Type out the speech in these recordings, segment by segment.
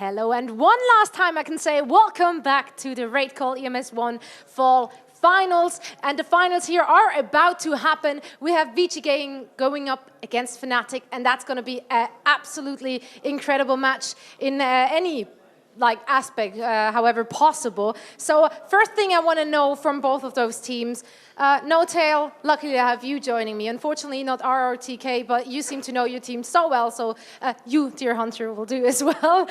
Hello, and one last time I can say welcome back to the RaidCall EMS 1 Fall Finals. And the finals here are about to happen. We have Vici going up against fnatic, and that's going to be an absolutely incredible match in any aspect, however possible. So first thing I want to know from both of those teams, No Tail, luckily I have you joining me. Unfortunately not RRTK, but you seem to know your team so well, so you, dear Hunter, will do as well.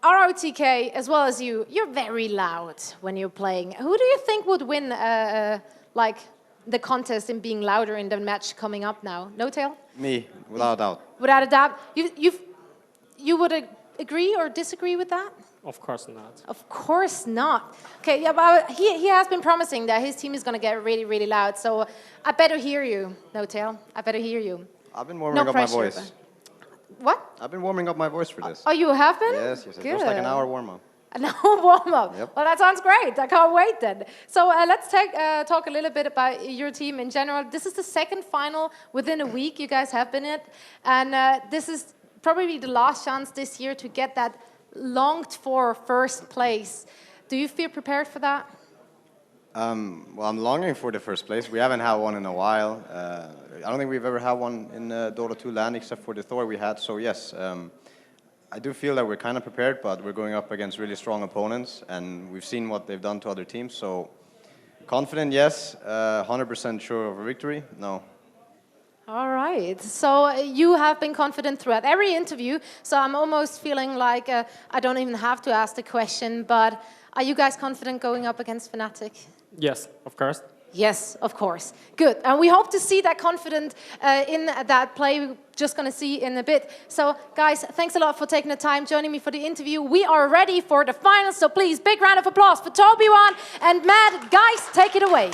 RRTK, as well as you, you're very loud when you're playing. Who do you think would win the contest in being louder in the match coming up now? No Tail? Me, without a doubt. Without a doubt. You would agree or disagree with that? Of course not. Of course not. Okay, yeah, but he has been promising that his team is going to get really, really loud. So I better hear you, No Tail. I better hear you. I've been warming up my voice. But... What? I've been warming up my voice for this. Oh, you have been? Yes. It Good. was like an hour warm-up. An hour warm-up? Yep. Well, that sounds great. I can't wait then. So let's talk a little bit about your team in general. This is the second final within a week you guys have been in. And this is probably the last chance this year to get that longed-for first place. Do you feel prepared for that? Well, I'm longing for the first place. We haven't had one in a while. I don't think we've ever had one in Dota 2 land except for the Thor we had. So yes, I do feel that we're kind of prepared, but we're going up against really strong opponents, and we've seen what they've done to other teams. So confident, yes. 100% sure of a victory, no. All right. So you have been confident throughout every interview. So I'm almost feeling like I don't even have to ask the question, but are you guys confident going up against fnatic? Yes, of course. Yes, of course. Good. And we hope to see that confident in that play. We're just going to see in a bit. So, guys, thanks a lot for taking the time, joining me for the interview. We are ready for the finals. So please, big round of applause for Toby1 and Matt. Guys, take it away.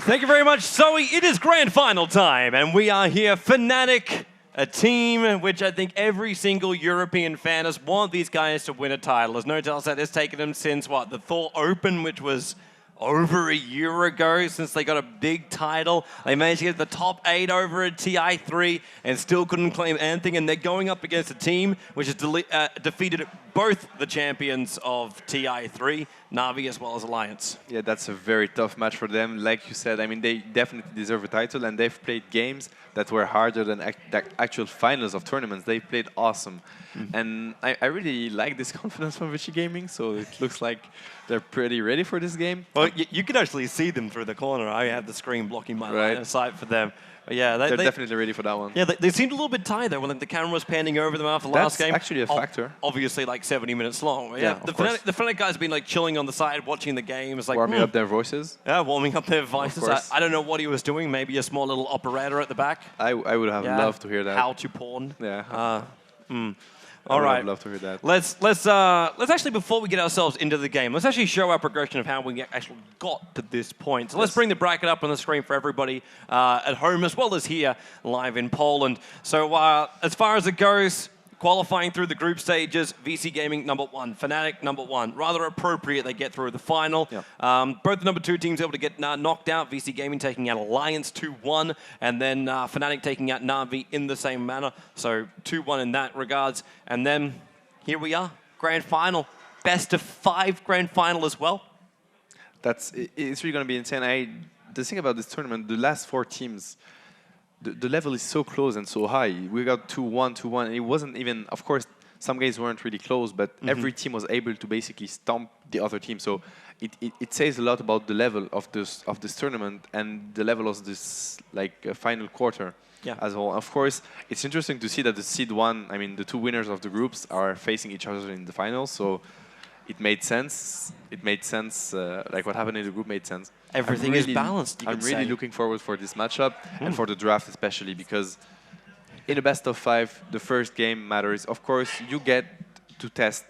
Thank you very much, Zoe. It is grand final time, and we are here, fnatic, a team which I think every single European fan has wanted these guys to win a title. As No Tail said, it's taken them since, what, the Thor Open, which was over a year ago since they got a big title. They managed to get the top 8 over at TI3 and still couldn't claim anything, and they're going up against a team which has defeated both the champions of TI3, Na'Vi as well as Alliance. Yeah, that's a very tough match for them. Like you said, I mean, they definitely deserve a title, and they've played games that were harder than the actual finals of tournaments. They played awesome. Mm-hmm. And I really like this confidence from Vici Gaming, so it looks like they're pretty ready for this game. Well, you can actually see them through the corner. I have the screen blocking my line of sight for them. But yeah, they're definitely ready for that one. Yeah, they seemed a little bit tired though when the camera was panning over them after the last game. That's actually a factor. Obviously, like 70 minutes long. But yeah, the fnatic guys have been like chilling on the side, watching the game. It's like warming up their voices. Yeah, warming up their voices. I don't know what he was doing. Maybe a small little operator at the back. I would have loved to hear that. How to pawn. Yeah. All right. I'd love to hear that. Let's actually, before we get ourselves into the game, let's actually show our progression of how we actually got to this point. So let's bring the bracket up on the screen for everybody at home as well as here live in Poland. So as far as it goes, qualifying through the group stages, Vici Gaming #1, fnatic #1. Rather appropriate they get through the final. Yep. Both the #2 teams able to get knocked out. Vici Gaming taking out Alliance 2-1, and then fnatic taking out Na'Vi in the same manner. So 2-1 in that regards. And then here we are, grand final. Best of 5 grand final as well. It's really going to be insane. The thing about this tournament, the last 4 teams, the level is so close and so high. We got 2-1, 2-1, and it wasn't even, of course, some games weren't really close, but every team was able to basically stomp the other team. So it says a lot about the level of this tournament and the level of this final quarter as well. Of course, it's interesting to see that the seed 1, I mean, the 2 winners of the groups are facing each other in the finals. So it made sense. It made sense. Like what happened in the group made sense. Everything is balanced. I'm really looking forward for this matchup and for the draft especially, because in a best of 5, the first game matters. Of course, you get to test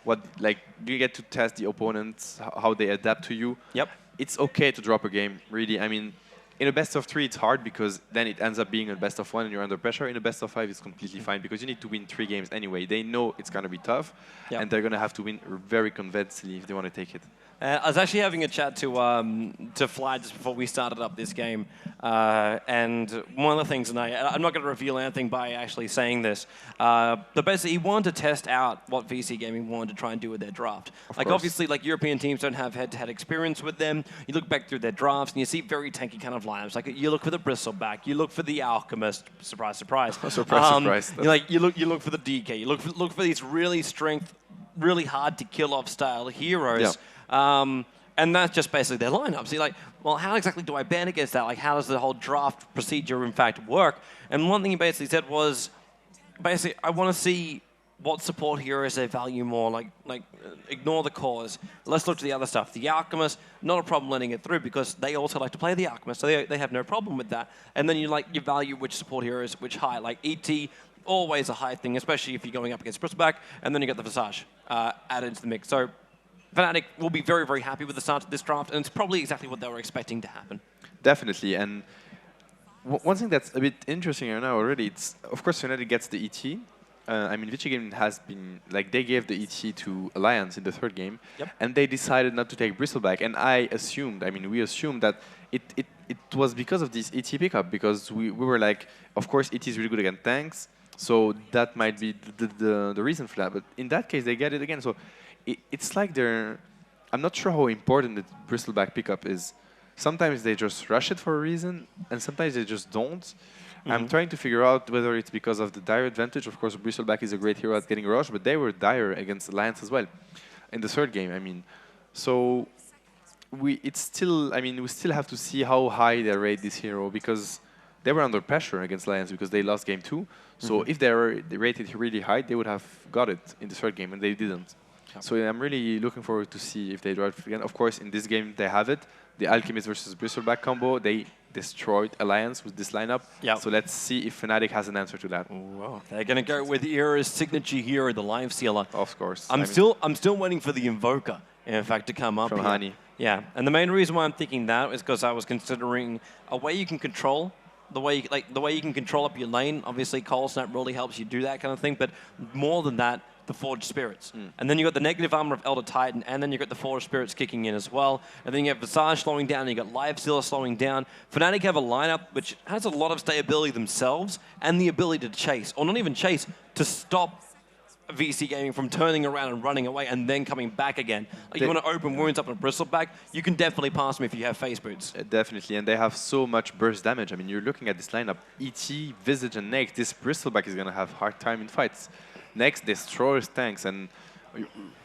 the opponents, how they adapt to you. Yep. It's okay to drop a game. Really, I mean, in a best of 3, it's hard because then it ends up being a best of 1 and you're under pressure. In a best of 5, it's completely fine because you need to win 3 games anyway. They know it's going to be tough, and they're going to have to win very convincingly if they want to take it. I was actually having a chat to Fly just before we started up this game, and one of the things, and I'm not going to reveal anything by actually saying this, but basically he wanted to test out what VC Gaming wanted to try and do with their draft. Obviously, like European teams don't have head-to-head experience with them. You look back through their drafts and you see very tanky kind of lineups. Like you look for the Bristleback, you look for the Alchemist. Surprise, surprise. Surprise. You look for the DK. You look for these really really hard to kill off style heroes. Yeah. And that's just basically their lineup. So you're like, well, how exactly do I ban against that? Like, how does the whole draft procedure, in fact, work? And one thing he basically said was, basically, I want to see what support heroes they value more. Like ignore the cores. Let's look to the other stuff. The Alchemist, not a problem letting it through because they also like to play the Alchemist, so they have no problem with that. And then you value which support heroes, which high. Like ET, always a high thing, especially if you're going up against Bristleback, and then you get the Visage added into the mix. So Fnatic will be very, very happy with the start of this draft, and it's probably exactly what they were expecting to happen. Definitely, and one thing that's a bit interesting right now already, it's, of course, Fnatic gets the ET. I mean, Vici Gaming has been, like, they gave the ET to Alliance in the 3rd game, and they decided not to take Bristleback, and we assumed that it was because of this ET pickup, because we were like, of course, ET is really good against tanks, so that might be the reason for that, but in that case, they get it again, so it's like I'm not sure how important the Bristleback pickup is. Sometimes they just rush it for a reason, and sometimes they just don't. I'm trying to figure out whether it's because of the dire advantage. Of course, Bristleback is a great hero at getting rushed, but they were dire against Alliance as well in the 3rd game. I mean, so we still have to see how high they rate this hero because they were under pressure against Alliance because they lost game 2. So if they rated really high, they would have got it in the 3rd game, and they didn't. So I'm really looking forward to see if they draft again. Of course, in this game, they have it. The Alchemist versus Bristleback combo, they destroyed Alliance with this lineup. So let's see if Fnatic has an answer to that. Wow. They're going to go with Era's signature hero, the Life Stealer. Of course. I'm still waiting for the Invoker, in fact, to come up from Hani. Yeah, and the main reason why I'm thinking that is because I was considering a way you can control the way you can control up your lane. Obviously, Cold Snap really helps you do that kind of thing, but more than that, the Forged Spirits. And then you got the negative armor of Elder Titan, and then you got the Forged Spirits kicking in as well. And then you have Visage slowing down, and you got Life Stealer slowing down. Fnatic have a lineup which has a lot of stability themselves and the ability to chase, or not even chase, to stop VC Gaming from turning around and running away and then coming back again. Like you want to open wounds up on a Bristleback, you can definitely pass them if you have face boots. Definitely, and they have so much burst damage. I mean, you're looking at this lineup, ET, Visage, and Next. This Bristleback is going to have hard time in fights. Next destroys tanks, and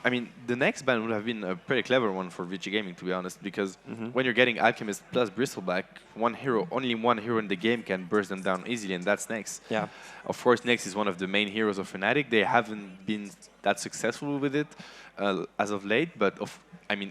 I mean, the next ban would have been a pretty clever one for Vici Gaming, to be honest, because when you're getting Alchemist plus Bristleback, only one hero in the game can burst them down easily, and that's Nex. Yeah. Of course, Nex is one of the main heroes of Fnatic. They haven't been that successful with it as of late, but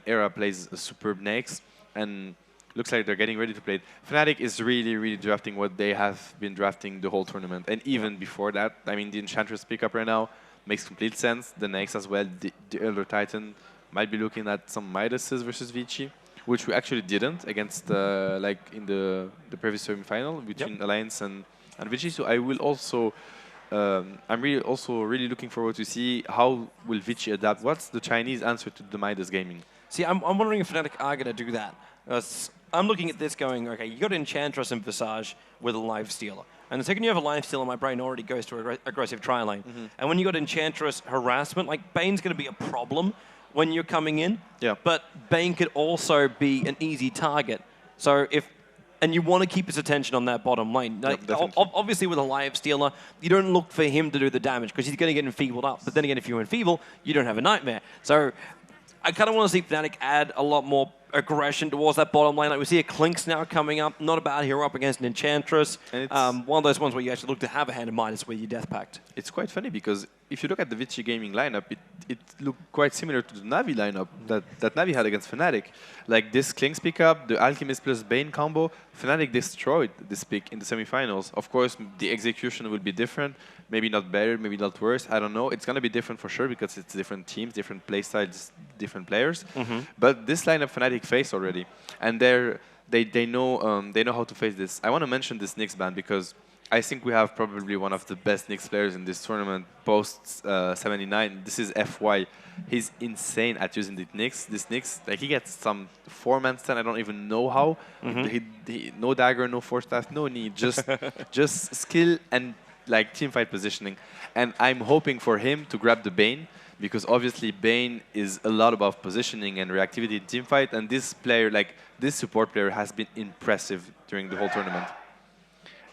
Era plays a superb Nex, and looks like they're getting ready to play it. Fnatic is really, really drafting what they have been drafting the whole tournament, and even before that, I mean, the Enchantress pickup right now makes complete sense. The Nex as well, the Elder Titan might be looking at some Midases versus Vici, which we actually didn't against like in the previous semi-final between Alliance and Vici. So I will also, I'm really looking forward to see how will Vici adapt. What's the Chinese answer to the Midas gaming? See, I'm wondering if Fnatic are going to do that. I'm looking at this going, okay, you got Enchantress and Visage with a Life Stealer. And the second you have a Life Stealer, my brain already goes to aggressive tri-lane. And when you got Enchantress harassment, like Bane's going to be a problem when you're coming in. Yeah. But Bane could also be an easy target. So and you want to keep his attention on that bottom lane. Like, obviously, with a Life Stealer, you don't look for him to do the damage because he's going to get enfeebled up. But then again, if you enfeeble, you don't have a Nightmare. So I kind of want to see Fnatic add a lot more aggression towards that bottom lane. Like we see a Clinks now coming up, not a bad hero up against an Enchantress. One of those ones where you actually look to have a hand of Midas with your Death Pact. It's quite funny because if you look at the Vici Gaming lineup, it looked quite similar to the Navi lineup that Navi had against Fnatic. Like this Clinks pickup, the Alchemist plus Bane combo, Fnatic destroyed this pick in the semifinals. Of course, the execution will be different. Maybe not better, maybe not worse. I don't know. It's going to be different for sure because it's different teams, different playstyles, different players. But this lineup Fnatic faced already. And they know how to face this. I want to mention this Nyx ban because I think we have probably one of the best Nyx players in this tournament post 79. This is FY. He's insane at using the Nyx. This Nyx, like he gets some 4-man stand. I don't even know how. No dagger, no force staff, no need. Just skill and like team fight positioning. And I'm hoping for him to grab the Bane because obviously Bane is a lot about positioning and reactivity in team fight. And this player, like this support player, has been impressive during the whole tournament.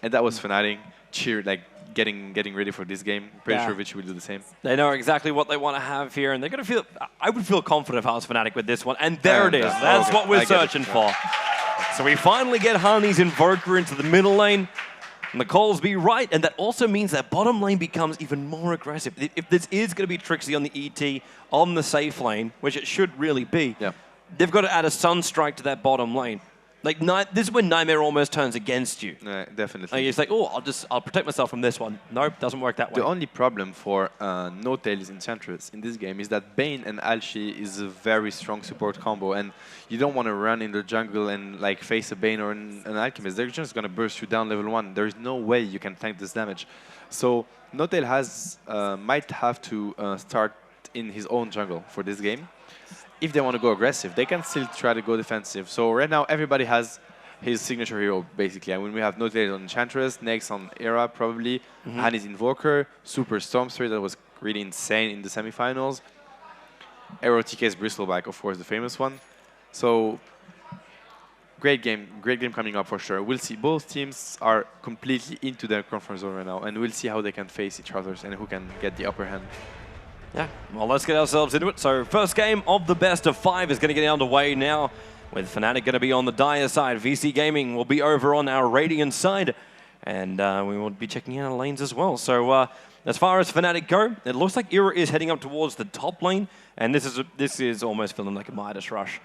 And that was Fnatic, like getting ready for this game. Pretty sure Vici will do the same. They know exactly what they want to have here, and they're going to feel. I would feel confident if I was Fnatic with this one. And there it is. That's what we're searching for. So we finally get Hani's Invoker into the middle lane. And the calls be right, and that also means that bottom lane becomes even more aggressive. If this is going to be Trixie on the ET, on the safe lane, which it should really be, they've got to add a Sunstrike to that bottom lane. Like this is when Nightmare almost turns against you. Definitely. Like, it's like, oh, I'll protect myself from this one. Nope, doesn't work that way. The only problem for No Tails Enchantress in this game is that Bane and Alchi is a very strong support combo, and you don't want to run in the jungle and like face a Bane or an Alchemist. They're just gonna burst you down level 1. There is no way you can tank this damage. So No Tail might have to start in his own jungle for this game. If they want to go aggressive, they can still try to go defensive. So right now, everybody has his signature hero, basically. I mean, we have No Tail on Enchantress, next on Era, probably. Hani's Invoker, Super Storm Spirit, that was really insane in the semifinals. Aero TK's Bristleback, of course, the famous one. So, great game coming up for sure. We'll see. Both teams are completely into their comfort zone right now, and we'll see how they can face each other and who can get the upper hand. Yeah, well, let's get ourselves into it. So first game of the best of 5 is going to get underway now, with Fnatic going to be on the Dire side. VC Gaming will be over on our Radiant side, and we will be checking out our lanes as well. So as far as Fnatic go, it looks like Era is heading up towards the top lane, and this is almost feeling like a Midas rush.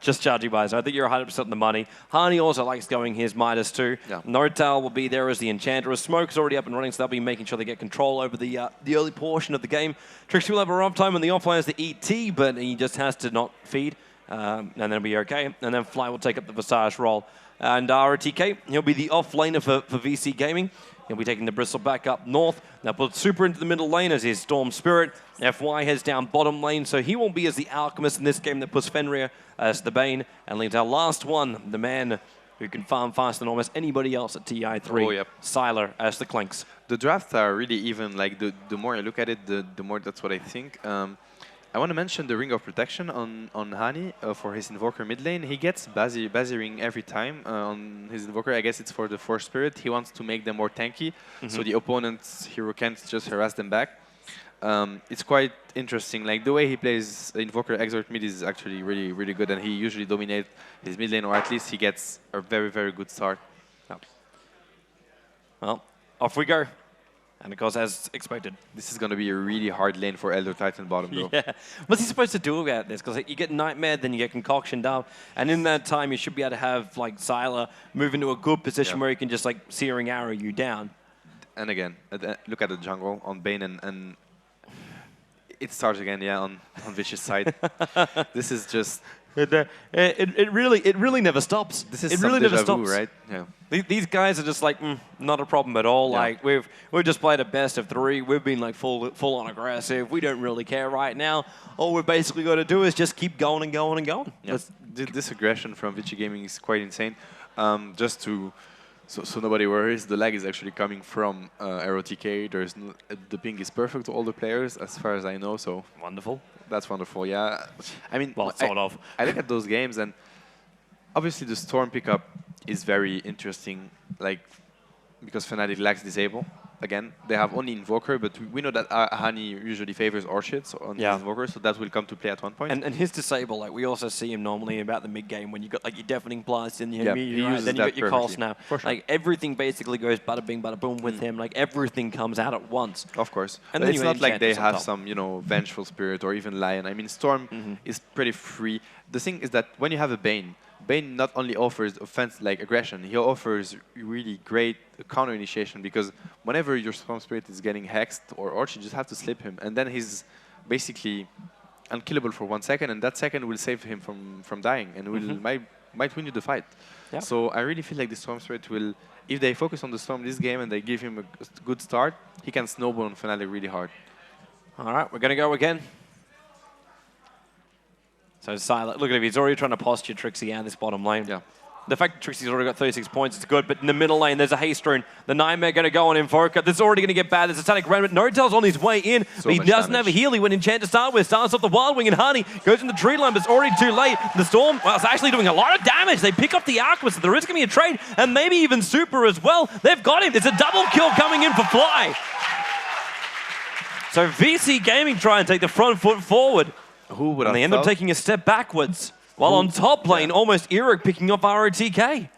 Just judging by so I think you're 100% on the money. Hani also likes going his Midas too. Yeah. Notal will be there as the Enchantress. Smoke's already up and running, so they'll be making sure they get control over the early portion of the game. Trixie will have a rough time on the offlane as the ET, but he just has to not feed, and then it'll be okay. And then Fly will take up the Visage role. And RTK, he'll be the off-laner for VC Gaming. He'll be taking the Bristle back up north. Now put Super into the middle lane as his Storm Spirit. FY heads down bottom lane, so he won't be as the Alchemist in this game that puts Fenrir as the Bane. And leaves our last one, the man who can farm faster than almost anybody else at TI3. Oh, yep. Sylar as the Clinks. The drafts are really even. Like the more I look at it, the more that's what I think. I want to mention the Ring of Protection on Hani for his Invoker mid lane. He gets Bazi Ring every time on his Invoker. I guess it's for the Force Spirit. He wants to make them more tanky, so the opponent's hero can't just harass them back. It's quite interesting. Like the way he plays Invoker Exort mid is actually really, really good, and he usually dominates his mid lane, or at least he gets a very, very good start. Yep. Well, off we go. And of course, as expected. This is going to be a really hard lane for Elder Titan bottom, though. Yeah. What's he supposed to do about this? Because you get Nightmare, then you get Concoction down. And in that time, you should be able to have like Sylar move into a good position where he can just like Searing Arrow you down. And again, look at the jungle on Bane, and it starts again, on Vici's side. This is just... It really never stops. This is it some really never déjà vu, stops, right? Yeah. These guys are just like not a problem at all. Yeah. Like we've just played a best of 3. We've been like full on aggressive. We don't really care right now. All we've basically got to do is just keep going and going and going. Yeah. This aggression from Vici Gaming is quite insane. Just to so nobody worries, the lag is actually coming from ROTK. The ping is perfect to all the players as far as I know. So Wonderful. That's wonderful, yeah. I mean, Well, sort of. I look at those games, and obviously the Storm pickup is very interesting, like, because Fnatic lacks Disable. Again, they have only Invoker, but we know that Hani usually favors Orchids on his Invoker, so that will come to play at one point. And his Disable, like, we also see him normally about the mid-game when you got, like, your Deafening Blast in your he right? uses Then you that got your Call perfectly. Snap. For sure. Like, everything basically goes bada bing, bada boom with him. Like, everything comes out at once. Of course. And But then it's you not like they Enchantress on have top. some, Vengeful Spirit or even Lion. I mean, Storm is pretty free. The thing is that when you have a Bane not only offers offense like aggression, he offers really great counter initiation, because whenever your Storm Spirit is getting hexed or Orchid, you just have to slip him, and then he's basically unkillable for 1 second, and that second will save him from dying, and might win you the fight. Yeah. So I really feel like the Storm Spirit will, if they focus on the Storm this game and they give him a good start, he can snowball on Fnatic really hard. All right, we're going to go again. So Silent, look at him, he's already trying to posture Trixie out this bottom lane. Yeah. The fact that Trixie's already got 36 points is good, but in the middle lane, there's a haste rune. The Nightmare going to go on Invoker. This is already going to get bad. There's a static run, but Noritel's on his way in. But he doesn't have a heal. He went Enchant to start with. Starts off the Wild Wing, and Honey goes in the tree line, but it's already too late. The Storm, well, it's actually doing a lot of damage. They pick up the Alchemist, so there is going to be a trade, and maybe even Super as well. They've got him. There's a double kill coming in for Fly. So VC Gaming try and take the front foot forward. Who would And they end up taking a step backwards. While on top lane, almost Eric picking up ROTK.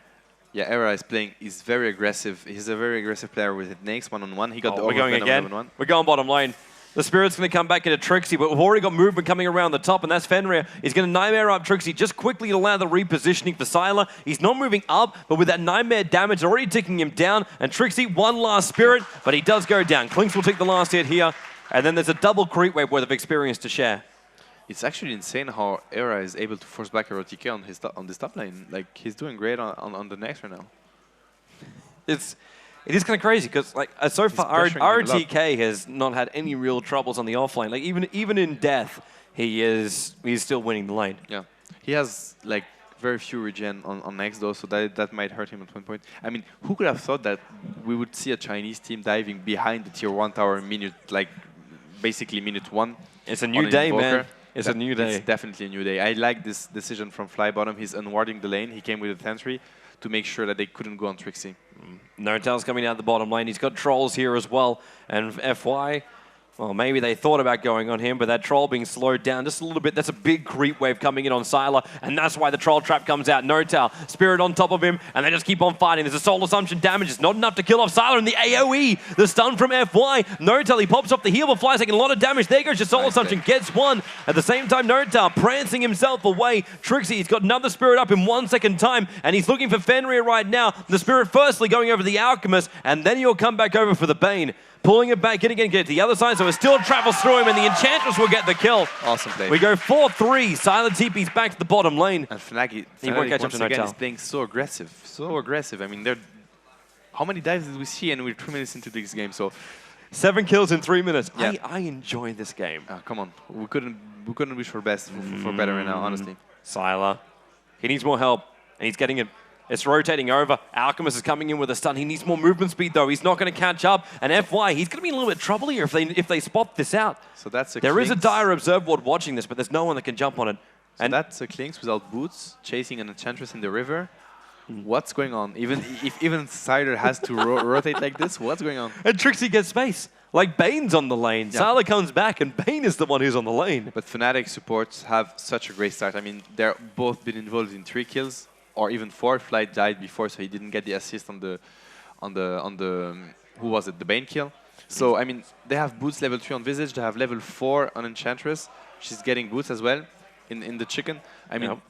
Yeah, Era is very aggressive. He's a very aggressive player with it. Next one-on-one. He got the We're going again. 1-1. We're going bottom lane. The Spirit's going to come back into Trixie, but we've already got movement coming around the top, and that's Fenrir. He's going to Nightmare up Trixie just quickly to allow the repositioning for Sylar. He's not moving up, but with that Nightmare damage already ticking him down, and Trixie, one last Spirit, but he does go down. Klinks will take the last hit here, and then there's a double creep wave worth of experience to share. It's actually insane how Era is able to force back ROTK on this top lane. Like, he's doing great on the next right now. It is kind of crazy because like so far RTK has not had any real troubles on the offlane. Like even in death, he's still winning the lane. Yeah, he has like very few regen on next though, so that might hurt him at one point. I mean, who could have thought that we would see a Chinese team diving behind the tier 1 tower in basically minute 1? It's a new day, man. It's a new day. It's definitely a new day. I like this decision from Flybottom. He's unwarding the lane. He came with a Tentry to make sure that they couldn't go on Trixie. Nortel's coming out the bottom lane. He's got trolls here as well. And FY, well, maybe they thought about going on him, but that troll being slowed down just a little bit. That's a big creep wave coming in on Sylar, and that's why the troll trap comes out. Nortel, Spirit on top of him, and they just keep on fighting. There's a soul assumption damage. It's not enough to kill off Sylar, and the AoE, the stun from FY. Nortel, he pops up the heal, but Fly's taking a lot of damage. There goes your soul assumption, gets one. At the same time, Nortel prancing himself away. Trixie, he's got another Spirit up in 1 second time, and he's looking for Fenrir right now. The Spirit firstly going over the Alchemist, and then he'll come back over for the Bane. Pulling it back in again, get to the other side, so it still travels through him, and the Enchantress will get the kill. Awesome play. We go 4-3. Silent TP's back to the bottom lane. And Fnatic won't catch up once to again Nortel. is playing so aggressive. So aggressive. I mean, how many dives did we see? And we're 2 minutes into this game, so 7 kills in 3 minutes. Yeah. I enjoy this game. come on. We couldn't wish for best for better right now, honestly. Sylar, he needs more help, and he's getting it. It's rotating over. Alchemist is coming in with a stun. He needs more movement speed, though. He's not going to catch up. And FY, he's going to be in a little bit of trouble here if they spot this out. So that's a There is a Klinks. dire observe ward watching this, but there's no one that can jump on it. So And that's a Klinks without boots, chasing an Enchantress in the river. What's going on? Even Cider has to rotate like this, what's going on? And Trixie gets space. Like Bane's on the lane. Yeah. Sylar comes back, and Bane is the one who's on the lane. But Fnatic supports have such a great start. I mean, they're both been involved in 3 kills. Or even 4. Fly died before, so he didn't get the assist on the who was it? The Bane kill. So I mean, they have boots level 3 on Visage. They have level 4 on Enchantress. She's getting boots as well in the chicken. I mean,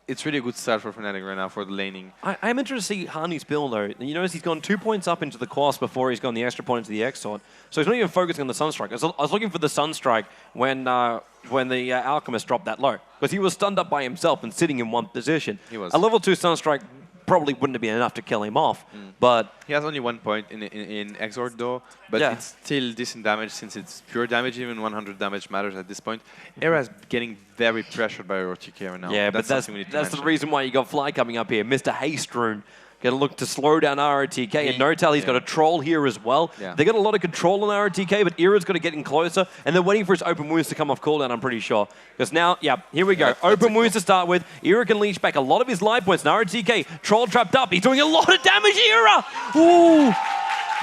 it's really a good start for Fnatic right now for the laning. I'm interested to see Hani's build, though. You notice he's gone 2 points up into the Quas before he's gone the extra point into the X-Sword. So he's not even focusing on the Sunstrike. I was looking for the Sunstrike when the Alchemist dropped that low. Because he was stunned up by himself and sitting in one position. He was. A level 2 Sunstrike probably wouldn't have been enough to kill him off. But He has only 1 point in Exort though, but Yeah. it's still decent damage since it's pure damage. Even 100 damage matters at this point. Era is getting very pressured by ROTK right now. yeah, but that's something we need to the mention. reason why you got Fly coming up here. Mr. Haste Rune. Going to look to slow down ROTK. And Nortel, he's got a troll here as well. Yeah. They got a lot of control on ROTK, but Era's got to get in closer. And they're waiting for his open wounds to come off cooldown, I'm pretty sure. Because now, here we go. That's Open a wounds to start with. Era can leash back a lot of his life points. And ROTK, troll trapped up. He's doing a lot of damage, Era! Ooh!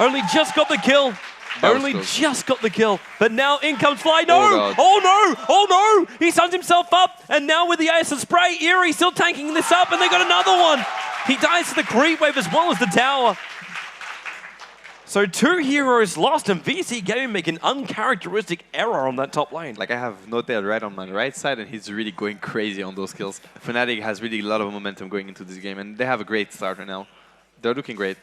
Only just got the kill. That was Only close. just got the kill. But now in comes Fly. No! Oh, God. Oh, no! Oh, no! He suns himself up. And now with the acid spray, Era still tanking this up. And they got another one. He dies to the creep wave as well as the tower. So 2 heroes lost, and VC Gaming make an uncharacteristic error on that top lane. Like I have Notel right on my right side, and he's really going crazy on those kills. Fnatic has really a lot of momentum going into this game, and they have a great start right now. They're looking great.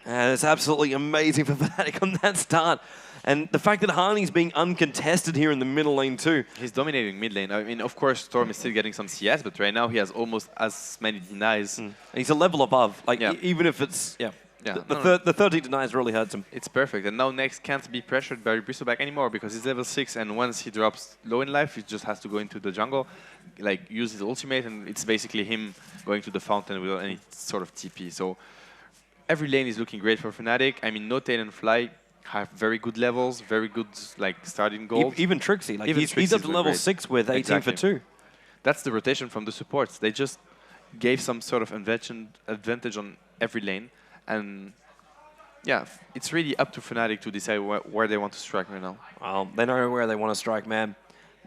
And it's absolutely amazing for Fnatic on that start. And the fact that Harney's being uncontested here in the middle lane too. He's dominating mid lane. I mean, of course, Storm is still getting some CS, but right now he has almost as many denies. And he's a level above. Like, Yeah. even if it's, Yeah. The 13 denies really hurts him. It's perfect. And now Next can't be pressured by Bristleback anymore because he's level 6, and once he drops low in life, he just has to go into the jungle, like use his ultimate, and it's basically him going to the fountain without any sort of TP. So every lane is looking great for Fnatic. I mean, Notail and Fly have very good levels, very good like starting gold. Even Trixie, like Even he's Trixie's up to look level great. 6 with 18 for 2. That's the rotation from the supports. They just gave some sort of advantage on every lane, and yeah, it's really up to Fnatic to decide where they want to strike right now. Well, they know where they want to strike, man.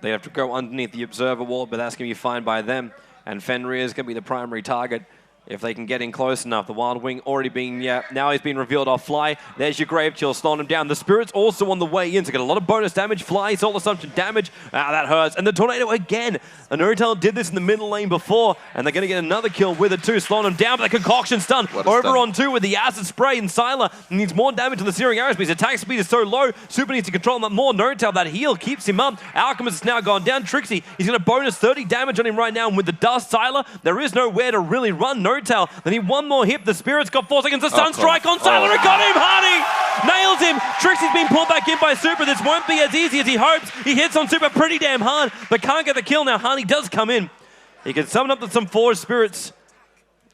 They have to go underneath the observer wall, but that's going to be fine by them. And Fenrir is going to be the primary target if they can get in close enough. The Wild Wing already being, now he's been revealed off Fly. There's your Grave Chill, slowing him down. The Spirit's also on the way in, so get a lot of bonus damage. Fly, Soul Assumption damage. That hurts. And the Tornado again. And Uritel did this in the middle lane before, and they're going to get another kill with it too, slowing him down, but the Concoction stun. Over on 2 with the Acid Spray, and Sylar needs more damage on the Searing Arrows, but his attack speed is so low, Super needs to control him more. Uritel, that heal keeps him up. Alchemist has now gone down. Trixie, he's going to bonus 30 damage on him right now, and with the Dust Sylar, there is nowhere to really run. Uritel, then he one more hit. The Spirit's got 4 seconds. The Sunstrike on Sylar. It got him. Harney nails him. Trixie's been pulled back in by Super. This won't be as easy as he hopes. He hits on Super pretty damn hard, but can't get the kill now. Harney does come in. He can summon up to some Forge Spirits,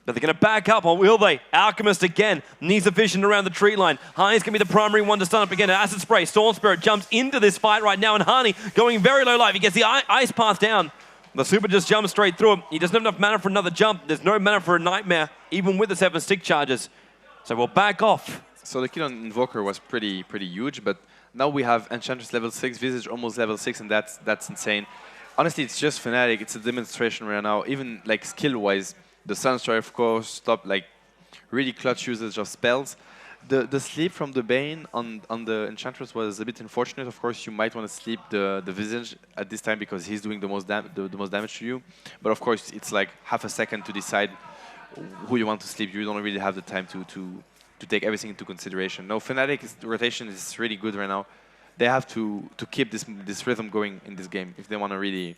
but they're going to back up, or will they? Alchemist again needs a vision around the tree line. Harney's going to be the primary one to stun up again. An Acid Spray. Storm Spirit jumps into this fight right now, and Harney going very low life. He gets the Ice Path down. The Super just jumps straight through him. He doesn't have enough mana for another jump. There's no mana for a Nightmare, even with the 7 stick charges. So we'll back off. So the kill on Invoker was pretty huge, but now we have Enchantress level 6, Visage almost level 6, and that's insane. Honestly, it's just Fnatic. It's a demonstration right now. Even like skill-wise, the Sunstrike, of course, stopped like really clutch usage of spells. The sleep from the Bane on the Enchantress was a bit unfortunate. Of course, you might want to sleep the Visage at this time because he's doing the most damage to you. But of course, it's like half a second to decide who you want to sleep. You don't really have the time to take everything into consideration. No, Fnatic's rotation is really good right now. They have to keep this rhythm going in this game if they want to really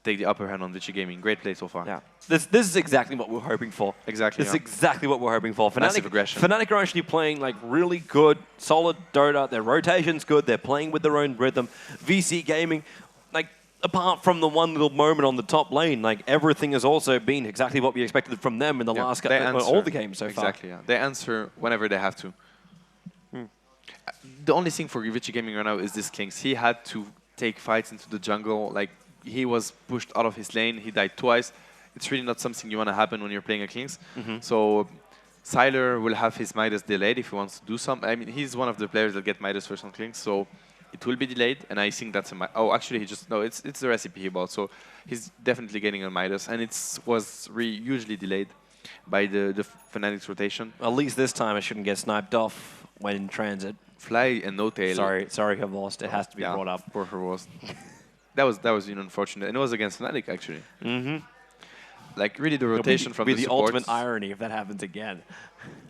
take the upper hand on Vici Gaming. Great play so far. Yeah, this is exactly what we're hoping for. Exactly. This is exactly what we're hoping for. Massive aggression. Fnatic are actually playing like really good, solid Dota. Their rotation's good. They're playing with their own rhythm. VC Gaming, like apart from the one little moment on the top lane, like everything has also been exactly what we expected from them in the last all the games so far. Exactly. Yeah. They answer whenever they have to. The only thing for Vici Gaming right now is this Kings. He had to take fights into the jungle. Like he was pushed out of his lane. He died twice. It's really not something you want to happen when you're playing a Kings. So Sylar will have his Midas delayed if he wants to do some. I mean, he's one of the players that get Midas first on Kings, so it will be delayed. And I think that's a actually he just it's the recipe he bought. So he's definitely getting a Midas, and it was hugely delayed by the Fnatic's rotation. At least this time I shouldn't get sniped off when in transit. Fly and Notail. Sorry, I've lost. It has to be brought up. Poor Hervost. that was unfortunate, and it was against Fnatic actually. Like really, the rotation from the supports. Be the ultimate irony if that happens again.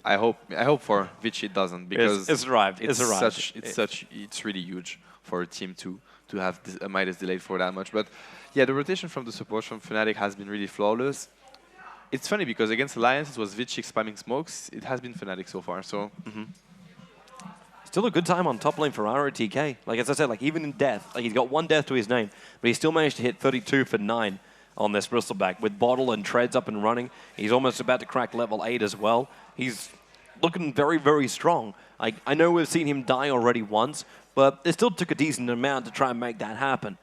I hope for Vici it doesn't, because it's arrived. It's arrived. It's really huge for a team to have a Midas delayed for that much. But yeah, the rotation from the support from Fnatic has been really flawless. It's funny because against Alliance it was Vici spamming smokes. It has been Fnatic so far. So. Still a good time on top lane for RaidTK. Like as I said, like even in death, like he's got 1 death to his name, but he still managed to hit 32 for 9 on this Bristleback with Bottle and Treads up and running. He's almost about to crack level 8 as well. He's looking very, very strong. I know we've seen him die already once, but it still took a decent amount to try and make that happen.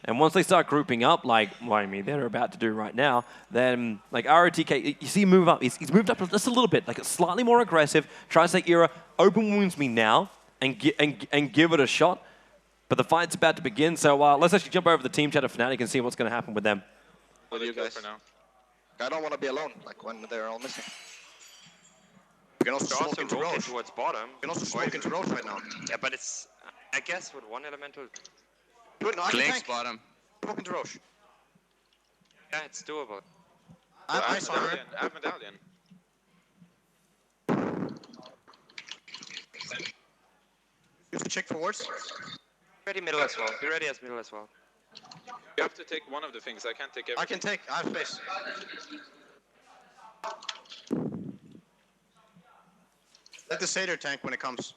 And once they start grouping up, like they're about to do right now, then like RaidTK, you see him move up. He's moved up just a little bit, like slightly more aggressive. Tries to say, Era, open wounds me now and give it a shot. But the fight's about to begin, so let's actually jump over to the team chat of Fnatic and see what's going to happen with them. What do you guys? I don't want to be alone, like when they're all missing. You can also smoke into Roche. Towards bottom. You can also smoke into Roche right now. Yeah, but it's, I guess, with one elemental. Good, no, Clicks bottom. Smoke into Roche. Yeah, it's doable. I saw her. I have medallion. You have to check for wards. Ready middle as well. Be ready as middle as well. You have to take one of the things. I can't take everything. I can take. I have space. Let the Satyr tank when it comes.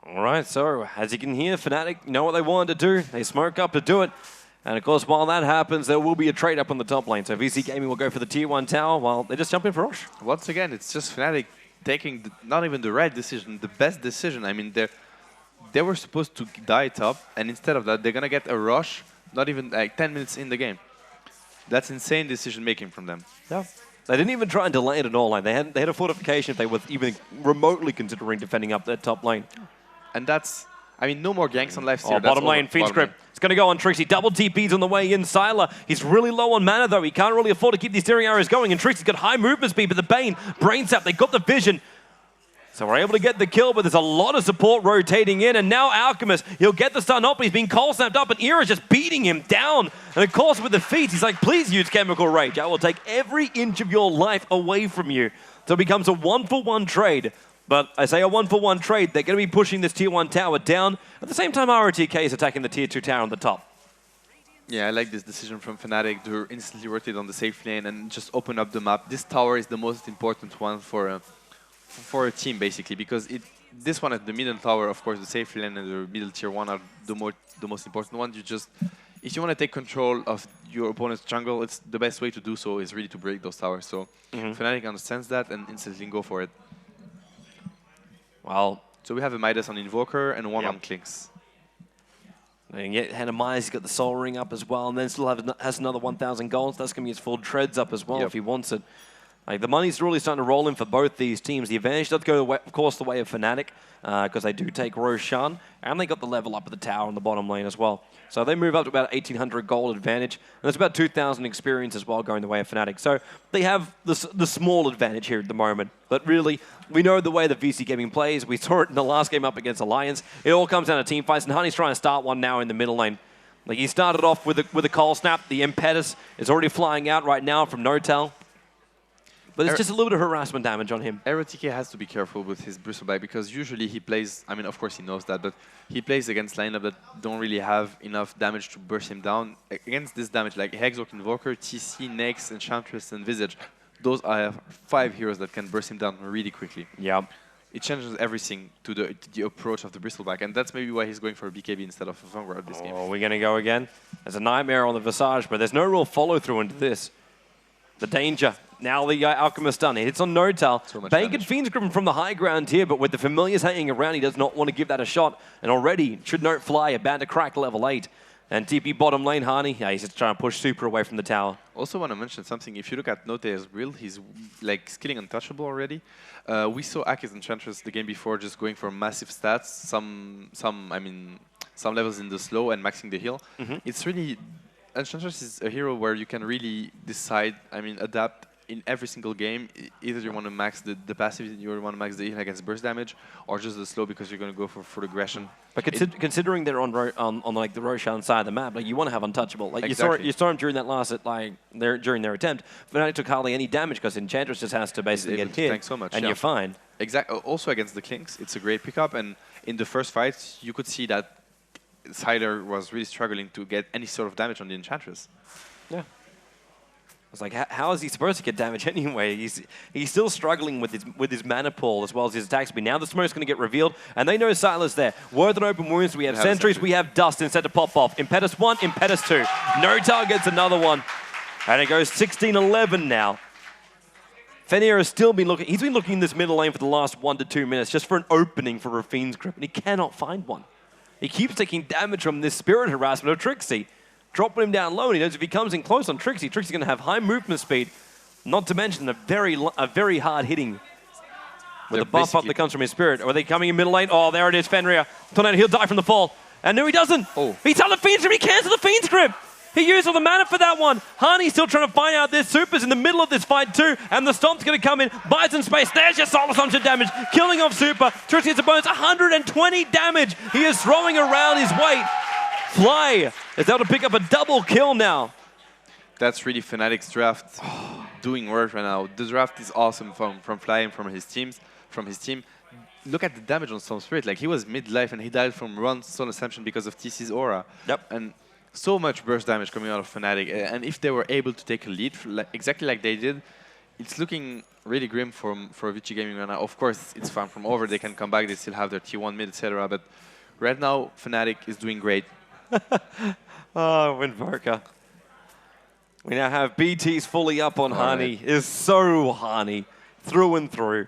All right, so as you can hear, Fnatic know what they wanted to do. They smoke up to do it. And of course, while that happens, there will be a trade up on the top lane. So Vici Gaming will go for the tier 1 tower while they just jump in for Rosh. Once again, it's just Fnatic taking not even the right decision, the best decision. I mean, they were supposed to die top, and instead of that, they're going to get a rush, not even like 10 minutes in the game. That's insane decision making from them. Yeah. They didn't even try and delay it at all. Like they had a fortification if they were even remotely considering defending up their top lane. And that's, I mean, no more ganks on left Oh, here. bottom lane, Fiend Script. It's going to go on Trixie. Double TPs on the way in. Sylar, he's really low on mana, though. He can't really afford to keep these steering arrows going. And Trixie's got high movement speed, but the Bane, Brain Sap, they got the vision. So we're able to get the kill, but there's a lot of support rotating in. And now Alchemist, he'll get the stun up, but he's being cold snapped up, and Era's just beating him down. And of course, with the feet, he's like, please use Chemical Rage. I will take every inch of your life away from you. So it becomes a 1-for-1 trade. But I say a 1-for-1 trade, they're going to be pushing this tier 1 tower down. At the same time, ROTK is attacking the tier 2 tower on the top. Yeah, I like this decision from Fnatic to instantly rotate on the safe lane and just open up the map. This tower is the most important one for a team, basically, because this one at the middle tower, of course, the safe lane and the middle tier 1 are the most important ones. If you want to take control of your opponent's jungle, it's the best way to do so is really to break those towers. So Fnatic understands that and instantly go for it. Well, so we have a Midas on Invoker and one on Klinks. And yet Hanamize, he's got the Soul Ring up as well, and then still has another 1,000 golds. That's going to be his full treads up as well if he wants it. Like, the money's really starting to roll in for both these teams. The advantage does go, of course, the way of Fnatic, because they do take Roshan, and they got the level up at the tower in the bottom lane as well. So they move up to about 1,800 gold advantage, and there's about 2,000 experience as well going the way of Fnatic. So they have the small advantage here at the moment. But really, we know the way that Vici Gaming plays. We saw it in the last game up against Alliance. It all comes down to team fights, and Honey's trying to start one now in the middle lane. Like, he started off with a cold snap. The Impetus is already flying out right now from Notel. But it's just a little bit of harassment damage on him. RaidCall has to be careful with his Bristleback because usually he plays, I mean, of course he knows that, but he plays against lineup that don't really have enough damage to burst him down. Against this damage, like Hexorc, Invoker, TC, Nex, Enchantress, and Visage, those are 5 heroes that can burst him down really quickly. Yeah. It changes everything to the approach of the Bristleback, and that's maybe why he's going for a BKB instead of a Vanguard this game. Oh, we're going to go again. There's a Nightmare on the Visage, but there's no real follow-through into this. The danger. Now the Alchemist done. He hits on Notel. So Bacon Fiend's driven from the high ground here, but with the Familiars hanging around, he does not want to give that a shot. And already, should Note Fly, about to crack level 8. And TP bottom lane, Hani, yeah, he's just trying to push Super away from the tower. Also want to mention something. If you look at Note as build, he's like skilling untouchable already. We saw Aki's Enchantress the game before just going for massive stats, some levels in the slow and maxing the heal. It's really... Enchantress is a hero where you can really decide, adapt in every single game. Either you want to max the passive, you want to max the heal against burst damage, or just the slow because you're going to go for the aggression. But considering they're on like the Roshan side of the map, like you want to have untouchable. Like exactly. you saw him during that last during their attempt. Fnatic took hardly any damage because Enchantress just has to basically get hit, so much, and you're fine. Exactly. Also against the Klinks, it's a great pickup, and in the first fight, you could see that Sylar was really struggling to get any sort of damage on the Enchantress. Yeah. I was like, how is he supposed to get damage anyway? He's still struggling with his mana pool as well as his attack speed. Now the smoke's going to get revealed, and they know Sylar's there. Worth and open wounds. We have sentries. We have dust instead to pop off. Impetus 1, Impetus 2. Notel gets another one, and it goes 16-11 now. Fenrir has still been looking. He's been looking in this middle lane for the last 1 to 2 minutes just for an opening for a Fiend's Grip, and he cannot find one. He keeps taking damage from this spirit harassment of Trixie. Dropping him down low, and he knows if he comes in close on Trixie's going to have high movement speed, not to mention a very hard hitting with the buff up that comes from his spirit. Are they coming in middle lane? Oh, there it is, Fenrir. Tornado, he'll die from the fall. And no, he doesn't. Oh. He's on the Fiend's Grip. He cancels the Fiend's Grip. He used all the mana for that one. Hani's still trying to find out this. Super's in the middle of this fight too, and the Stomp's going to come in, buys in space. There's your Soul Assumption damage, killing off Super. Trixie gets a bonus, 120 damage. He is throwing around his weight. Fly is able to pick up a double kill now. That's really Fnatic's draft doing work right now. The draft is awesome from Fly and from his team. look at the damage on Storm Spirit. Like, he was mid-life and he died from one Stone Assumption because of TC's aura. Yep. And so much burst damage coming out of Fnatic. And if they were able to take a lead, exactly like they did, it's looking really grim for Vici Gaming right now. Of course, it's far from over. They can come back. They still have their T1 mid, etc. But right now, Fnatic is doing great. Oh, Windvorka. We now have BT's fully up on Hani. Is so Hani through and through.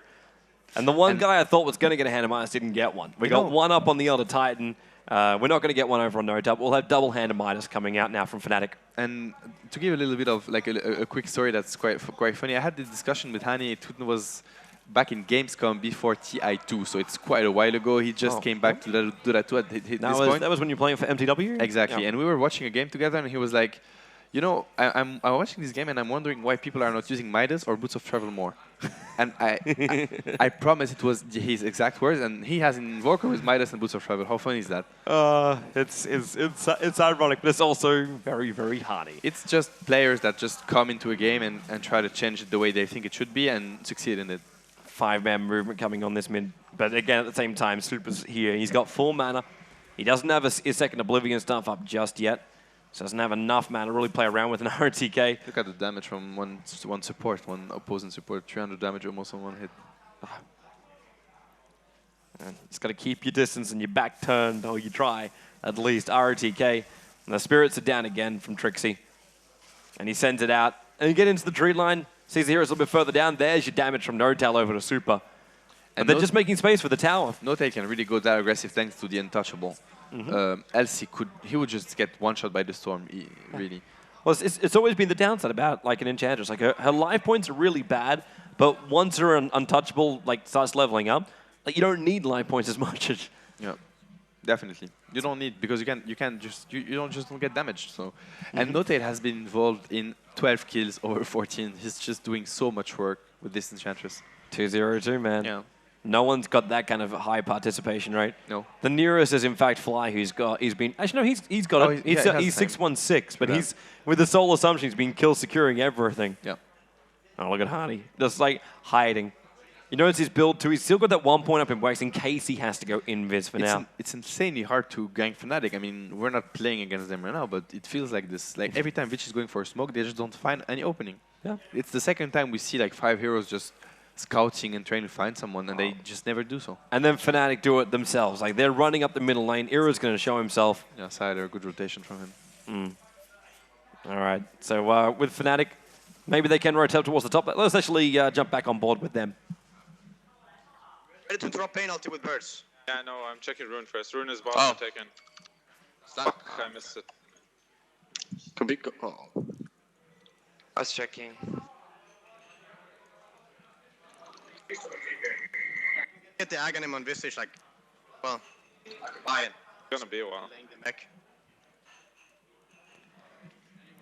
And the one guy I thought was going to get a hand of Midas didn't get one. We got one up on the Elder Titan. We're not going to get one over on Nota. We'll have double hand of Midas coming out now from Fnatic. And to give a little bit of like a quick story that's quite funny, I had this discussion with Hani. It was back in Gamescom before TI2, so it's quite a while ago. He just came back to do that too at this point. That was when you were playing for MTW? Exactly, and we were watching a game together, and he was like, you know, I'm watching this game and I'm wondering why people are not using Midas or Boots of Travel more. And I promise it was his exact words, and he has an Invoker with Midas and Boots of Travel. How funny is that? It's ironic, but it's also very, very Hani. It's just players that just come into a game and try to change it the way they think it should be and succeed in it. 5-man movement coming on this mid. But again, at the same time, Super's here. He's got full mana. He doesn't have his second Oblivion stuff up just yet. So doesn't have enough mana to really play around with an RTK. Look at the damage from one support, one opposing support. 300 damage almost on one hit. And it's got to keep your distance and your back turned, or you try, at least. RTK. And the spirits are down again from Trixie. And he sends it out. And you get into the tree line. Sees the heroes a little bit further down. There's your damage from Notal over to Super. And they're just making space for the tower. Notal can really go that aggressive thanks to the Untouchable. Else he would just get one shot by the storm, really. Well, it's always been the downside about like an Enchantress. Like her life points are really bad, but once her Untouchable like starts leveling up, like you don't need life points as much. Yeah, definitely. You don't need, because you don't get damaged. So, and Notate has been involved in 12 kills over 14. He's just doing so much work with this Enchantress. 2-0-2, man. Yeah. No one's got that kind of high participation rate. No. The nearest is in fact Fly, he's been actually no, he's got it. He's 616, but he's with the Soul Assumption, he's been kill securing everything. Yeah. Oh, look at Hani, just like hiding. You notice his build too. He's still got that 1 point up in wax in case he has to go invis for now. It's insanely hard to gank Fnatic. I mean, we're not playing against them right now, but it feels like this. Like every time Vici is going for a smoke, they just don't find any opening. Yeah. It's the second time we see like 5 heroes just scouting and trying to find someone, and they just never do so. And then Fnatic do it themselves. Like they're running up the middle lane. Ira's going to show himself. Yeah, Sider, good rotation from him. All right. So with Fnatic, maybe they can rotate towards the top. Let's actually jump back on board with them. Ready to drop penalty with birds. Yeah, no, I'm checking Rune first. Rune is bottom taken. Fuck, I missed it. Could be I was checking. Get the Aghanim on Visage, like, well, buy it. It's gonna be a while. Back.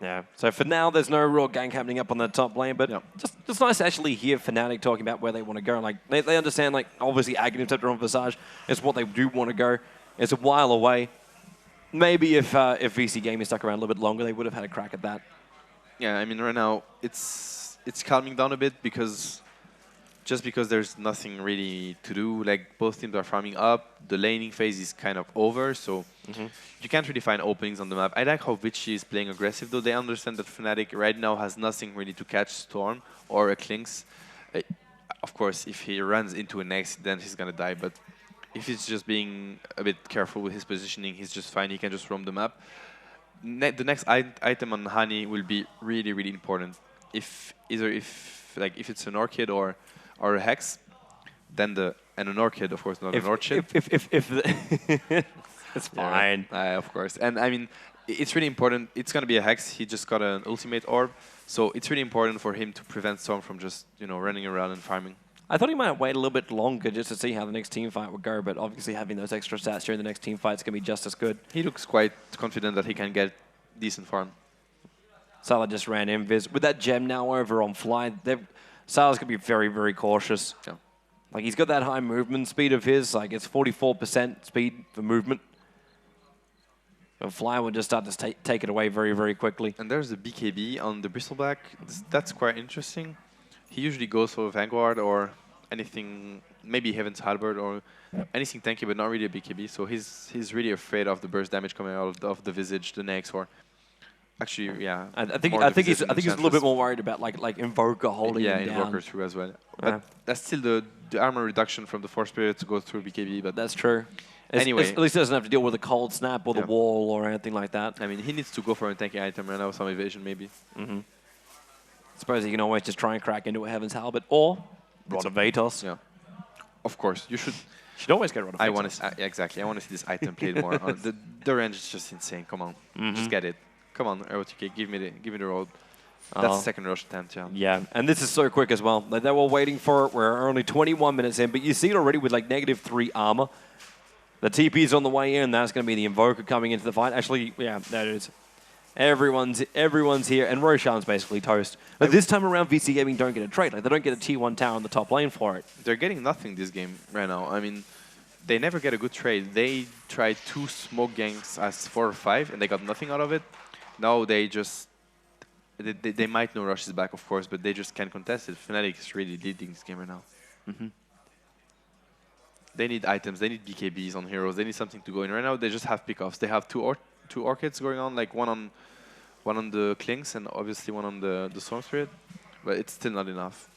Yeah. So for now, there's no real gank happening up on the top lane, but just nice to actually hear Fnatic talking about where they want to go. Like they understand, like obviously Aghanim Scepter on Visage is what they do want to go. It's a while away. Maybe if VC Gaming stuck around a little bit longer, they would have had a crack at that. Yeah, I mean right now it's calming down a bit because there's nothing really to do. Like both teams are farming up. The laning phase is kind of over, so you can't really find openings on the map. I like how Vici is playing aggressive, though. They understand that Fnatic right now has nothing really to catch Storm or a Klinks. Of course, if he runs into an X, then he's gonna die. But if he's just being a bit careful with his positioning, he's just fine. He can just roam the map. The next item on Hani will be really, really important. If it's an Orchid or a Hex, then an Orchid, of course, not an Orchid. It's fine. Yeah, of course. And I mean, it's really important. It's going to be a Hex. He just got an ultimate orb. So it's really important for him to prevent Storm from just, running around and farming. I thought he might wait a little bit longer just to see how the next team fight would go, but obviously having those extra stats during the next team fight is going to be just as good. He looks quite confident that he can get decent farm. Salah just ran invis. With that gem now over on Fly, Salah's going to be very, very cautious. Yeah. Like, he's got that high movement speed of his. Like, it's 44% speed for movement. But Fly will just start to take it away very, very quickly. And there's the BKB on the Bristleback. That's quite interesting. He usually goes for Vanguard or anything maybe Heaven's Halberd or anything tanky, but not really a BKB. So he's really afraid of the burst damage coming out of the Visage, the Nex, or actually, yeah. I think he's a little bit more worried about like Invoker holding him down. Yeah, Invoker through as well. But that's still the armor reduction from the Force Spirit to go through BKB. But that's true. Anyway, at least he doesn't have to deal with a cold snap or the wall or anything like that. I mean, he needs to go for a tanky item right now, some evasion maybe. Suppose he can always just try and crack into a Heaven's Halberd or Rod of Vatos. Yeah, of course you should. Should always get Rod of Vatos. I want to exactly. I want to see this item played more. The range is just insane. Come on, just get it. Come on, ROTK, give me the road. That's the second rush attempt, yeah. Yeah, and this is so quick as well. Like, they were waiting for it. We're only 21 minutes in, but you see it already with like -3 armor. The TP's on the way in. That's going to be the Invoker coming into the fight. Actually, yeah, that is. Everyone's here, and Roshan's basically toast. But this time around, VC Gaming don't get a trade. Like, they don't get a T1 tower on the top lane for it. They're getting nothing this game right now. I mean, they never get a good trade. They tried 2 smoke ganks as 4 or 5, and they got nothing out of it. Now they just... They might know Rush is back, of course, but they just can't contest it. Fnatic is really leading this game right now. They need items. They need BKBs on heroes. They need something to go in. Right now, they just have pickoffs. They have two Orchids going on, like one on the Klings and obviously one on the Storm Spirit, but it's still not enough.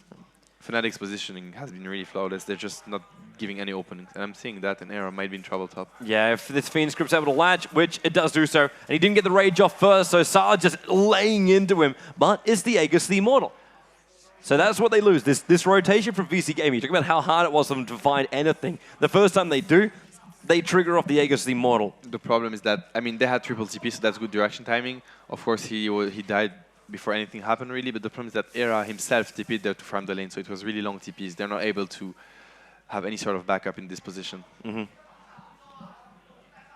Fnatic's positioning has been really flawless. They're just not giving any openings, and I'm seeing that an Era might be in trouble top. Yeah, if this Fiend Script's able to latch, which it does do so, and he didn't get the rage off first, so Sala just laying into him, but it's the Aegis the Immortal. So that's what they lose, this rotation from VC Gaming. Talk about how hard it was for them to find anything. The first time they do, they trigger off the Aegis the Immortal. The problem is that, I mean, they had triple TP, so that's good direction timing. Of course, he died before anything happened, really, but the problem is that Era himself TP'd there to farm the lane, so it was really long TPs. They're not able to have any sort of backup in this position.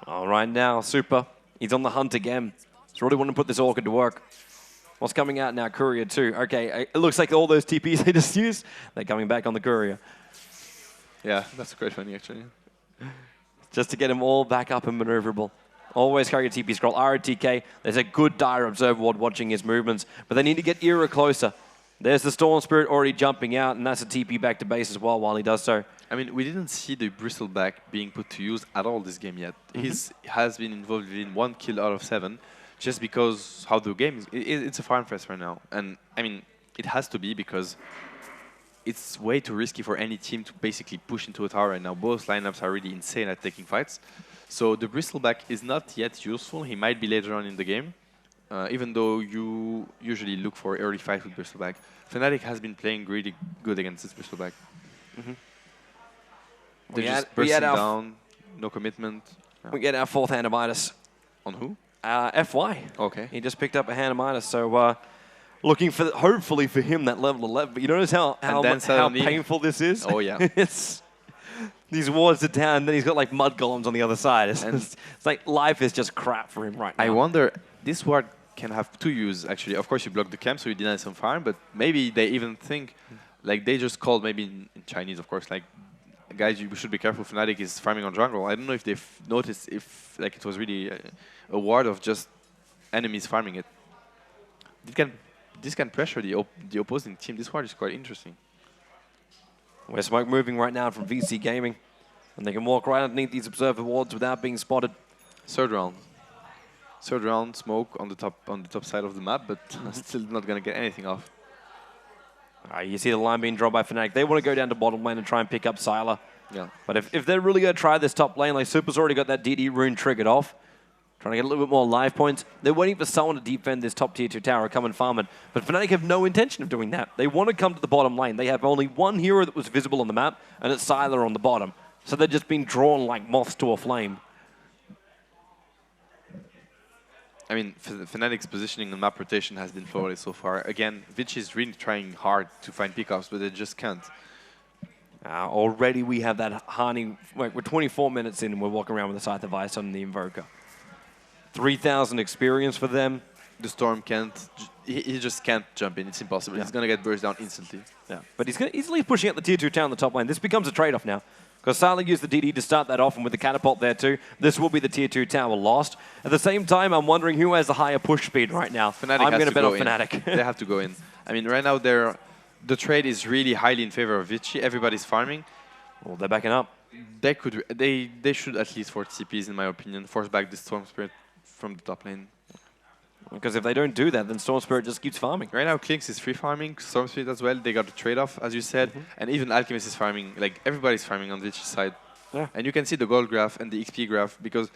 All right, now, Super. He's on the hunt again. He's really wanting to put this Orchid to work. What's coming out now? Courier too. Okay, it looks like all those TPs they just used, they're coming back on the Courier. Yeah, that's quite funny, actually. Just to get him all back up and maneuverable. Always carry a TP scroll. RTK, there's a good dire observer ward watching his movements, but they need to get Era closer. There's the Storm Spirit already jumping out, and that's a TP back to base as well while he does so. I mean, we didn't see the Bristleback being put to use at all this game yet. He has been involved in 1 kill out of 7, just because how the game is. It's a farm fest right now. And, I mean, it has to be because it's way too risky for any team to basically push into a tower right now. Both lineups are really insane at taking fights. So the Bristleback is not yet useful. He might be later on in the game, even though you usually look for early fight with Bristleback. Fnatic has been playing really good against this Bristleback. They're just bursting down, no commitment. We get our 4th Handamitis. On who? FY. Okay. He just picked up a Handamitis, so looking for, hopefully for him, that level 11. But you notice how painful this is? Oh, yeah. It's... These wards are down, and then he's got like mud golems on the other side. It's like life is just crap for him right now. I wonder, this ward can have 2 use actually. Of course, you block the camp, so you deny some farm, but maybe they even think, like they just called, maybe in Chinese, of course, like, guys, you should be careful, Fnatic is farming on jungle. I don't know if they've noticed if like it was really a ward of just enemies farming it. This can pressure the opposing team. This ward is quite interesting. We're smoke moving right now from VC Gaming, and they can walk right underneath these observer wards without being spotted. Third round, smoke on the top side of the map, but still not gonna get anything off. You see the line being drawn by Fnatic. They want to go down to bottom lane and try and pick up Sylar. Yeah. But if they're really going to try this top lane, like Super's already got that DD rune triggered off, trying to get a little bit more life points. They're waiting for someone to defend this top tier 2 tower, come and farm it. But Fnatic have no intention of doing that. They want to come to the bottom lane. They have only one hero that was visible on the map, and it's Sylar on the bottom. So they're just being drawn like moths to a flame. I mean, Fnatic's positioning and map rotation has been flawless so far. Again, Vici is really trying hard to find pickups, but they just can't. Already we have that Hani. We're 24 minutes in and we're walking around with the Scythe of Ice on the Invoker. 3,000 experience for them. The Storm can't. He just can't jump in. It's impossible. He's going to get burst down instantly. Yeah, but he's easily pushing out the tier 2 tower on the top lane. This becomes a trade-off now. Because Sala used the DD to start that off, and with the catapult there too, this will be the tier 2 tower lost. At the same time, I'm wondering who has the higher push speed right now. Fnatic I'm going to bet on Fnatic. They have to go in. I mean, right now the trade is really highly in favor of Vici. Everybody's farming. Well, they're backing up. They should at least force TPs, in my opinion, force back the Storm Spirit from the top lane. Because if they don't do that, then Storm Spirit just keeps farming. Right now, Klinks is free farming, Storm Spirit as well. They got the trade-off, as you said, and even Alchemist is farming. Like, everybody's farming on Vici side. Yeah. And you can see the gold graph and the XP graph, because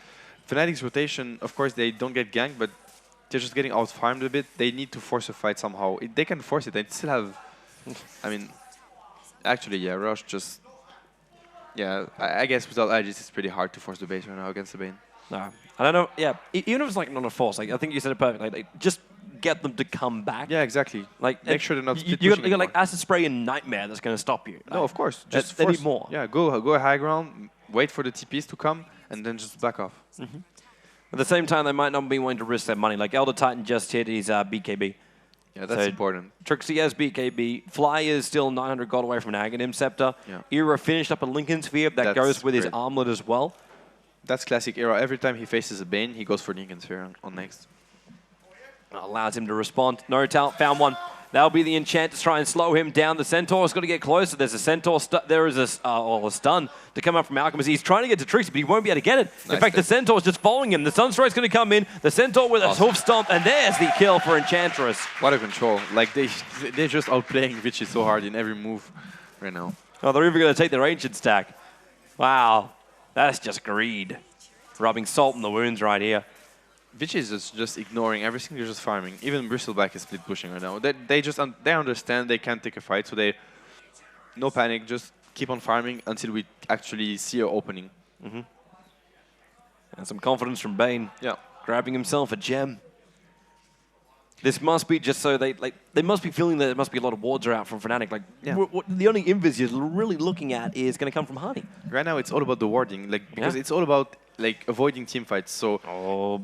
Fnatic's rotation, of course, they don't get ganked, but they're just getting out-farmed a bit. They need to force a fight somehow. They can force it. They still have... I mean, actually, yeah, Rush just... Yeah, I guess without Aegis, it's pretty hard to force the base right now against the Bane. No, I don't know. Yeah, even if it's like not a force, like I think you said it perfectly. Like, just get them to come back. Yeah, exactly. Like make sure they're not split you pushing got like acid spray and nightmare that's going to stop you. No, of course. Just they force, need more. Yeah, go high ground, wait for the TPs to come, and then just back off. At the same time, they might not be willing to risk their money. Like Elder Titan just hit his BKB. Yeah, that's important. Trixie has BKB. Fly is still 900 gold away from an Aghanim Scepter. Yeah. Era finished up a Lincoln Sphere that goes with his great. armlet as well. That's classic Era. Every time he faces a Bane, he goes for Lincoln Sphere on next. Allows him to respond. No doubt, found one. That'll be the enchant to try and slow him down. The Centaur's got to get closer. There's a Centaur. There is a stun to come up from Alchemist. He's trying to get to Trixie, but he won't be able to get it. In fact, the Centaur's just following him. The Sunstrike's going to come in. The Centaur with a hoof stomp, and there's the kill for Enchantress. What a control. Like, they're just outplaying Vici so hard in every move right now. Oh, they're even going to take their ancient stack. Wow. That's just greed. Rubbing salt in the wounds right here. Vici is just ignoring everything. They're just farming. Even Bristleback is split pushing right now. They understand they can't take a fight, so no panic. Just keep on farming until we actually see an opening. And some confidence from Bane. Yeah, grabbing himself a gem. This must be just so they must be feeling that there must be a lot of wards are out from Fnatic. Like the only invis you're really looking at is going to come from Honey. Right now it's all about the warding, because it's all about avoiding team fights. So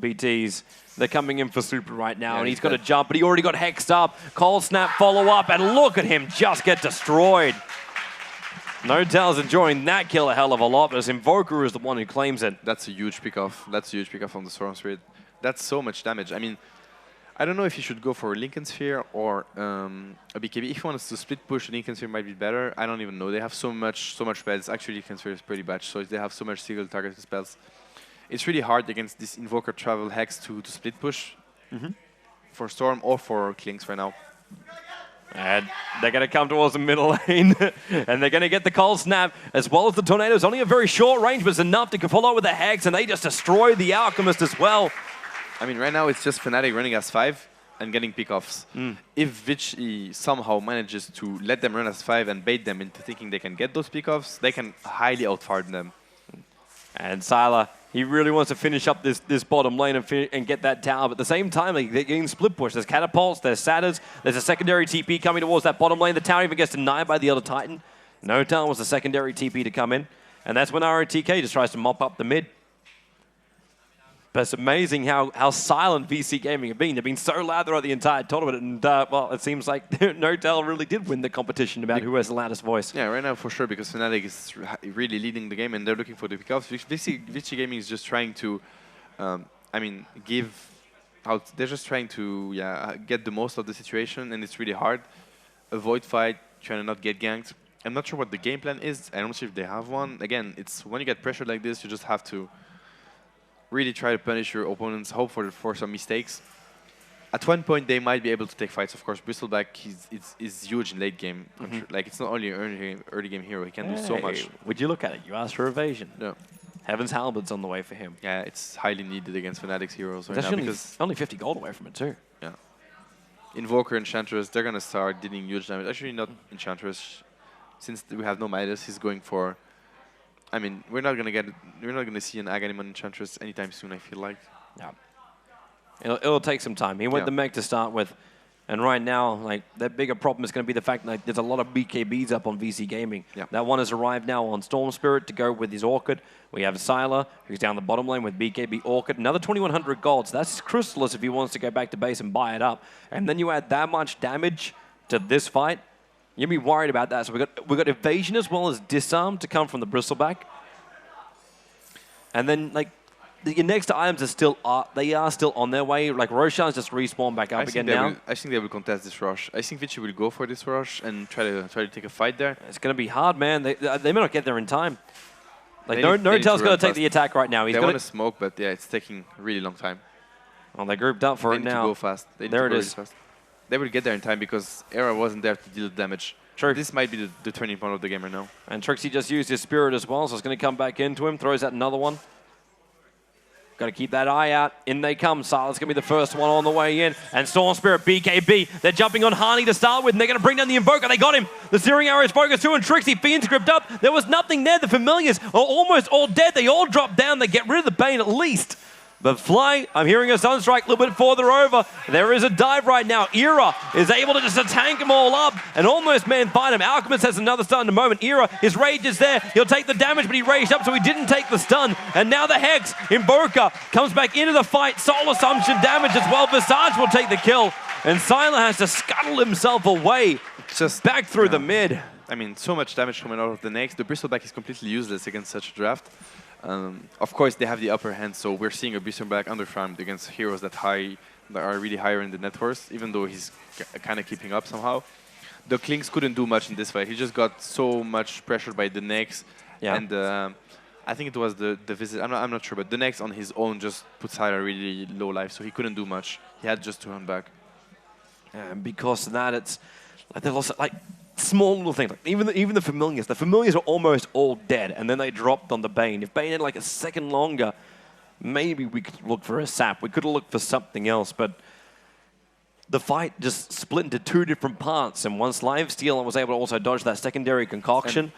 BTs, they're coming in for Super right now, and he's got to jump, but he already got hexed up. Cold Snap follow up, and look at him just get destroyed. No-Tell's enjoying that kill a hell of a lot, but as Invoker is the one who claims it. That's a huge pick-off. That's a huge pick-off on the Storm Spirit. That's so much damage. I mean, I don't know if you should go for a Lincoln Sphere or a BKB. If he wants to split push, Lincoln Sphere might be better. I don't even know. They have so much spells. Actually, Lincoln Sphere is pretty bad, so they have so much single targeted spells. It's really hard against this Invoker Travel Hex to split push for Storm or for Klinks right now. And they're going to come towards the middle lane, and they're going to get the Cold Snap as well as the Tornado. It's only a very short range, but it's enough to follow up with the Hex, and they just destroy the Alchemist as well. I mean, right now it's just Fnatic running as 5 and getting pickoffs. If Vici somehow manages to let them run as 5 and bait them into thinking they can get those pickoffs, they can highly outfarm them. And Sylar, he really wants to finish up this bottom lane and get that tower. But at the same time, they're getting split push. There's catapults, there's satyrs, there's a secondary TP coming towards that bottom lane. The tower even gets denied by the Elder Titan. No tower was the secondary TP to come in. And that's when ROTK just tries to mop up the mid. But it's amazing how silent VC Gaming have been. They've been so loud throughout the entire tournament, and well, it seems like No-Tell really did win the competition about who has the loudest voice. Yeah, right now for sure, because Fnatic is really leading the game, and they're looking for the pickoffs. Vici Gaming is just trying to, I mean, give out. They're just trying to get the most of the situation, and it's really hard. Avoid fight, trying to not get ganked. I'm not sure what the game plan is. I don't know if they have one. Again, it's when you get pressured like this, you just have to really try to punish your opponents, hope for some mistakes. At one point, they might be able to take fights. Of course, Bristleback is huge in late game. Like, it's not only an early game hero. He can do so much. Would you look at it? You asked for evasion. Yeah. Heaven's Halberd's on the way for him. Yeah, it's highly needed against Fnatic's heroes right That's now. Because only 50 gold away from it, too. Yeah. Invoker, Enchantress, they're going to start dealing huge damage. Actually, not Enchantress. Since we have no Midas, he's going for... I mean, we're not gonna see an Aghanim Enchantress anytime soon, I feel like. Yeah. It'll take some time. He went the mech to start with, and right now, like, the bigger problem is going to be the fact that there's a lot of BKBs up on VC Gaming. Yeah. That one has arrived now on Storm Spirit to go with his Orchid. We have Sylar, who's down the bottom lane with BKB Orchid. Another 2,100 gold, so that's Chrysalis if he wants to go back to base and buy it up. And then you add that much damage to this fight, you'd be worried about that. So we got evasion as well as disarm to come from the Bristleback. And then, like, your next items are still still on their way. Like Roshan's just respawned back up again now. I think they will contest this rush. I think Vici will go for this rush and try to take a fight there. It's going to be hard, man. They may not get there in time. Like They need Noritel's to going run to take fast. the attack right now. He's They going want to smoke, but yeah, it's taking a really long time. Well, they're grouped up for They it need now. to go fast. They need There to it go is. really fast. They will get there in time because Era wasn't there to deal damage. True. This might be the turning point of the game right now. And Trixie just used his spirit as well, so it's going to come back into him. Throws out another one. Got to keep that eye out. In they come. Silas going to be the first one on the way in. And Storm Spirit, BKB. They're jumping on Hani to start with, and they're going to bring down the Invoker. They got him. The Searing Arrow is focused too, and Trixie, Fiend's gripped up. There was nothing there. The Familiars are almost all dead. They all drop down. They get rid of the Bane at least. But Fly, I'm hearing a Sunstrike a little bit further over. There is a dive right now. Era is able to just tank them all up and almost man fight him. Alchemist has another stun in a moment. Era, his rage is there. He'll take the damage, but he raged up, so he didn't take the stun. And now the Hex, Invoker, comes back into the fight. Soul Assumption damage as well. Visage will take the kill. And Sylar has to scuttle himself away. Just back through the mid. I mean, so much damage coming out of the next. The Bristleback is completely useless against such a draft. Of course, they have the upper hand, so we're seeing a Bristleback underfarmed against heroes that are really higher in the net worth, even though he's kind of keeping up somehow. The Klinks couldn't do much in this fight. He just got so much pressured by the next. Yeah. And I think it was the visit. I'm not sure, but the next on his own just put Sylar really low life, so he couldn't do much. He had just to run back. And because of that, it's like they lost like small little things. Like even the Familiars. The Familiars are almost all dead, and then they dropped on the Bane. If Bane had like a second longer, maybe we could look for a sap. We could have looked for something else, but the fight just split into two different parts. And once Lifesteal was able to also dodge that secondary concoction,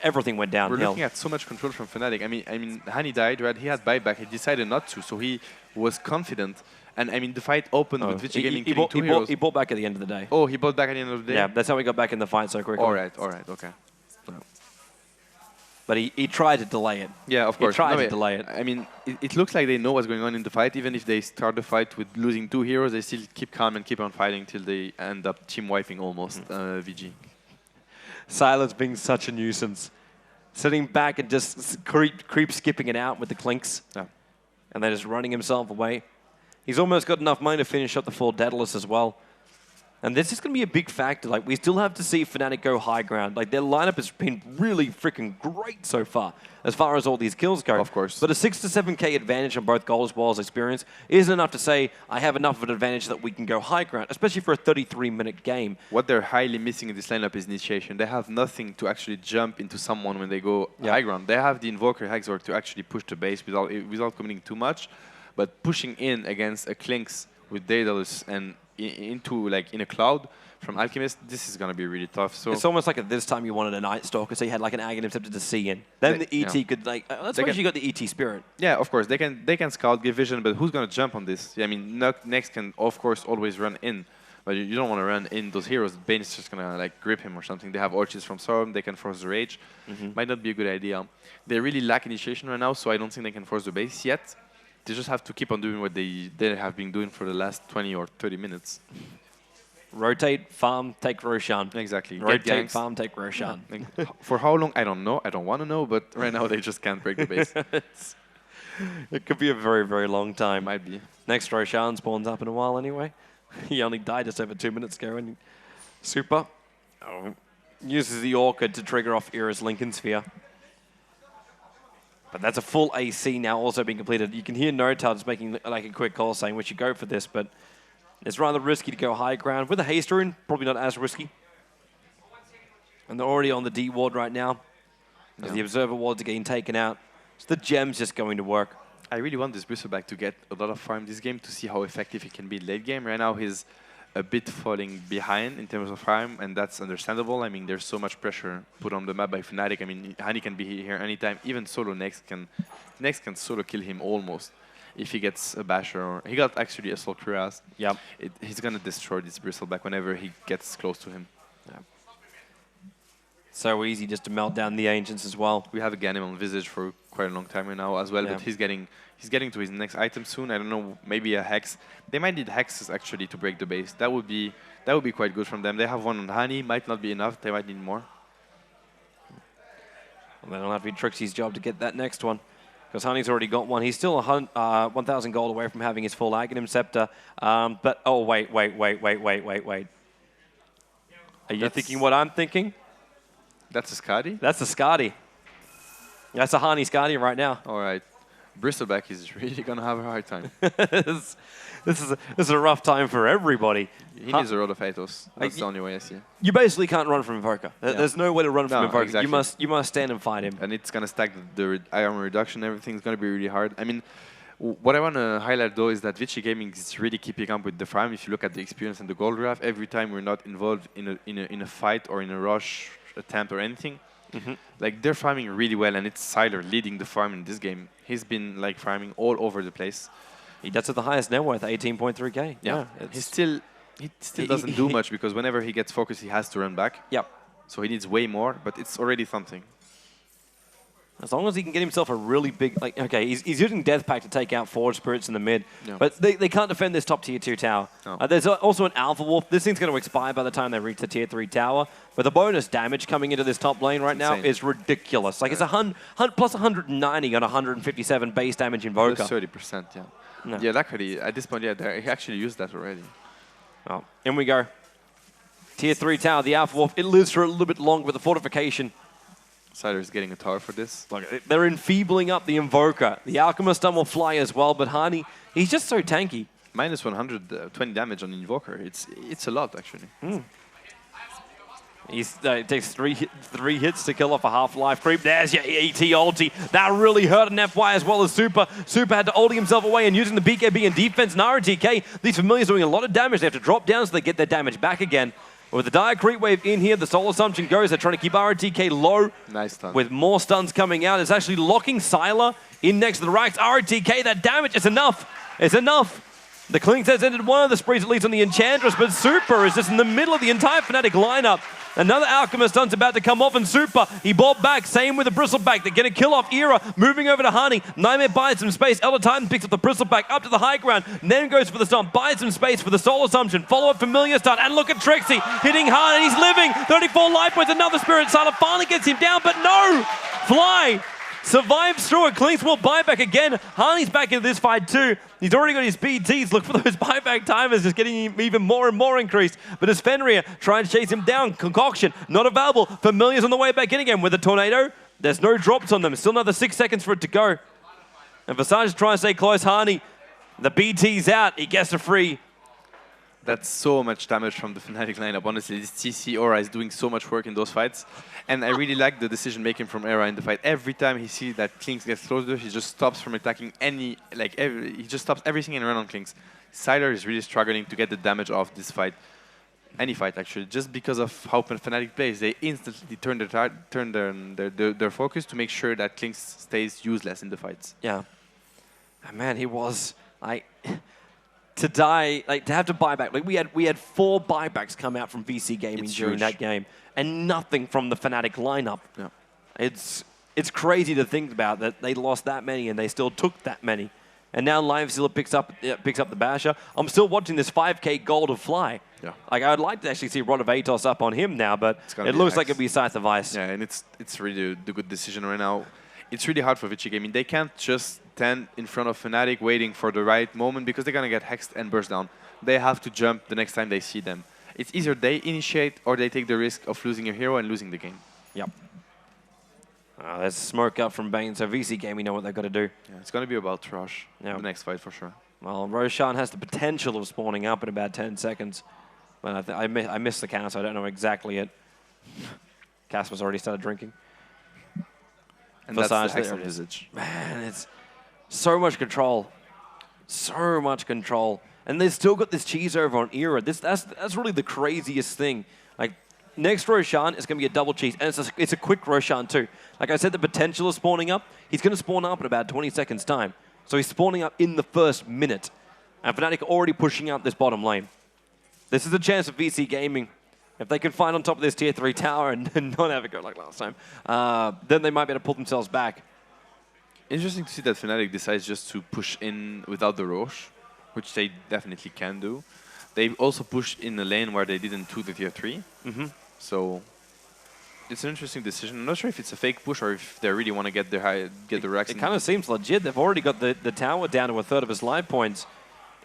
everything went downhill. We're looking at so much control from Fnatic. I mean, Hani died, right? He had buyback. He decided not to, so he was confident. And I mean, the fight opened with Vici Gaming killing two heroes. He bought back at the end of the day. Oh, he bought back at the end of the day? Yeah, that's how we got back in the fight so quickly. All right, okay. But he tried to delay it. Yeah, of course. He tried to delay it. I mean, it looks like they know what's going on in the fight. Even if they start the fight with losing two heroes, they still keep calm and keep on fighting till they end up team wiping almost VG. Sylar's being such a nuisance. Sitting back and just creep skipping it out with the Klinks. Yeah. And then just running himself away. He's almost got enough money to finish up the full Daedalus as well. And this is going to be a big factor. Like, we still have to see Fnatic go high ground. Like, their lineup has been really freaking great so far as all these kills go. Of course. But a 6 to 7k advantage on both goals as well as experience isn't enough to say, I have enough of an advantage that we can go high ground, especially for a 33-minute game. What they're highly missing in this lineup is initiation. They have nothing to actually jump into someone when they go high ground. They have the Invoker Hexorg to actually push the base without committing too much. But pushing in against a Klinks with Daedalus and into like in a cloud from Alchemist, this is going to be really tough. So it's almost like at this time you wanted a Night Stalker, so you had like an Aghanim Scepter to see in. Then the ET could like, that's why you got the ET Spirit. Yeah, of course, they can scout, give vision, but who's going to jump on this? I mean, Next can, of course, always run in, but you don't want to run in those heroes. Bane is just going to like grip him or something. They have Orchids from Storm, they can force the Rage. Might not be a good idea. They really lack initiation right now, so I don't think they can force the base yet. They just have to keep on doing what they have been doing for the last 20 or 30 minutes. Rotate, farm, take Roshan. Exactly. Rotate, farm, take Roshan. Yeah. For how long, I don't know. I don't want to know, but right now they just can't break the base. It could be a very, very long time. Might be. Next Roshan spawns up in a while anyway. He only died just over 2 minutes ago. And Super uses the Orchid to trigger off Era's Lincoln Sphere. But that's a full AC now also being completed. You can hear Notar just making like a quick call saying we should go for this, but it's rather risky to go high ground. With a haste rune, probably not as risky. And they're already on the D ward right now. As the Observer wards are getting taken out. So the gem's just going to work. I really want this Bristleback to get a lot of farm this game to see how effective he can be late game. Right now he's a bit falling behind in terms of farm, and that's understandable. I mean, there's so much pressure put on the map by Fnatic. I mean, Hani can be here anytime. Even solo Next can solo kill him almost if he gets a basher. Or he got actually a slow cuirass. Yep. He's gonna destroy this Bristleback whenever he gets close to him. Yeah. So easy just to melt down the Ancients as well. We have a Ganem on Visage for quite a long time right now as well, but he's getting to his next item soon. I don't know, maybe a Hex. They might need Hexes actually to break the base. That would be quite good from them. They have one on Hani, might not be enough. They might need more. Well, then it'll have to be Trixie's job to get that next one. because Honey's already got one. He's still 1,000 gold away from having his full Aghanim Scepter. But, oh, wait. Are you thinking what I'm thinking? That's a Skadi? That's a Skadi. That's a Hani Skadi right now. All right. Bristleback is really going to have a hard time. This is a rough time for everybody. He needs a lot of Atos. That's the only way I see it. You basically can't run from Invoker. There's no way to run from Invoker. Exactly. You must stand and fight him. And it's going to stack the armor reduction. Everything's going to be really hard. I mean, what I want to highlight, though, is that Vici Gaming is really keeping up with the farm. If you look at the experience and the gold graph, every time we're not involved in a fight or in a rush attempt or anything, like they're farming really well, and it's Siler leading the farm in this game. He's been like farming all over the place. He does at the highest net worth, 18.3k. Yeah, he still doesn't do much because whenever he gets focused, he has to run back. Yep. So he needs way more, but it's already something. As long as he can get himself a really big, like, okay, he's using Death Pact to take out Forward Spirits in the mid, but they can't defend this top tier 2 tower. No. There's also an Alpha Wolf. This thing's going to expire by the time they reach the tier 3 tower, but the bonus damage coming into this top lane right now is ridiculous. Like, it's plus 190 on 157 base damage Invoker. Plus 30%, yeah. No. Yeah, luckily, at this point, yeah, he actually used that already. Oh, in we go. Tier 3 tower, the Alpha Wolf, it lives for a little bit longer with the fortification. Siler is getting a tower for this. Look, they're enfeebling up the Invoker. The Alchemist Stun will fly as well, but Hani, he's just so tanky. Minus 120 damage on Invoker. It's a lot, actually. He takes three hits to kill off a half-life creep. There's your ET ulti. That really hurt an FY as well as Super. Super had to ulti himself away and using the BKB in defense. And RTK, these familiars doing a lot of damage. They have to drop down so they get their damage back again. With the dire creep wave in here, the Soul Assumption goes. They're trying to keep RTK low. Nice stun. With more stuns coming out. It's actually locking Sylar in next to the racks. RTK, that damage is enough. It's enough. The Klings has ended one of the sprees, at least on the Enchantress, but Super is just in the middle of the entire Fnatic lineup. Another Alchemist Stun's about to come off, and Super, he bought back. Same with the Bristleback. They're going to kill off Era, moving over to Hani. Nightmare buys some space. Elder Titan picks up the Bristleback up to the high ground, then goes for the stun, buys some space for the Soul Assumption. Follow-up Familiar Stun, and look at Trixie hitting hard, and he's living. 34 life points, another Spirit Siler finally gets him down, but no! Fly! Survives through it. Klings will buy back again. Hani's back into this fight too. He's already got his BTs. Look for those buyback timers, just getting him even more and more increased. But as Fenrir trying to chase him down, Concoction not available. Familiar's on the way back in again with a Tornado. There's no drops on them. Still another 6 seconds for it to go. And Visage is trying to stay close. Hani, the BT's out. He gets a free. That's so much damage from the Fnatic lineup. Honestly, this TC Aura is doing so much work in those fights. And I really like the decision making from Era in the fight. Every time he sees that Klings gets closer, he just stops from attacking he just stops everything and run on Klings. Siler is really struggling to get the damage off this fight. Any fight, actually, just because of how Fnatic plays. They instantly turn their focus to make sure that Klings stays useless in the fights. Yeah. And man, he was like... to die, like to have to buy back. Like we had 4 buybacks come out from VC Gaming during that game, and nothing from the Fnatic lineup. Yeah. It's crazy to think about that they lost that many and they still took that many. And now Livezilla picks up the Basher. I'm still watching this 5k gold of Fly. Yeah. Like I'd like to actually see Rod of Atos up on him now, but it looks like it'd be Scythe of Ice. Yeah, and it's really the good decision right now. It's really hard for Vici Gaming. They can't just stand in front of Fnatic waiting for the right moment because they're going to get hexed and burst down. They have to jump the next time they see them. It's either they initiate or they take the risk of losing a hero and losing the game. Yep. There's smoke up from Bane, so VC Gaming know what they've got to do. Yeah, it's going to be about Rush the next fight for sure. Well, Roshan has the potential of spawning up in about 10 seconds. But I missed the count, so I don't know exactly it. Casper's already started drinking. And that's the excellent visage. Man, it's so much control. So much control. And they've still got this cheese over on Era. That's really the craziest thing. Like, next Roshan is going to be a double cheese. And it's a quick Roshan too. Like I said, the potential of spawning up. He's going to spawn up in about 20 seconds time. So he's spawning up in the first minute. And Fnatic are already pushing out this bottom lane. This is a chance of VC Gaming. If they can find on top of this tier 3 tower and not have it go like last time, then they might be able to pull themselves back. Interesting to see that Fnatic decides just to push in without the Roche, which they definitely can do. They also pushed in a lane where they didn't do the tier 3. So it's an interesting decision. I'm not sure if it's a fake push or if they really want to get the racks. It kind of seems legit. They've already got the tower down to a third of his life points.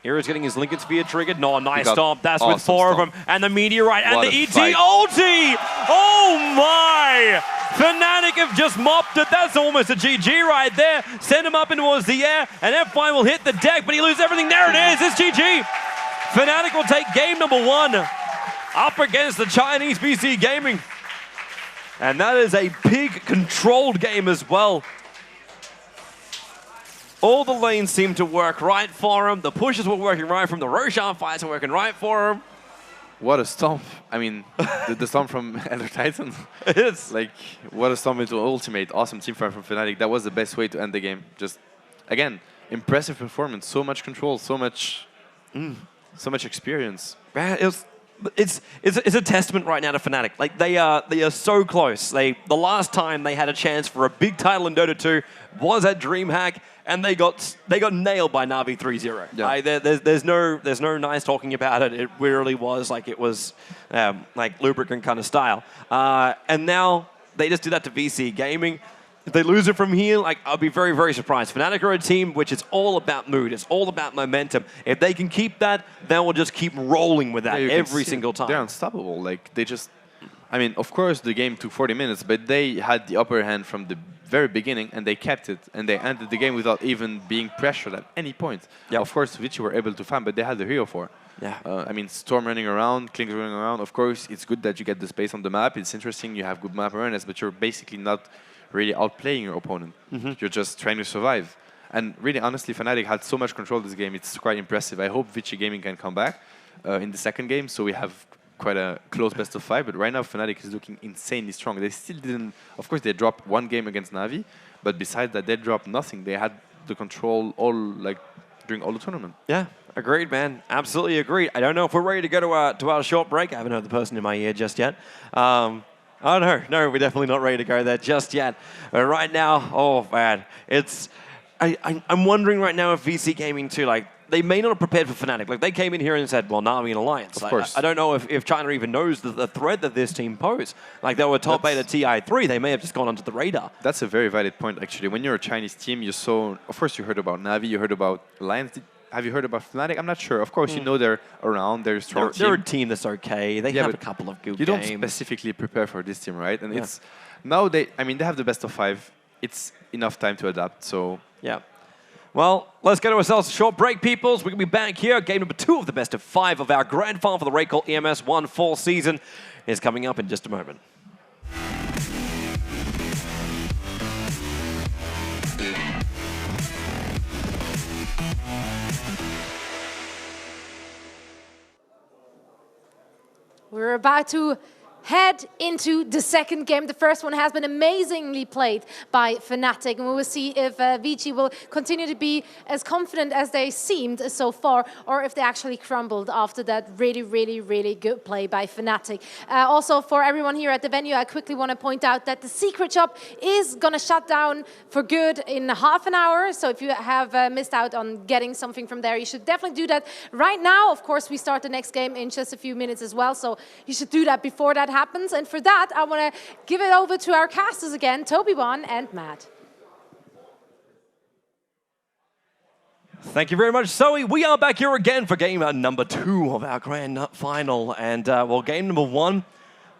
Hero's getting his Lincoln Sphere triggered. No, nice stomp. That's with 4 of them. And the Meteorite and the ET ulti! Oh my! Fnatic have just mopped it. That's almost a GG right there. Send him up and towards the air. And F5 will hit the deck, but he loses everything. There it is. It's GG. Fnatic will take game number 1 up against the Chinese Vici Gaming. And that is a big controlled game as well. All the lanes seem to work right for him. The pushes were working right for him. The Roshan fights are working right for him. What a stomp. I mean, the stomp from Elder Titan. It is. Like, what a stomp into ultimate. Awesome team fight from Fnatic. That was the best way to end the game. Just, again, impressive performance. So much control, so much experience. Man, it's a testament right now to Fnatic. Like they are so close. The last time they had a chance for a big title in Dota 2 was at DreamHack, and they got nailed by Na'Vi 3-0. Yeah. Like, there's no nice talking about it. It really was like like lubricant kind of style. And now they just do that to VC Gaming. If they lose it from here, like, I'll be very, very surprised. Fnatic are a team which is all about mood. It's all about momentum. If they can keep that, they will just keep rolling with that every single time. They're unstoppable. Like, they just... I mean, of course, the game took 40 minutes, but they had the upper hand from the very beginning, and they kept it, and they ended the game without even being pressured at any point. Yep. Of course, Vici were able to farm, but they had the hero for. Yeah. I mean, Storm running around, Klink running around. Of course, it's good that you get the space on the map. It's interesting. You have good map awareness, but you're basically not really outplaying your opponent. You're just trying to survive. And really, honestly, Fnatic had so much control this game. It's quite impressive. I hope Vici Gaming can come back in the second game, so we have quite a close best of 5. But right now, Fnatic is looking insanely strong. They still didn't... Of course, they dropped 1 game against Na'Vi, but besides that, they dropped nothing. They had the control during all the tournament. Yeah, agreed, man. Absolutely agreed. I don't know if we're ready to go to our short break. I haven't heard the person in my ear just yet. Oh, no, we're definitely not ready to go there just yet. But right now, oh, man, I'm wondering right now if VC Gaming too, like, they may not have prepared for Fnatic. Like, they came in here and said, well, Na'Vi and Alliance. Of course. I don't know if China even knows the threat that this team pose. Like, they were top 8 at TI3. They may have just gone onto the radar. That's a very valid point, actually. When you're a Chinese team, you saw... Of course, you heard about Na'Vi, you heard about Alliance. Have you heard about Fnatic? I'm not sure. Of course, you know they're around. They're a strong team. They're a team that's okay. They have a couple of good games. You don't specifically prepare for this team, right? And it's... Now they have the best of 5. It's enough time to adapt, so... Yeah. Well, let's get ourselves a short break, peoples. We're going to be back here. Game number 2 of the best of 5 of our grand final for the RaidCall EMS 1 fall season is coming up in just a moment. We're about to head into the second game. The first one has been amazingly played by Fnatic, and we will see if Vici will continue to be as confident as they seemed so far, or if they actually crumbled after that really, really, really good play by Fnatic. Also, for everyone here at the venue, I quickly want to point out that the secret shop is going to shut down for good in half an hour. So if you have missed out on getting something from there, you should definitely do that right now. Of course, we start the next game in just a few minutes as well, so you should do that before that happens. And for that, I want to give it over to our casters again, Toby1 and Matt. Thank you very much, Zoe. We are back here again for game number 2 of our grand final. And, well, game number 1,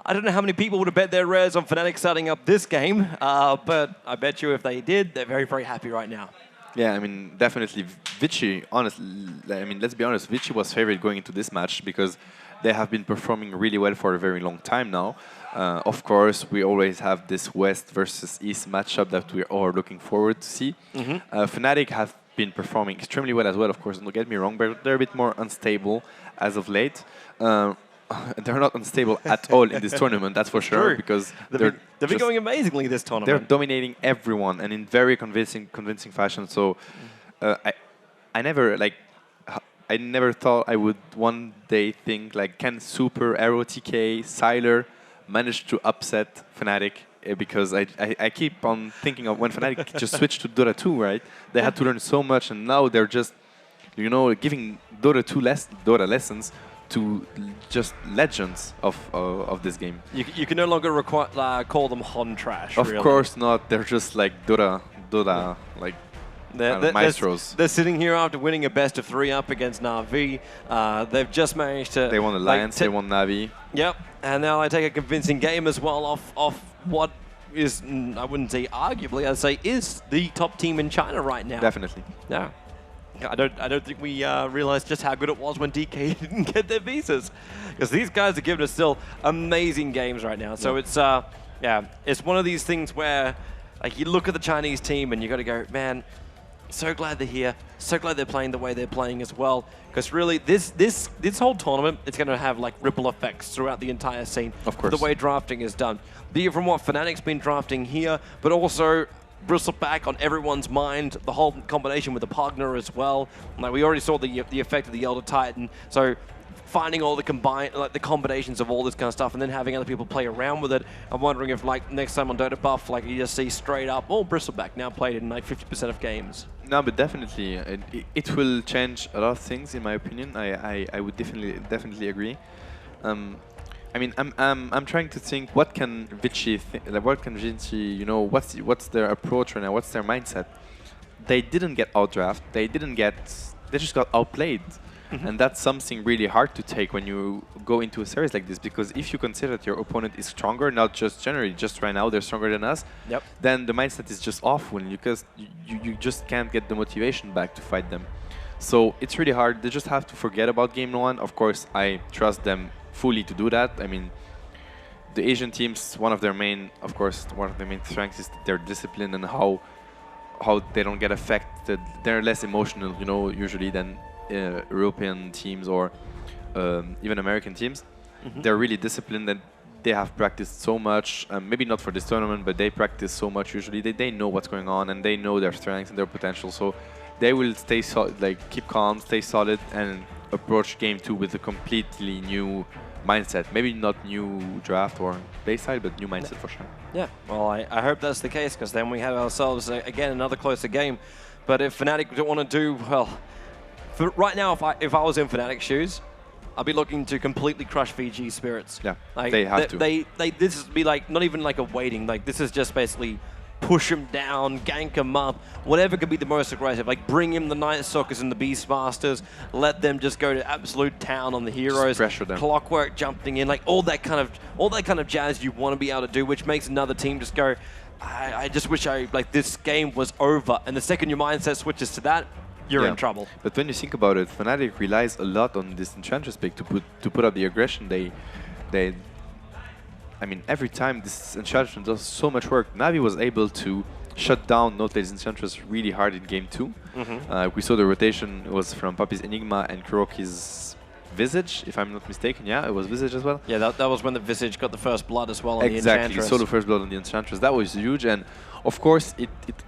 I don't know how many people would have bet their rares on Fnatic starting up this game, but I bet you if they did, they're very, very happy right now. Yeah, I mean, definitely Vici, honestly, I mean, let's be honest, Vici was favored going into this match because they have been performing really well for a very long time now. Of course, we always have this West versus East matchup that we are looking forward to see. Fnatic have been performing extremely well as well, of course, don't get me wrong, but they're a bit more unstable as of late. They're not unstable at all in this tournament, that's for sure, because they've been going amazingly this tournament. They're dominating everyone and in very convincing fashion. So I never thought I would one day think, like, can Super, Aero, TK, Sylar manage to upset Fnatic? Because I keep on thinking of when Fnatic just switched to Dota 2, right? They had to learn so much, and now they're just, you know, giving Dota 2 Dota lessons to just legends of this game. You can no longer call them Hon trash. Of really. course not. They're just like Dota, like maestros. They're sitting here after winning a best of 3 up against Na'Vi. They've just managed to. They won Alliance. They won Na'Vi. Yep, and now they take a convincing game as well off what is, I wouldn't say arguably, I'd say is the top team in China right now. Definitely. Yeah. I don't think we realized just how good it was when DK didn't get their visas, because these guys are giving us still amazing games right now. So it's it's one of these things where like you look at the Chinese team and you got to go, man, so glad they're here, so glad they're playing the way they're playing as well, because really this whole tournament it's going to have like ripple effects throughout the entire scene. Of course. The way drafting is done, be it from what Fnatic's been drafting here, but also Bristleback on everyone's mind, the whole combination with the Pugner as well. Like we already saw the effect of the Elder Titan, so finding all the the combinations of all this kind of stuff and then having other people play around with it. I'm wondering if like next time on Dota Buff, like you just see straight up, oh, Bristleback now played in like 50% of games. No, but definitely, it will change a lot of things in my opinion. I would definitely agree. I mean, I'm trying to think what can Vici, you know, what's their approach right now? What's their mindset? They didn't get outdraft. They just got outplayed, and that's something really hard to take when you go into a series like this. Because if you consider that your opponent is stronger, not just generally, just right now they're stronger than us, then the mindset is just awful because you just can't get the motivation back to fight them. So it's really hard. They just have to forget about game 1. Of course, I trust them fully to do that. I mean, the Asian teams, one of their main strengths is their discipline and how they don't get affected. They're less emotional, you know, usually than European teams or even American teams. They're really disciplined and they have practiced so much. Maybe not for this tournament, but they practice so much usually. They know what's going on and they know their strengths and their potential. So they will stay keep calm, stay solid, and approach game 2 with a completely new mindset. Maybe not new draft or playstyle, but new mindset for sure. Yeah, well, I hope that's the case, because then we have ourselves, again, another closer game. But if Fnatic don't want to do, well, right now, if I was in Fnatic's shoes, I'd be looking to completely crush VG Spirits. Yeah, like, they have to. This would be like, not even like a waiting, like this is just basically push him down, gank him up, whatever could be the most aggressive. Like bring him the Night Stalkers and the Beastmasters, let them just go to absolute town on the heroes. Just pressure them. Clockwork jumping in, like all that kind of jazz you want to be able to do, which makes another team just go, I just wish this game was over. And the second your mindset switches to that, you're in trouble. But when you think about it, Fnatic relies a lot on this Enchantress pick to put up the aggression. I mean, every time this Enchantress does so much work. Na'Vi was able to shut down Notelade's Enchantress really hard in game 2. We saw the rotation was from Puppy's Enigma and Kuroki's Visage, if I'm not mistaken. Yeah, it was Visage as well. Yeah, that was when the Visage got the first blood as well on the Enchantress. Enchantress. Exactly, solo first blood on the Enchantress. That was huge, and of course,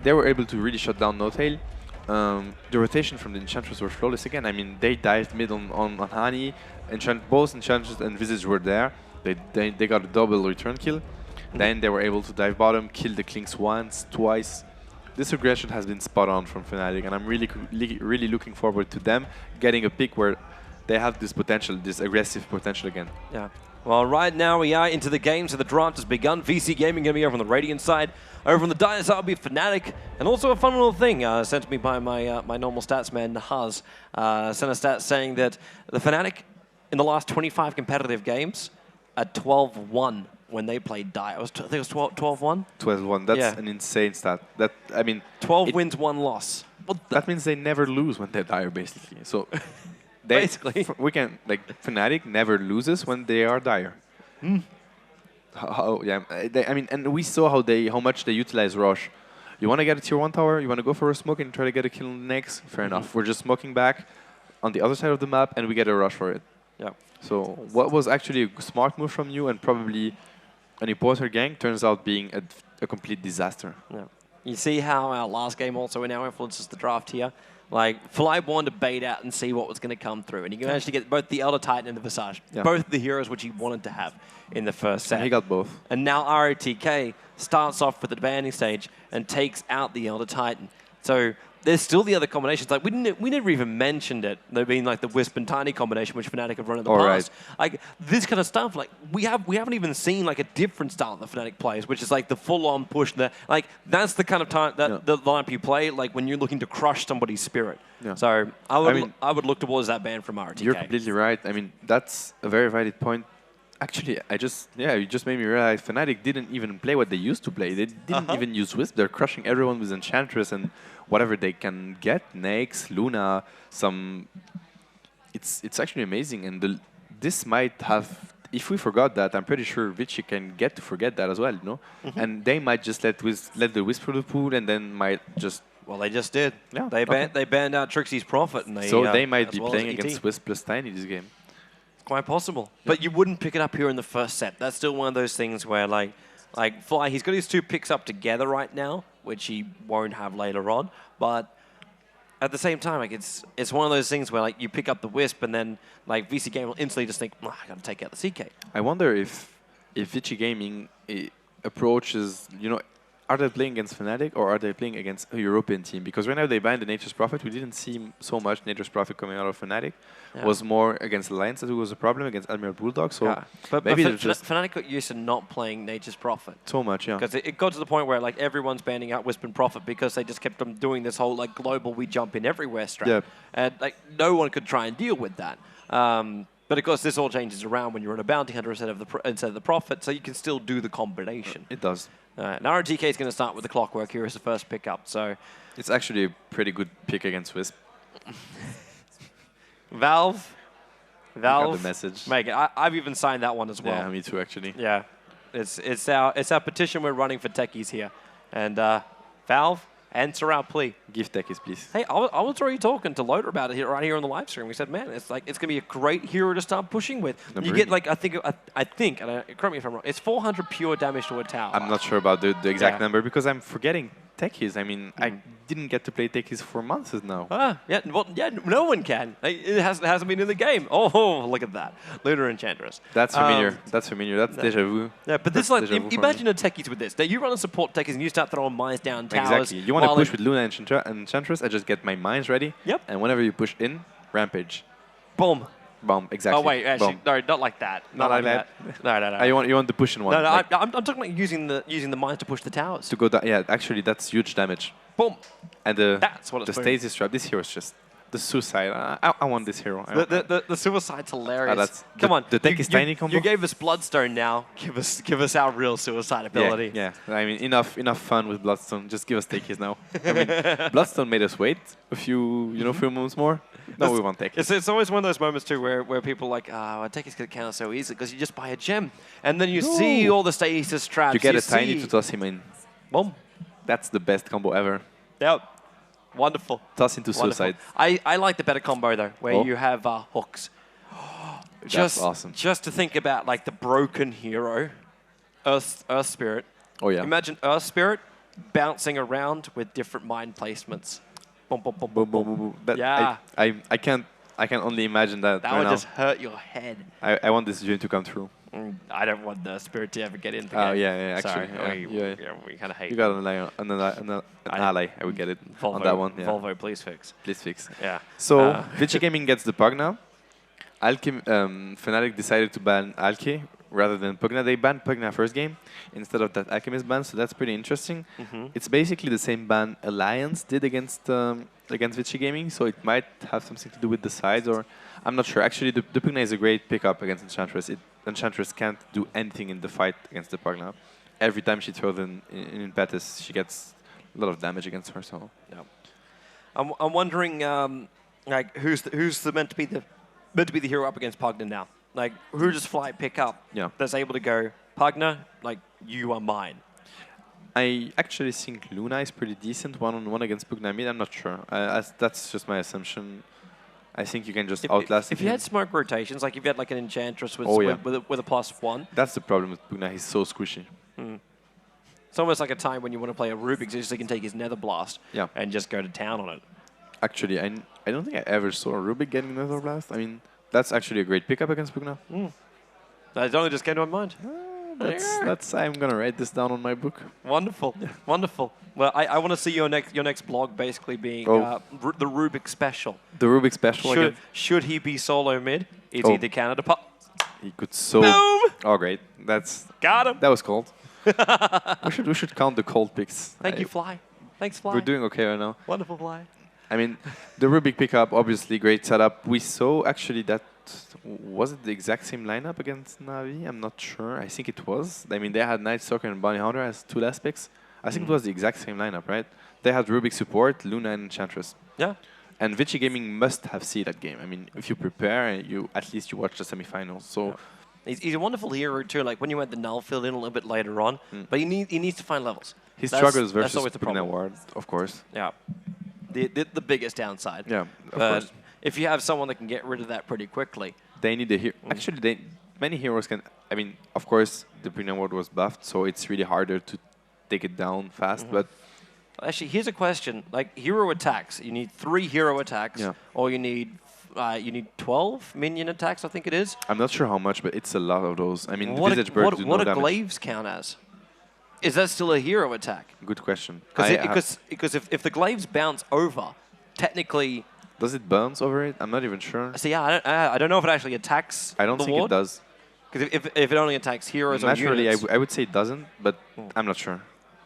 they were able to really shut down Notale. The rotation from the Enchantress were flawless again. I mean, they dived mid on Hani. Both Enchantress and Visage were there. They got a double return kill. Then they were able to dive bottom, kill the Klinks once, twice. This aggression has been spot on from Fnatic, and I'm really looking forward to them getting a pick where they have this potential, this aggressive potential again. Yeah. Well, right now we are into the game, so the draft has begun. Vici Gaming going to be over on the Radiant side. Over on the Dire side will be Fnatic. And also a fun little thing sent to me by my normal stats man, Nahaz. Sent a stat saying that the Fnatic, in the last 25 competitive games, at 12-1 when they played Dire. I think it was 12-1? 12-1. That's an insane stat. 12 wins, 1 loss. That means they never lose when they're Dire, basically. So basically, Fnatic never loses when they are Dire. And we saw how much they utilize Rush. You want to get a tier 1 tower, you want to go for a smoke and try to get a kill next. Fair enough. We're just smoking back on the other side of the map, and we get a rush for it. Yeah. So what was actually a smart move from you and probably an important gank turns out being a complete disaster. Yeah. You see how our last game also now influences the draft here. Like, Fly wanted to bait out and see what was going to come through. And he managed to get both the Elder Titan and the Visage. Yeah. Both the heroes which he wanted to have in the first set. And he got both. And now ROTK starts off with the banding stage and takes out the Elder Titan. So there's still the other combinations. Like we never even mentioned it. There being like the Wisp and Tiny combination, which Fnatic have run in the past. Like this kind of stuff. Like we haven't even seen like a different style that Fnatic plays, which is like the full-on push. Like that's the kind of time that the lineup you play. Like when you're looking to crush somebody's spirit. Yeah. So I would look towards that ban from RTK. You're completely right. I mean, that's a very valid point. Actually, you just made me realize Fnatic didn't even play what they used to play. They didn't even use Wisp. They're crushing everyone with Enchantress and whatever they can get. Nyx, Luna, some... It's actually amazing. And this might have... If we forgot that, I'm pretty sure Vici can get to forget that as well, no? And they might just let the Wisp through the pool and then might just... Well, they just did. Yeah. They banned out Trixie's Prophet. And they might be playing against Wisp plus Tiny this game. Quite possible. But you wouldn't pick it up here in the first set. That's still one of those things where, like Fly, he's got his 2 picks up together right now, which he won't have later on. But at the same time, like it's one of those things where like you pick up the Wisp and then like VC Game will instantly just think, I got to take out the CK. I wonder if Vici Gaming approaches, are they playing against Fnatic or are they playing against a European team? Because right now they banned the Nature's Prophet. We didn't see so much Nature's Prophet coming out of Fnatic. It was more against Alliance that it was a problem, against Admiral Bulldog. So but maybe they're just Fnatic got used to not playing Nature's Prophet. So much, yeah. Because it got to the point where like everyone's banning out Wisp and Prophet because they just kept them doing this whole like global we jump in everywhere strat. Yep. And like no one could try and deal with that. But of course, this all changes around when you're on a bounty hunter instead of the prophet, so you can still do the combination. It does. Now RTK is going to start with the Clockwork here as the first pickup. So it's actually a pretty good pick against Wisp. Valve. Got the message. Make it. I've even signed that one as well. Yeah, me too, actually. Yeah, it's our petition we're running for techies here, and Valve. Answer our plea. Give techies, please. Hey, I was already talking to Loader about it right here on the live stream. We said, man, it's going to be a great hero to start pushing with. You get like I think, and correct me if I'm wrong. It's 400 pure damage to a tower. I'm not sure about the exact number because I'm forgetting techies. I mean, I didn't get to play techies for months now. No one can. It hasn't been in the game. Oh, look at that. Lunar Enchantress. That's familiar. That's familiar. That's deja vu. Yeah, but this is like, imagine a techies with this. Now you run a support techies and you start throwing mines down towers. Exactly. You want to push with Luna and Enchantress, I just get my mines ready. Yep. And whenever you push in, Rampage. Boom. Bomb, exactly. Oh, wait, actually, no, not like that. Not like that? No. You want the pushing one. No, I'm talking about using the mines to push the towers. To go down, yeah, actually, that's huge damage. Boom. And that's what it's the stasis trap, this hero is just the suicide. I want this hero. The suicide's hilarious. Come on. The deck is tiny combo. You gave us Bloodstone now. Give us our real suicide ability. Yeah. I mean, enough fun with Bloodstone. Just give us techies now. I mean, Bloodstone made us wait a few moments more. No, we want techies. It's always one of those moments too where people are like, techies could counter so easy because you just buy a gem and then you see all the stasis traps. You get a tiny to toss him in. Boom. That's the best combo ever. Yep. Wonderful. Toss into suicide. I like the better combo though, where you have hooks. That's awesome. Just to think about like the broken hero, Earth Spirit. Oh yeah. Imagine Earth Spirit bouncing around with different mine placements. Boom, boom, boom, boom, boom. Yeah. I can only imagine that. That would just hurt your head. I want this dream to come true. I don't want the Spirit to ever get into the game. Yeah, actually. We kind of hate. You got an ally. I would get it Volvo, on that one. Yeah. Volvo, please fix. Please fix. Yeah. So Vici Gaming gets the Pugna. Fnatic decided to ban Alki rather than Pugna. They banned Pugna first game instead of that Alchemist ban, so that's pretty interesting. It's basically the same ban Alliance did against Vici Gaming, so it might have something to do with the sides, or I'm not sure. Actually, the Pugna is a great pickup against Enchantress. Enchantress can't do anything in the fight against the Pugna. Every time she throws in impetus, she gets a lot of damage against her. So yeah. I'm wondering, like who's meant to be the hero up against Pugna now? Like who does Fly pick up? Yeah. That's able to go Pugna. Like you are mine. I actually think Luna is pretty decent one-on-one against Pugna mid. I'm not sure. That's just my assumption. I think you can just outlast If you had smoke rotations, like if you had like an Enchantress with a +1. That's the problem with Pugna. He's so squishy. It's almost like a time when you want to play a Rubik, so he can take his Nether Blast and just go to town on it. Actually, I don't think I ever saw a Rubik getting Nether Blast. I mean, that's actually a great pickup against Pugna. That only just came to my mind. I'm gonna write this down on my book. Wonderful, wonderful. Well, I want to see your next blog basically being the Rubik special. The Rubik special again. Should he be solo mid? Is he the Canada pop? He could so. Boom! Oh, great. That's Got him. That was cold. we should count the cold picks. Thank you, Fly. Thanks, Fly. We're doing okay right now. Wonderful, Fly. I mean, the Rubik pickup, obviously great setup. We saw actually that, was it the exact same lineup against Navi? I'm not sure. I think it was. I mean, they had Night Stalker and Bounty Hunter as 2 last picks. I think it was the exact same lineup, right? They had Rubik support, Luna, and Enchantress. Yeah. And Vici Gaming must have seen that game. I mean, if you prepare, at least you watch the semifinals. So he's a wonderful hero too. Like when you went the null fill in a little bit later on, but he needs to find levels. He struggles versus always the problem. Ward, of course. Yeah. The biggest downside. Yeah, of but course. If you have someone that can get rid of that pretty quickly. They need a hero. Actually, many heroes can. I mean, of course, the Premium Ward was buffed, so it's really harder to take it down fast. But actually, here's a question: like hero attacks, you need 3 hero attacks, or you need 12 minion attacks. I think it is. I'm not sure how much, but it's a lot of those. I mean, what the Visage Birds do no do damage. glaives count as? Is that still a hero attack? Good question. Because if the glaives bounce over, technically. Does it bounce over it? I'm not even sure. So yeah, I don't know if it actually attacks. I don't think it does. Because if it only attacks heroes naturally, or units, I would say it doesn't, but I'm not sure.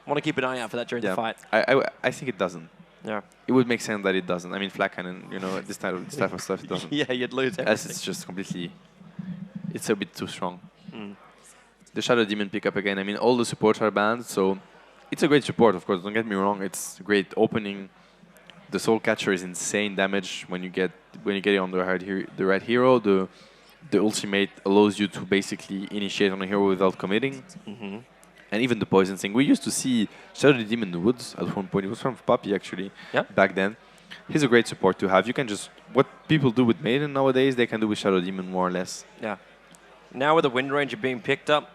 Want to keep an eye out for that during the fight. I think it doesn't. Yeah. It would make sense that it doesn't. I mean, Flat Cannon, this type of stuff, it doesn't. Yeah, you'd lose everything. As it's just completely. It's a bit too strong. The Shadow Demon pickup again. I mean, all the supports are banned, so it's a great support, of course. Don't get me wrong. It's great opening. The Soul Catcher is insane damage when you get it on the right hero. The ultimate allows you to basically initiate on a hero without committing. And even the poison thing. We used to see Shadow Demon in the woods at one point. It was from Puppy actually back then. He's a great support to have. You can just what people do with Maiden nowadays, they can do with Shadow Demon more or less. Yeah. Now with the Wind Ranger being picked up,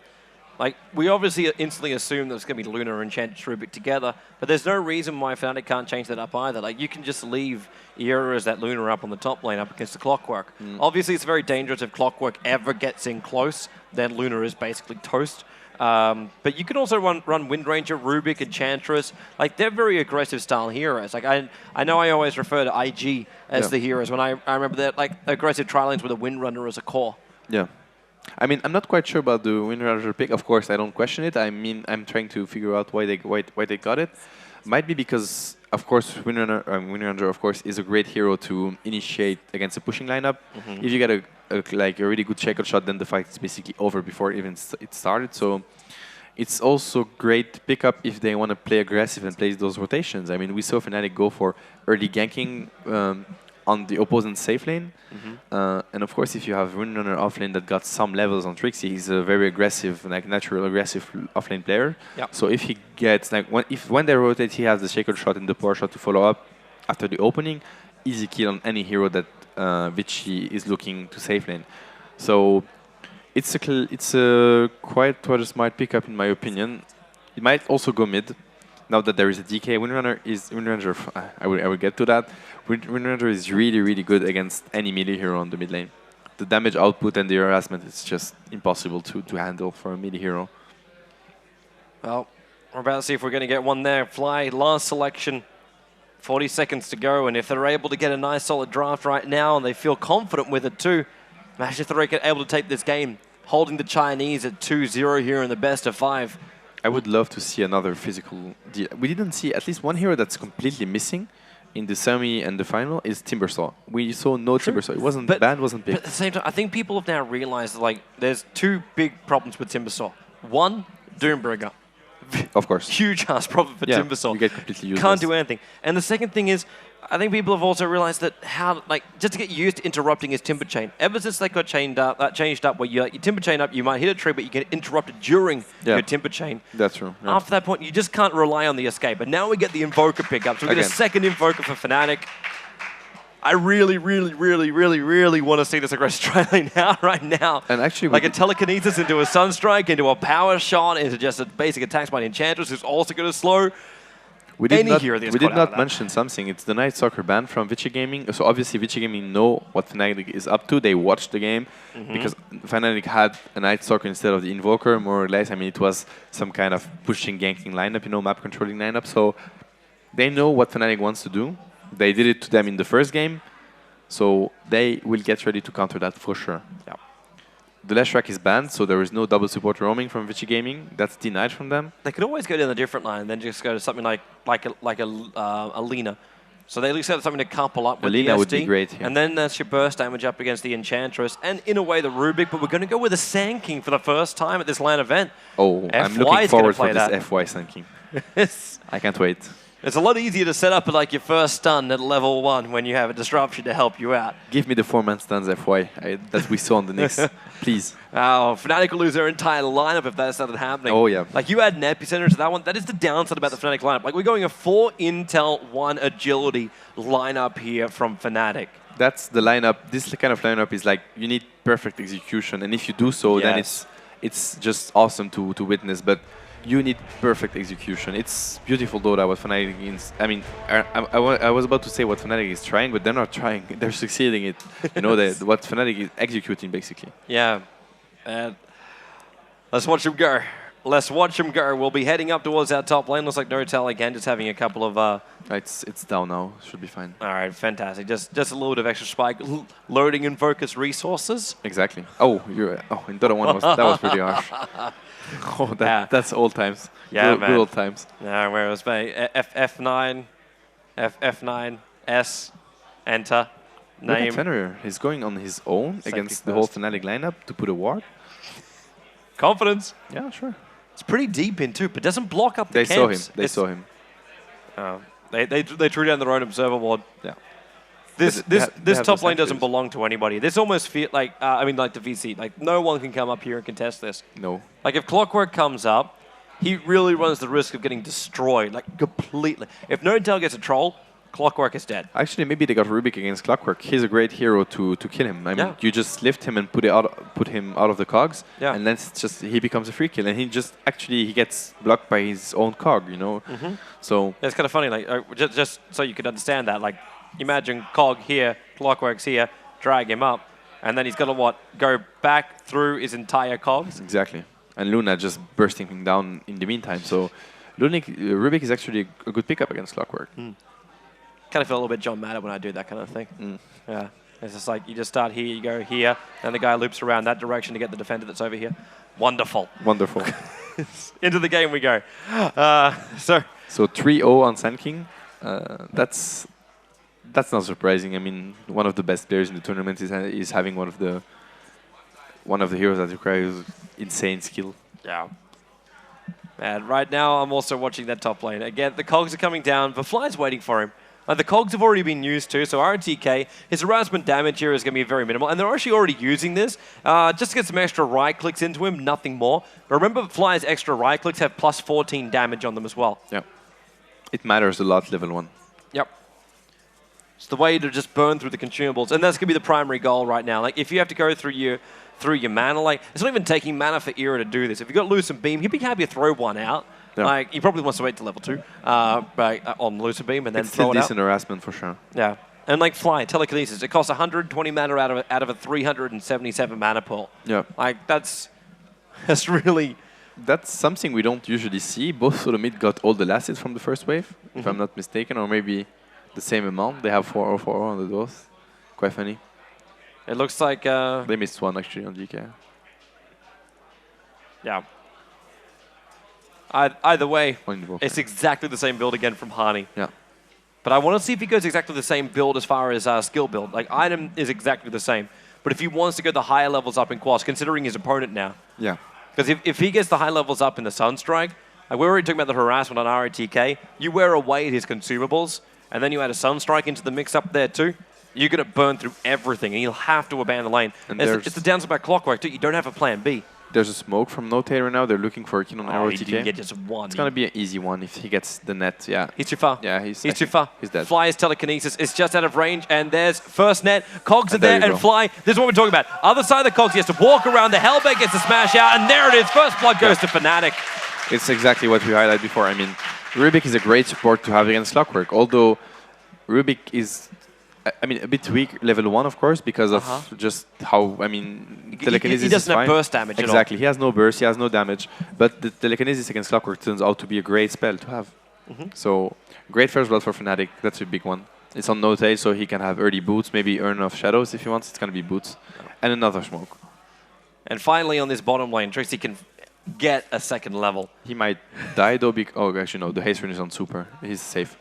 like we obviously instantly assume that it's going to be Luna and Enchantress Rubik together, but there's no reason why Fnatic can't change that up either. Like you can just leave Era as that Luna up on the top lane up against the Clockwork. Obviously it's very dangerous if Clockwork ever gets in close, then Luna is basically toast. But you can also run Wind Ranger, Rubik, Enchantress. Like they're very aggressive style heroes. Like I know I always refer to IG as the heroes when I remember that like aggressive tri-lanes with a Wind Runner as a core. Yeah. I mean, I'm not quite sure about the Wind Runner pick. Of course, I don't question it. I mean, I'm trying to figure out why they got it. Might be because, of course, Wind Runner, of course, is a great hero to initiate against a pushing lineup. If you get a really good shackle shot, then the fight is basically over before even it started. So it's also great pickup if they want to play aggressive and play those rotations. I mean, we saw Fnatic go for early ganking on the opposing safe lane. And of course, if you have Wind Runner offlane that got some levels on Trixie, he's a very aggressive, like natural aggressive offlane player. So if he gets, like, when they rotate, he has the shaker shot and the power shot to follow up after the opening, easy kill on any hero that Vici is looking to safe lane. So it's a quite a smart pickup in my opinion. It might also go mid. Now that there is a DK, Wind Ranger, I will get to that. Wind Ranger is really, really good against any melee hero on the mid lane. The damage output and the harassment is just impossible to handle for a melee hero. Well, we're about to see if we're going to get one there. Fly, last selection, 40 seconds to go, and if they're able to get a nice solid draft right now and they feel confident with it too, imagine if they're able to take this game, holding the Chinese at 2-0 here in the best of 5. I would love to see another physical deal. We didn't see at least one hero that's completely missing in the semi and the final is Timbersaw. We saw no Timbersaw. It wasn't banned, wasn't picked. But at the same time, I think people have now realized like there's 2 big problems with Timbersaw. One, Doombringer. Of course. Huge ass problem for Timbersaw. You get completely useless. Can't do anything. And the second thing is, I think people have also realized that just to get used to interrupting his Timber Chain. Ever since they got changed up where you Timber Chain up, you might hit a tree, but you get interrupted during your Timber Chain. That's true. Yeah. After that point, you just can't rely on the escape. And now we get the Invoker pickup. So we get a second Invoker for Fnatic. I really, really, really, really, really want to see this aggressive tri-lane out right now. And actually, like a telekinesis into a Sunstrike, into a power shot, into just a basic attacks by the Enchantress, who's also going to slow. We did Any not, hero that gets we caught did out of not that. mention something. It's the Night Soccer ban from Vici Gaming. So obviously Vici Gaming know what Fnatic is up to. They watched the game because Fnatic had a Night Soccer instead of the Invoker, more or less. I mean, it was some kind of pushing, ganking lineup, you know, map controlling lineup. So they know what Fnatic wants to do. They did it to them in the first game. So they will get ready to counter that for sure. Yeah. The Lash Rack is banned, so there is no double support roaming from Vici Gaming. That's denied from them. They could always go down a different line and then just go to something like a Lina. So they at least have something to couple up with Lina the would SD, be great here. and then that's your burst damage up against the Enchantress, and in a way the Rubik, but we're going to go with a Sand King for the first time at this LAN event. Oh, I'm FY looking is gonna forward for play this that. FY Sanking. It's I can't wait. a lot easier to set up like your first stun at level 1 when you have a disruption to help you out. Give me the 4-man stuns FY that we saw on the Knicks, please. Oh, Fnatic will lose their entire lineup if that started happening. Oh, yeah. Like, you add an epicenter to that one. That is the downside about the Fnatic lineup. Like, we're going a 4 Intel, 1 agility lineup here from Fnatic. That's the lineup. This kind of lineup is like, you need perfect execution. And if you do so, then Yes. it's just awesome to witness. But you need perfect execution. It's beautiful Dota, what Fnatic is. I mean, I was about to say what Fnatic is trying, but they're not trying. They're succeeding it. You know, what Fnatic is executing, basically. Yeah. Let's watch him go. Let's watch him go. We'll be heading up towards our top lane. Looks like Notel again, just having a couple of... It's down now. Should be fine. All right, fantastic. Just a little bit of extra spike. Loading and focus resources. Exactly. Oh, in Dota 1, that was pretty harsh. Oh, that's old times. Yeah, good old times. Yeah, where it was F9, F9, S, enter, Look at name. Fenrir. He's going on his own Safety against the whole first. Fnatic lineup to put a ward. Confidence. Yeah, sure. It's pretty deep in too, but doesn't block up the They saw him. camps. They saw him. They threw down their own observer ward. Yeah. This They have top those lane doesn't sentries. belong to anybody. This almost feel like like the VC. Like no one can come up here and contest this. No. Like if Clockwork comes up, he really runs the risk of getting destroyed, like completely. If Notel gets a troll, Clockwork is dead. Actually, maybe they got Rubik against Clockwork. He's a great hero to kill him. I mean, Yeah. you just lift him and put him out of the cogs, Yeah. and then it's just he becomes a free kill, and he gets blocked by his own cog, you know. So It's kind of funny, like just so you could understand that. Like, imagine Cog here, Clockwork's here, drag him up, and then he's got to go back through his entire cogs. exactly, and Luna just bursting him down in the meantime. So Rubik is actually a good pickup against Clockwork. Kind of feel a little bit John Madden when I do that kind of thing. Yeah, it's just like you just start here, you go here, and the guy loops around that direction to get the defender that's over here. Wonderful. Wonderful. Into the game we go. So 3-0 on Sand King. That's not surprising. I mean, one of the best players in the tournament is having one of the heroes that requires insane skill. Yeah. And right now, I'm also watching that top lane. Again, the cogs are coming down. The Fly's waiting for him. The cogs have already been used too, so RTK, his harassment damage here is going to be very minimal. And they're actually already using this just to get some extra right clicks into him, nothing more. But remember, Fly's extra right clicks have plus 14 damage on them as well. Yeah. It matters a lot, level 1. Yep. It's the way to just burn through the consumables. And that's going to be the primary goal right now. Like, if you have to go through your mana, like, it's not even taking mana for Era to do this. If you've got Lucent Beam, he'd be happy to throw one out. Yeah. Like, he probably wants to wait till level 2 on Lucent Beam and then It's throw still it out. decent harassment for sure. Yeah. And like Fly, telekinesis, it costs 120 mana out of a 377 mana pool. Yeah. Like, that's really... That's something we don't usually see. Both solo mid got all the last hits from the first wave, if I'm not mistaken, or maybe the same amount. They have 4 on the doors. Quite funny. It looks like... They missed one actually on GK. yeah. Either way, Wonderful. it's exactly the same build again from Hani. Yeah. But I want to see if he goes exactly the same build as far as skill build. Like, item is exactly the same. But if he wants to go the higher levels up in quads, considering his opponent now. Yeah. Because if he gets the high levels up in the Sunstrike, like we're already talking about the harassment on ROTK, you wear away at his consumables, and then you add a Sunstrike into the mix up there too, you're going to burn through everything, and he'll have to abandon the lane. And It's the downside about Clockwork too, you don't have a plan B. There's a smoke from Note right now. They're looking for a kill on Oh, he ROTK. didn't get just one. It's going to be an easy one if he gets the net. Yeah. He's too far. Yeah, he's too far. He's dead. Fly's telekinesis is just out of range, and there's first net. Cogs are And there there, you and go. Fly. This is what we're talking about. Other side of the Cogs, he has to walk around. The Hellbait gets the smash out, and there it is. First blood goes to Fnatic. It's exactly what we highlighted before. I mean, Rubik is a great support to have against Clockwork, although Rubik is, I mean, a bit weak level 1, of course, because of just how, I mean, telekinesis he doesn't is have fine. burst damage at all. Exactly, he has no burst, he has no damage, but the telekinesis against Clockwork turns out to be a great spell to have. So, great first blood for fnatic, that's a big one. It's on no tail, so he can have early boots, maybe earn off shadows if he wants, it's going to be boots. And another smoke. And finally on this bottom lane, Trixie can get a second level. He might die though, oh actually no, the haste rune is on super, he's safe.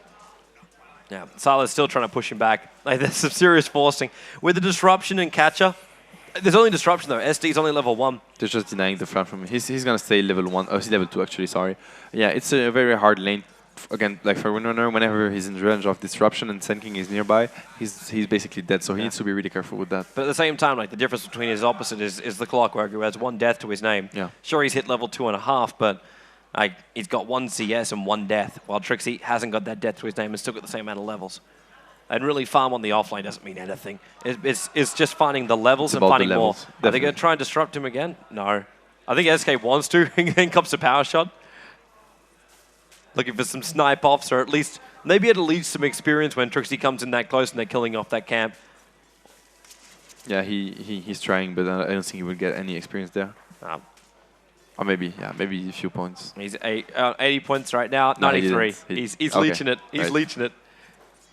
Yeah, Sala's still trying to push him back. Like, there's some serious forcing. With the disruption and catcher, there's only disruption though. SD's only level 1. They're just denying the front from him. He's gonna stay level 1. Oh, he's level 2 actually. Sorry. Yeah, it's a very hard lane. Again, like for Winrunner, whenever he's in range of disruption and Sen King is nearby, he's basically dead. So he needs to be really careful with that. But at the same time, like the difference between his opposite is the Clockwork, who has 1 death to his name. Yeah. Sure, he's hit level 2.5, but like he's got 1 CS and 1 death, while Trixie hasn't got that death to his name and still got the same amount of levels. And really, farm on the offlane doesn't mean anything. It's just finding the levels and finding more. Are they going to try and disrupt him again? No. I think SK wants to. Then comes to power shot. Looking for some snipe offs, or at least maybe at least some experience when Trixie comes in that close and they're killing off that camp. Yeah, he's trying, but I don't think he will get any experience there. Or maybe, yeah, maybe a few points. He's 80 points right now. No, 93. He's leeching it. He's leeching it.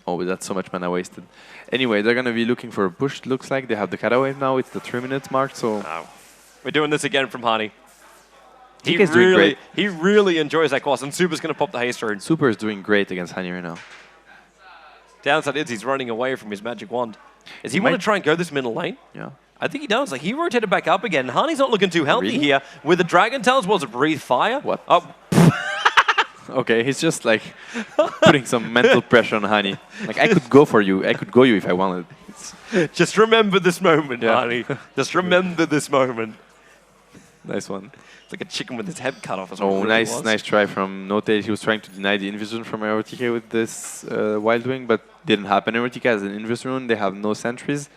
Oh, but that's so much mana wasted. Anyway, they're going to be looking for a push, looks like. They have the Kata wave now. It's the 3-minute mark, so... We're doing this again from Hani. He really enjoys that course, and Super's going to pop the haste rune. Super is doing great against Hani right now. Downside is he's running away from his magic wand. Does he want to try and go this middle lane? Yeah. I think he does. Like, he rotated back up again. Hani's not looking too healthy here. With the Dragon Tail as well as a Breathe Fire. What? Oh. Okay, he's just like putting some mental pressure on Hani. Like, I could go for you. I could go you if I wanted. Just remember this moment, Hani. Just remember this moment. Nice one. It's like a chicken with his head cut off. Oh, nice try from Notail. He was trying to deny the Invis rune from ROTK with this Wild Wing, but didn't happen. ROTK has an Invis rune. They have no sentries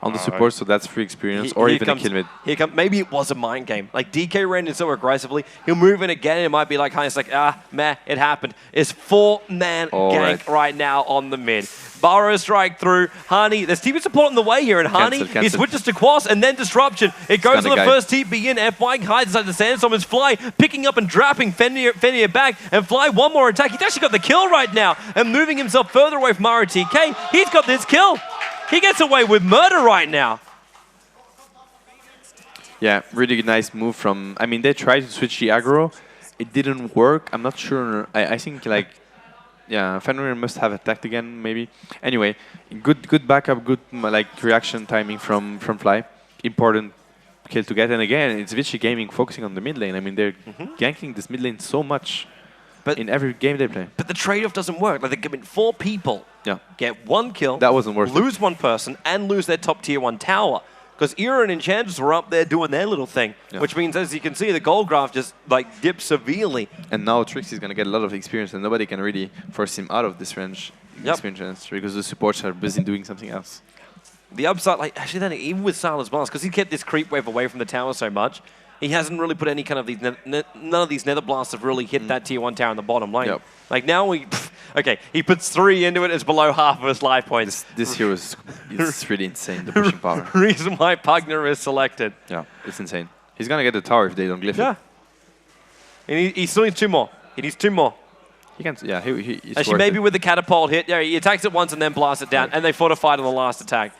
on the support, so that's free experience, or even a kill mid. Maybe it was a mind game. Like, DK ran in so aggressively, he'll move in again, and it might be like, it's like, meh, it happened. It's 4-man gank right now on the mid. Burrow strike through. Hani, there's TP support on the way here, and Hani, he switches to Quas, and then Disruption. It goes on the first TP in. FY hides inside the Sandstorm as Fly picking up and dropping Fenrir back, and Fly one more attack. He's actually got the kill right now, and moving himself further away from ROTK. He's got this kill. He gets away with murder right now. Yeah, really nice move from... I mean, they tried to switch the aggro. It didn't work. I'm not sure. I think, like... Yeah, Fenrir must have attacked again, maybe. Anyway, good backup, good like reaction timing from Fly. Important kill to get. And again, it's Vici Gaming focusing on the mid lane. I mean, they're ganking this mid lane so much. But in every game they play. But the trade-off doesn't work. Like, they commit 4 people, get 1 kill, that wasn't worth lose it. 1 person, and lose their top tier 1 tower. Because Era and Enchantress were up there doing their little thing, which means, as you can see, the gold graph just like dips severely. And now Trixie's going to get a lot of experience, and nobody can really force him out of this range experience because the supports are busy doing something else. The upside, like, actually then even with Silas Blast, because he kept this creep wave away from the tower so much, he hasn't really put any kind of these, none of these nether blasts have really hit that tier 1 tower in the bottom lane. Like now okay, he puts 3 into it, it's below half of his life points. This hero is really insane, the pushing power. Reason why Pugner is selected. Yeah, it's insane. He's going to get the tower if they don't glyph it. And he still needs 2 more. He needs 2 more. He can, yeah, actually, maybe with the catapult hit, he attacks it once and then blasts it down, and they fortified on the last attack.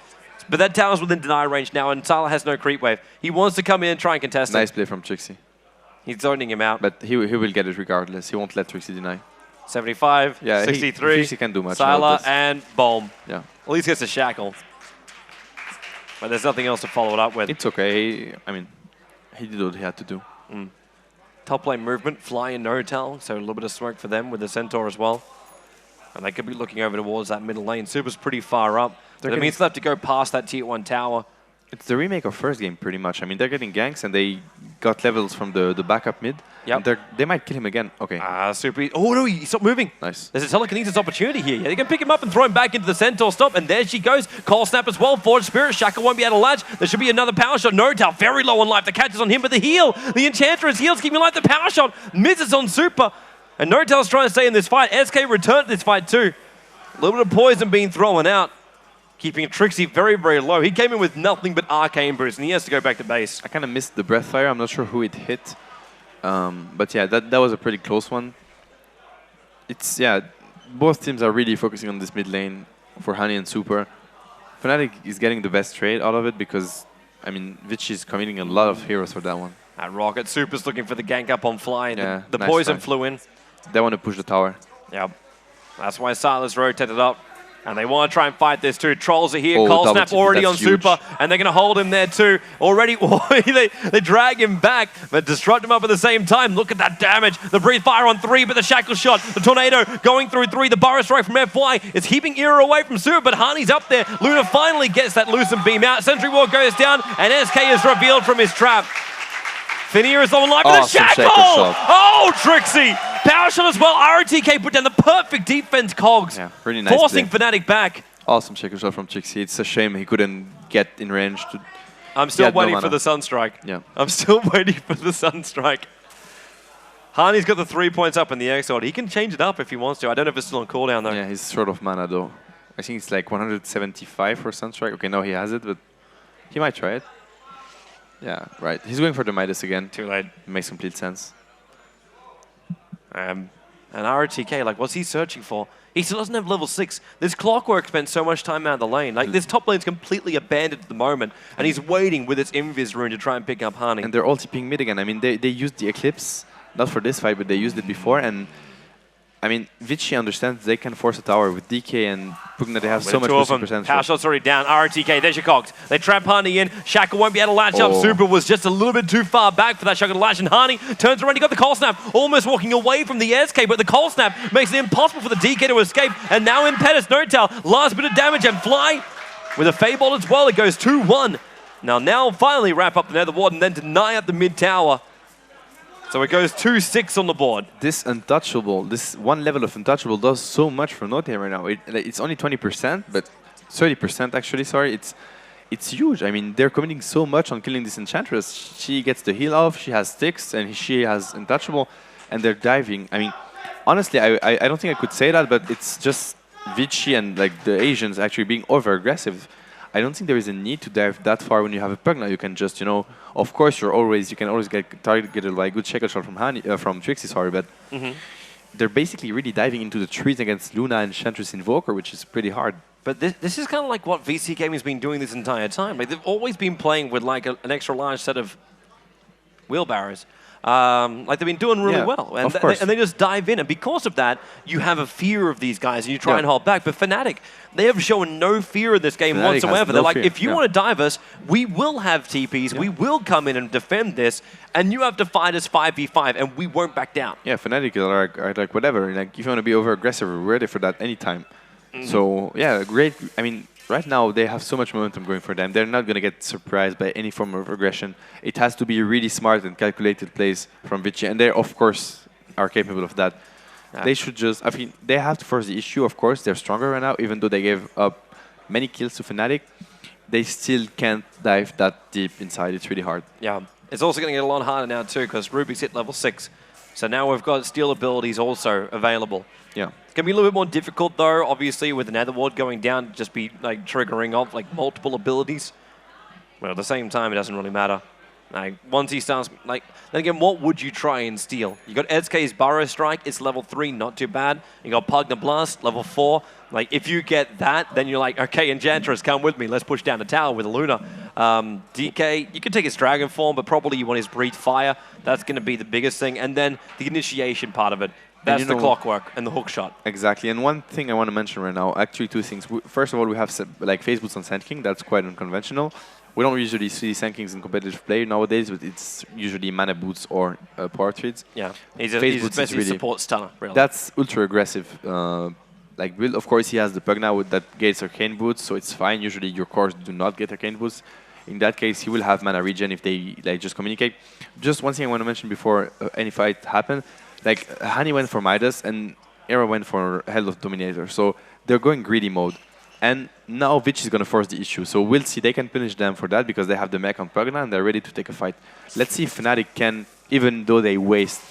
But that tower's within deny range now, and Salah has no creep wave. He wants to come in and try and contest it. Nice play from Trixie. He's zoning him out. But he will get it regardless. He won't let Trixie deny. 75, 63, Trixie can do much. Salah, and boom. Yeah. At least gets a shackle. But there's nothing else to follow it up with. It's okay. I mean, he did what he had to do. Top lane movement, Fly and No-Tel, so a little bit of smoke for them with the Centaur as well. And they could be looking over towards that middle lane. Super's pretty far up. But it means they'll have to go past that tier 1 tower. It's the remake of first game, pretty much. I mean, they're getting ganks, and they got levels from the backup mid. Yep. And they might kill him again. Okay. Super. Oh, no, he stopped moving. Nice. There's a telekinesis opportunity here. They can pick him up and throw him back into the Centaur stop, and there she goes. Cold Snap as well. Forge Spirit. Shackle won't be able to latch. There should be another power shot. No-Tel, very low on life. The catch is on him, but the heal. The Enchantress heals, keeping life. The power shot misses on Super. And Nortel's trying to stay in this fight. SK returned to this fight too. A little bit of poison being thrown out, keeping Trixie very, very low. He came in with nothing but arcane boost, and he has to go back to base. I kind of missed the breath fire. I'm not sure who it hit. But yeah, that was a pretty close one. Yeah, both teams are really focusing on this mid lane for Honey and Super. Fnatic is getting the best trade out of it because, I mean, Vici is committing a lot of heroes for that one. And Rocket Super's looking for the gank up on Fly. Yeah, the nice poison fight. flew in. They want to push the tower. Yep. That's why Silas rotated up. And they want to try and fight this too. Trolls are here. Oh, Cold double Snap TP, already on that's huge. Super. And they're going to hold him there too. Already, they drag him back, but disrupt him up at the same time. Look at that damage. The Breathe Fire on 3, but the Shackle Shot. The Tornado going through 3. The Burrow Strike from FY is keeping Era away from Super, but Harney's up there. Luna finally gets that Lucent Beam out. Sentry Wall goes down, and SK is revealed from his trap. Finir is on live with a Awesome shackle! shackle shot. Oh, Trixie! Power shot as well. RTK put down the perfect defense cogs, Yeah, really nice forcing play. Fnatic back. Awesome shackle shot from Trixie. It's a shame he couldn't get in range. I'm still Yeah, no waiting for mana. the Sunstrike. Yeah. I'm still waiting for the Sunstrike. Harney's got the 3 points up in the Exort. He can change it up if he wants to. I don't know if it's still on cooldown though. Yeah, he's short of mana though. I think it's like 175 for Sunstrike. Okay, now he has it, but he might try it. Yeah, right. He's going for the Midas again. Too late. Makes complete sense. And RTK, like, what's he searching for? He still doesn't have level 6. This Clockwork spent so much time out of the lane. Like, this top lane's completely abandoned at the moment, and he's waiting with its Invis rune to try and pick up Harney. And they're all TPing mid again. I mean, they used the Eclipse, not for this fight, but they used it before. And I mean, Vici understands they can force a tower with DK and Pugna. They have so much boosting percentage. Power shot's already down. RTK, there's your cogs. They trap Harney in. Shackle won't be able to latch up. Super was just a little bit too far back for that Shackle to latch. And Harney turns around. He got the Cold Snap, almost walking away from the SK, but the Cold Snap makes it impossible for the DK to escape. And now Impetus, Notel, last bit of damage, and Fly with a Fable as well. It goes 2-1. Now finally wrap up the Nether Ward and then deny up the mid tower. So it goes 2-6 on the board. This Untouchable, this one level of Untouchable does so much for Note right now. It's only 20%, but 30% actually, sorry. It's huge. I mean, they're committing so much on killing this Enchantress. She gets the heal off, she has sticks, and she has Untouchable, and they're diving. I mean, honestly, I don't think I could say that, but it's just Vici and like the Asians actually being over-aggressive. I don't think there is a need to dive that far when you have a Pugna. You can just, you know, of course, you can always get targeted by a good shackle shot from Trixie, sorry, but they're basically really diving into the trees against Luna and Enchantress Invoker, which is pretty hard. But this is kind of like what VC Gaming's been doing this entire time. Like, they've always been playing with like an extra large set of wheelbarrows. Like, they've been doing really well. And, and they just dive in. And because of that, you have a fear of these guys and you try and hold back. But Fnatic, they have shown no fear in this game Fnatic whatsoever. They're like, fear. if you want to dive us, we will have TPs, we will come in and defend this, and you have to fight us 5v5, and we won't back down. Yeah, Fnatic are like whatever. Like, if you want to be over-aggressive, we're ready for that anytime. So, yeah, great. I mean, right now, they have so much momentum going for them. They're not going to get surprised by any form of aggression. It has to be really smart and calculated plays from Vici. And they, of course, are capable of that. They should just... I mean, they have to force the issue, of course. They're stronger right now, even though they gave up many kills to Fnatic. They still can't dive that deep inside. It's really hard. Yeah. It's also going to get a lot harder now, too, because Rubik's hit level 6. So now we've got steal abilities also available. Yeah. It's going to be a little bit more difficult, though, obviously, with the Nether Ward going down, just be like triggering off like multiple abilities. Well, at the same time, it doesn't really matter. Like, once he starts, like, then again, what would you try and steal? You got SK's Burrow Strike, it's level 3, not too bad. You got Pugna Blast, level 4. Like, if you get that, then you're like, okay, Enchantress, come with me. Let's push down the tower with a Luna. DK, you can take his Dragon Form, but probably you want his Breathe Fire. That's going to be the biggest thing. And then the initiation part of it. That's the Clockwork and the hook shot. Exactly. And one thing I want to mention right now, actually two things. First of all, we have like Phase Boots on Sand King. That's quite unconventional. We don't usually see Sand Kings in competitive play nowadays, but it's usually Mana Boots or Power Treads. Yeah, he's basically really support stunner, really. That's ultra aggressive. Like build, of course, he has the Pugna with that gates Arcane Boots, so it's fine. Usually your cores do not get Arcane Boots. In that case, he will have mana regen if they like just communicate. Just one thing I want to mention before any fight happened. Like, Hani went for Midas and Era went for Hell of Dominator. So they're going greedy mode. And now Vici is going to force the issue. So we'll see. They can punish them for that because they have the mech on Pugna and they're ready to take a fight. Let's see if Fnatic can even though they waste,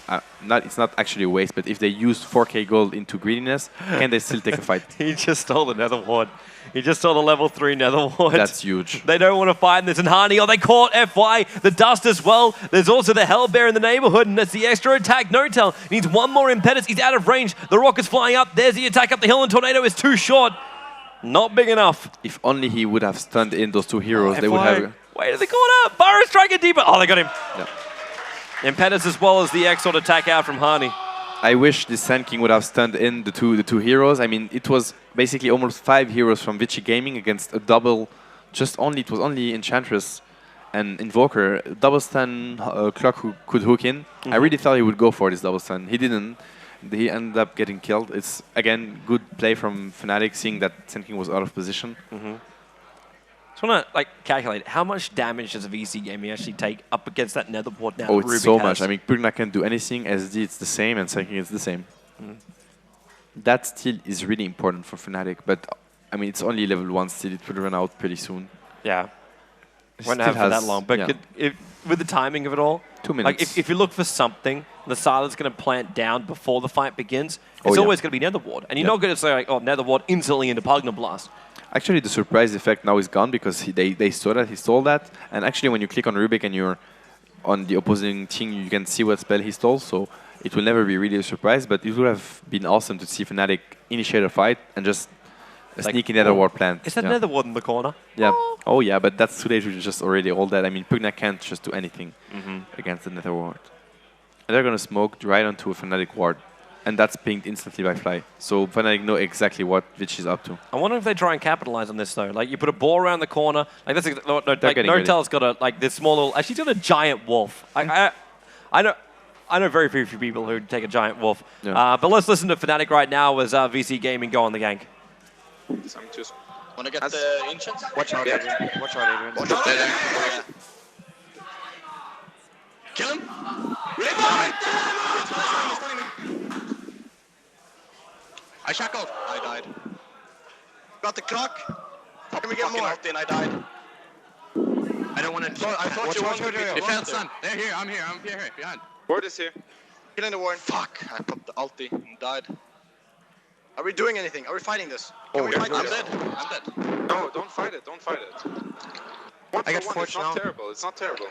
it's not actually a waste, but if they use 4k gold into greediness, can they still take a fight? He just stole the Nether Ward. He just stole the level 3 Nether Ward. That's huge. They don't want to fight this. And Hani, they caught FY, the Dust as well. There's also the Hellbear in the neighborhood, and that's the extra attack. Notel needs one more impetus. He's out of range. The rocket's flying up. There's the attack up the hill, and Tornado is too short. Not big enough. If only he would have stunned in those two heroes, they would have... Wait, they caught up. Burrow striking deeper. Oh, they got him. Yeah. Impetus as well as the Exort attack out from Hani. I wish the Sand King would have stunned in the two heroes. I mean, it was basically almost 5 heroes from Vici Gaming against a double. It was only Enchantress and Invoker. Double stun Clock who could hook in. I really thought he would go for this double stun. He didn't. He ended up getting killed. It's again good play from Fnatic, seeing that Sand King was out of position. I just want to calculate how much damage does a VC Gaming actually take up against that Nether Ward now. Oh, it's so much. I mean, Pugna can't do anything. SD it's the same, and Sand King is the same. That still is really important for Fnatic, but I mean, it's only level 1 still. It will run out pretty soon. Yeah, won't have for that long. But with the timing of it all, 2 minutes. Like if you look for something, the Silent's going to plant down before the fight begins. It's always going to be Nether Ward, and you're not going to say like, "Oh, Nether Ward instantly into Pugna Blast." Actually, the surprise effect now is gone because they saw that, he stole that. And actually, when you click on Rubik and you're on the opposing team, you can see what spell he stole. So it will never be really a surprise, but it would have been awesome to see Fnatic initiate a fight and just sneak in Nether Ward plant. Is that Nether Ward in the corner? Yeah. Oh, yeah, but that's too late. We just already all that. I mean, Pugna can't just do anything against the Nether Ward. And they're going to smoke right onto a Fnatic ward. And that's pinged instantly by Fly. So Fnatic know exactly what Vici is up to. I wonder if they try and capitalize on this though. Like you put a ball around the corner. Like that's Notel's got a this small little. Actually, he's got a giant wolf. I know very few people who take a giant wolf. Yeah. But let's listen to Fnatic right now as VC Gaming go on the gank. I'm just... Wanna get the Ancients? Watch out, Adrian. Watch out, Adrian. Watch out, there. Kill him! I shackled. I died. Got the clock. Can we get more? And I died. I don't want to... I thought you wanted to They found Sun. They're here. I'm here. I'm here. Behind. Ward is here. Killing the warden. Fuck! I popped the ulti and died. Are we doing anything? Are we fighting this? Can we fight I'm this? dead. I'm dead. No, don't fight it. Don't fight it. I got It's forged now. not terrible. It's not terrible.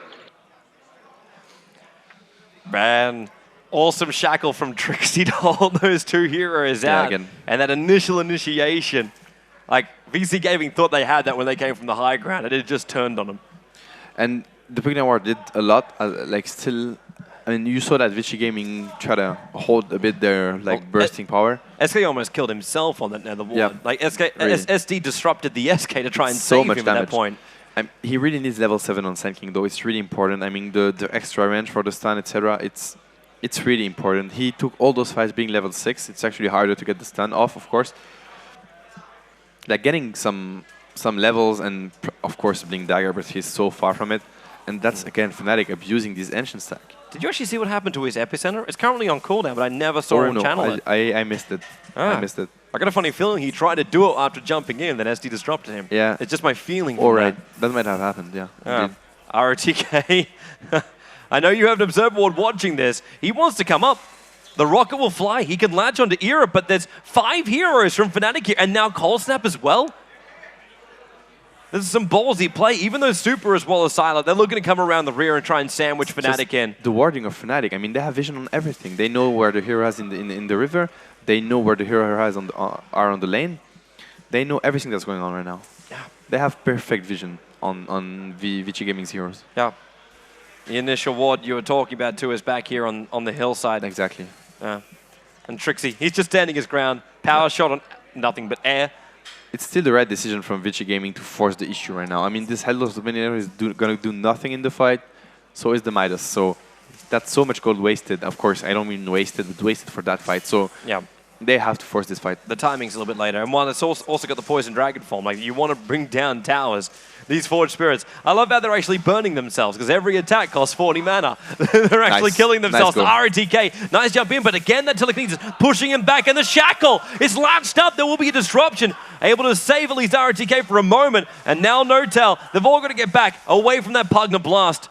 Man, awesome shackle from Trixie to hold those two heroes out. Again. And that initial initiation. Like, VC Gaming thought they had that when they came from the high ground, and it just turned on them. And the Pugna ward did a lot. Still, I mean, you saw that Vici Gaming try to hold a bit their bursting power. SK almost killed himself on that Nether Ward. Yeah. Like, Really. SD disrupted the SK to try and So save much him damage. at that point. He really needs level 7 on Sand King, though. It's really important. I mean, the extra range for the stun, etc. It's really important. He took all those fights being level 6. It's actually harder to get the stun off, of course. Like getting some levels and, of course, Blink Dagger, but he's so far from it. And that's, again, Fnatic abusing this Ancient stack. Did you actually see what happened to his Epicenter? It's currently on cooldown, but I never saw him channel it. I missed it. I missed it. I got a funny feeling he tried to do it after jumping in, then SD disrupted him. Yeah. It's just my feeling. All right. That might have happened, yeah. RTK, I know you have an Observer Ward watching this. He wants to come up. The rocket will fly. He can latch onto Era, but there's 5 heroes from Fnatic here, and now Cold Snap as well. This is some ballsy play. Even though Super as well as Silent, they're looking to come around the rear and try and sandwich Fnatic in. The warding of Fnatic, I mean, they have vision on everything. They know where the hero is in the river. They know where the hero is are on the lane. They know everything that's going on right now. Yeah. They have perfect vision on Vici Gaming's heroes. Yeah. The initial ward you were talking about too is back here on the hillside. Exactly. Yeah. And Trixie, he's just standing his ground. Power shot on nothing but air. It's still the right decision from Vici Gaming to force the issue right now. I mean, this Headless Dominator is going to do nothing in the fight. So is the Midas. So that's so much gold wasted. Of course, I don't mean wasted, but wasted for that fight. So yeah, they have to force this fight. The timing's a little bit later. And while it's also got the Poison Dragon form, like you want to bring down towers. These Forged Spirits. I love how they're actually burning themselves because every attack costs 40 mana. They're actually killing themselves. RTK, nice jump in, but again that telekinesis is pushing him back, and the shackle is latched up. There will be a disruption. Able to save at least RTK for a moment, and now Notel. They've all got to get back away from that Pugna Blast.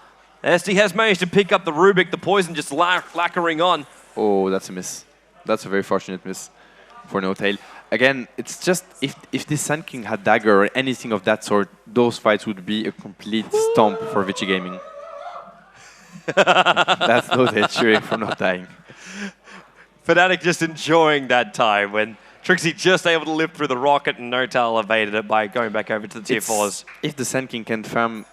SD has managed to pick up the Rubik, the poison just lacquering on. Oh, that's a miss. That's a very fortunate miss for No Tail. Again, it's just if this Sand King had dagger or anything of that sort, those fights would be a complete stomp for Vici Gaming. That's No Tail cheering for not dying. fnatic just enjoying that time when Trixie just able to live through the rocket and Notal evaded it by going back over to the tier 4s. If the Sand King can farm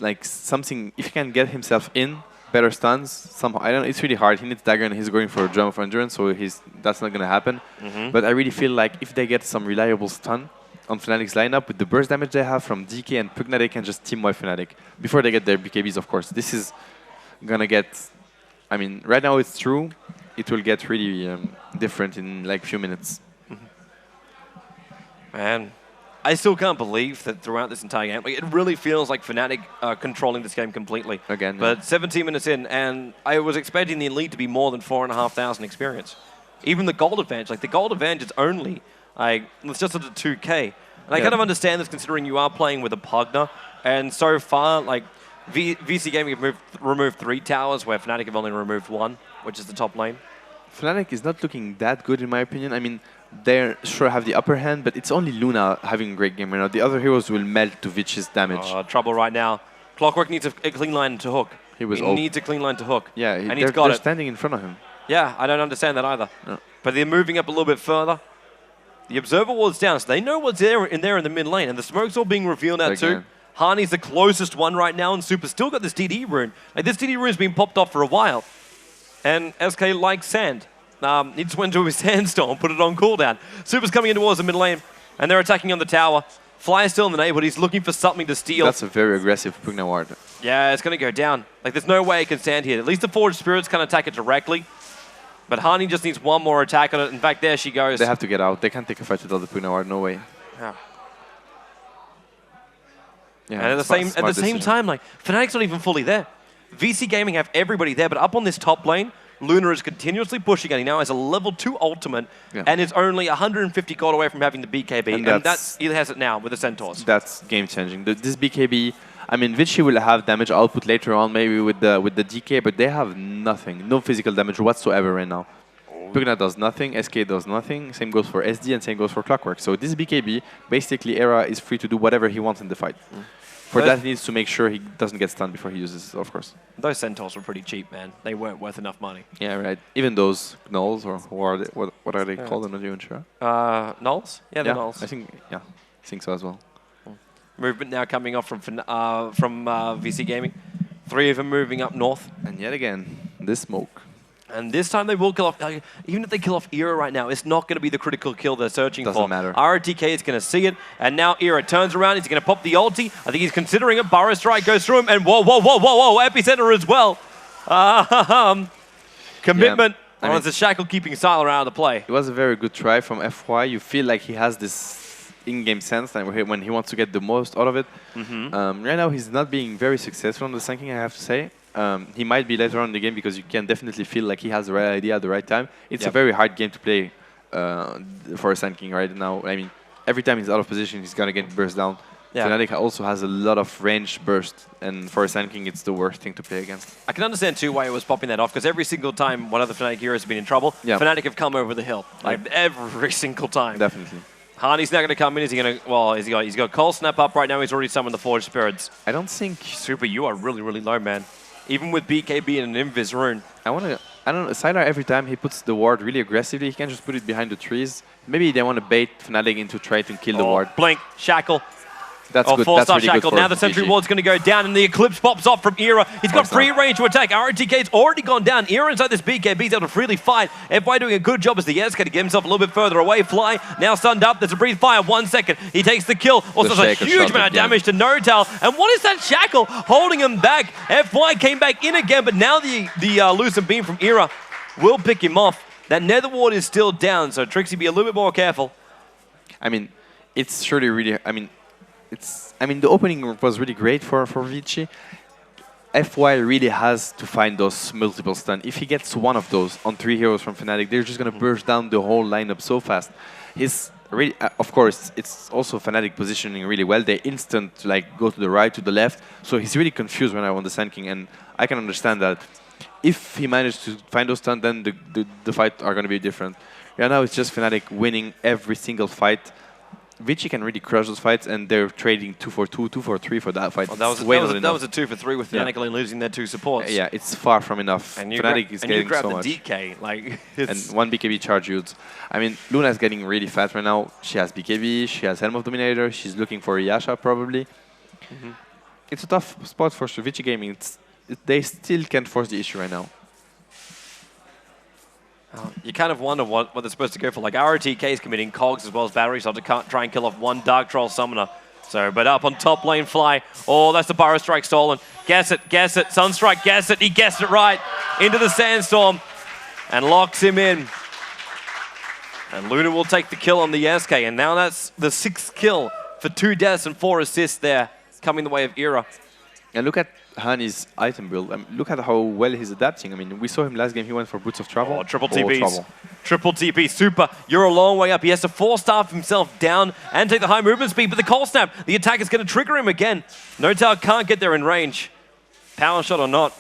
like something, if he can get himself in better stuns somehow, I don't know, it's really hard. He needs dagger and he's going for a drum of endurance, so that's not going to happen. But I really feel like if they get some reliable stun on Fnatic's lineup with the burst damage they have from DK and Pugna, they can just team wipe Fnatic before they get their BKBs, of course. This is going to get, I mean, right now it's true. It will get really different in like a few minutes. Man, I still can't believe that throughout this entire game, like, it really feels like Fnatic are controlling this game completely. Again, but 17 minutes in, and I was expecting the Elite to be more than 4,500 experience. Even the gold advantage, like the gold advantage is only, like, it's just at the 2K. And I kind of understand this considering you are playing with a Pugna, and so far, like, VC Gaming have removed 3 towers, where Fnatic have only removed 1, which is the top lane. Fnatic is not looking that good in my opinion. I mean, they sure have the upper hand, but it's only Luna having a great game right now. The other heroes will melt to Vici's damage. Trouble right now. Clockwork needs a clean line to hook. He needs a clean line to hook. Yeah, and he's got they're it. Standing in front of him. Yeah, I don't understand that either. No. But they're moving up a little bit further. The Observer ward's down, so they know what's there in the mid lane, and the smoke's all being revealed now too. Harney's the closest one right now, and Super still got this DD rune. Like, this DD rune's been popped off for a while. And SK likes sand. He just went to his sandstorm, put it on cooldown. Super's coming in towards the mid lane, and they're attacking on the tower. Fly is still in the neighborhood. He's looking for something to steal. That's a very aggressive Pugna ward. Yeah, it's going to go down. Like, there's no way it can stand here. At least the Forged Spirits can attack it directly. But Harney just needs one more attack on it. In fact, there she goes. They have to get out. They can't take a fight without the Pugna ward. No way. Yeah. Yeah, and at the same time, like, Fnatic's not even fully there. VC Gaming have everybody there, but up on this top lane, Luna is continuously pushing, and he now has a level 2 ultimate, and is only 150 gold away from having the BKB, and he has it now with the Centaurs. That's game-changing. This BKB, I mean, Vici will have damage output later on, maybe with the DK, but they have nothing, no physical damage whatsoever right now. Pugna does nothing, SK does nothing, same goes for SD, and same goes for Clockwork. So this BKB, basically, Era is free to do whatever he wants in the fight. For that, he needs to make sure he doesn't get stunned before he uses it, of course. Those Centaurs were pretty cheap, man. They weren't worth enough money. Yeah, right. Even those Gnolls, or what are they called? I'm not even sure. Gnolls? Yeah, the Gnolls. I think so as well. Movement now coming off from VC Gaming. 3 of them moving up north. And yet again, this smoke. And this time they will kill off, even if they kill off Era right now, it's not going to be the critical kill they're searching for. Doesn't matter. RTK is going to see it, and now Era turns around, he's going to pop the ulti. I think he's considering it. Burrow Strike goes through him, and whoa, Epicenter as well. Commitment. Yeah, It's a Shackle keeping Sylar out of the play. It was a very good try from FY. You feel like he has this in-game sense when he wants to get the most out of it. Right now, he's not being very successful on the Sand King, I have to say. He might be later on in the game because you can definitely feel like he has the right idea at the right time. It's a very hard game to play for a Sand King right now. I mean, every time he's out of position, he's going to get burst down. Fnatic also has a lot of range burst, and for a Sand King, it's the worst thing to play against. I can understand, too, why he was popping that off, because every single time one of the Fnatic heroes has been in trouble, Fnatic have come over the hill. Like, every single time. Definitely. Harney's now going to come in. Is he going to... Well, he's got Cold Snap up right now. He's already summoned the Forged Spirits. I don't think... Super, you are really, really low, man. Even with BKB and an Invis rune. I don't know, Sylar every time he puts the ward really aggressively, he can just put it behind the trees. Maybe they want to bait Fnatic into trying to kill the ward. Blink, Shackle. That's good. That's really Shackle. Good for now the Sentry Vici. Ward's going to go down, and the Eclipse pops off from Era. He's got free range to attack. RTK's already gone down. Era inside this BKB is able to freely fight. FY doing a good job as the SK to get himself a little bit further away. Fly now stunned up. There's a breathe fire. 1 second. He takes the kill. Also does a huge amount of damage to Notal. And what is that Shackle holding him back? FY came back in again, but now the Lucent Beam from Era will pick him off. That Nether Ward is still down, so Trixie, be a little bit more careful. I mean, it's surely really... I mean, the opening was really great for Vici. FY really has to find those multiple stun. If he gets one of those on 3 heroes from Fnatic, they're just going to burst down the whole lineup so fast. His really, of course, it's also Fnatic positioning really well. They instant like go to the right, to the left. So he's really confused when I won the Sand King, and I can understand that. If he managed to find those stuns, then the fight are going to be different. Yeah, now it's just Fnatic winning every single fight. Vici can really crush those fights, and they're trading 2 for 2, 2 for 3 for that fight. Well, that was a 2 for 3 with Fnatic only losing their 2 supports. Yeah, it's far from enough. And Fnatic is getting so much. And you grab the DK, like and 1 BKB charge ult. I mean, Luna is getting really fast right now. She has BKB, she has Helm of Dominator, she's looking for Yasha probably. It's a tough spot for Vici Gaming. They still can't force the issue right now. You kind of wonder what they're supposed to go for. Like ROTK is committing cogs as well as battery, so to try and kill off one Dark Troll Summoner. So, but up on top lane Fly. Oh, that's the Pyro Strike stolen. Guess it, guess it. Sunstrike, guess it. He guessed it right. Into the Sandstorm and locks him in. And Luna will take the kill on the SK. And now that's the 6th kill for 2 deaths and 4 assists there, coming the way of Era. And look at Hani's item build. Look at how well he's adapting. I mean, we saw him last game. He went for Boots of Travel. Oh, triple TPs. Triple TP. Super. You're a long way up. He has to force-staff himself down and take the high movement speed. But the Cold Snap, the attack is going to trigger him again. No doubt can't get there in range. Power shot or not.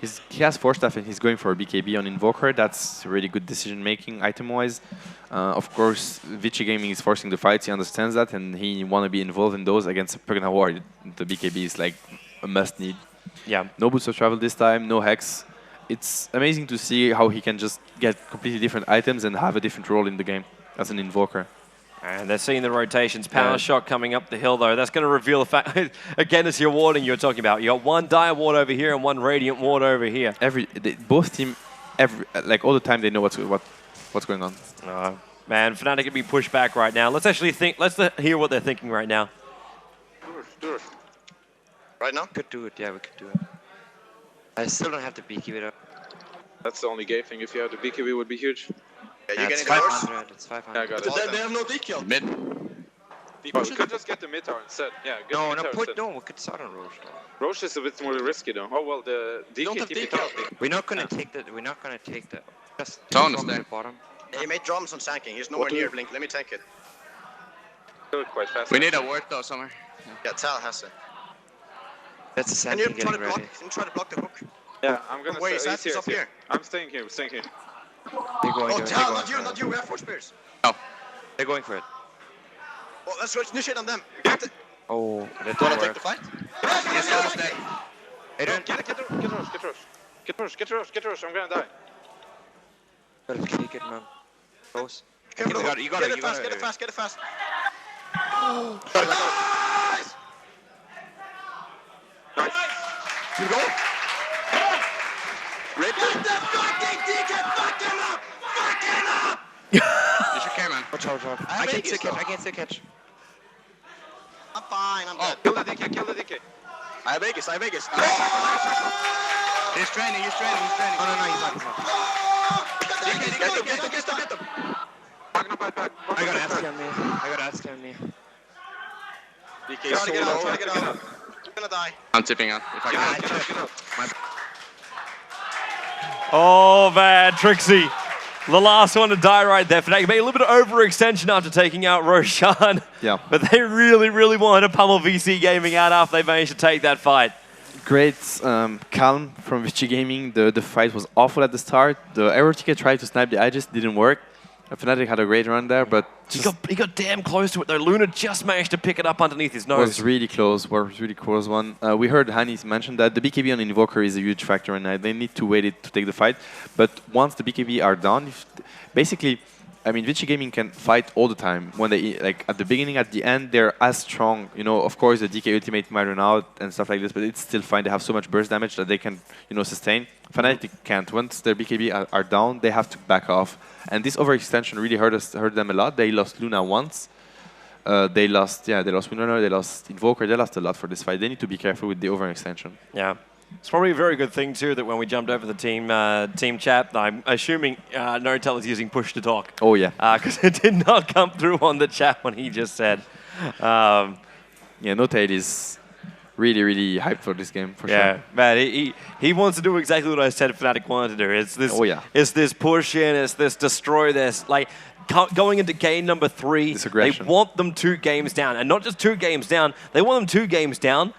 He has 4-staff and he's going for a BKB on Invoker. That's really good decision-making item-wise. Of course, Vici Gaming is forcing the fights. He understands that and he want to be involved in those against Pugna War. The BKB is like a must-need. Yeah. No Boots of Travel this time, no Hex. It's amazing to see how he can just get completely different items and have a different role in the game as an Invoker. And they're seeing the rotations. Power shot coming up the hill, though. That's going to reveal the fact, again, it's your warding you're talking about. You got 1 Dire Ward over here and 1 Radiant Ward over here. Both team, like all the time, they know what's going on. Man, Fnatic can be pushed back right now. Let's actually think. Let's hear what they're thinking right now. Do it. Right now? Could do it, yeah, we could do it. I still don't have the BKB it up. That's the only gay thing. If you have the BKB, it would be huge. Yeah, you it's getting yours? 500, it's 500. Yeah, I got it. They have no decal. Mid. Oh, you could just get the mid tower instead. Yeah, get No, the mid tower instead. we could start on Roche though. Roche is a bit more risky though. Oh well, the DK don't have TP decal. tower. We're not gonna take that, just Tone is drop there. the bottom. Yeah, he made drums on Sand King. He's nowhere near Blink. Let me tank it. Do it quite fast. We need a word though somewhere. Yeah, Tal has it. That's the sand Can you thing try to getting block? ready. Can you try to block the hook? Yeah, I'm gonna Where is stay. that? He's up here. I'm staying here. Staying here. They're going, Oh, they're Tal, going not you. We have 4 spears. They're going for it. Well, let's initiate on them. Oh, that Wanna didn't take work. the fight? Yes, almost dead. Adrian, Get Roche. I'm gonna die. gotta kick it, man. Close. Careful. You got it. Get it fast. Nice. You go. Ready? Get the fucking DK fucking up! You should care, man. Watch out. I can't still catch. I'm fine. I'm dead. Kill the DK. I have Vegas. He's training. Oh, no, he's not. Get them. I got ask on me. DK is so low. Try to get out. I'm gonna die. I'm tipping out. If I can. Oh, man, Trixie. The last one to die right there. Fnatic made a little bit of overextension after taking out Roshan. Yeah. But they really, really wanted to pummel VC Gaming out after they managed to take that fight. Great calm from Vici Gaming. The fight was awful at the start. The arrow ticket tried to snipe the Aegis, didn't work. Fnatic had a great run there, but He got damn close to it though. Luna just managed to pick it up underneath his nose. was really close. One. We heard Hani mention that the BKB on Invoker is a huge factor, and they need to wait it to take the fight. But once the BKB are done, basically, I mean, Vici Gaming can fight all the time. When they like at the beginning, at the end, they're as strong. You know, of course, the DK ultimate might run out and stuff like this, but it's still fine. They have so much burst damage that they can, sustain. Fnatic can't. Once their BKB are down, they have to back off. And this overextension really hurt them a lot. They lost Luna once. They lost Winrunner, they lost Invoker, they lost a lot for this fight. They need to be careful with the overextension. Yeah. It's probably a very good thing, too, that when we jumped over the team chat, I'm assuming Notel is using push to talk. Oh, yeah. Because it did not come through on the chat when he just said. Yeah, Notel is really, really hyped for this game, for sure. Yeah, man, he wants to do exactly what I said Fnatic wanted to do. It's this, Oh, yeah. It's this push in, it's this destroy this. Like, going into game number 3, they want them 2 games down. And not just 2 games down, they want them 2 games down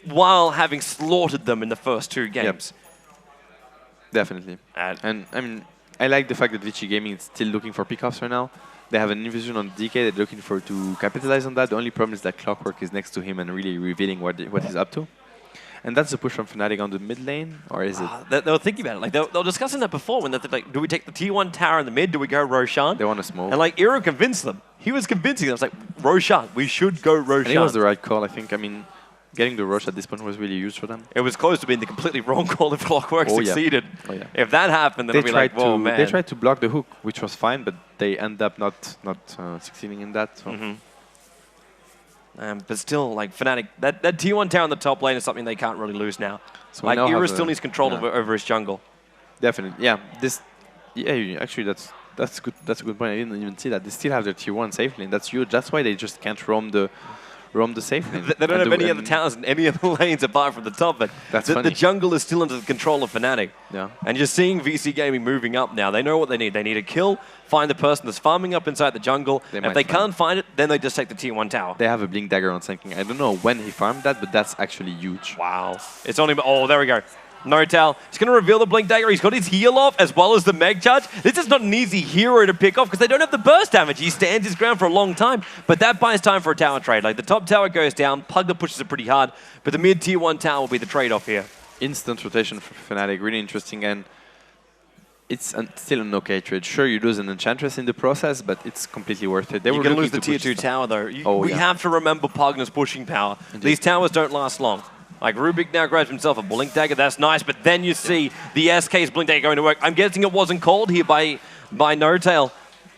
while having slaughtered them in the first 2 games. Yep. Definitely. And I mean, I like the fact that Vici Gaming is still looking for pickoffs right now. They have an invision on DK. They're looking for to capitalize on that. The only problem is that Clockwork is next to him and really revealing what he's up to. And that's a push from Fnatic on the mid lane, or is it? They were thinking about it. Like they were discussing that before when they're like, do we take the T1 tower in the mid? Do we go Roshan? They want to smoke. And like Iro convinced them. He was convincing them. It's like, Roshan, we should go Roshan. And it was the right call, I think. I mean, getting the Rosh at this point was really huge for them. It was close to being the completely wrong call if Clockwork succeeded. Yeah. Oh, yeah. If that happened, then it'd be like, whoa, man. They tried to block the hook, which was fine, but they end up not succeeding in that. So. But still, like Fnatic, that T1 tower on the top lane is something they can't really lose now. So like Ira still needs control over his jungle. Definitely, yeah. Actually, that's good. That's a good point. I didn't even see that. They still have their T1 safe lane. That's huge. That's why they just can't roam the safe lane. They don't have any other towers in any other lanes apart from the top, but the jungle is still under the control of Fnatic. Yeah. And you're seeing VC Gaming moving up now. They know what they need. They need a kill, find the person that's farming up inside the jungle. If they can't find it, then they just take the T1 tower. They have a Blink Dagger on sinking. I don't know when he farmed that, but that's actually huge. Wow. It's only... Oh, there we go. Notal. He's going to reveal the Blink Dagger. He's got his heal off as well as the Meg Charge. This is not an easy hero to pick off because they don't have the burst damage. He stands his ground for a long time, but that buys time for a tower trade. Like the top tower goes down, Pugler pushes it pretty hard, but the mid tier 1 tower will be the trade-off here. Instant rotation for Fnatic, really interesting, and it's still an okay trade. Sure, you lose an Enchantress in the process, but it's completely worth it. You're going to lose the tier 2 tower though. We have to remember Pugner's pushing power. Indeed. These towers don't last long. Like Rubik now grabs himself a Blink Dagger, that's nice, but then you see the SK's Blink Dagger going to work. I'm guessing it wasn't called here by Notail.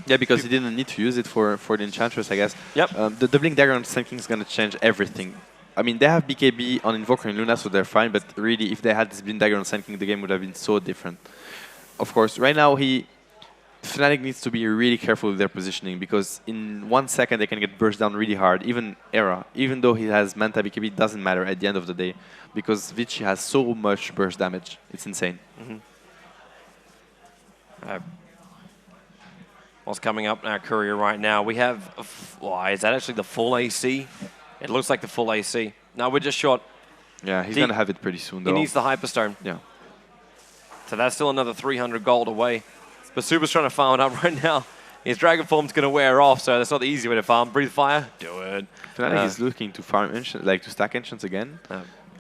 Yeah, because he didn't need to use it for the Enchantress, I guess. Yep. The Blink Dagger on Sinking is going to change everything. I mean, they have BKB on Invoker and Luna, so they're fine, but really, if they had this Blink Dagger on Sinking, the game would have been so different. Of course, right now, Fnatic needs to be really careful with their positioning because in 1 second they can get burst down really hard. Even Era, even though he has Manta BKB, it doesn't matter at the end of the day because Vici has so much burst damage. It's insane. What's coming up in our courier right now? We have... Why is that actually the full AC? It looks like the full AC. No, we're just short. Yeah, he's going to have it pretty soon, though. He needs the Hyperstone. Yeah. So that's still another 300 gold away. But Super's trying to farm it up right now. His Dragon Form's going to wear off, so that's not the easy way to farm. Breathe Fire, do it. Fnatic is looking to farm to stack Ancients again.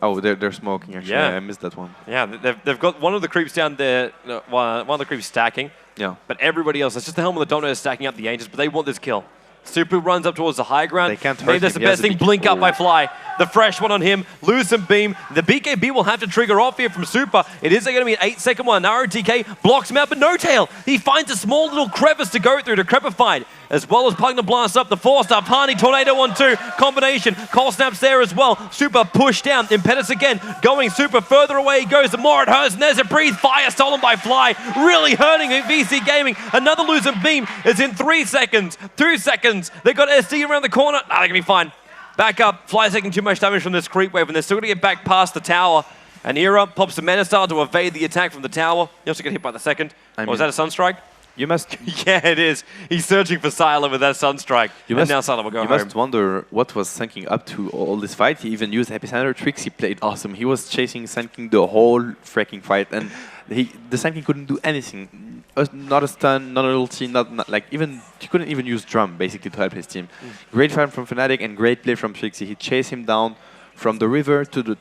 Oh, they're smoking, actually. Yeah. I missed that one. Yeah, they've got one of the creeps down there, one of the creeps stacking. Yeah. But everybody else, it's just the Helm of the Dominant is stacking up the Ancients, but they want this kill. Super runs up towards the high ground. They can't hurt Maybe that's the best thing. Blink up by Fly. The fresh one on him. Lose some beam. The BKB will have to trigger off here from Super. It is going to be an 8-second one. ROTK blocks him out, but no tail. He finds a small little crevice to go through to Crepify, as well as Pugner blasts up the 4-star Party Tornado 1-2 combination. Call snaps there as well. Super pushed down. Impetus again. Going Super further away he goes. The more it hurts. And there's a Breathe Fire stolen by Fly. Really hurting VC Gaming. Another loser beam is in 3 seconds. 2 seconds. They've got SD around the corner. They're going to be fine. Back up. Fly's taking too much damage from this creep wave, and they're still going to get back past the tower. And Era pops the Menace Star to evade the attack from the tower. He also get hit by the second. Was that a Sunstrike? You must... Yeah, it is. He's searching for Sylar with that Sunstrike. Now Sylar will go home. You must wonder what was Sunking up to all this fight. He even used Epicenter tricks. He played awesome. He was chasing Sunking the whole freaking fight, and the Sunking couldn't do anything. Not a stun, not a ulti, not like even he couldn't even use drum basically to help his team. Great fight from Fnatic and great play from Trixie. He chased him down from the river to the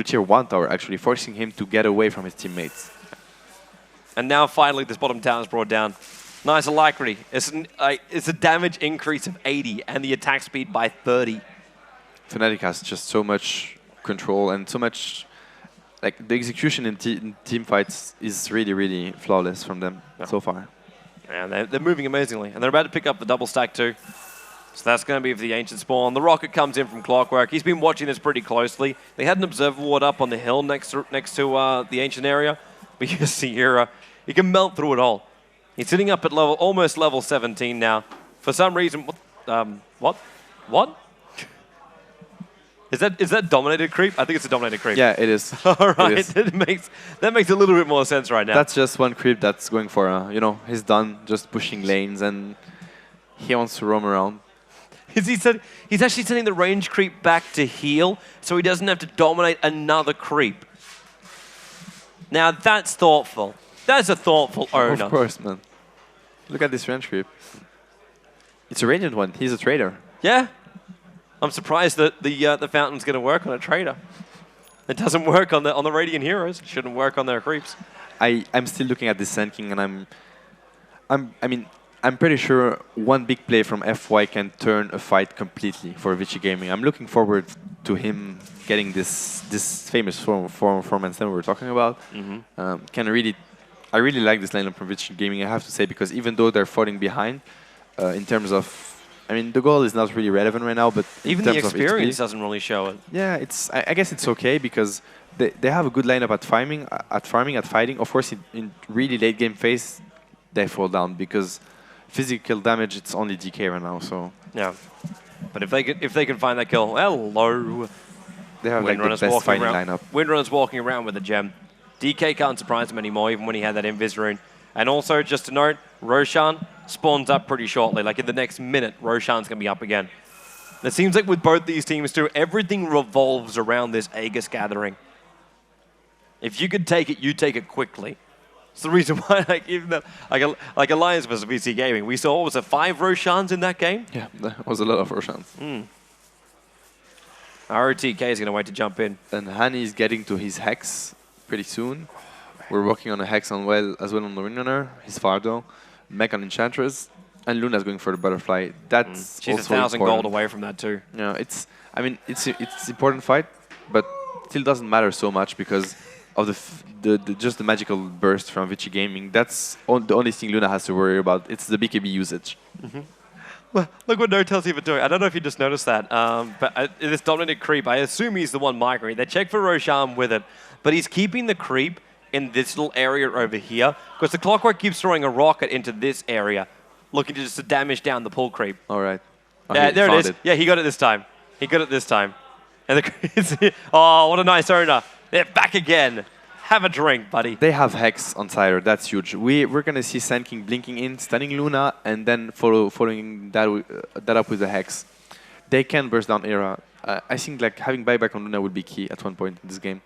tier 1 tower, actually forcing him to get away from his teammates. And now finally this bottom tower is brought down. Nice alacrity. It's a damage increase of 80 and the attack speed by 30. Fnatic has just so much control and so much. Like the execution in team fights is really, really flawless from them so far. And they're moving amazingly. And they're about to pick up the double stack too. So that's going to be for the Ancient Spawn. The rocket comes in from Clockwork. He's been watching this pretty closely. They had an observer ward up on the hill next to the Ancient area. But you see Era, he can melt through it all. He's sitting up at almost level 17 now. For some reason, what? Is that dominated creep? I think it's a dominated creep. Yeah, it is. All right, It is. that makes a little bit more sense right now. That's just one creep that's going for, you know, he's done just pushing lanes and he wants to roam around. He's actually sending the range creep back to heal, so he doesn't have to dominate another creep. Now that's thoughtful. That's a thoughtful owner. Of course, man. Look at this range creep. It's a radiant one. He's a trader. Yeah. I'm surprised that the fountain's going to work on a trader. It doesn't work on the radiant heroes. It shouldn't work on their creeps. I'm still looking at this Sand King, and I'm pretty sure one big play from FY can turn a fight completely for Vici Gaming. I'm looking forward to him getting this famous performance that we were talking about. I really like this lineup from Vici Gaming, I have to say, because even though they're falling behind in terms of, I mean, the goal is not really relevant right now, but even the experience doesn't really show it. Yeah, I guess it's okay because they have a good lineup at farming, at fighting. Of course, in really late game phase, they fall down because physical damage, it's only DK right now. So yeah, but if they can find that kill, hello. They have like the best fighting lineup. Windrunner's walking around with a gem. DK can't surprise him anymore, even when he had that Invis rune. And also, just to note, Roshan spawns up pretty shortly. Like in the next minute, Roshan's going to be up again. It seems like with both these teams too, everything revolves around this Aegis gathering. If you could take it, you take it quickly. It's the reason why, like, even though, like Alliance versus VC Gaming, we saw, what was it, 5 Roshans in that game? Yeah, that was a lot of Roshans. ROTK is going to wait to jump in. And Hani is getting to his Hex pretty soon. We're working on a Hex as well on the Windrunner, his Fardo, Mech on Enchantress, and Luna's going for the Butterfly. That's She's also 1,000 important. gold away from that too. Yeah, it's important fight, but still doesn't matter so much because of just the magical burst from Vici Gaming. That's the only thing Luna has to worry about. It's the BKB usage. Well, look what No-Tail's even doing. I don't know if you just noticed that, but this dominated creep, I assume he's the one migrating. They check for Roshan with it, but he's keeping the creep in this little area over here because the Clockwork keeps throwing a rocket into this area, looking to just to damage down the pull creep. All right. Yeah, there it is. Yeah, he got it this time. He got it this time. And oh, what a nice owner. They're back again. Have a drink, buddy. They have Hex on Cider. That's huge. We're going to see Sand King blinking in, stunning Luna, and then following that up with the Hex. They can burst down Era. I think like having buyback on Luna would be key at one point in this game.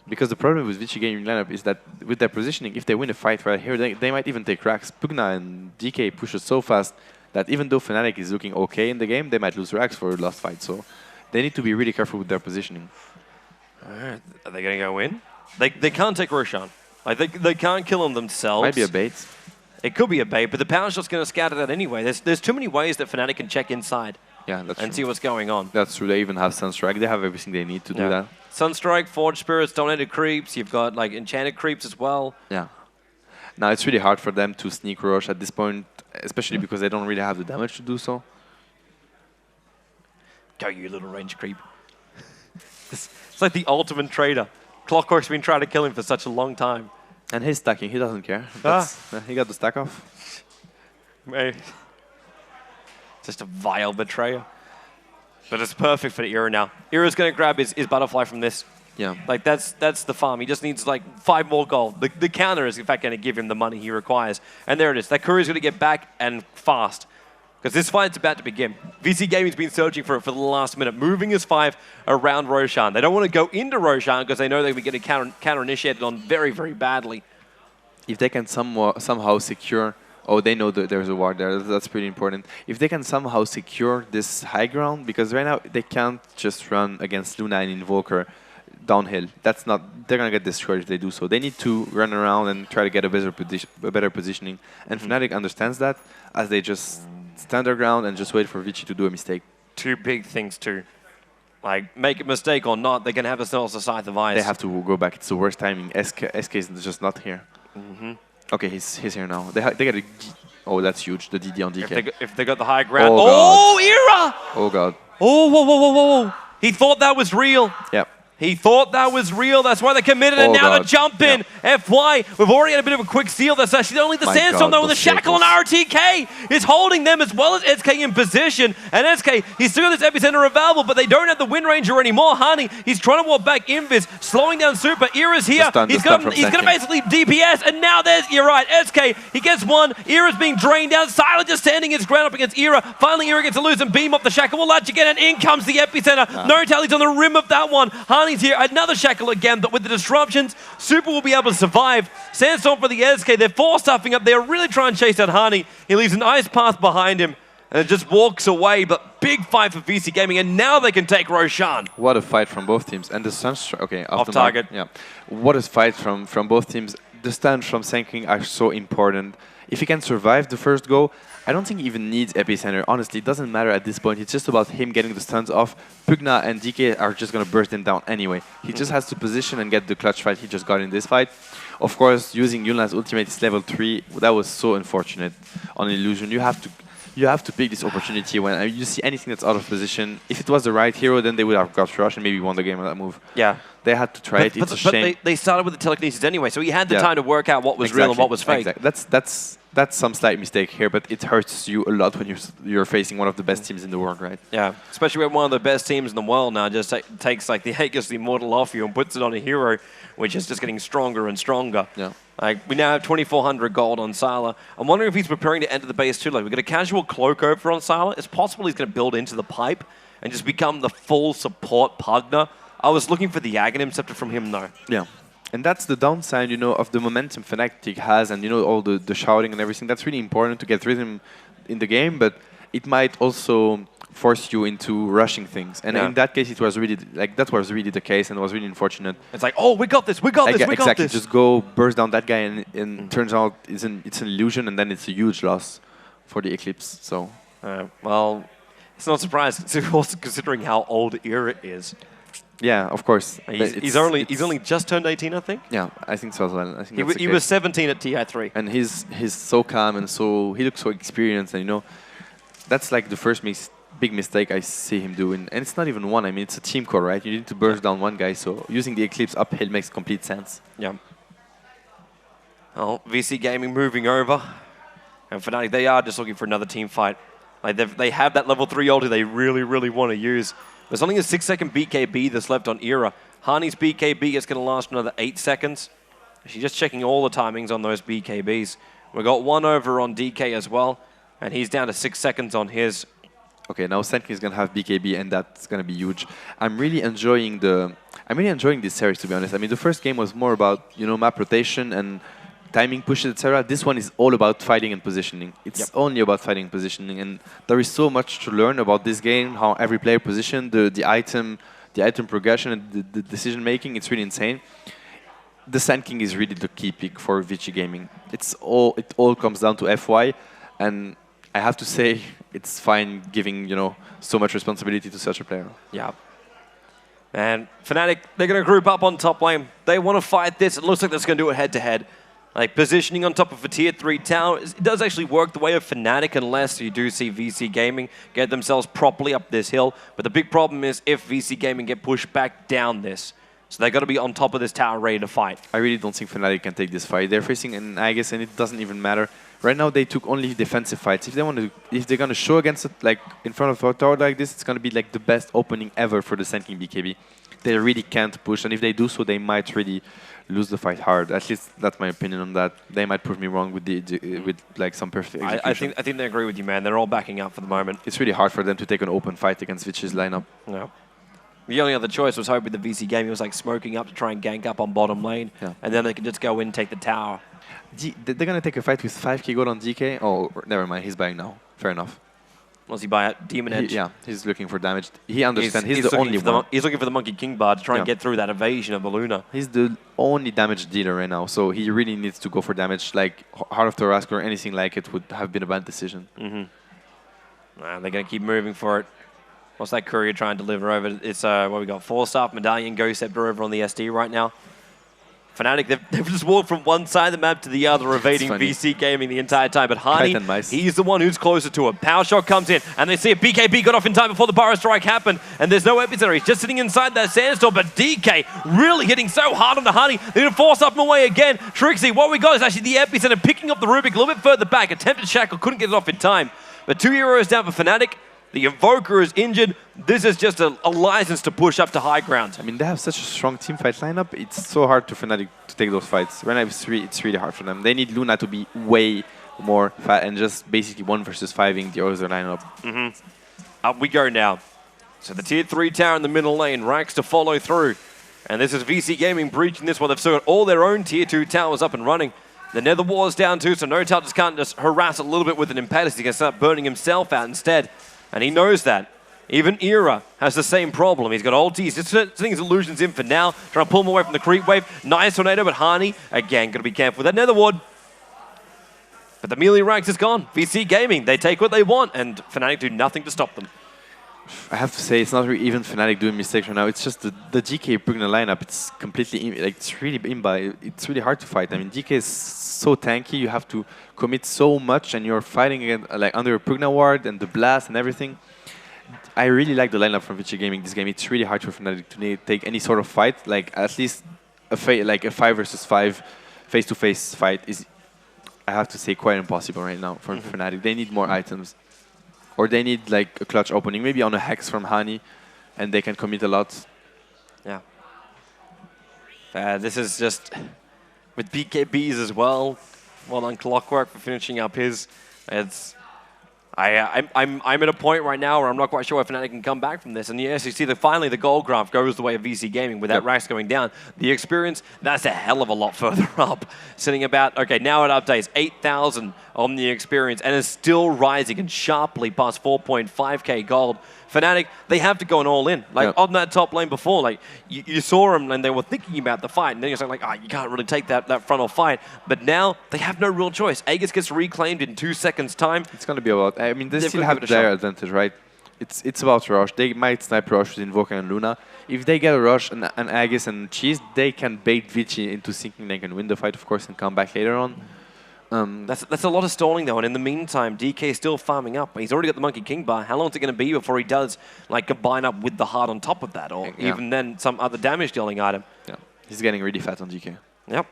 Because the problem with Vici Gaming lineup is that with their positioning, if they win a fight right here, they might even take racks. Pugna and DK push it so fast that even though Fnatic is looking okay in the game, they might lose racks for the last fight. So they need to be really careful with their positioning. Are they going to go in? They can't take Roshan. Like they can't kill him themselves. Might be a bait. It could be a bait, but the power shot's going to scatter that anyway. There's too many ways that Fnatic can check inside. Yeah, that's and true. see what's going on. That's true. They even have Sunstrike. They have everything they need to do that. Sunstrike, Forge Spirits, Dominated Creeps. You've got like Enchanted Creeps as well. Yeah. Now it's really hard for them to sneak Roche at this point, especially because they don't really have the damage to do so. Go, you little range creep. It's like the ultimate trader. Clockwork's been trying to kill him for such a long time. And he's stacking. He doesn't care. He got the stack off. Just a vile betrayer. But it's perfect for the Era now. Era's going to grab his butterfly from this. Yeah. Like, that's the farm. He just needs, like, 5 more gold. The counter is, in fact, going to give him the money he requires. And there it is. That courier's going to get back and fast. Because this fight's about to begin. VC Gaming's been searching for it for the last minute, moving his 5 around Roshan. They don't want to go into Roshan because they know they'll be getting counter-initiated on very, very badly. If they can somehow secure... Oh, they know that there's a ward there. That's pretty important. If they can somehow secure this high ground, because right now they can't just run against Luna and Invoker downhill. That's not. They're gonna get destroyed if they do so. They need to run around and try to get a better positioning. And Fnatic understands that as they just stand their ground and just wait for Vici to do a mistake. 2 big things too. Like, make a mistake or not, they can have themselves a Scythe of Ice. They have to go back. It's the worst timing. SK is just not here. Okay, he's here now. They get a... Oh, that's huge. The DD on DK. If they got the high ground... Oh, Era! Oh, God. Oh, whoa. He thought that was real. Yep. He thought that was real. That's why they committed, and now the jump in. FY, we've already had a bit of a quick steal. That's actually only the Sandstorm, though, with the Shackle, and RTK is holding them as well as SK in position. And SK, he's still got this Epicenter available, but they don't have the Wind Ranger anymore. Honey, he's trying to walk back Invis, slowing down Super. Era's here. He's going to basically DPS, and now there's, you're right, SK, he gets one. Era's being drained down. Silent just standing his ground up against Era. Finally, Era gets a lose and beam off the Shackle. Will latch again, and in comes the Epicenter. No tallies on the rim of that one. Honey's here, another Shackle again, but with the disruptions, Super will be able to survive. Sandstorm for the SK, they're stuffing up. They're really trying to chase out Hani. He leaves an ice path behind him, and it just walks away, but big fight for Vici Gaming, and now they can take Roshan. What a fight from both teams. And the Sunstrike, okay, off target. Yeah. What a fight from both teams. The stuns from Sanking are so important. If he can survive the first go, I don't think he even needs Epicenter. Honestly, it doesn't matter at this point. It's just about him getting the stuns off. Pugna and DK are just going to burst him down anyway. He just has to position and get the clutch fight he just got in this fight. Of course, using Yulna's ultimate is level 3. That was so unfortunate on Illusion. You have to pick this opportunity when you see anything that's out of position. If it was the right hero, then they would have got Rush and maybe won the game on that move. Yeah. They had to try it. It's a shame. But they started with the telekinesis anyway, so he had the time to work out what was real and what was fake. Exactly. That's some slight mistake here, but it hurts you a lot when you're facing one of the best teams in the world, right? Yeah, especially when one of the best teams in the world now just takes like the Aegis, the Immortal off you and puts it on a hero, which is just getting stronger and stronger. Yeah. Like, we now have 2,400 gold on Sylar. I'm wondering if he's preparing to enter the base too. Like, we've got a casual cloak over on Sylar. It's possible he's going to build into the pipe and just become the full support Pugna. I was looking for the Aghanim Scepter from him, though. Yeah. And that's the downside, you know, of the momentum fnatic has and, you know, all the shouting and everything. That's really important to get rhythm in the game, but it might also force you into rushing things. And in that case, it was really, like, that was really the case and it was really unfortunate. It's like, oh, we got this, we got this, we got this. Exactly, just go burst down that guy and turns out it's an illusion and then it's a huge loss for the Eclipse, so. Well, it's not surprising, also considering how old Era is. Yeah, of course. He's only just turned 18, I think. Yeah, I think so as well. I think he was 17 at TI3. And he's so calm and he looks so experienced, and you know, that's like the first big mistake I see him doing. And it's not even one. I mean, it's a team core, right? You need to burst down one guy, so using the Eclipse uphill makes complete sense. Yeah. Well, Vici Gaming moving over, and fnatic, they are just looking for another team fight. Like they have that level 3 ulti they really, really want to use. There's only a 6-second BKB that's left on Era. Hani's BKB is going to last another 8 seconds. She's just checking all the timings on those BKBs. We've got one over on DK as well, and he's down to 6 seconds on his. Okay, now Senki is going to have BKB, and that's going to be huge. I'm really enjoying this series, to be honest. I mean, the first game was more about, you know, map rotation and timing pushes, etc. This one is all about fighting and positioning. It's only about fighting and positioning, and there is so much to learn about this game, how every player positioned, the item progression, and the decision making. It's really insane. The Sand King is really the key pick for Vici Gaming. It all comes down to FY, and I have to say it's fine giving, you know, so much responsibility to such a player. Yeah. And fnatic, they're going to group up on top lane. They want to fight this. It looks like they're going to do it head to head. Like, positioning on top of a tier 3 tower, it does actually work the way of fnatic unless you do see Vici Gaming get themselves properly up this hill. But the big problem is if Vici Gaming get pushed back down this. So they got to be on top of this tower ready to fight. I really don't think fnatic can take this fight. They're facing an Aegis and it doesn't even matter. Right now they took only defensive fights. If they're gonna show against it, like in front of a tower like this, it's gonna be like the best opening ever for the Sand King BKB. They really can't push, and if they do so, they might really lose the fight hard. At least that's my opinion on that. They might prove me wrong with like some perfect execution. I think they agree with you, man. They're all backing up for the moment. It's really hard for them to take an open fight against Vici's lineup. Yeah. The only other choice was hoping the Vici Gaming was like smoking up to try and gank up on bottom lane, and then they can just go in and take the tower. They're gonna take a fight with 5k gold on DK. Oh, never mind. He's buying now. Fair enough. Was he buy it? Demon Edge? Yeah, he's looking for damage. He understands. He's the only one. He's looking for the Monkey King bar to try and get through that evasion of the Luna. He's the only damage dealer right now, so he really needs to go for damage. Like Heart of Tarrasque or anything like it would have been a bad decision. They're going to keep moving for it. What's that courier trying to deliver over? It's what we got. 4-star Medallion, Ghost Scepter over on the SD right now. Fnatic, they've just walked from one side of the map to the other, evading VC Gaming the entire time. But Hani, he's the one who's closer to him. Power shot comes in, and they see a BKB got off in time before the Burrow Strike happened, and there's no epicenter. He's just sitting inside that sandstorm, but DK really hitting so hard on the Hani. They're going to force up and away again. Trixie, what we got is actually the epicenter picking up the Rubik a little bit further back. Attempted Shackle, couldn't get it off in time. But 2 heroes down for Fnatic. The Invoker is injured. This is just a license to push up to high ground. I mean, they have such a strong team fight lineup. It's so hard to Fnatic to take those fights. Right now, it's really hard for them. They need Luna to be way more fat and just basically 1 versus 5ing the other lineup. Up we go now. So the tier 3 tower in the middle lane, Rax to follow through. And this is VC Gaming breaching this one. They've still got all their own tier 2 towers up and running. The Nether Wall's down too, so No just can't just harass a little bit with an impetus. He can start burning himself out instead. And he knows that. Even Era has the same problem. He's got ulti. He's just setting his illusions in for now. Trying to pull him away from the creep wave. Nice tornado, but Hani, again, got to be careful with that Nether Ward. But the melee ranks is gone. VC Gaming, they take what they want, and Fnatic do nothing to stop them. I have to say, it's not really even Fnatic doing mistakes right now. It's just the GK Brugner lineup. It's completely, like, it's really imba. It's really hard to fight. I mean, GK is so tanky. You have to commit so much, and you're fighting again, like under a Brugner ward and the blast and everything. I really like the lineup from Vici Gaming this game. It's really hard for Fnatic to take any sort of fight. Like, at least a 5 versus 5 face-to-face fight is, I have to say, quite impossible right now for Fnatic. They need more items. Or they need like a clutch opening, maybe on a Hex from Hani, and they can commit a lot. Yeah. This is just, with BKBs as well, well on Clockwork for finishing up his, I'm at a point right now where I'm not quite sure if Fnatic can come back from this. And yes, you see that finally the gold graph goes the way of VC Gaming with that Rax going down. The experience, that's a hell of a lot further up. Sitting about, okay, now it updates 8,000 on the experience and is still rising and sharply past 4.5k gold. Fnatic, they have to go an all in. Like on that top lane before, like you saw them and they were thinking about the fight, and then you're saying like, you can't really take that frontal fight. But now they have no real choice. Aegis gets reclaimed in 2 seconds time. It's gonna be about. I mean, they still have their advantage, right? It's about rush. They might snipe rush with Invoker and Luna. If they get a rush and Aegis and Cheese, they can bait Vici into thinking they can win the fight, of course, and come back later on. That's a lot of stalling though, and in the meantime, DK is still farming up. He's already got the Monkey King bar. How long is it going to be before he does like combine up with the heart on top of that, or even then some other damage dealing item? Yeah, he's getting really fat on DK. Yep.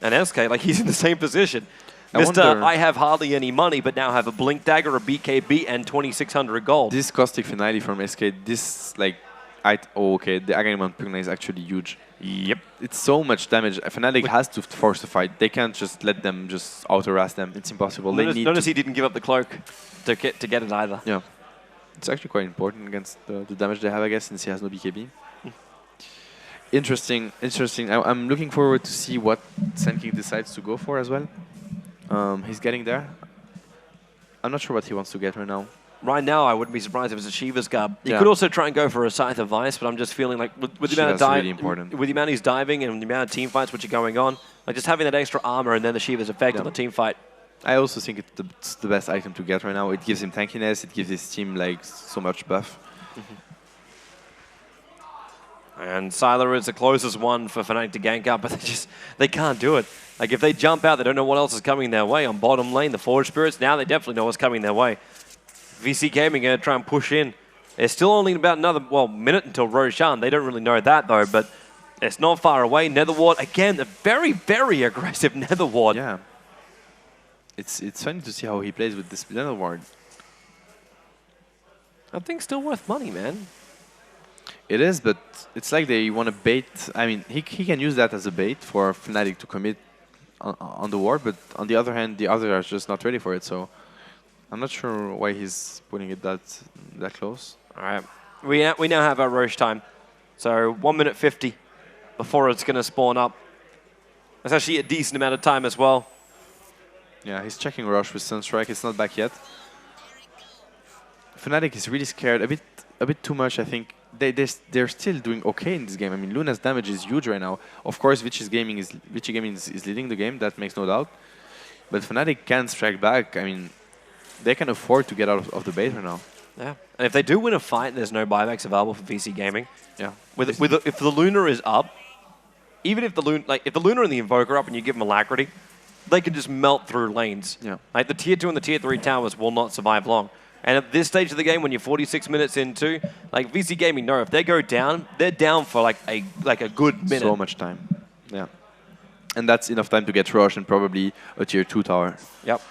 And SK, like he's in the same position. I have hardly any money, but now have a Blink Dagger, a BKB, and 2,600 gold. This caustic finale from SK, this like, the Aghanim Pugna is actually huge. Yep. It's so much damage. Fnatic has to force the fight. They can't just let them just out-harass them. It's impossible. Notice he didn't give up the cloak to get it either. Yeah. It's actually quite important against the damage they have, I guess, since he has no BKB. Interesting. I'm looking forward to see what Sandking decides to go for as well. He's getting there. I'm not sure what he wants to get right now. Right now, I wouldn't be surprised if it's a Shiva's Garb. He could also try and go for a Scythe of Ice, but I'm just feeling like with the amount of with the amount he's diving and the amount of team fights which are going on, like just having that extra armor and then the Shiva's effect on the team fight. I also think it's the best item to get right now. It gives him tankiness. It gives his team like so much buff. And Sylar is the closest one for Fnatic to gank up, but they can't do it. Like if they jump out, they don't know what else is coming their way. On bottom lane, the Forge Spirits, now they definitely know what's coming their way. VC Gaming going to try and push in. There's still only about another, minute until Roshan. They don't really know that though, but it's not far away. Nether Ward, again, a very, very aggressive Nether Ward. Yeah. It's funny to see how he plays with this Nether Ward. I think still worth money, man. It is, but it's like they want to bait. I mean, he can use that as a bait for Fnatic to commit on the ward, but on the other hand, the others are just not ready for it, so I'm not sure why he's putting it that close. All right. We now have our Roche time. So 1 minute 50 before it's going to spawn up. That's actually a decent amount of time as well. Yeah, he's checking Rush with Sunstrike. It's not back yet. Fnatic is really scared a bit too much, I think. They're still doing okay in this game. I mean, Luna's damage is huge right now. Of course, Vici Gaming is leading the game. That makes no doubt. But Fnatic can strike back. I mean, they can afford to get out of the bait right now. Yeah, and if they do win a fight, there's no buybacks available for VC Gaming. Yeah. If the Luna is up, even if the Luna and the Invoker are up and you give them Alacrity, they can just melt through lanes. Yeah. Like the tier 2 and the tier 3 towers will not survive long. And at this stage of the game, when you're 46 minutes into, like VC Gaming know if they go down, they're down for like a good minute. So much time. Yeah. And that's enough time to get rushed and probably a tier 2 tower. Yep.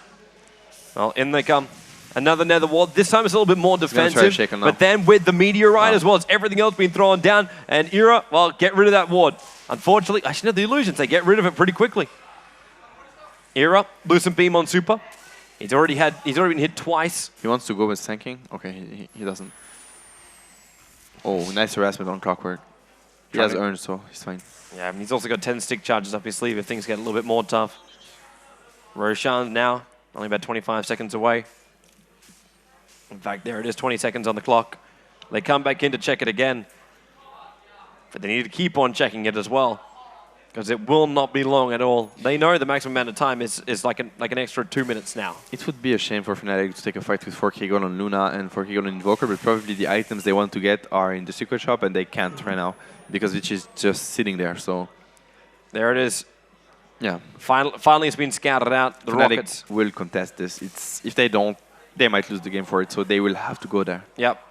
Well, in they come. Another Nether Ward. This time it's a little bit more defensive. But then with the Meteorite as well as everything else being thrown down. And Era, well, get rid of that ward. Unfortunately, actually, no, the illusions, they get rid of it pretty quickly. Era, Lucent Beam on Super. He's already been hit twice. He wants to go with tanking. Okay, he doesn't. Oh, nice harassment on Clockwork. He has urns, so he's fine. Yeah, and he's also got 10 stick charges up his sleeve if things get a little bit more tough. Roshan now, only about 25 seconds away. In fact, there it is, 20 seconds on the clock. They come back in to check it again. But they need to keep on checking it as well, because it will not be long at all. They know the maximum amount of time is like an extra 2 minutes now. It would be a shame for Fnatic to take a fight with 4K Gun on Luna and 4K Gun on Invoker, but probably the items they want to get are in the secret shop and they can't right now because Vici is just sitting there. So there it is. Yeah. Finally, it's been scouted out. The Fnatic Rockets will contest this. If they don't, they might lose the game for it, so they will have to go there. Yep.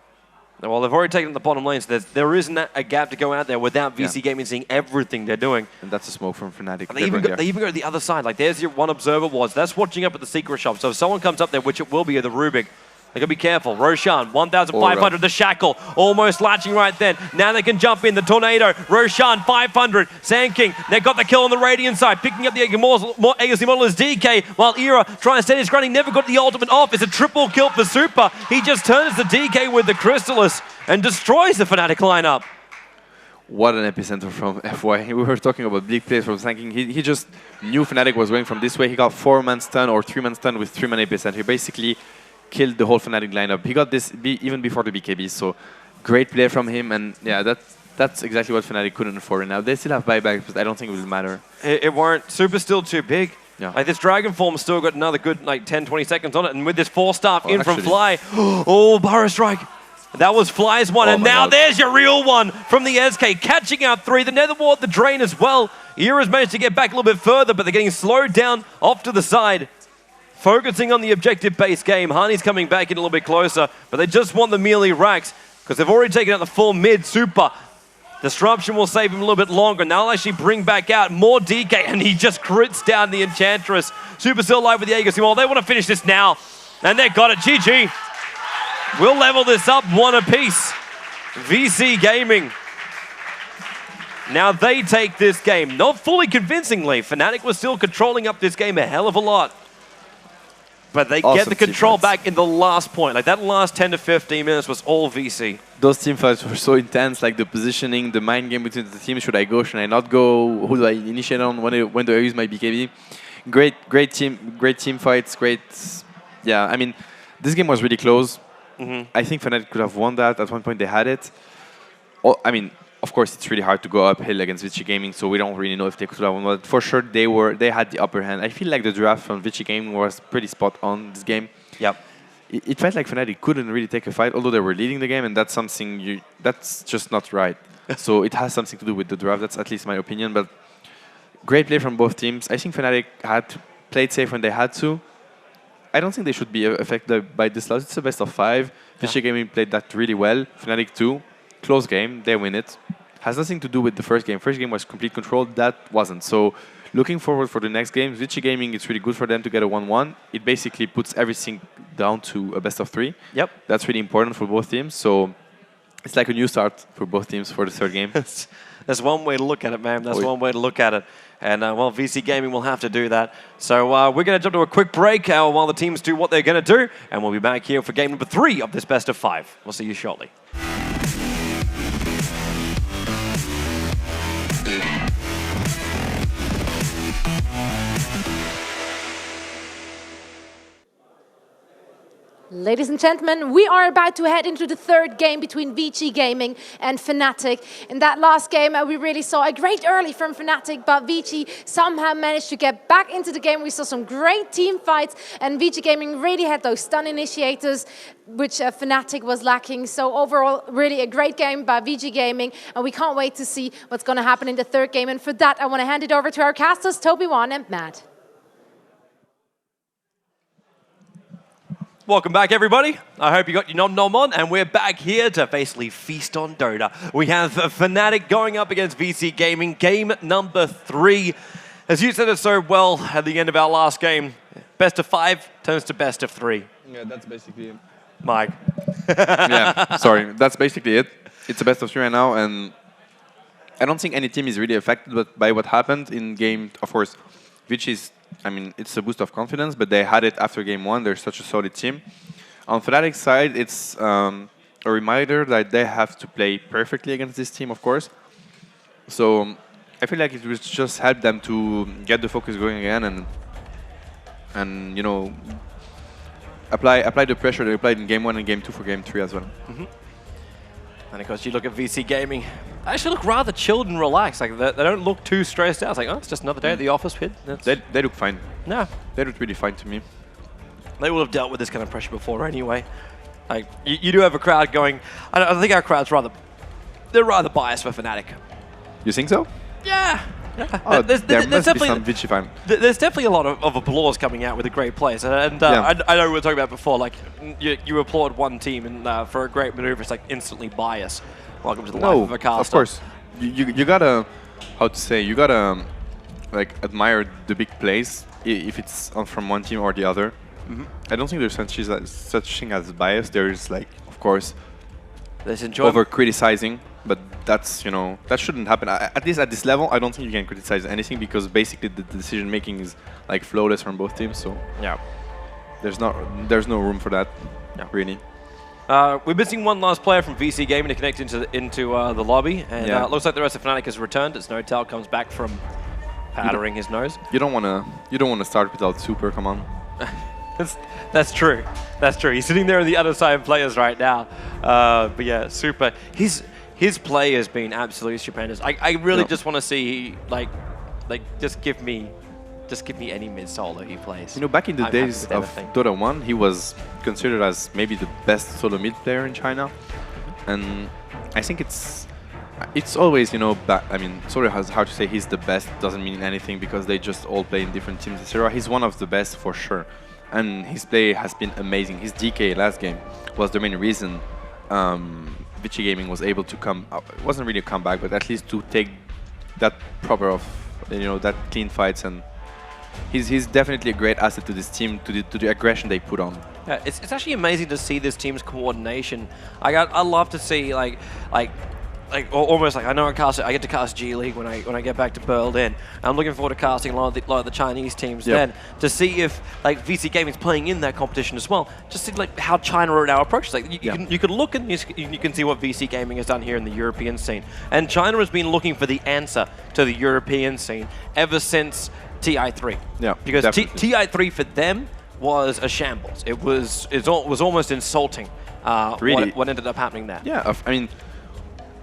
Well, they've already taken the bottom lane, so there isn't a gap to go out there without VC Gaming seeing everything they're doing. And that's a smoke from Fnatic. They even go to the other side. Like, there's your one observer was. That's watching up at the secret shop. So if someone comes up there, which it will be at the Rubik, they got to be careful. Roshan, 1,500. The Shackle, almost latching right then. Now they can jump in. The Tornado. Roshan, 500. Sand King, they got the kill on the Radiant side. Picking up the Agassi model is DK, while Era trying to set his ground. He never got the ultimate off. It's a triple kill for Super. He just turns the DK with the Crystallis and destroys the Fnatic lineup. What an epicenter from FY. We were talking about big plays from Sand King. He just knew Fnatic was going from this way. He got 4-man stun or 3-man stun with 3-man epicenter. He basically killed the whole Fnatic lineup. He got this even before the BKB, so great play from him. And yeah, that's exactly what Fnatic couldn't afford. And now they still have buybacks, but I don't think it will matter. It won't. Super's still too big. Yeah. Like this Dragon Form's still got another good 10-20 seconds on it. And with this 4-star in from Fly, oh, Burrow Strike. That was Fly's one, and now there's your real one from the SK, catching out 3. The Nether Ward, the Drain as well. Era's managed to get back a little bit further, but they're getting slowed down off to the side. Focusing on the objective-based game. Harney's coming back in a little bit closer, but they just want the melee racks because they've already taken out the full mid. Super. Disruption will save him a little bit longer. Now they'll actually bring back out more DK, and he just crits down the Enchantress. Super still alive with the Aegis. Well, they want to finish this now, and they got it. GG. We'll level this up 1 apiece. VC Gaming. Now they take this game, not fully convincingly. Fnatic was still controlling up this game a hell of a lot. But they get the control back in the last point. Like that last 10 to 15 minutes was all VC. Those team fights were so intense, like the positioning, the mind game between the teams. Should I go, should I not go? Who do I initiate on? When do I use my BKB? Great team fights, yeah, I mean, this game was really close. I think Fnatic could have won that. At one point they had it. I mean, of course, it's really hard to go uphill against Vici Gaming, so we don't really know if they could have won. But for sure, they had the upper hand. I feel like the draft from Vici Gaming was pretty spot on this game. Yep. It felt like Fnatic couldn't really take a fight, although they were leading the game, and that's something that's just not right. So it has something to do with the draft. That's at least my opinion. But great play from both teams. I think Fnatic had played safe when they had to. I don't think they should be affected by this loss. It's a best of 5. Vici Gaming played that really well. Fnatic 2. Close game, they win it. Has nothing to do with the first game. First game was complete control, that wasn't. So looking forward for the next game, Vici Gaming, it's really good for them to get a 1-1. It basically puts everything down to a best of 3. Yep. That's really important for both teams. So it's like a new start for both teams for the third game. That's one way to look at it, man. That's one way to look at it. And, well, VC Gaming will have to do that. So we're going to jump to a quick break while the teams do what they're going to do. And we'll be back here for game number 3 of this best of 5. We'll see you shortly. Ladies and gentlemen, we are about to head into the third game between Vici Gaming and fnatic. In that last game, we really saw a great early from fnatic, but Vici somehow managed to get back into the game. We saw some great team fights, and Vici Gaming really had those stun initiators, which fnatic was lacking. So overall, really a great game by Vici Gaming, and we can't wait to see what's going to happen in the third game. And for that, I want to hand it over to our casters, Toby1 and Matt. Welcome back, everybody. I hope you got your nom-nom on, and we're back here to basically feast on Dota. We have fnatic going up against Vici Gaming, game number 3. As you said it so well at the end of our last game, best of 5 turns to best of 3. Yeah, that's basically it. Mike. Yeah, sorry. That's basically it. It's a best of 3 right now, and I don't think any team is really affected by what happened in game, of course, which is, I mean, it's a boost of confidence, but they had it after game 1. They're such a solid team. On fnatic's side, it's a reminder that they have to play perfectly against this team, of course. So I feel like it will just help them to get the focus going again and you know, apply the pressure they applied in game 1 and game 2 for game 3 as well. Mm-hmm. And of course, you look at Vici Gaming. They actually look rather chilled and relaxed. Like they don't look too stressed out. It's like, oh, it's just another day at the office, kid. They look fine. No, they look really fine to me. They will have dealt with this kind of pressure before anyway. Like you do have a crowd going. I think our crowd's they're rather biased for fnatic. You think so? Yeah. Oh, there's must definitely be some Vici fan. There's definitely a lot of applause coming out with the great players, and I know we were talking about before. Like you applaud one team and for a great maneuver, it's like instantly bias. Welcome to the life of a caster. Of course, you gotta, how to say, you gotta like admire the big plays if it's from one team or the other. Mm-hmm. I don't think there's such thing as bias. There's like, of course, there's enjoyment. Over criticizing. But that's, you know, that shouldn't happen. At least at this level, I don't think you can criticize anything because basically the decision making is like flawless from both teams. So yeah, there's no room for that. Yeah, really. We're missing one last player from Vici Gaming to connect into the lobby, and it looks like the rest of fnatic has returned as Notel comes back from powdering his nose. You don't wanna start without Super. Come on. That's true. That's true. He's sitting there on the other side of players right now. But yeah, Super. His play has been absolutely stupendous. I really just want to see like just give me any mid solo he plays. You know, back in the days of Dota 1, he was considered as maybe the best solo mid player in China, and I think it's always, you know, I mean, sorry, how to say he's the best doesn't mean anything because they just all play in different teams, etc. He's one of the best for sure, and his play has been amazing. His DK last game was the main reason Vici Gaming was able to come up. It wasn't really a comeback, but at least to take that proper of, you know, that clean fights, and he's definitely a great asset to this team, to the aggression they put on. Yeah, it's actually amazing to see this team's coordination. I love to see like almost like I know I get to cast G League when I get back to Berlin. I'm looking forward to casting a lot of the Chinese teams then to see if like Vici Gaming's playing in that competition as well. Just see like how China are now approaches. Like you can look and you can see what Vici Gaming has done here in the European scene, and China has been looking for the answer to the European scene ever since TI3. Yeah, because TI3 for them was a shambles. It was almost insulting. Really, what ended up happening there. Yeah, I mean.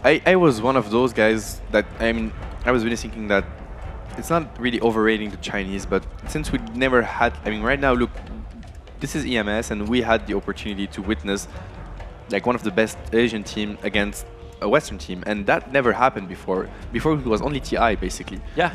I was one of those guys that, I mean, I was really thinking that it's not really overrating the Chinese, but since we never had, I mean, right now, look, this is EMS, and we had the opportunity to witness like one of the best Asian team against a Western team, and that never happened before. Before it was only TI, basically. Yeah.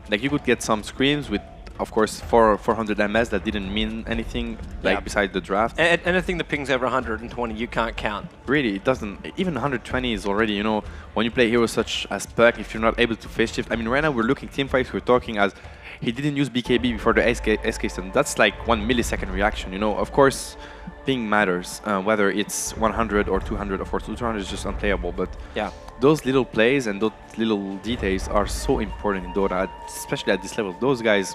Like you could get some screams with, of course, 400 MS that didn't mean anything, like besides the draft. Anything that pings over 120, you can't count. Really, it doesn't. Even 120 is already, you know, when you play heroes such as Puck, if you're not able to phase shift. I mean, right now we're looking team fights. We're talking as he didn't use BKB before the SK stun. That's like 1 millisecond reaction. You know, of course, ping matters. Whether it's 100 or 200, of course, 200 is just unplayable. But yeah, those little plays and those little details are so important in Dota, especially at this level. Those guys,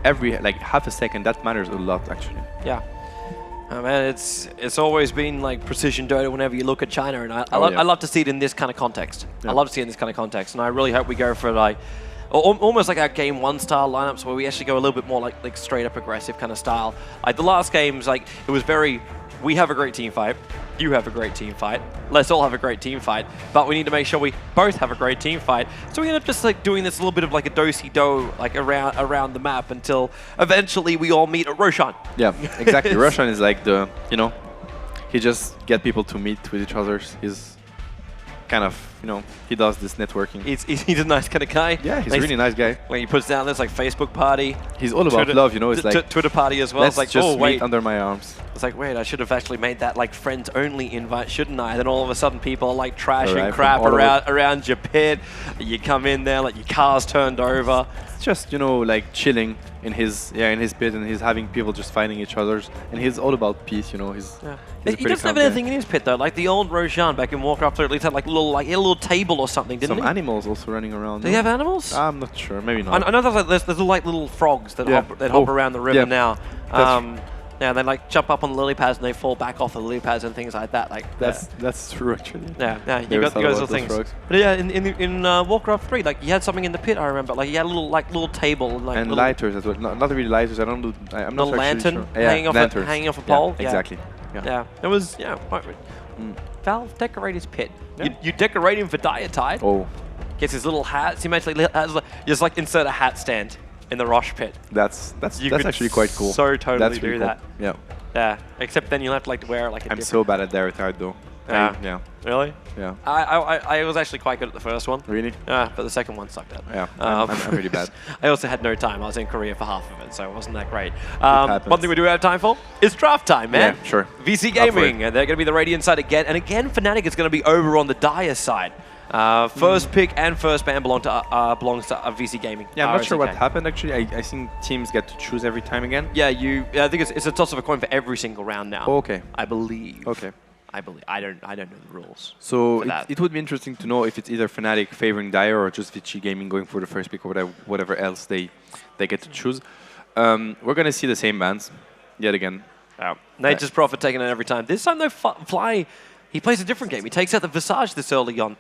every like half a second, that matters a lot actually. Yeah. Man, it's always been like precision Dota whenever you look at China, and I love to see it in this kind of context. I love to see it in this kind of context, and I really hope we go for like almost like our game 1 style lineups where we actually go a little bit more like straight up aggressive kind of style. Like the last games, like it was very we have a great team fight. You have a great team fight. Let's all have a great team fight. But we need to make sure we both have a great team fight. So we end up just like doing this little bit of like a do-si-do like around the map until eventually we all meet at Roshan. Yeah, exactly. Roshan is like the, you know, he just get people to meet with each other. He's kind of, you know, he does this networking. He's a nice kind of guy. Yeah, he's like, a really nice guy. Like he puts down this like Facebook party. He's all about Twitter, love, you know. It's like Twitter party as well. Let's it's like, just oh wait, meet under my arms. it's like wait, I should have actually made that like friends only invite, shouldn't I? Then all of a sudden people are like trashing Alright, crap from all around your pit. You come in there like your car's turned over. It's just, you know, like chilling in his pit, and he's having people just fighting each other, and he's all about peace, you know. He's a He pretty doesn't calm have guy. anything in his pit though. Like the old Roshan back in Warcraft 3 at least had like he had a little table or something, didn't Some he? animals also running around. Do you have animals? I'm not sure. Maybe not. I know there's like little frogs that Yeah. hop around the river yeah. now. That's Yeah, they like jump up on the lily pads and they fall back off the lily pads and things like that. Like That's true actually. yeah, you Never got thought those about little those things. frogs. But yeah, in Warcraft 3, like you had something in the pit. I remember, like you had a little table, like And little, lighters as well. Not really lighters. I'm not little actually lantern sure. Yeah, hanging off a Yeah, pole. Yeah. exactly. Yeah, it was Valve decorate his pit. You decorate him for Diatide. Oh, Gets his little hats. He makes like has just like insert a hat stand in the Rosh pit. that's You could actually quite cool. so totally that's do really cool. that. Yeah. Yeah, except then you'll have to like wear like a I'm different. so bad at Diatide though. Yeah. Yeah. Really? Yeah. I was actually quite good at the first one. Really? Yeah, but the second one sucked out. Yeah. Um, I'm really bad. I also had no time. I was in Korea for half of it, so it wasn't that great. happens. One thing we do have time for is draft time, man. Yeah, sure. VC Up for it. Gaming, and they're going to be the Radiant side again. And again, Fnatic is going to be over on the Dire side. First pick and first ban belongs to VC Gaming. Yeah, I'm not sure what RSK. happened actually. I think teams get to choose every time again. Yeah, I think it's a toss of a coin for every single round now. Oh, okay. I believe. Okay. I believe. I don't know the rules. So for that. it would be interesting to know if it's either Fnatic favoring Dire or just Vici Gaming going for the first pick or whatever else they get to choose. We're gonna see the same bans yet again. Nature's Prophet taking it every time. This time though, Fly, he plays a different game. He takes out the Visage this early on.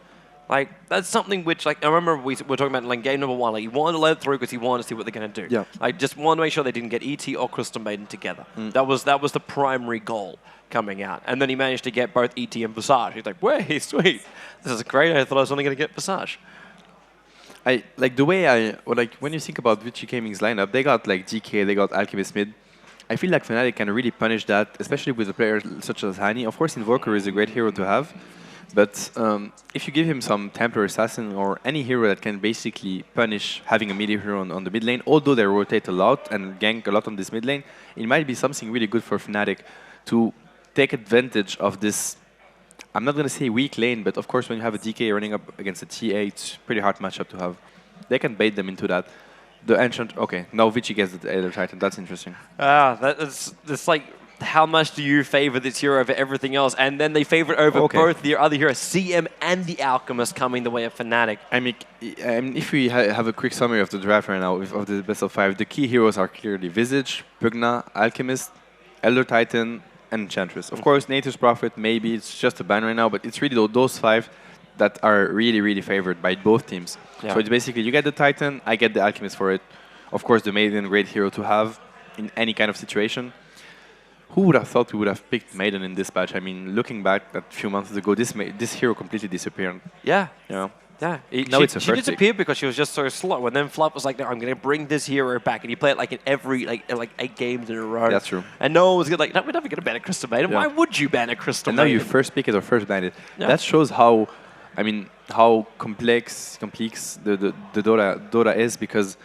Like that's something which, like, I remember we were talking about like game number 1. Like he wanted to let it through because he wanted to see what they're gonna do. Yeah. Like just wanted to make sure they didn't get ET or Crystal Maiden together. That was the primary goal coming out. And then he managed to get both ET and Visage. He's like, "Way sweet, this is great. I thought I was only gonna get Visage." I like the way when you think about Vici Gaming's lineup, they got like DK, they got Alchemist mid. I feel like Fnatic can really punish that, especially with a player such as Hani. Of course, Invoker is a great hero to have, but if you give him some Templar Assassin or any hero that can basically punish having a mid hero on the mid lane, although they rotate a lot and gank a lot on this mid lane, it might be something really good for Fnatic to take advantage of this. I'm not going to say weak lane, but of course when you have a DK running up against a TA, it's pretty hard matchup to have. They can bait them into that. The Enchant, okay, now Vici gets the Elder Titan, that's interesting. That's like, how much do you favor this hero over everything else? And then they favor it over both the other heroes, CM and the Alchemist, coming the way of Fnatic. I mean, if we have a quick summary of the draft right now, of the best of 5, the key heroes are clearly Visage, Pugna, Alchemist, Elder Titan, and Enchantress. Of course, Nature's Prophet, maybe it's just a ban right now, but it's really those 5 that are really, really favored by both teams. Yeah. So it's basically, you get the Titan, I get the Alchemist for it. Of course, the Maiden, great hero to have in any kind of situation. Who would have thought we would have picked Maiden in this batch? I mean, looking back a few months ago, this hero completely disappeared. Yeah. You know? Yeah, Now it's a she first pick. disappeared because she was just so slow. And then Fluff was like, "No, I'm going to bring this hero back," and he played it like in every like 8 games in a row. That's true. And no one was like, "No, we're never going to ban a Crystal Maiden. Yeah. Why would you ban a Crystal And now Maiden?" you first pick it or first ban it. Yeah. That shows how, I mean, how complex the Dota is, because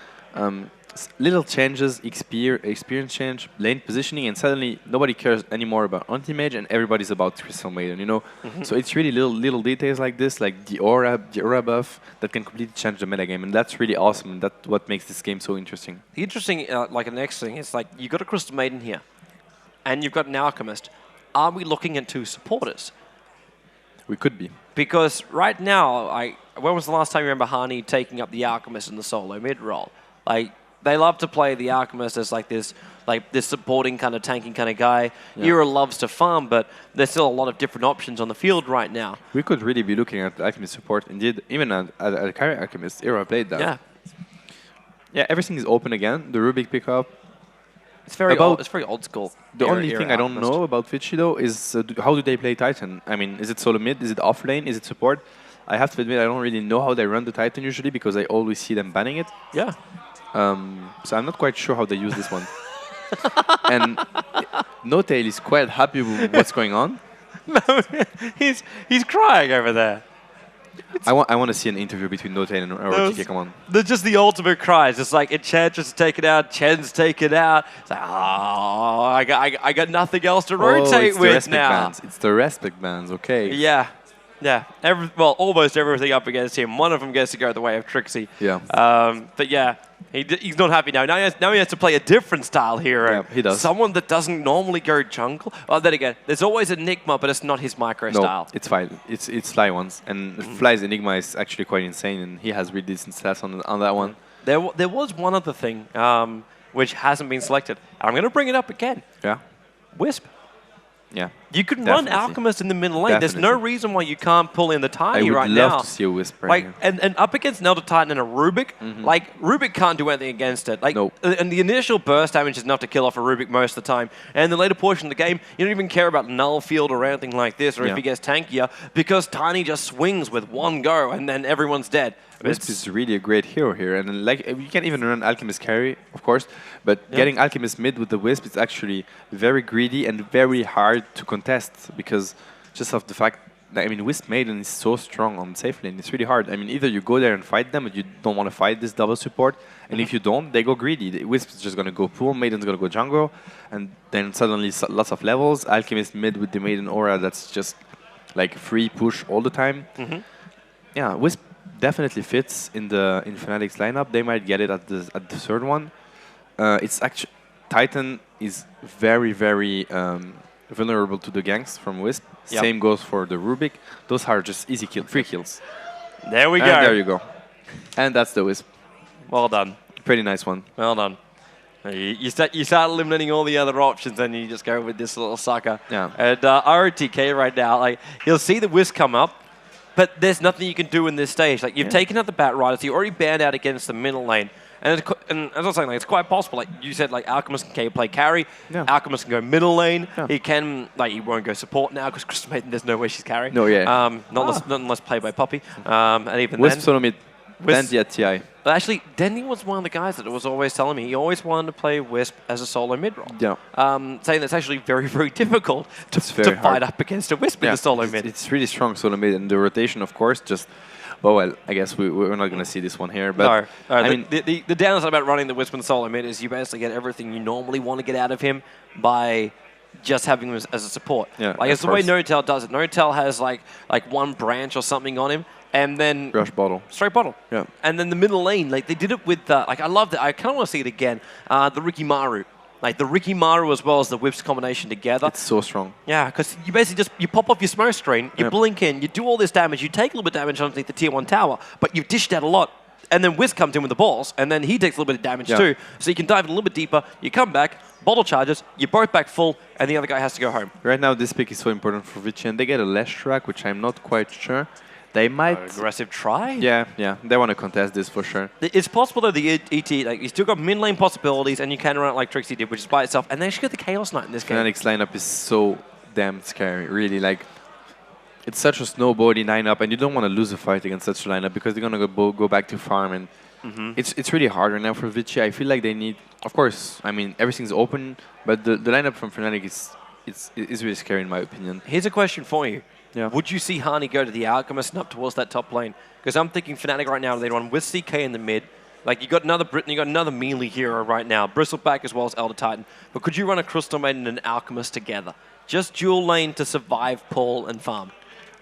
little changes, experience change, lane positioning, and suddenly nobody cares anymore about anti-mage and everybody's about Crystal Maiden, you know? So it's really little details like this, like the aura buff, that can completely change the metagame, and that's really awesome, and that's what makes this game so interesting. The interesting, like the next thing is like you got a Crystal Maiden here, and you've got an Alchemist. Are we looking at 2 supporters? We could be. Because right now, when was the last time you remember Hani taking up the Alchemist in the solo mid role? Like, they love to play the Alchemist as like this supporting kind of tanking kind of guy. Yeah. Hero loves to farm, but there's still a lot of different options on the field right now. We could really be looking at Alchemist support. Indeed, even at carry Alchemist, Era played that. Yeah. Yeah, everything is open again. The Rubik pickup. It's very About- old. It's very old school. The era- only era thing I don't Alchemist. know about Vici though is how do they play Titan? I mean, is it solo mid? Is it off lane? Is it support? I have to admit I don't really know how they run the Titan usually because I always see them banning it. Yeah. So I'm not quite sure how they use this one. And No-Tail is quite happy with what's going on. he's crying over there. I want to see an interview between No-Tail and ROTK. Come on. They're just the ultimate cries. It's like Enchantress take it out, Chen's take it out. It's like, oh, I got nothing else to rotate it's the with respect now. bands. It's the respect bands. Okay. Yeah. Yeah, almost everything up against him. One of them gets to go the way of Trixie. Yeah. But yeah, he's not happy now. Now he has to play a different style hero. Yeah, he does. Someone that doesn't normally go jungle. Well, then again, there's always Enigma, but it's not his micro No, style. it's fine. It's Fly ones, and Fly's Enigma is actually quite insane, and he has really decent stats on that one. There was one other thing which hasn't been selected. And I'm going to bring it up again. Yeah. Wisp. Yeah. You can run Definitely. Alchemist in the middle lane. There's no Definitely. reason why you can't pull in the I Tiny would right love now. to see a Wisp right Like here. and up against an Elder Titan and a Rubik, like Rubik can't do anything against it. Like Nope. and the initial burst damage is enough to kill off a Rubik most of the time. And the later portion of the game, you don't even care about null field or anything like this, or Yeah. if he gets tankier, because Tiny just swings with one go and then everyone's dead. Wisp is really a great hero here, and like you can even run Alchemist carry, of course, but getting Alchemist mid with the Wisp is actually very greedy and very hard to contest because just of the fact that, I mean, Wisp Maiden is so strong on safe lane. It's really hard. I mean, either you go there and fight them, but you don't want to fight this double support, and if you don't, they go greedy. The Wisp is just going to go pool, Maiden's going to go jungle, and then suddenly lots of levels. Alchemist mid with the Maiden aura, that's just like free push all the time. Yeah, Wisp definitely fits in Fnatic's lineup. They might get it at the third one. It's actually Titan is very vulnerable to the ganks from Wisp. Yep. Same goes for the Rubik. Those are just easy free kills. There we go. And there you go. And that's the Wisp. Well done. Pretty nice one. Well done. You start eliminating all the other options, and you just go with this little sucker. Yeah. And ROTK right now, like he'll see the Wisp come up, but there's nothing you can do in this stage. Like you've taken out the Bat Rider, so you already banned out against the middle lane. And as I was saying, like, it's quite possible. Like you said, like Alchemist can play carry. Yeah. Alchemist can go middle lane. Yeah. He can he won't go support now because Crystal Maiden. There's no way she's carry. No, yeah. Not unless played by Poppy. And even Wisp then, solo mid. Wisp- Dandy at TI. but actually, Denny was one of the guys that was always telling me he always wanted to play Wisp as a solo mid role. Yeah. Saying that's actually very difficult to very fight hard. up against a Wisp in the solo mid. It's really strong solo mid, and the rotation, of course, just. Well, I guess we're not going to see this one here. But No, I mean, the downside about running the Wisp in solo mid is you basically get everything you normally want to get out of him by just having him as a support. Yeah, like it's of the way course. No-Tail does it. No-Tail has like one branch or something on him, and then rush bottle. straight bottle. Yeah. And then the middle lane, like they did it with like I loved it. I kind of want to see it again. The Ricky Maru. Like the Ricky Maru as well as the Whips combination together. It's so strong. Yeah, because you basically you pop off your smoke screen, you blink in, you do all this damage, you take a little bit of damage underneath the tier 1 tower, but you've dished out a lot. And then Wiz comes in with the balls, and then he takes a little bit of damage too. So you can dive in a little bit deeper, you come back, bottle charges, you're both back full, and the other guy has to go home. Right now, this pick is so important for Vici, and they get a Lash track, which I'm not quite sure. They might... Aggressive try? Yeah, they want to contest this for sure. It's possible though, the ET, like you still got mid lane possibilities, and you can run it like Trixie did, which is by itself, and they actually got the Chaos Knight in this game. Fnatic's lineup is so damn scary, really. Like, it's such a snowboardy lineup, and you don't want to lose a fight against such a lineup because they're gonna go back to farm, and it's really hard right now for Vici. I feel like they need, of course, I mean everything's open, but the lineup from Fnatic is really scary in my opinion. Here's a question for you. Yeah. Would you see Hani go to the Alchemist and up towards that top lane? Because I'm thinking Fnatic right now, they run with CK in the mid. Like, you got another Brit, you got another melee hero right now, Bristleback as well as Elder Titan. But could you run a Crystal Maiden and an Alchemist together? Just dual lane to survive, pull, and farm.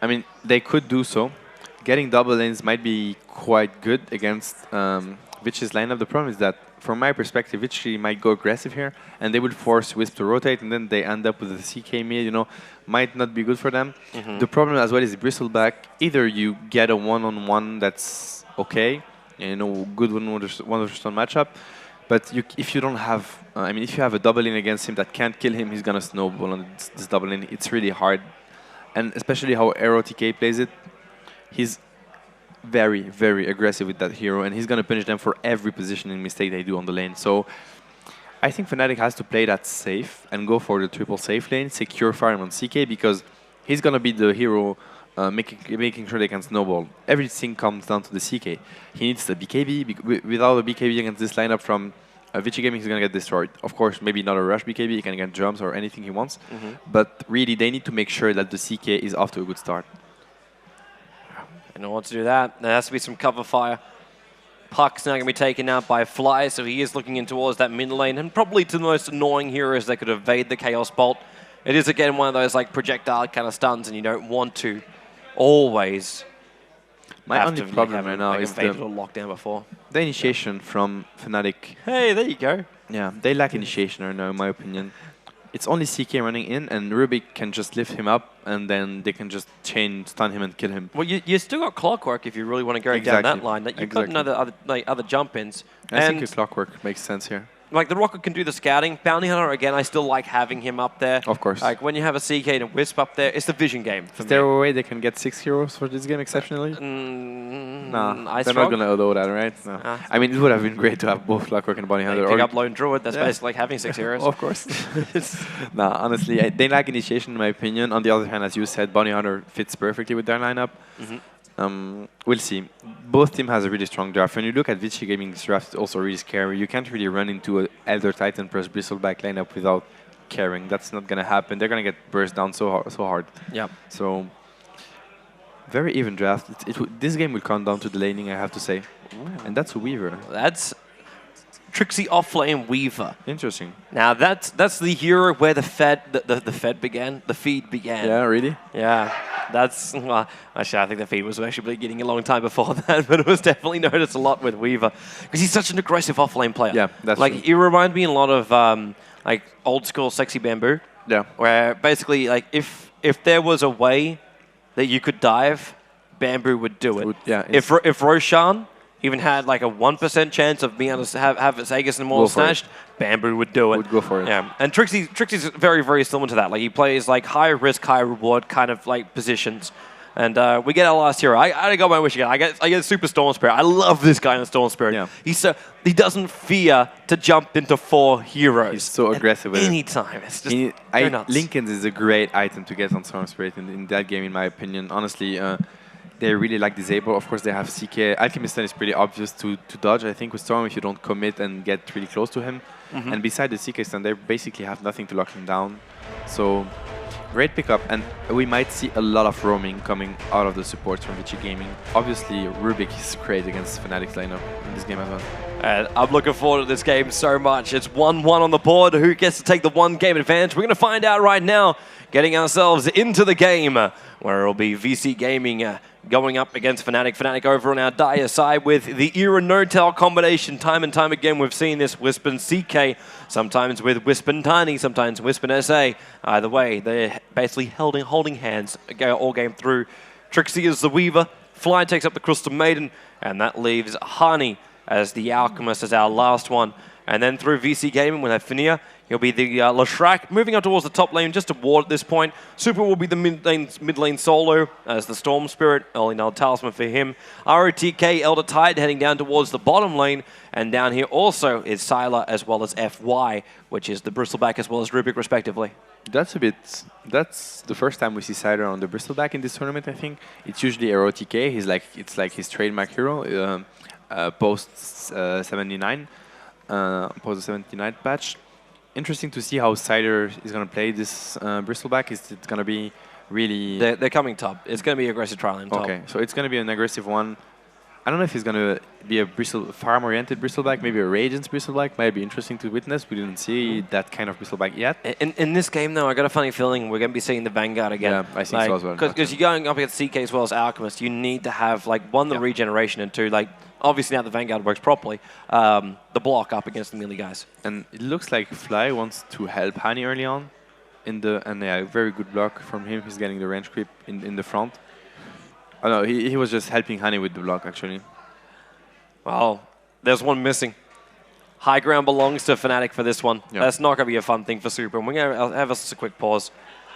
I mean, they could do so. Getting double lanes might be quite good against Vici's lineup. The problem is that, from my perspective, Vici might go aggressive here, and they would force Wisp to rotate, and then they end up with the CK mid, you know, might not be good for them. The problem as well is Bristleback. Either you get a one-on-one that's okay, you know, good one versus one matchup, but if you don't have, I mean, if you have a double lane against him that can't kill him, he's gonna snowball on this double lane. It's really hard, and especially how RaidTK plays it, he's very aggressive with that hero, and he's gonna punish them for every positioning mistake they do on the lane. So I think Fnatic has to play that safe and go for the triple safe lane, secure farm on CK, because he's going to be the hero making sure they can snowball. Everything comes down to the CK. He needs the BKB. Without a BKB against this lineup from Vici Gaming, he's going to get destroyed. Of course, maybe not a rush BKB. He can get jumps or anything he wants. But really, they need to make sure that the CK is off to a good start. In order to do that, there has to be some cover fire. Puck's now going to be taken out by Fly, so he is looking in towards that mid lane, and probably to the most annoying heroes that could evade the Chaos Bolt. It is, again, one of those like projectile kind of stuns, and you don't want to always My only problem right now is the lockdown before. initiation from Fnatic. Hey, there you go. Yeah, they lack initiation right now, in my opinion. It's only CK running in, and Rubik can just lift him up, and then they can just stun him and kill him. Well, you still got Clockwork if you really want to go down that line. That you've got another other jump-ins. I think his Clockwork makes sense here. Like, the Rocket can do the scouting. Bounty Hunter, again, I still like having him up there. Of course. Like, when you have a CK and a Wisp up there, it's the vision game for Is there a way they can get 6 heroes for this game exceptionally? Nah, they're not going to allow that, right? No. I mean, it would have been great to have both Clockwork and Bounty Hunter. Pick up Lone Druid, that's basically like having 6 heroes. Of course. Nah, honestly, they lack initiation in my opinion. On the other hand, as you said, Bounty Hunter fits perfectly with their lineup. We'll see. Both teams has a really strong draft. When you look at Vici Gaming's draft, it's also really scary. You can't really run into an Elder Titan plus Bristleback lineup without caring. That's not going to happen. They're going to get burst down so hard. Yeah. So, very even draft. This game will come down to the laning, I have to say. Ooh. And that's a Weaver. That's Trixie offlane Weaver. Interesting. Now that's the hero where the feed began. Yeah, really? Yeah. That's, well, actually, I think the feed was actually beginning a long time before that, but it was definitely noticed a lot with Weaver because he's such an aggressive offlane player. Yeah, that's like true. he reminds me a lot of like old school Sexy Bamboo. Yeah. Where basically, like if there was a way that you could dive, Bamboo would do it. If Roshan even had like a 1% chance of being able to have Aegis and Immortal snatched, Bamboo would do it. Would go for it. Yeah, and Trixie's very, very similar to that. Like he plays like high risk, high reward kind of like positions. And we get our last hero. I got my wish again. I get Super Storm Spirit. I love this guy in Storm Spirit. Yeah. He doesn't fear to jump into 4 heroes. He's so aggressive with anytime. It's just nuts. Linken's is a great item to get on Storm Spirit in that game, in my opinion. Honestly, they really like Disable. Of course, they have CK. Alchemist Stun is pretty obvious to dodge, I think, with Storm if you don't commit and get really close to him. And beside the CK Stun, they basically have nothing to lock him down. So, great pickup. And we might see a lot of roaming coming out of the supports from Vici Gaming. Obviously, Rubik is great against Fnatic's lineup in this game as well. And I'm looking forward to this game so much. It's 1-1 on the board. Who gets to take the 1 game advantage? We're going to find out right now, getting ourselves into the game, where it'll be VC Gaming going up against Fnatic. Fnatic over on our dire side with the Era No-Tail combination. Time and time again, we've seen this Wisp and CK, sometimes with Wisp and Tiny, sometimes Wisp and SA. Either way, they're basically holding hands all game through. Trixie is the Weaver. Fly takes up the Crystal Maiden, and that leaves Hani as the Alchemist as our last one. And then through VC Gaming, we'll have Finia. He'll be the Lashrak, moving up towards the top lane, just a ward at this point. Super will be the mid lane solo as the Storm Spirit, early null talisman for him. ROTK, Elder Tide heading down towards the bottom lane. And down here also is Sylar as well as FY, which is the Bristleback as well as Rubik respectively. That's the first time we see Sylar on the Bristleback in this tournament, I think. It's usually ROTK. It's like his trademark hero, post 79, post the 79 patch. Interesting to see how Sylar is going to play this Bristleback. Is it going to be really... They're coming top. It's going to be aggressive trialing top. Okay, so it's going to be an aggressive one. I don't know if it's going to be a farm-oriented Bristleback, maybe a Radiance Bristleback. Might be interesting to witness. We didn't see that kind of Bristleback yet. In this game, though, I got a funny feeling we're going to be seeing the Vanguard again. Yeah, I think so as well. Because you're going up against CK as well as Alchemist, you need to have, like, 1, the regeneration, and 2, like, obviously now the Vanguard works properly, the block up against the melee guys. And it looks like Fly wants to help Hani early on. And yeah, very good block from him. He's getting the range creep in the front. Oh no, he was just helping Hani with the block, actually. Well, there's one missing. High ground belongs to Fnatic for this one. Yeah. That's not going to be a fun thing for Super. And we're going to have a quick pause.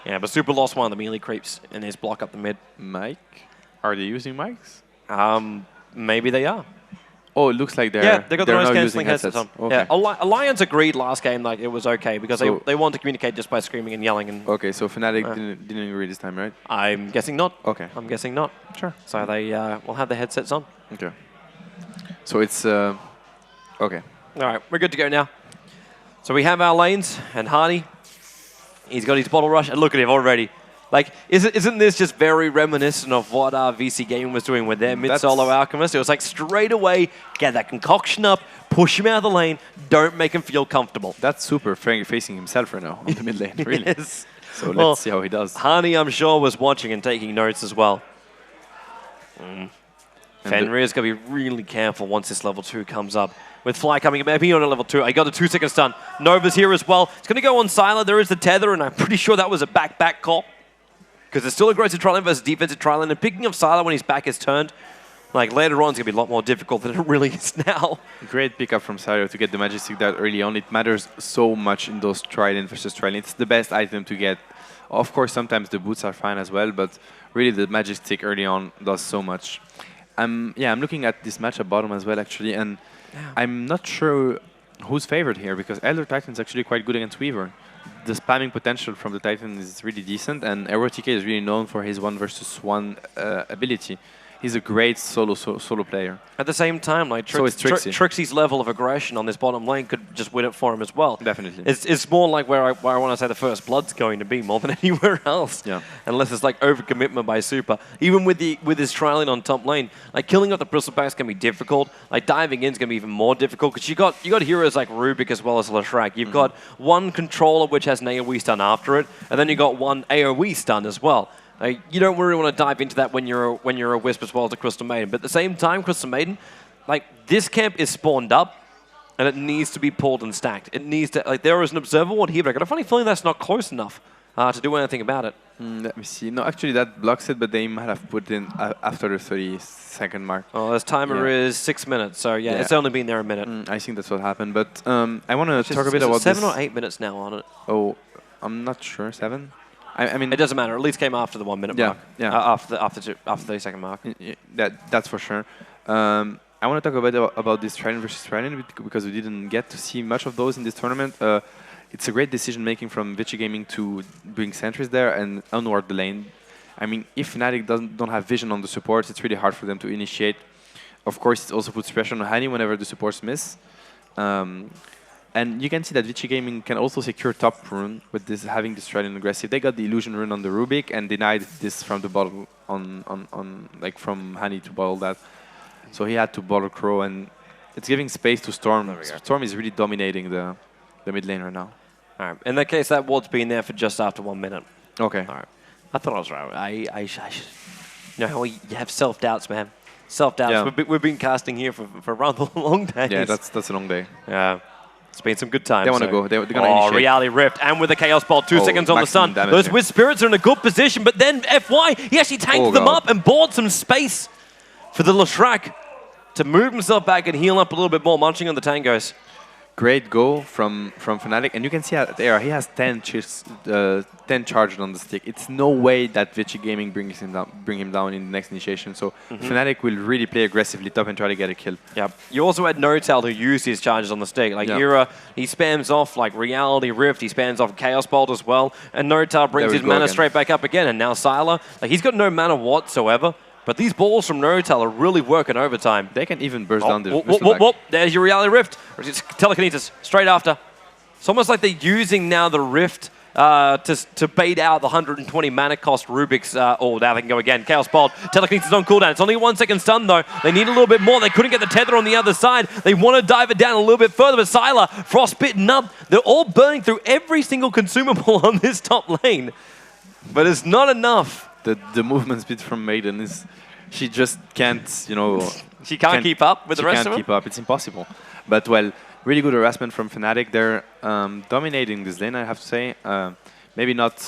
Yeah, but Super lost one of the melee creeps in his block up the mid. Mike? Are they using mics? Maybe they are. Oh, it looks like Yeah, they got the noise now cancelling using headsets on. Okay. Yeah, Alliance agreed last game like it was okay because they want to communicate just by screaming and yelling. And Okay, so Fnatic didn't agree this time, right? I'm guessing not. Okay. I'm guessing not. Sure. So they will have the headsets on. Okay. So it's okay. All right, we're good to go now. So we have our lanes and Hardy. He's got his bottle rush, and look at him already. Like, isn't this just very reminiscent of what Vici Gaming was doing with their mid-solo Alchemist? It was like straight away, get that concoction up, push him out of the lane, don't make him feel comfortable. That's super facing himself right now on the mid lane, really. Yes. So let's see how he does. Hardy, I'm sure, was watching and taking notes as well. Fenrir's going to be really careful once this level 2 comes up. With Fly coming in, maybe on a level 2. I got a 2-second stun. Nova's here as well. It's going to go on Sylar. There is the tether, and I'm pretty sure that was a back call. Because it's still aggressive tri-lane versus defensive tri-lane, and picking up Sylar when his back is turned, like later on, it's going to be a lot more difficult than it really is now. Great pickup from Sylar to get the Magic Stick that early on. It matters so much in those tri-lane versus tri-lane. It's the best item to get. Of course, sometimes the boots are fine as well, but really the Magic Stick early on does so much. I'm looking at this matchup bottom as well, actually, and I'm not sure who's favored here, because Elder Titan is actually quite good against Weaver. The spamming potential from the Titan is really decent, and RoTK is really known for his 1 versus 1 ability. He's a great solo player. At the same time, like Trixie's level of aggression on this bottom lane could just win it for him as well. Definitely. It's more like where I want to say the first blood's going to be more than anywhere else. Yeah. Unless it's like overcommitment by Super. Even with his trialing on top lane, like killing up the Bristlebacks can be difficult. Like diving in is going to be even more difficult because you got heroes like Rubik as well as Leshrac. You've got one controller which has an AoE stun after it, and then you got one AoE stun as well. You don't really want to dive into that when you're a Wisp as well as a Crystal Maiden. But at the same time, Crystal Maiden, like this camp is spawned up, and it needs to be pulled and stacked. It needs to there is an observer ward here, but I got a funny feeling that's not close enough to do anything about it. Let me see. No, actually that blocks it, but they might have put it in after the 30-second mark. Oh, this timer is 6 minutes, so yeah, it's only been there a minute. I think that's what happened. But I want to talk a bit about 7 or 8 minutes now on it. Oh, I'm not sure. 7. I mean, it doesn't matter. At least came after the 1 minute mark. Yeah. After the 30-second mark. That's for sure. I want to talk a bit about this Trident versus Trident because we didn't get to see much of those in this tournament. It's a great decision making from Vici Gaming to bring sentries there and unward the lane. I mean, if Fnatic don't have vision on the supports, it's really hard for them to initiate. Of course, it also puts pressure on Hani whenever the supports miss. And you can see that Vici Gaming can also secure top rune with this having this Trident aggressive. They got the illusion rune on the Rubik and denied this from the bottle on like from Hani to bottle that. So he had to bottle Crow, and it's giving space to Storm. Storm is really dominating the mid lane right now. All right. In that case, that ward's been there for just after 1 minute. Okay. All right. I thought I was right. I should. You know how you have self-doubts, man. Self-doubts. Yeah. We've been casting here for rather long days. Yeah, that's a long day. Yeah. It's been some good times. They want to go. They're going to initiate. Reality Rift. And with the Chaos Ball, 2 seconds on the sun. Those Wisp Spirits are in a good position, but then FY, he actually tanked them up and bought some space for the Leshrac to move himself back and heal up a little bit more, munching on the tangos. Great go from Fnatic, and you can see there he has 10 charged on the stick. It's no way that Vici Gaming bring him down in the next initiation. So Fnatic will really play aggressively top and try to get a kill. Yeah. You also had Notel who used his charges on the stick. Like Ira, he spams off like Reality Rift, he spams off Chaos Bolt as well, and Notel brings his mana straight back up again. And now Sylar, like he's got no mana whatsoever. But these balls from Notel are really working overtime. They can even burst down the whoop. There's your Reality Rift. Telekinesis, straight after. It's almost like they're using now the Rift to bait out the 120 mana cost Rubik's. Now they can go again. Chaos Bolt. Telekinesis on cooldown. It's only a 1 second stun though. They need a little bit more. They couldn't get the tether on the other side. They want to dive it down a little bit further. But Sylar, frostbitten up. They're all burning through every single consumable on this top lane. But it's not enough. The movement speed from Maiden is, she just can't, she can't keep up with the rest of them? She can't keep up, it's impossible. But well, really good harassment from Fnatic. They're dominating this lane, I have to say. Maybe not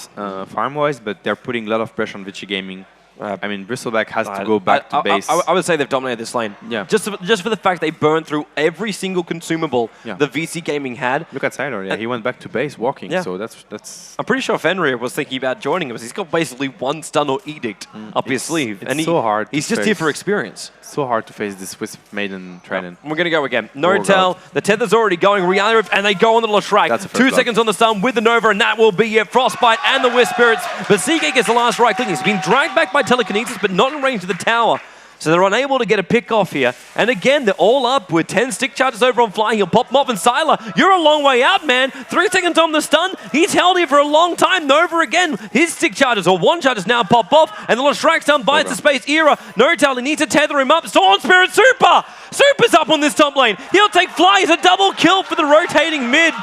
farm-wise, but they're putting a lot of pressure on Vici Gaming I mean, Bristleback has to go back to base. I would say they've dominated this lane. Yeah. Just for the fact they burned through every single consumable Yeah. the VC Gaming had. Look at Siler, yeah, he went back to base walking, Yeah. so that's... I'm pretty sure Fenrir was thinking about joining him. He's got basically one stun or edict up his sleeve. It's so hard He's to just here for face. experience. So hard to face this Wisp Maiden Trident. We're going to go again. Oh, Nortel, God. the tether's already going, Reality Rift, and they go on the little strike. That's a first 2 blood. seconds on the stun with the Nova, and that will be it. Frostbite and the Wisp Spirits. But CK gets the last right click. He's been dragged back by telekinesis, but not in range of the tower. So they're unable to get a pick off here. And again, they're all up with 10 stick charges over on Fly. He'll pop them off, and Siler, you're a long way out, man. 3 seconds on the stun. He's held here for a long time. Nova again. His stick charges, or one charges now pop off, and the little strike's down by the space era. Nortel, he needs to tether him up. Storm Spirit Super! Super's up on this top lane. He'll take Fly. It's a double kill for the rotating mid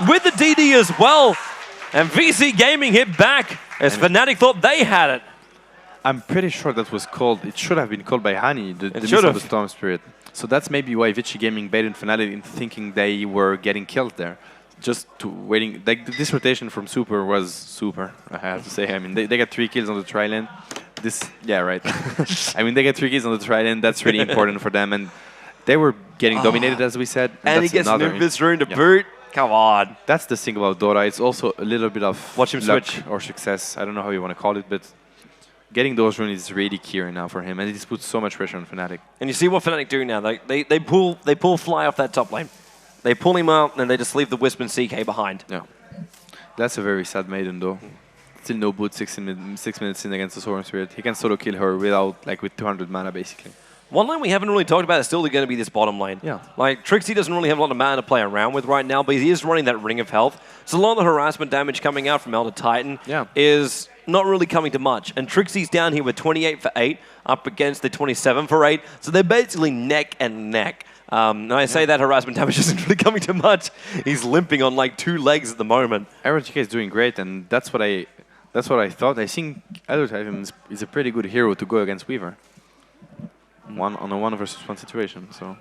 with the DD as well. And VC Gaming hit back as Fnatic thought they had it. I'm pretty sure that was called, it should have been called by Hani, the miss should of have. the Storm Spirit. So that's maybe why Vici Gaming baited Fnatic into thinking they were getting killed there. Just to waiting, like this rotation from Super was super, I have to say. I mean, they got 3 kills on the tri-lane. Yeah, right. I mean, they get 3 kills on the tri-lane, that's really important for them. And they were getting dominated, as we said. And he gets Nimbus Rune to boot. Come on. That's the thing about Dota. It's also a little bit of Watch him luck switch. or success. I don't know how you want to call it, but getting those runes is really key right now for him, and it puts so much pressure on Fnatic. And you see what Fnatic do now. They pull Fly off that top lane. They pull him out, and they just leave the Wisp and CK behind. Yeah, that's a very sad maiden though. Still no boot 6 minutes in against the Storm Spirit. He can solo kill her with 200 mana basically. One lane we haven't really talked about is still going to be this bottom lane. Yeah. Like, Trixie doesn't really have a lot of mana to play around with right now, but he is running that Ring of Health. So a lot of the harassment damage coming out from Elder Titan is not really coming to much. And Trixie's down here with 28 for 8, up against the 27 for 8. So they're basically neck and neck. And I say that harassment damage isn't really coming to much. He's limping on like 2 legs at the moment. RTK is doing great, and that's what I thought. I think Elder Titan is a pretty good hero to go against Weaver. On a 1 versus 1 situation, so...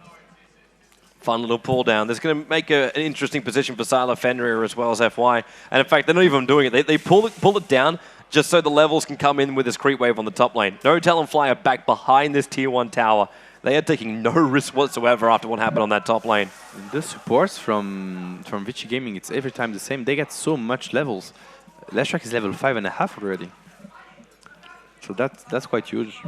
Fun little pull down. That's going to make an interesting position for Siler Fenrir as well as FY. And in fact, they're not even doing it. They pull it down just so the levels can come in with this creep wave on the top lane. Nortel and Fly are back behind this tier 1 tower. They are taking no risk whatsoever after what happened on that top lane. The supports from Vici Gaming, it's every time the same. They get so much levels. Leshrak is level 5.5 already. So that's quite huge.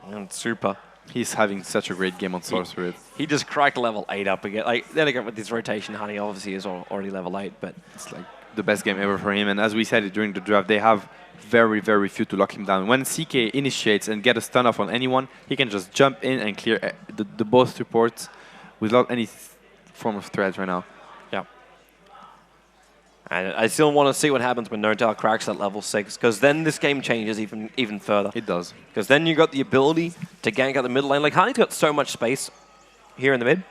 And Super. He's having such a great game on Source Spirit. He just cracked level 8 up again. Like, then again, with this rotation, Honey obviously is already level 8, but... It's like the best game ever for him. And as we said during the draft, they have very, very few to lock him down. When CK initiates and get a stun off on anyone, he can just jump in and clear the both supports without any form of threat right now. Yeah. And I still want to see what happens when Nortel cracks that level 6, because then this game changes even further. It does. Because then you got the ability to gank out the middle lane. Like, Honey's got so much space here in the mid.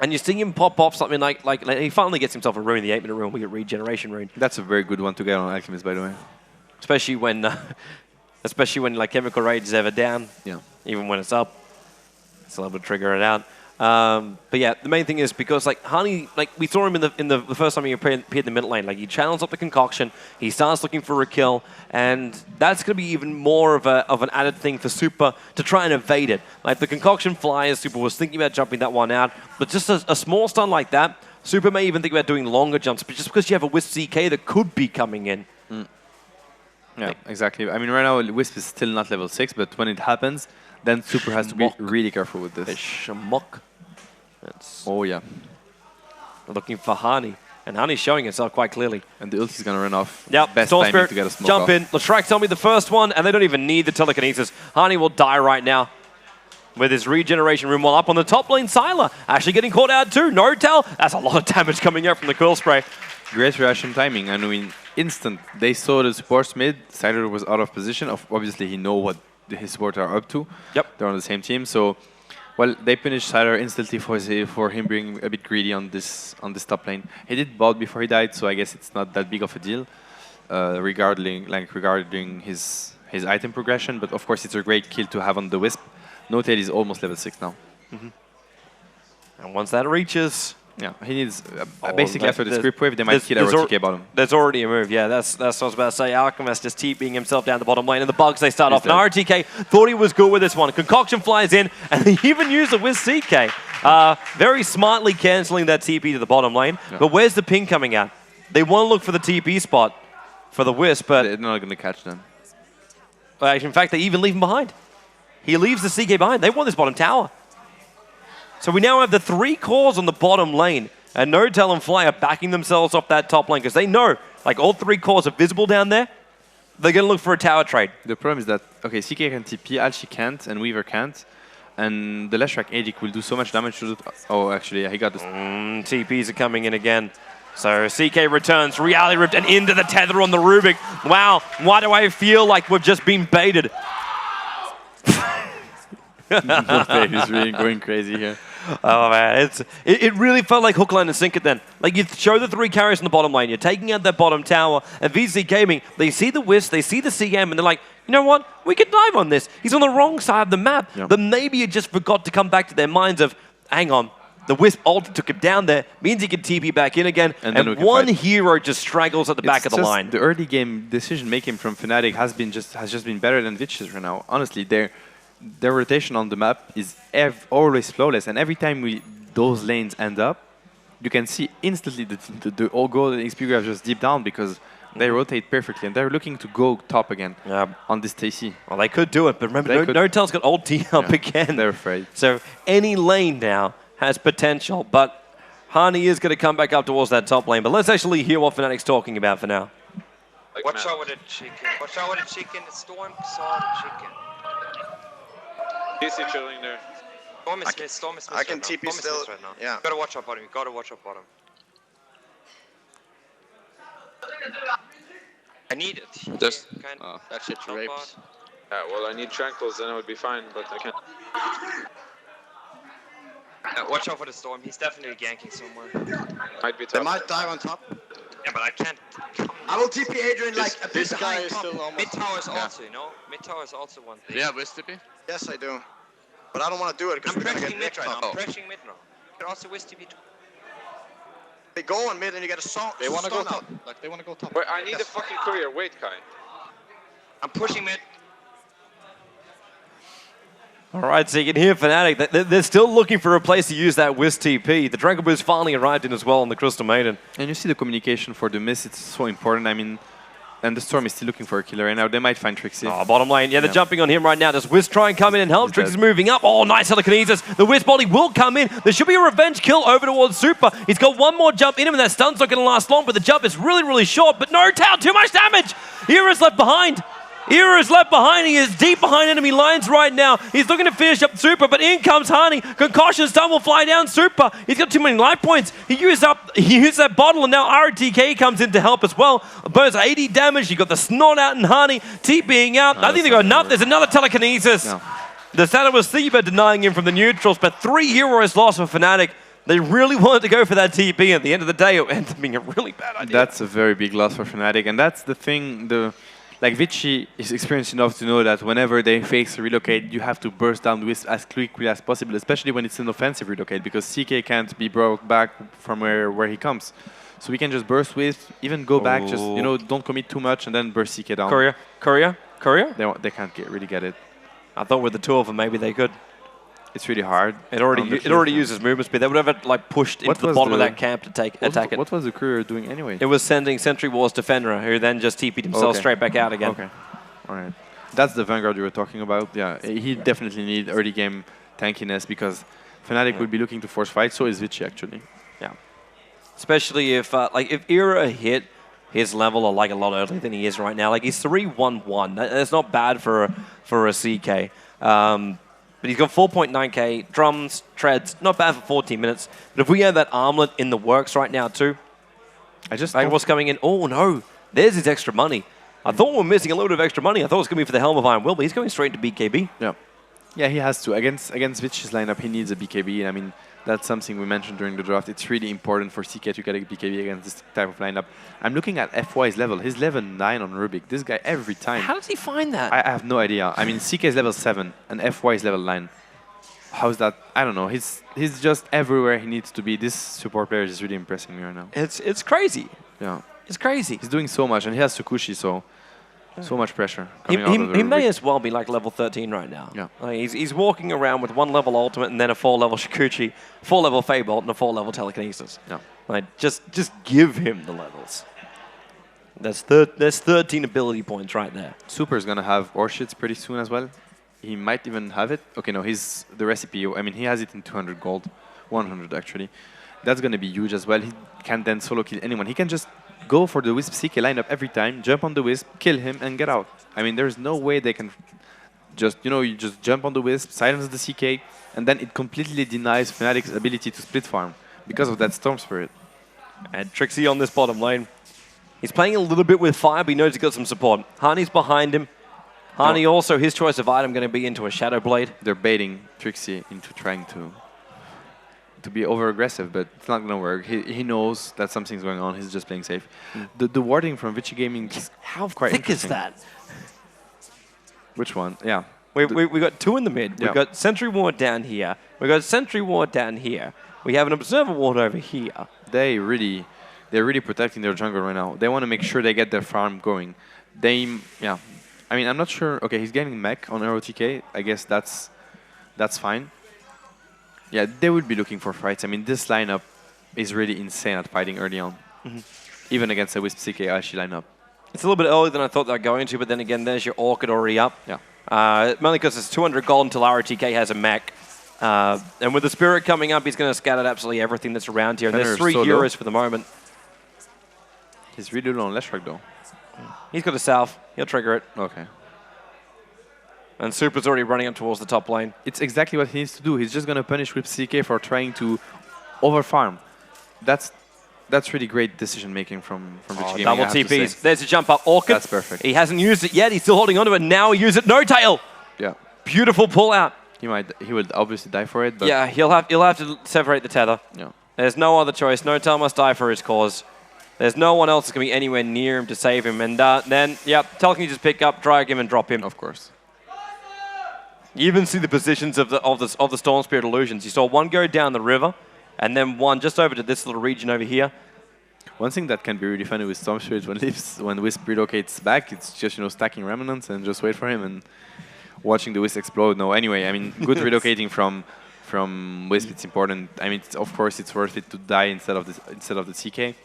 And you see him pop off something like he finally gets himself a rune, the 8-minute rune. We get regeneration rune. That's a very good one to get on Alchemist, by the way. Especially when like Chemical Rage is ever down. Yeah. Even when it's up, it's a little bit trigger it out. But yeah, the main thing is because like Honey, like we saw him in the first time he appeared in the mid lane. Like he channels up the concoction, he starts looking for a kill, and that's going to be even more of an added thing for Super to try and evade it. Like the concoction flyers, Super was thinking about jumping that one out, but just a small stun like that, Super may even think about doing longer jumps, but just because you have a Wisp CK that could be coming in. Yeah, exactly. I mean, right now Wisp is still not level 6, but when it happens, then Super has to be really careful with this. Shamok. Oh yeah. Looking for Hani. And Hani's showing himself quite clearly. And the ulti's gonna run off. Yep, Best Storm timing Spirit, to get a smoke jump off. in. Latrak tell me the first one, and they don't even need the telekinesis. Hani will die right now with his regeneration room while up on the top lane. Siler actually getting caught out too. Nortel, that's a lot of damage coming out from the Quill Spray. Great reaction timing. I mean, instant. They saw the supports mid. Siler was out of position. Obviously, he know what his supports are up to. Yep. They're on the same team. So, well, they punished Siler instantly for him being a bit greedy on this top lane. He did bot before he died, so I guess it's not that big of a deal regarding his item progression. But of course, it's a great kill to have on the Wisp. Noted is almost level 6 now. And once that reaches, Yeah, he needs basically after this grip wave, they might kill RTK bottom. There's already a move, yeah. That's what I was about to say. Alchemist just TPing himself down the bottom lane, and the bugs they start off. And RTK thought he was good with this one. Concoction flies in, and they even use it with CK. Very smartly cancelling that TP to the bottom lane. Yeah. But where's the ping coming out? They want to look for the TP spot for the Wisp, but they're not going to catch them. In fact, they even leave him behind. He leaves the CK behind. They want this bottom tower. So we now have the 3 cores on the bottom lane, and Notel and Fly are backing themselves off that top lane because they know, like, all 3 cores are visible down there. They're going to look for a tower trade. The problem is that, okay, CK can TP, Alchi can't, and Weaver can't. And the Leshrac Edic will do so much damage to the... Oh, actually, yeah, he got this. TPs are coming in again. So CK returns, Reality Ripped, and into the tether on the Rubik. Wow, why do I feel like we've just been baited? He's really going crazy here. Oh man, it really felt like hook, line, and sinker then. Like you show the 3 carries in the bottom lane, you're taking out that bottom tower, and VC Gaming, they see the Wisp, they see the CM, and they're like, you know what, we could dive on this. He's on the wrong side of the map. Yep. But maybe it just forgot to come back to their minds of, hang on, the Wisp ult took him down there, means he can TP back in again, and one hero just straggles at the back of the line. The early game decision making from Fnatic has just been better than Vici's right now. Honestly, their rotation on the map is always flawless, and every time those lanes end up, you can see instantly the all goal and XP graph just deep down because they rotate perfectly, and they're looking to go top again on this TC. Well, they could do it, but remember, Notel's got ult T up again. They're afraid. So any lane now has potential, but Hani is going to come back up towards that top lane. But let's actually hear what Fnatic's talking about for now. Watch out with the chicken. Watch out with the chicken. The Storm saw the chicken. Vici chilling there. Storm is missed. Storm is missed. I can TP still. Right now. Yeah. You gotta watch out bottom. You gotta watch out bottom. I need it. Just that shit rapes. Yeah, well, I need tranquils, then I would be fine, but I can't. Watch out for the Storm. He's definitely ganking somewhere. Might be tough. They might dive on top. Yeah, but I can't. I will TP Adrian like a this bit guy behind is top. still almost. Mid tower is also, you know? Mid tower is also one thing. Yeah, Wisp TP? Yes, I do. But I don't want to do it because I'm we're gonna pressing get mid next right now. top. I'm pressing mid now. You can also Wisp TP. They go on mid and you get a song. They want to go out. top. Like they want to go top. Wait, I need a fucking courier. Wait, Kai. I'm pushing mid. All right, so you can hear Fnatic. They're still looking for a place to use that Wisp TP. The Dragon Boost finally arrived in as well on the Crystal Maiden. And you see the communication for the miss, it's so important. I mean, and the Storm is still looking for a killer right now. They might find Trixie. Oh, bottom lane. Yeah, they're jumping on him right now. Does Wisp try and come in and help? Trixie's moving up. Oh, nice telekinesis. The Wisp body will come in. There should be a revenge kill over towards Super. He's got one more jump in him, and that stun's not going to last long, but the jump is really, really short. But no towel, too much damage. Era's left behind. Era is left behind. He is deep behind enemy lines right now. He's looking to finish up Super, but in comes Hani. Concussion stun will fly down Super. He's got too many life points. He used that bottle, and now RTK comes in to help as well. Burns 80 damage. You got the snot out and Hani TPing out. I think they got enough. There's another telekinesis. No. The Santa was Theba denying him from the neutrals, but 3 heroes lost for Fnatic. They really wanted to go for that TP. At the end of the day, it ended up being a really bad idea. That's a very big loss for Fnatic, and that's the thing. Like Vici is experienced enough to know that whenever they face a relocate, you have to burst down Wisp as quickly as possible, especially when it's an offensive relocate, because CK can't be brought back from where he comes. So we can just burst Wisp, even go back, just don't commit too much, and then burst CK down. Courier? They can't really get it. I thought with the 2 of them, maybe they could. It's really hard. It already uses movement speed. They would have like pushed into the bottom of that camp to attack it. What was the courier doing anyway? It was sending Sentry Wars to Fenrir, who then just TP'd himself straight back out again. Okay. All right. That's the Vanguard you were talking about. Yeah, he definitely needs early game tankiness because Fnatic will be looking to force fight. So is Vici actually. Yeah. Especially if Era hit his level or like a lot earlier than he is right now. Like he's 3-1-1. That's not bad for a CK. But he's got 4.9k, drums, treads, not bad for 14 minutes. But if we have that armlet in the works right now too, what's coming in? Oh no, there's his extra money. I thought we were missing a little bit of extra money. I thought it was going to be for the Helm of Iron Will, but he's going straight to BKB. Yeah. Yeah, he has to. Against Vici's lineup, he needs a BKB. And I mean, that's something we mentioned during the draft. It's really important for CK to get a BKB against this type of lineup. I'm looking at FY's level. He's level 9 on Rubik. This guy every time. How does he find that? I have no idea. I mean, CK is level 7 and FY is level 9. how's that? I don't know. He's just everywhere he needs to be. This support player is really impressing me right now. It's crazy. Yeah. It's crazy. He's doing so much, and he has Tsukushi, so much pressure coming out of the He may as well be like level 13 right now. Yeah. Like he's walking around with 1 level ultimate and then a 4 level Shikuchi, 4 level Feybolt, and a 4 level telekinesis. Yeah. Like just give him the levels. There's 13 ability points right there. Super is gonna have Orchids pretty soon as well. He might even have it. Okay, no, he's the recipe. I mean, he has it in 200 gold, 100 actually. That's gonna be huge as well. He can then solo kill anyone. He can just go for the Wisp CK lineup every time, jump on the Wisp, kill him, and get out. I mean, there's no way they can just, you just jump on the Wisp, silence the CK, and then it completely denies Fnatic's ability to split farm because of that Storm Spirit. And Trixie on this bottom lane. He's playing a little bit with fire, but he knows he's got some support. Hani's behind him. Hani also, his choice of item going to be into a Shadow Blade. They're baiting Trixie into trying to be over-aggressive, but it's not going to work. He knows that something's going on. He's just playing safe. The warding from Vici Gaming is How quite thick is interesting. that? Which one? Yeah. We got 2 in the mid. We've got Sentry Ward down here. We've got Sentry Ward down here. We have an Observer Ward over here. They're really protecting their jungle right now. They want to make sure they get their farm going. Yeah. I mean, I'm not sure. Okay, he's getting mech on ROTK. I guess that's fine. Yeah, they would be looking for fights. I mean, this lineup is really insane at fighting early on. Even against a Wisp CK Ashi lineup. It's a little bit earlier than I thought they were going to, but then again, there's your Orchid already up. Yeah. Mainly because it's 200 gold until ROTK has a mech. And with the Spirit coming up, he's going to scatter absolutely everything that's around here. And there's 3 heroes for the moment. He's really low on Leshrac, though. He's got a Salve. He'll trigger it. Okay. And Super's already running up towards the top lane. It's exactly what he needs to do. He's just going to punish with CK for trying to overfarm. That's really great decision-making from Vici Gaming. Double TPs. There's a jump up. Orchid. That's perfect. He hasn't used it yet. He's still holding on to it. Now he uses it. No tail. Yeah. Beautiful pull out. He will obviously die for it. But Yeah, he'll have to separate the tether. Yeah. There's no other choice. No tail must die for his cause. There's no one else that's going to be anywhere near him to save him. And then, yep, Tel can just pick up, drag him, and drop him. Of course. You even see the positions of the Storm Spirit illusions. You saw one go down the river, and then one just over to this little region over here. One thing that can be really funny with Storm Spirit when Wisp relocates back, it's just stacking remnants and just wait for him and watching the Wisp explode. No, anyway, I mean, good relocating from Wisp. It's important. I mean, of course, it's worth it to die instead of the CK.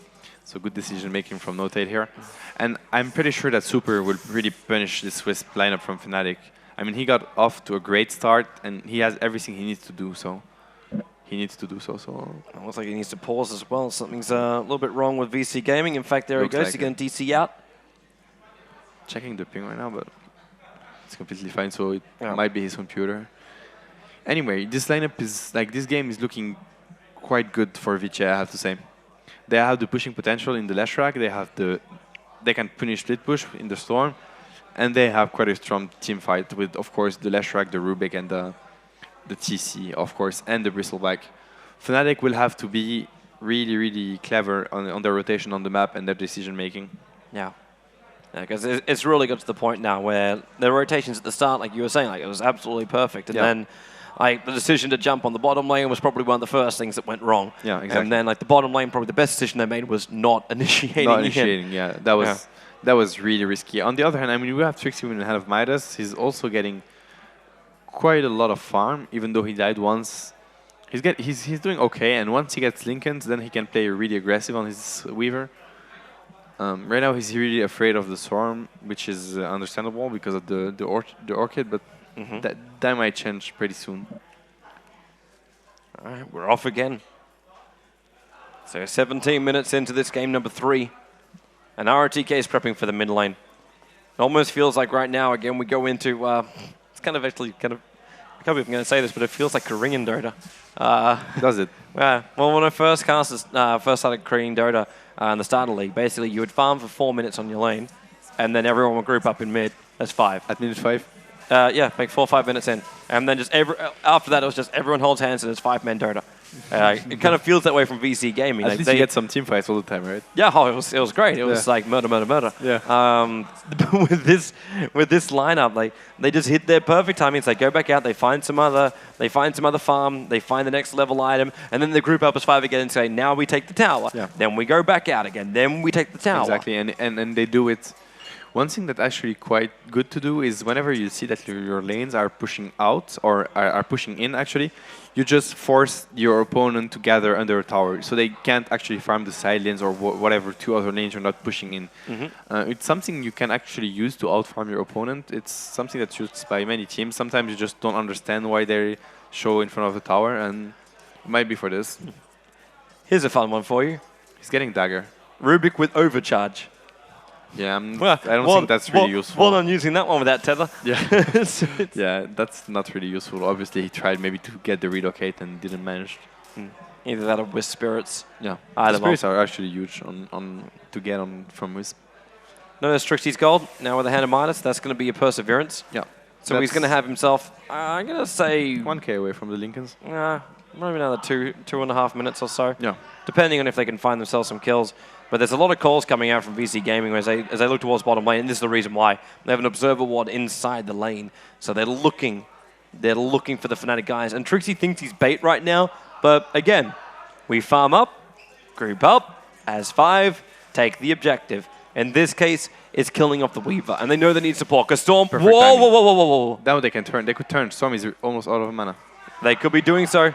So good decision making from Notate here, and I'm pretty sure that Super will really punish this Wisp lineup from Fnatic. I mean, he got off to a great start, and he has everything he needs to do. So he needs to do so. It looks like he needs to pause as well. Something's a little bit wrong with Vici Gaming. In fact, there he goes. He's going to DC out. Checking the ping right now, but it's completely fine. So it might be his computer. Anyway, this lineup is this game is looking quite good for Vici, I have to say. They have the pushing potential in the Leshrac. They can punish split push in the Storm, and they have quite a strong team fight with, of course, the Leshrac, the Rubik, and the TC, of course, and the Bristleback. Fnatic will have to be really, really clever on their rotation on the map and their decision making. Yeah. Because it's really got to the point now where the rotations at the start, like you were saying, it was absolutely perfect, and then. The decision to jump on the bottom lane was probably one of the first things that went wrong. Yeah, exactly. And then, the bottom lane, probably the best decision they made was not initiating. Not initiating, yeah. That was really risky. On the other hand, I mean, we have Trixie in ahead of Midas. He's also getting quite a lot of farm, even though he died once. He's doing okay, and once he gets Lincolns, then he can play really aggressive on his Weaver. Right now, he's really afraid of the Storm, which is understandable because of the Orchid, but that might change pretty soon. All right, we're off again. So 17 minutes into this game number 3. And ROTK is prepping for the mid lane. It almost feels like right now, again, we go into... it's kind of... I can't believe I'm going to say this, but it feels like Korean Dota. Does it? Well, when I first started Korean Dota in the starter league, basically you would farm for 4 minutes on your lane, and then everyone would group up in mid. That's 5. At minute 5? Yeah, like 4 or 5 minutes in. And then just after that, it was just everyone holds hands and it's 5-man Dota. It kind of feels that way from VC Gaming. At Like least you get some team fights all the time, right? Yeah, oh, it was great. It was like murder, murder, murder. Yeah. With this lineup, like they just hit their perfect timings. They go back out, they find some other farm, they find the next level item, and then they group up as 5 again and say, now we take the tower. Yeah. Then we go back out again. Then we take the tower. Exactly, and they do it. One thing that's actually quite good to do is whenever you see that your lanes are pushing out or are pushing in, actually, you just force your opponent to gather under a tower, so they can't actually farm the side lanes or whatever 2 other lanes are not pushing in. It's something you can actually use to outfarm your opponent. It's something that's used by many teams. Sometimes you just don't understand why they show in front of the tower, and it might be for this. Here's a fun one for you. He's getting dagger. Rubik with overcharge. Yeah, Well, I don't think that's really useful. Well on using that one with that tether. Yeah, yeah, that's not really useful. Obviously, he tried maybe to get the relocate and didn't manage. Either that or Wisp Spirits. Yeah, Either spirits are actually huge on to get on from Wisp. No, that's Trixie's gold. Now with the Hand of Midas, that's going to be a Perseverance. Yeah. So he's going to have himself, I'm going to say... 1k away from the Lincolns. Maybe another 2.5 minutes or so. Yeah. Depending on if they can find themselves some kills. But there's a lot of calls coming out from VC Gaming as they look towards bottom lane, and this is the reason why. They have an observer ward inside the lane. So they're looking for the Fnatic guys. And Trixie thinks he's bait right now. But again, we farm up, group up, as 5, take the objective. In this case, it's killing off the Weaver. And they know they need support. Because Storm... Whoa. Now they can turn. They could turn. Storm is almost out of mana. They could be doing so.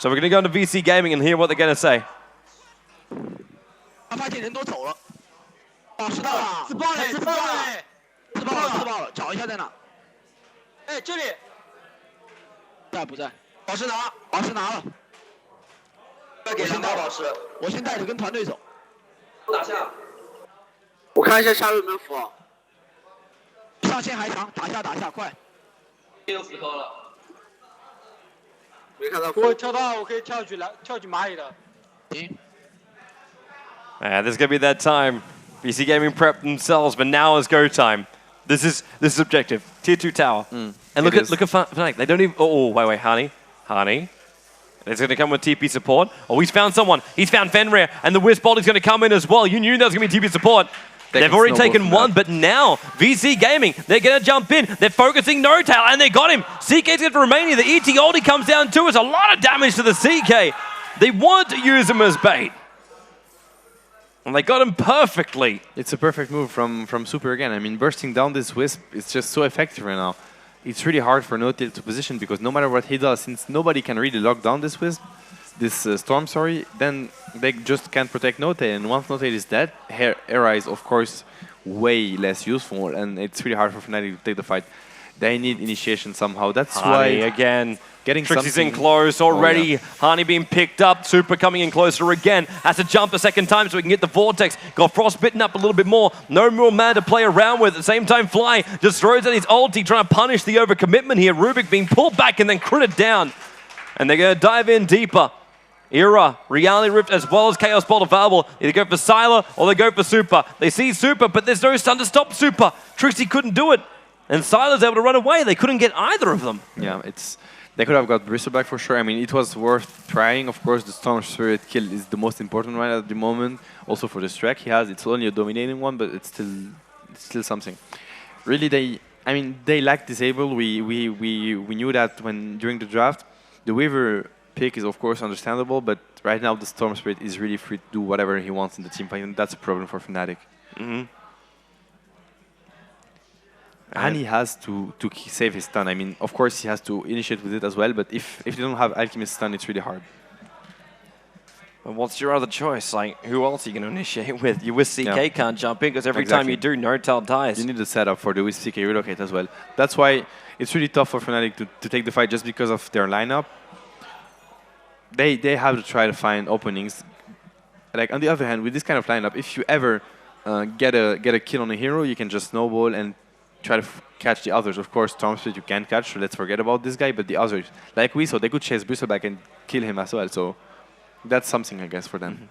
So we're going to go into VC Gaming and hear what they're going to say. 他发现人都走了，宝石到了，自爆了，自爆了，自爆了，自爆了，找一下在哪？哎，这里，在不在？宝石拿，宝石拿了。要给谁带宝石？我先带着跟团队走。打下。我看一下下路有没有符。上线还长，打下打下，快。有符头了。没看到。我跳到，我可以跳去蚂蚁的。行。 There's going to be that time. VC Gaming prep themselves, but now is go time. This is objective. Tier 2 tower. And look at Fnatic. They don't even... Oh, wait, Honey. He's going to come with TP support. Oh, he's found someone. He's found Fenrir, and the Wisp Bolt is going to come in as well. You knew there was going to be TP support. They've already taken one, but now VC Gaming, they're going to jump in. They're focusing No-Tail, and they got him. CK's good for Romania. The ET ulti comes down too. It's a lot of damage to the CK. They wanted to use him as bait. And they got him perfectly. It's a perfect move from Super again. I mean, bursting down this Wisp is just so effective right now. It's really hard for No-Tail to position because no matter what he does, since nobody can really lock down this Wisp, this Storm, then they just can't protect No-Tail. And once No-Tail is dead, Era is, of course, way less useful. And it's really hard for Fnatic to take the fight. They need initiation somehow. That's why... again. Getting Trixie's in close already. Oh, yeah. Hani being picked up. Super coming in closer again. Has to jump a second time so he can get the Vortex. Got Frostbitten up a little bit more. No more man to play around with. At the same time, Fly just throws out his ulti, trying to punish the overcommitment here. Rubik being pulled back and then critted down. And they're going to dive in deeper. Era, Reality Rift, as well as Chaos Bolt available. Either go for Sylar or they go for Super. They see Super, but there's no stun to stop Super. Trixie couldn't do it. And Sylar's able to run away. They couldn't get either of them. Yeah, they could have got Bristleback for sure. I mean, it was worth trying. Of course, the Storm Spirit kill is the most important one at the moment. Also for the Strike he has, it's only a dominating one, but it's still something. Really, they lack disable. We knew that during the draft. The Weaver pick is of course understandable, but right now the Storm Spirit is really free to do whatever he wants in the team fight, and that's a problem for Fnatic. And he has to save his stun. I mean, of course, he has to initiate with it as well, but if you don't have Alchemist stun, it's really hard. And what's your other choice? Like, who else are you going to initiate with? You with CK can't jump in, because every time you do, No-Tail dies. You need the setup for the with CK relocate as well. That's why it's really tough for Fnatic to take the fight just because of their lineup. They have to try to find openings. Like, on the other hand, with this kind of lineup, if you ever get a kill on a hero, you can just snowball and try to catch the others. Of course, Storm Spirit you can't catch, so let's forget about this guy. But the others, like we saw, they could chase Bristleback and kill him as well. So that's something, I guess, for them.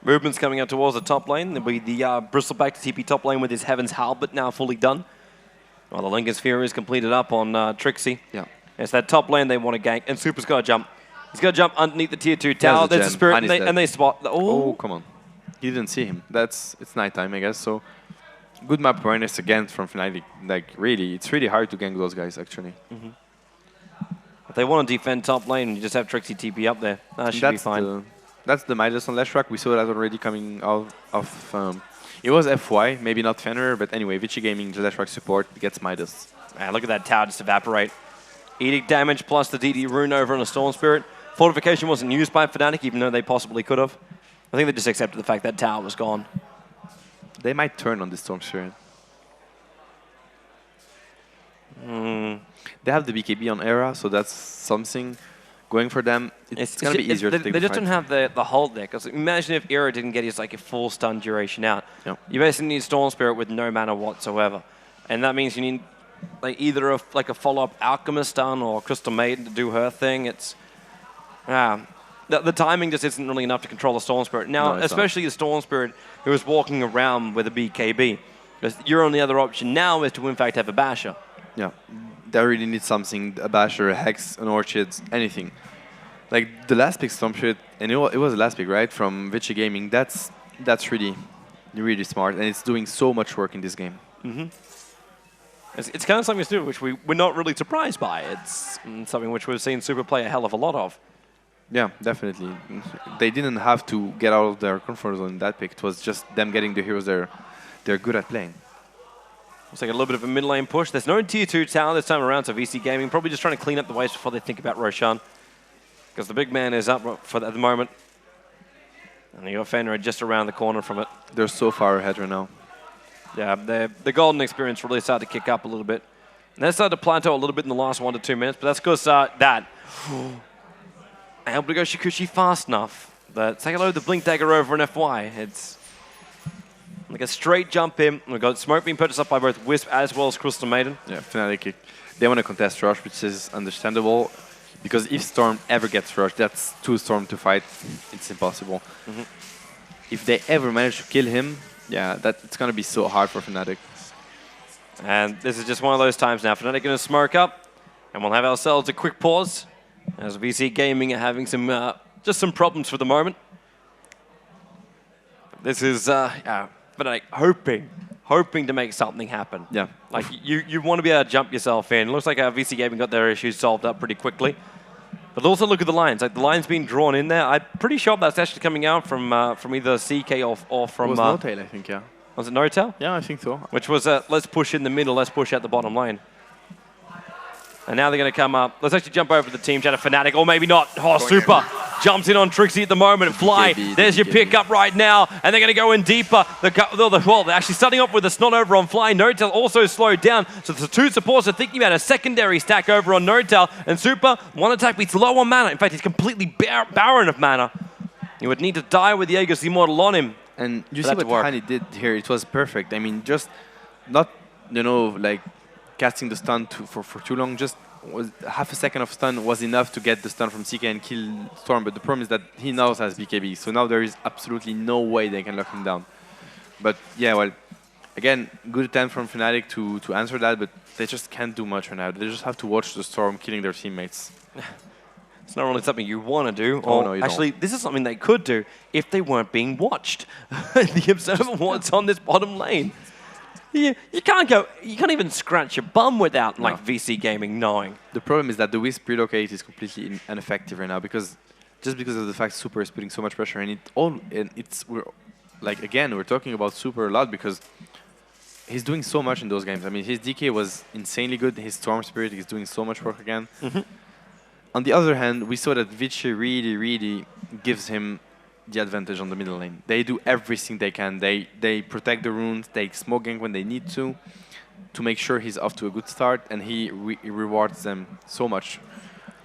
Movement's coming out towards the top lane. There'll be the Bristleback to TP top lane with his Heaven's Halberd now fully done. Well, the Lincoln Sphere is completed up on Trixie. Yeah. It's that top lane they want to gank, and Super's got to jump. He's got to jump underneath the tier 2 tower. There's a spirit, and they spot. Oh, come on. He didn't see him. It's nighttime, I guess. So good map awareness again from Fnatic. Like, really, it's really hard to gank those guys, actually. If they want to defend top lane, you just have Trixie TP up there. That should be fine. That's the Midas on Leshrac. We saw that already coming out of... it was FY, maybe not Fenrir, but anyway, Vici Gaming, the Leshrac support, gets Midas. Man, look at that tower just evaporate. Edict damage plus the DD rune over on a Storm Spirit. Fortification wasn't used by Fnatic, even though they possibly could have. I think they just accepted the fact that tower was gone. They might turn on the Storm Spirit. They have the BKB on Era, so that's something going for them. It's going to be easier to take They the just don't have the hold there. Because imagine if Era didn't get his like a full stun duration out. Yep. You basically need Storm Spirit with no mana whatsoever. And that means you need like either a follow-up Alchemist stun or Crystal Maiden to do her thing. It's... the timing just isn't really enough to control the Storm Spirit. Now, especially the Storm Spirit who is walking around with a BKB. Because your only other option now is to, in fact, have a Basher. Yeah, they really need something, a Basher, a Hex, an Orchid, anything. Like the last pick Storm Spirit, and it was the last pick, right, from Vici Gaming, that's really, really smart, and it's doing so much work in this game. It's kind of something to do, which we're not really surprised by. It's something which we've seen Super play a hell of a lot of. Yeah, definitely. They didn't have to get out of their comfort zone in that pick. It was just them getting the heroes they're good at playing. Looks like a little bit of a mid lane push. There's no tier 2 tower this time around, so VC Gaming probably just trying to clean up the waste before they think about Roshan. Because the big man is up for at the moment. And you got Fenrir just around the corner from it. They're so far ahead right now. Yeah, the golden experience really started to kick up a little bit. And they started to plateau a little bit in the last 1 to 2 minutes, but that's because that. Able to go Shikushi fast enough. But take a load of the Blink Dagger over an FY. It's like a straight jump in. We've got smoke being purchased up by both Wisp as well as Crystal Maiden. Yeah, Fnatic, they want to contest Rush, which is understandable. Because if Storm ever gets rushed, that's 2 Storm to fight. It's impossible. If they ever manage to kill him, yeah, it's going to be so hard for Fnatic. And this is just one of those times now. Fnatic going to smoke up, and we'll have ourselves a quick pause as VC Gaming are having just some problems for the moment. This is Fnatic hoping to make something happen. Yeah. Like you want to be able to jump yourself in. It looks like VC Gaming got their issues solved up pretty quickly. But also look at the lines. Like the lines being drawn in there. I'm pretty sure that's actually coming out from either CK or from. It was No-Tail, I think, yeah. Was it No-Tail? Yeah, I think so. Which was let's push in the middle, let's push out the bottom lane. And now they're going to come up. Let's actually jump over to the team chat of Fnatic, or maybe not. Oh, Super jumps in on Trixie at the moment. Fly, there's your pickup right now. And they're going to go in deeper. They're actually starting off with a Snot over on Fly. No-Tail also slowed down. So the 2 supports are thinking about a secondary stack over on No-Tail. And Super, one attack, but he's low on mana. In fact, he's completely barren of mana. He would need to die with the Aegis Immortal on him. And you see what Hani did here. It was perfect. I mean, just not, like, casting the stun for too long, just half a second of stun was enough to get the stun from CK and kill Storm, but the problem is that he now has BKB, so now there is absolutely no way they can lock him down. But yeah, well, again, good attempt from Fnatic to answer that, but they just can't do much right now. They just have to watch the Storm killing their teammates. It's not really something you want to do. Oh, no, you actually, this is something they could do if they weren't being watched. The observer wants on this bottom lane. You can't even scratch your bum without like VC Gaming knowing. The problem is that the Wisp relocate is completely ineffective right now because of the fact Super is putting so much pressure, and we're talking about Super a lot because he's doing so much in those games. I mean, his DK was insanely good. His Storm Spirit is doing so much work again. On the other hand, we saw that Vici really gives him the advantage on the middle lane. They do everything they can. They protect the runes, they smoke gank when they need to make sure he's off to a good start, and he rewards them so much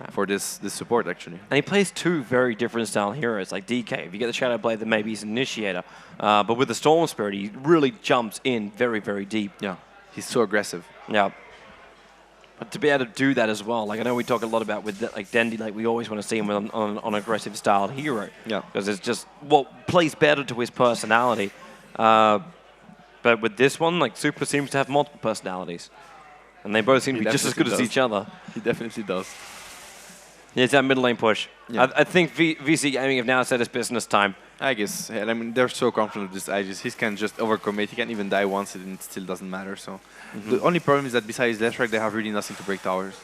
for this support, actually. And he plays 2 very different style heroes, like DK. If you get the Shadow Blade, then maybe he's an initiator. But with the Storm Spirit, he really jumps in very, very deep. Yeah, he's so aggressive. Yeah. But to be able to do that as well, like I know we talk a lot about with like Dendy, like we always want to see him on an aggressive styled hero. Yeah. Because it's just what plays better to his personality. But with this one, like Super seems to have multiple personalities. And they both seem to be just as good as each other. He definitely does. Yeah, it's that mid lane push. Yeah. I think Vici Gaming have now said it's business time. I guess. And I mean, they're so confident with this Aegis. He can just overcommit. He can even die once and it still doesn't matter. So the only problem is that besides Leshrac, they have really nothing to break towers.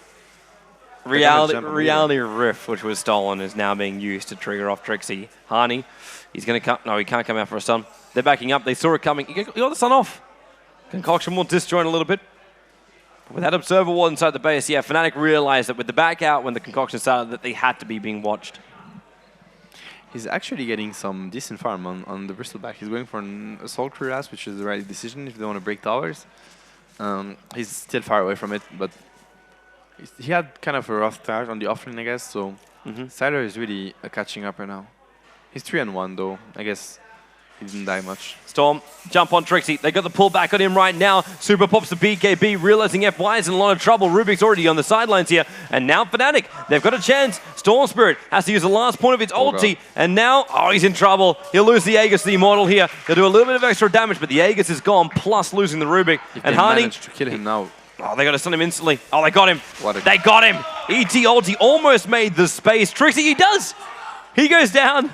Reality Rift, which was stolen, is now being used to trigger off Trixie. Hani, he's going to come. No, he can't come out for a stun. They're backing up. They saw it coming. He got the stun off. Concoction will disjoint a little bit. With that observer wall inside the base, yeah, Fnatic realized that with the back out when the concoction started, that they had to be being watched. He's actually getting some decent farm on the Bristleback. He's going for an Assault Cuirass, which is the right decision if they want to break towers. He's still far away from it, but he had kind of a rough start on the offlane, I guess, so Siler is really catching up right now. He's 3-1 though, I guess. He didn't die much. Storm, jump on Trixie. They got the pull back on him right now. Super pops the BKB, realizing FY is in a lot of trouble. Rubik's already on the sidelines here. And now Fnatic, they've got a chance. Storm Spirit has to use the last point of its ulti. And now, he's in trouble. He'll lose the Aegis, the Immortal here. He'll do a little bit of extra damage, but the Aegis is gone, plus losing the Rubik. And Hani managed to kill him now. They got to stun him instantly. They got him. They got him. ET ulti almost made the space. Trixie, he does. He goes down.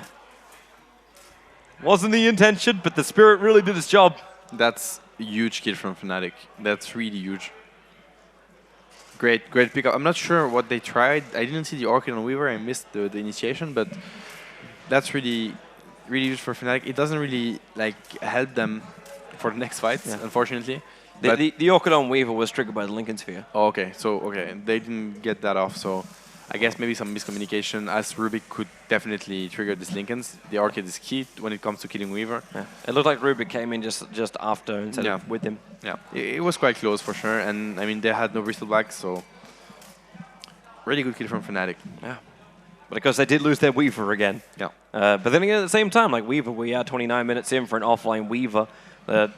Wasn't the intention, but the Spirit really did its job. That's a huge kill from Fnatic. That's really huge. Great pickup. I'm not sure what they tried. I didn't see the Orchid on Weaver. I missed the initiation, but that's really huge for Fnatic. It doesn't really help them for the next fights, unfortunately. The Orchid on Weaver was triggered by the Lincoln Sphere. Oh, okay. So, they didn't get that off, so I guess maybe some miscommunication, as Rubik could definitely trigger these Lincolns. The Orchid is key when it comes to killing Weaver. Yeah. It looked like Rubik came in just after instead of with him. Yeah, it was quite close for sure, and I mean, they had no Bristleback, so really good kill from Fnatic. Yeah. But of course, they did lose their Weaver again. Yeah. But then again, at the same time, like Weaver, we are 29 minutes in for an offline Weaver.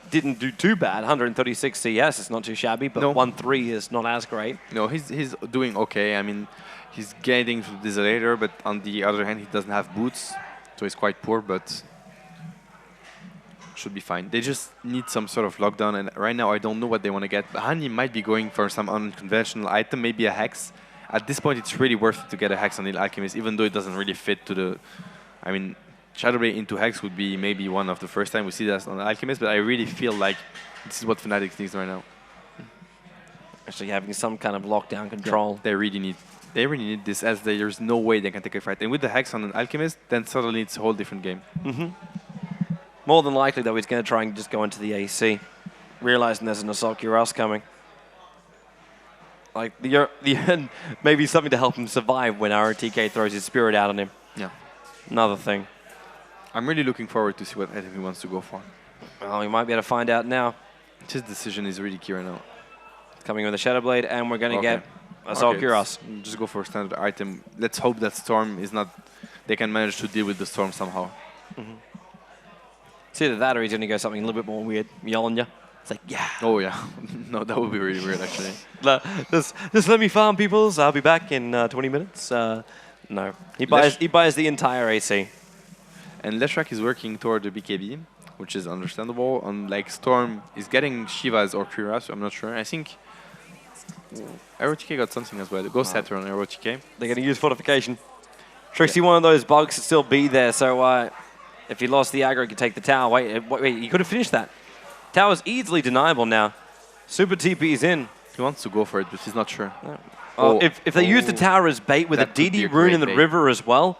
Didn't do too bad, 136 CS, it's not too shabby, but 1-3 is not as great. No, he's doing okay. I mean, he's getting to the Desolator, but on the other hand, he doesn't have boots, so he's quite poor, but should be fine. They just need some sort of lockdown, and right now I don't know what they want to get. Hani might be going for some unconventional item, maybe a Hex. At this point, it's really worth it to get a Hex on the Alchemist, even though it doesn't really fit to the... I mean, Shadowblade into Hex would be maybe one of the first time we see that on the Alchemist, but I really feel like this is what Fnatic needs right now. Actually having some kind of lockdown control. Yeah, they really need this, as there's no way they can take a fight. And with the Hex on an Alchemist, then suddenly it's a whole different game. More than likely, though, he's going to try and just go into the AC, realizing there's an Assault Cuirass coming. Like, the end, maybe something to help him survive when RTK throws his Spirit out on him. Yeah. Another thing. I'm really looking forward to see what item he wants to go for. Well, we might be able to find out now. His decision is really key right now. Coming with the Shadowblade, and we're going to get Assault Cuirass. Just go for a standard item. Let's hope that Storm is not... They can manage to deal with the Storm somehow. It's either that or he's going to go something a little bit more weird. Mjolnir. It's like, yeah. Oh, yeah. No, that would be really weird, actually. Just let me farm, peoples. I'll be back in 20 minutes. No. He buys the entire AC. And Leshrac is working toward the BKB, which is understandable. Unlike Storm is getting Shiva's or Cuirass, so I'm not sure. I think ROTK got something as well. The Ghost Setter on ROTK. They're going to use Fortification. Trixie, one of those bugs to still be there, so if he lost the aggro, he could take the tower. Wait, he could have finished that. Tower's easily deniable now. Super TP's in. He wants to go for it, but he's not sure. No. If they use the tower as bait with a DD rune in the river as well,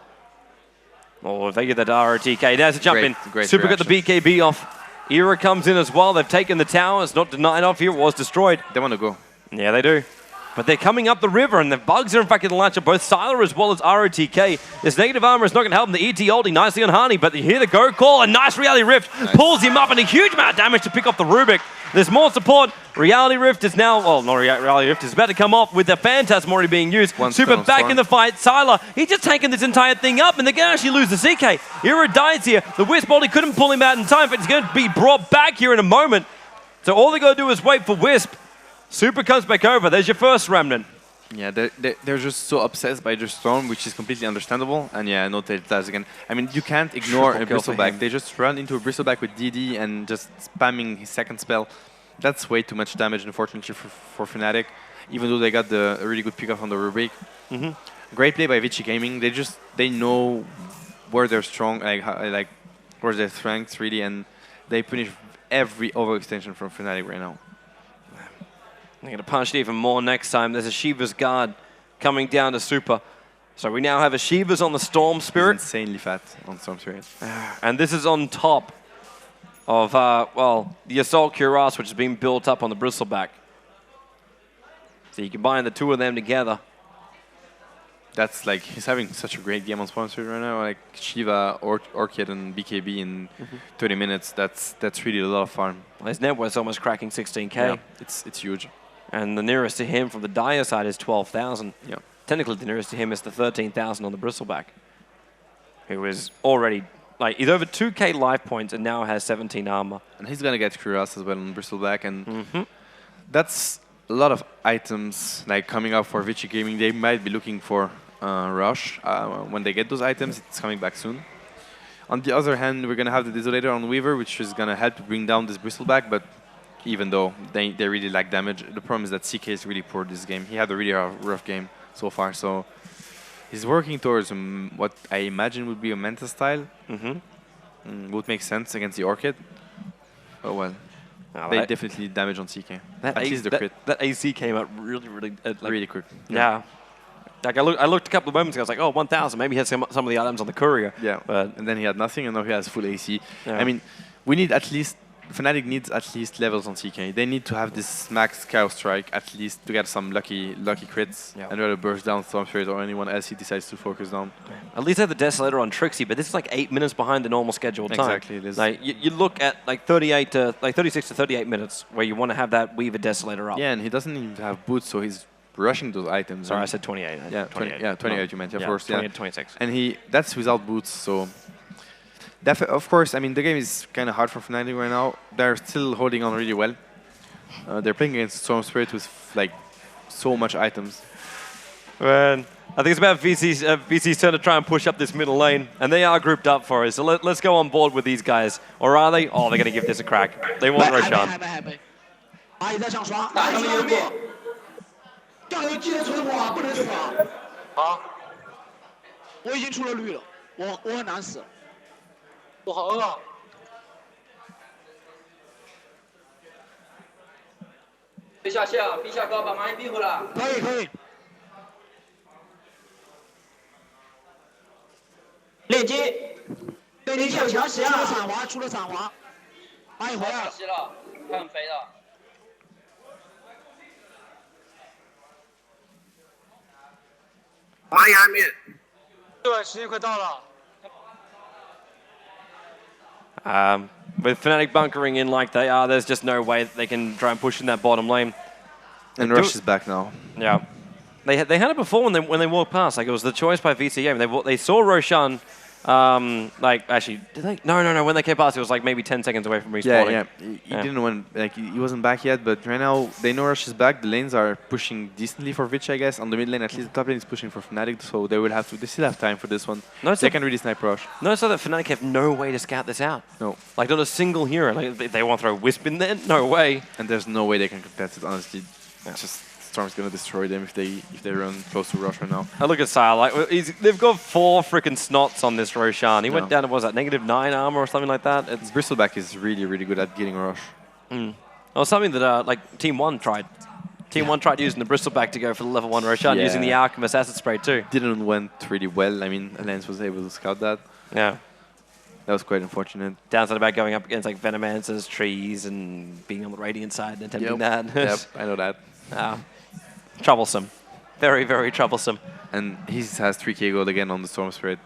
if they get that RTK, there's a jump in. Super got the BKB off. Era comes in as well. They've taken the tower. It's not denied off here. It was destroyed. They want to go. Yeah, they do. But they're coming up the river, and the bugs are in fact going to launch at both Sylar as well as ROTK. This negative armor is not going to help him. The ET ulti nicely on Hani, but you hear the go call. A nice Reality Rift pulls him up, and a huge amount of damage to pick off the Rubik. There's more support. Reality Rift is now, well, not Reality Rift, is about to come off with the Phantasm already being used. Super back in the fight. Sylar, he's just taking this entire thing up, and they're going to actually lose the CK. Era dies here. The Wisp ulti couldn't pull him out in time, but he's going to be brought back here in a moment. So all they got to do is wait for Wisp. Super comes back over. There's your first Remnant. Yeah, they're just so obsessed by the Storm, which is completely understandable. And yeah, no Tails again. I mean, you can't ignore a Bristleback. They just run into a Bristleback with DD and just spamming his second spell. That's way too much damage, unfortunately, for Fnatic, even though they got a really good pickup on the Rubik. Great play by Vici Gaming. They know where they're strong, like where's their strengths really, and they punish every overextension from Fnatic right now. They're going to punish it even more next time. There's a Shiva's Guard coming down to Super. So we now have a Shiva's on the Storm Spirit. He's insanely fat on Storm Spirit. And this is on top of, well, the Assault Cuirass, which has been built up on the Bristleback. So you combine the two of them together. That's like, he's having such a great game on Storm Spirit right now. Like Shiva, Orchid, and BKB in 30 minutes. That's really a lot of fun. Well, his net worth's almost cracking 16K. Yeah, it's huge. And the nearest to him from the Dire side is 12,000. Yeah. Technically, the nearest to him is the 13,000 on the Bristleback, who is already, like, he's over 2K life points and now has 17 armor. And he's going to get Cuirass as well on Bristleback. And that's a lot of items like coming up for Vici Gaming. They might be looking for Rush. When they get those items, it's coming back soon. On the other hand, we're going to have the Desolator on Weaver, which is going to help to bring down this Bristleback. But even though they really lack damage, the problem is that CK is really poor this game. He had a really rough game so far, so he's working towards what I imagine would be a Manta style. Would make sense against the Orchid. Oh well, they definitely damage on CK. At least the crit. That AC came out really, like, really quick. Yeah. Like I looked a couple of moments ago, I was like, oh, 1,000. Maybe he has some of the items on the courier. Yeah, but and then he had nothing, and now he has full AC. Yeah. I mean, we need at least, Fnatic needs at least levels on CK. They need to have this max Chaos Strike at least to get some lucky crits and rather burst down Storm Spirit or anyone else he decides to focus on. At least they have the Desolator on Trixie, but this is like 8 minutes behind the normal scheduled time. Exactly, it is. Like you look at like 36 to 38 minutes where you want to have that Weaver Desolator up. Yeah, and he doesn't even have boots, so he's rushing those items. Sorry, I said 28. Yeah, 28. 28 you meant, of course. 28 to 26. And that's without boots, so... Of course, I mean, the game is kind of hard for Fnatic right now. They're still holding on really well. They're playing against Storm Spirit with, like, so much items. Man, I think it's about VC's turn to try and push up this middle lane, and they are grouped up for us. So let's go on board with these guys. Or are they? Oh, they're going to give this a crack. They want Roshan. 阿姨在上刷，来一个灭，酱油记得存活，不能死啊！好，我已经出了绿了，我很难死，我好饿啊！别下线啊！别下高，把蚂蚁逼回来。可以。链接，对你抢强袭啊！出了闪滑，蚂蚁回来了。吸了，他很肥的。 蚂蚁还没。对，时间快到了。With Fnatic bunkering in like they are, there's just no way that they can try and push in that bottom lane. And Rush is back now. Yeah, they had it before when they walked past. Like it was the choice by Vici. They saw Roshan. Like actually, did they? No. When they came past, it was like maybe 10 seconds away from respawning. Yeah. He didn't want, like he wasn't back yet. But right now they know Rush is back. The lanes are pushing decently for Vici, I guess. On the mid lane, at least the top lane is pushing for Fnatic. So they will have to. They still have time for this one. No, they can really snipe Rush. No, so that Fnatic have no way to scout this out. No, like not a single hero. Like they want to throw Wisp in there. No way. And there's no way they can contest it. Honestly, just. Storm's gonna destroy them if they run close to Rush right now. I look at Sile, like they've got 4 freaking snots on this Roshan. He went down to, what was that, -9 armor or something like that? Bristleback is really good at getting Rush. Well, something that like Team 1 tried. Team 1 tried using the Bristleback to go for the level 1 Roshan, using the Alchemist Acid Spray too. Didn't went really well. I mean, Alliance was able to scout that. Yeah. That was quite unfortunate. Downside about going up against like Venomancers, trees, and being on the Radiant side and attempting that. Yep, I know that. Troublesome. Very, very troublesome. And he has 3k gold again on the Storm Spirit.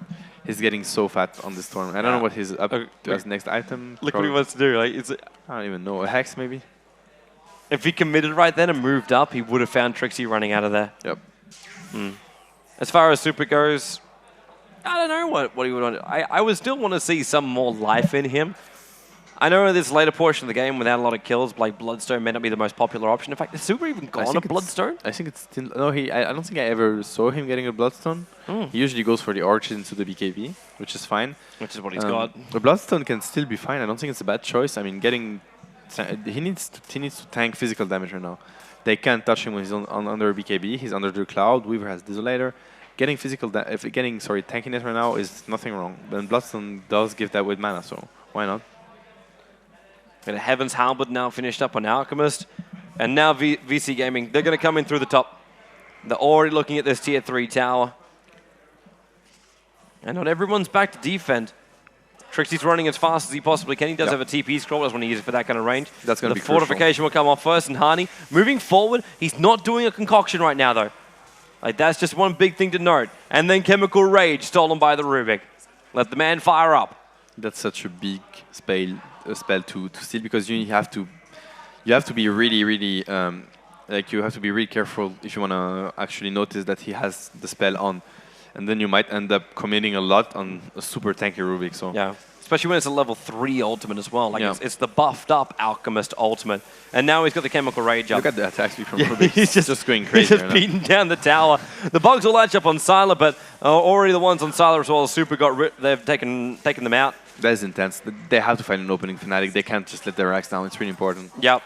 He's getting so fat on the Storm. I don't know what he's up to as next item. Look what he wants to do. Like, I don't even know. A Hex, maybe? If he committed right then and moved up, he would have found Trixie running out of there. Yep. As far as Super goes, I don't know what he would want. I would still want to see some more life in him. I know in this later portion of the game, without a lot of kills, like Bloodstone may not be the most popular option. In fact, has Super even gone a Bloodstone? I think it's still... No, I don't think I ever saw him getting a Bloodstone. He usually goes for the Orchid into the BKB, which is fine. Which is what he's got. The Bloodstone can still be fine. I don't think it's a bad choice. I mean, he needs to tank physical damage right now. They can't touch him when he's under BKB. He's under the Cloud. Weaver has Desolator. getting tankiness right now is nothing wrong. But Bloodstone does give that with mana, so why not? And Heaven's Halberd now finished up on Alchemist. And now VC Gaming, they're going to come in through the top. They're already looking at this tier 3 tower. And not everyone's back to defend. Trixie's running as fast as he possibly can. He does have a TP scroll. Doesn't want to use it for that kind of range. That's going to be crucial. The fortification will come off first, and Hani moving forward. He's not doing a concoction right now, though. Like, that's just one big thing to note. And then Chemical Rage stolen by the Rubik. Let the man fire up. That's such a big spell to steal, because you have to be really you have to be really careful if you want to actually notice that he has the spell on. And then you might end up committing a lot on a super tanky Rubik. So yeah, especially when it's a level 3 ultimate as well. Like it's the buffed up Alchemist ultimate, and now he's got the Chemical Rage up. Look at the attacks from Rubik. He's just going crazy. He's just beating down the tower. The bugs will latch up on Sylar, but already the ones on Sylar as well as Super they've taken them out. That is intense. They have to find an opening Fnatic. They can't just let their racks down. It's really important. Yep.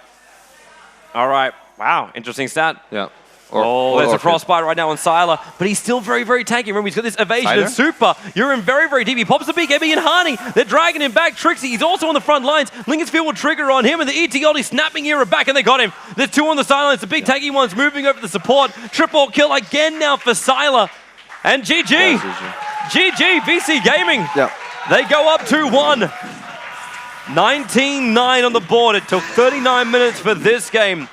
All right. Wow. Interesting stat. Yeah. There's a frostbite right now on Sylar, but he's still very, very tanky. Remember, he's got this evasion and super. You're in very, very deep. He pops the BKB and Hani. They're dragging him back. Trixie, he's also on the front lines. Lincoln's Field will trigger on him, and the ETLD snapping Era back, and they got him. There's 2 on the sidelines. The big tanky one's moving over the support. Triple kill again now for Sylar. And GG. Yeah, GG, VC Gaming. Yeah. They go up 2-1. 19-9 on the board. It took 39 minutes for this game.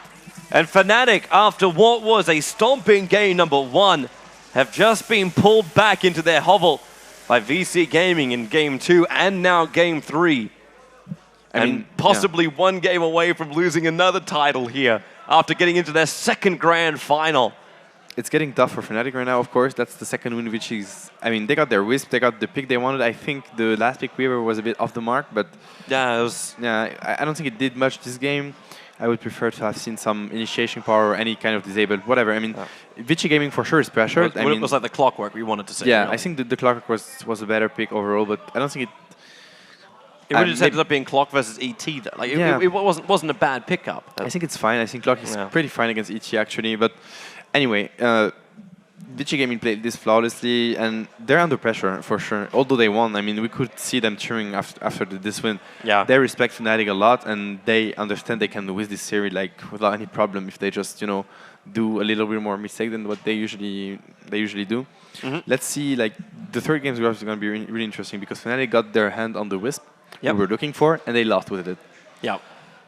And Fnatic, after what was a stomping game number 1, have just been pulled back into their hovel by VC Gaming in game 2 and now game 3. I mean, possibly one game away from losing another title here after getting into their second grand final. It's getting tough for Fnatic right now, of course. That's the second win, which is... I mean, they got their Wisp, they got the pick they wanted. I think the last pick Weaver was a bit off the mark, but... Yeah, it was... Yeah, I don't think it did much this game. I would prefer to have seen some initiation power or any kind of disabled, whatever. I mean, Vici Gaming for sure is pressured. It was like the clockwork we wanted to see. Yeah, I think the clockwork was a better pick overall, but I don't think it... It would have just ended up being Clock versus ET. Though. Like it wasn't a bad pickup. I think it's fine. I think Clock is pretty fine against ET actually. But anyway, Vici Gaming played this flawlessly, and they're under pressure for sure. Although they won, I mean, we could see them cheering after this win. Yeah. They respect Fnatic a lot, and they understand they can win this series like without any problem if they just do a little bit more mistake than what they usually do. Let's see. Like the third game is going to be really interesting because Fnatic got their hand on the Wisp we were looking for, and they lost with it. Yeah.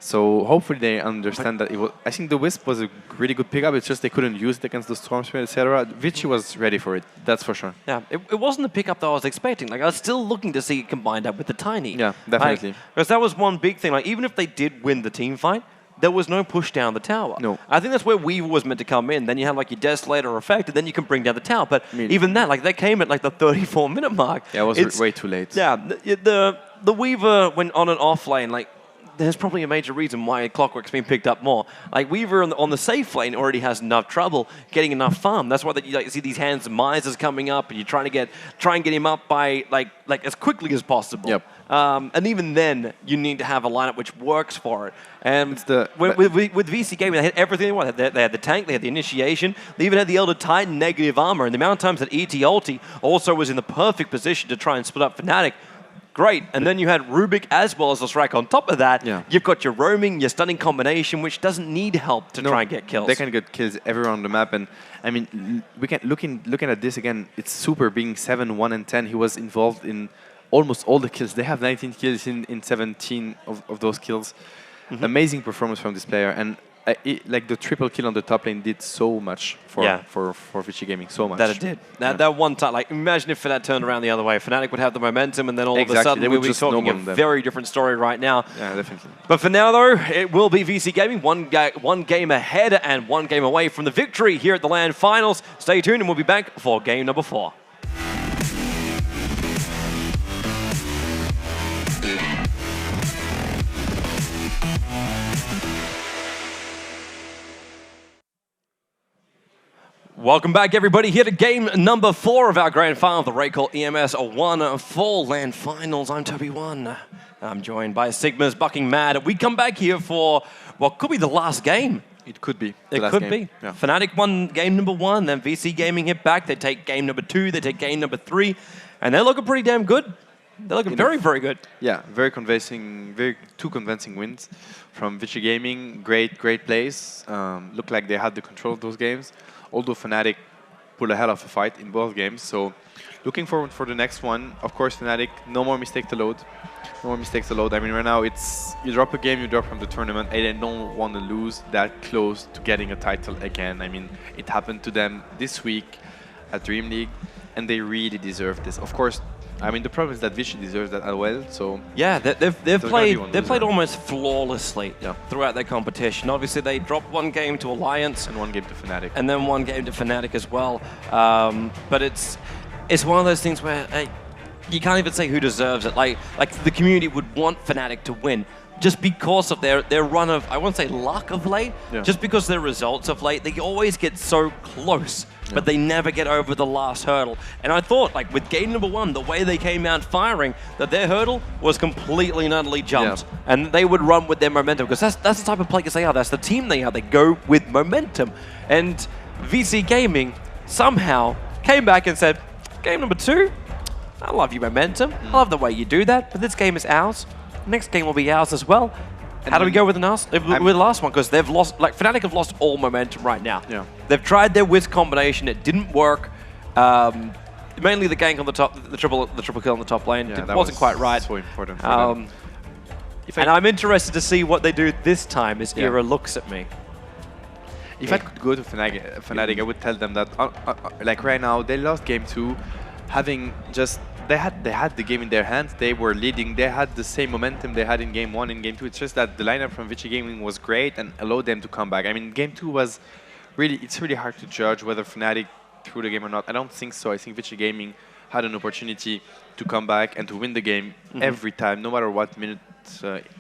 So hopefully they understand that it was. I think the Wisp was a really good pickup. It's just they couldn't use it against the Storm Spirit, etc. Vici was ready for it. That's for sure. Yeah, it wasn't the pickup that I was expecting. Like I was still looking to see it combined up with the Tiny. Yeah, definitely. Because that was one big thing. Like even if they did win the team fight, there was no push down the tower. No. I think that's where Weaver was meant to come in. Then you have like your Desolator effect, and then you can bring down the tower. But even that, like they came at like the 34-minute mark. Yeah, it was way too late. Yeah, the Weaver went on and off lane, like there's probably a major reason why Clockwork's been picked up more. Like Weaver on the safe lane already has enough trouble getting enough farm. That's why you see these Hands of Misers coming up, and you're trying to try and get him up by like as quickly as possible. Yep. And even then, you need to have a lineup which works for it. And with VC Gaming, they had everything they wanted. They had the tank, they had the initiation, they even had the Elder Titan negative armor. And the amount of times that ET ulti also was in the perfect position to try and split up Fnatic. Great. And then you had Rubik as well as Osrak on top of that. Yeah. You've got your roaming, your stunning combination, which doesn't need help to try and get kills. They can get kills everywhere on the map. And I mean, we can looking at this again, it's Super being 7, 1, and 10. He was involved in almost all the kills. They have 19 kills in 17 of those kills. Amazing performance from this player. And like the triple kill on the top lane did so much for Vici Gaming, so much. That it did. That one time, like imagine if Fnatic turned around the other way. Fnatic would have the momentum, and then all of a sudden we would be talking a very different story right now. Yeah, definitely. But for now, though, it will be VC Gaming, one game ahead and one game away from the victory here at the LAN Finals. Stay tuned, and we'll be back for game number 4. Welcome back, everybody, here to game number 4 of our grand final, the RaidCall EMS 1-4 LAN Finals. I'm Toby1. I'm joined by Sigma's Bucking Mad. We come back here for what could be the last game It could be. The It last could game. be. Yeah. Fnatic won game number 1, then VC Gaming hit back. They take game number 2, they take game number 3, and they're looking pretty damn good. They're looking very, very good. Yeah, two convincing wins from Vici Gaming. Great plays. Looked like they had the control of those games. Although Fnatic put a hell of a fight in both games. So looking forward for the next one. Of course, Fnatic, no more mistake to load. No more mistakes to load. I mean, right now it's you drop a game, you drop from the tournament, and they don't want to lose that close to getting a title again. I mean, it happened to them this week at Dream League, and they really deserve this. Of course, I mean, the problem is that Vici deserves that as well. So yeah, they've played almost flawlessly throughout their competition. Obviously, they dropped one game to Alliance and one game to Fnatic, and then one game to Fnatic as well. But it's one of those things where you can't even say who deserves it. Like the community would want Fnatic to win just because of their run of, I won't say luck of late, just because their results of late, they always get so close, but they never get over the last hurdle. And I thought, like with game number 1, the way they came out firing, that their hurdle was completely and utterly jumped, and they would run with their momentum, because that's the type of players they are. That's the team they are. They go with momentum. And VC Gaming somehow came back and said, game number 2, I love your momentum. I love the way you do that, but this game is ours. Next game will be ours as well. How do we go with the last one? Because they've lost, like Fnatic have lost all momentum right now. Yeah. They've tried their Wiz combination, it didn't work. Mainly the gank on the top, the triple kill on the top lane, it wasn't quite right. So important for them. And I'm interested to see what they do this time as Era looks at me. If I could go to Fnatic, I would tell them that, like right now, they lost game 2, having just they had the game in their hands. They were leading. They had the same momentum they had in game 1 and game 2. It's just that the lineup from Vici Gaming was great and allowed them to come back. I mean, game 2 was it's really hard to judge whether Fnatic threw the game or not. I don't think so. I think Vici Gaming had an opportunity to come back and to win the game every time, no matter what minute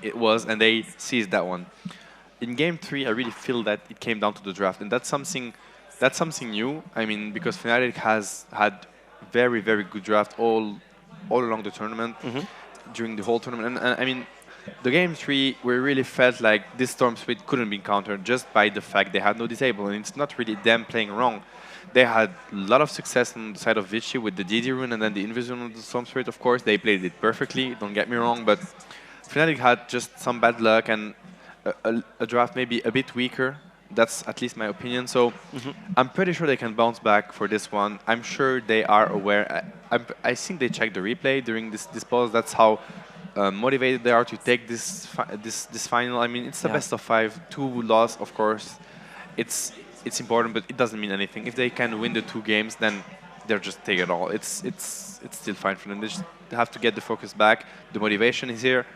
it was, and they seized that one. In game 3, I really feel that it came down to the draft, and that's something new. I mean, because Fnatic has had very, very good draft all along the tournament, during the whole tournament. And I mean, the game 3, we really felt like this Storm Spirit couldn't be countered just by the fact they had no disable. And it's not really them playing wrong. They had a lot of success on the side of Vici with the DD rune and then the Invis of the Storm Spirit, of course. They played it perfectly, don't get me wrong, but Fnatic had just some bad luck and a draft maybe a bit weaker. That's at least my opinion. So I'm pretty sure they can bounce back for this one. I'm sure they are aware. I think they checked the replay during this pause. That's how motivated they are to take this final. I mean, it's the best of 5. 2 loss, of course. It's important, but it doesn't mean anything. If they can win the 2 games, then they're just take it all. It's still fine for them. They just have to get the focus back. The motivation is here,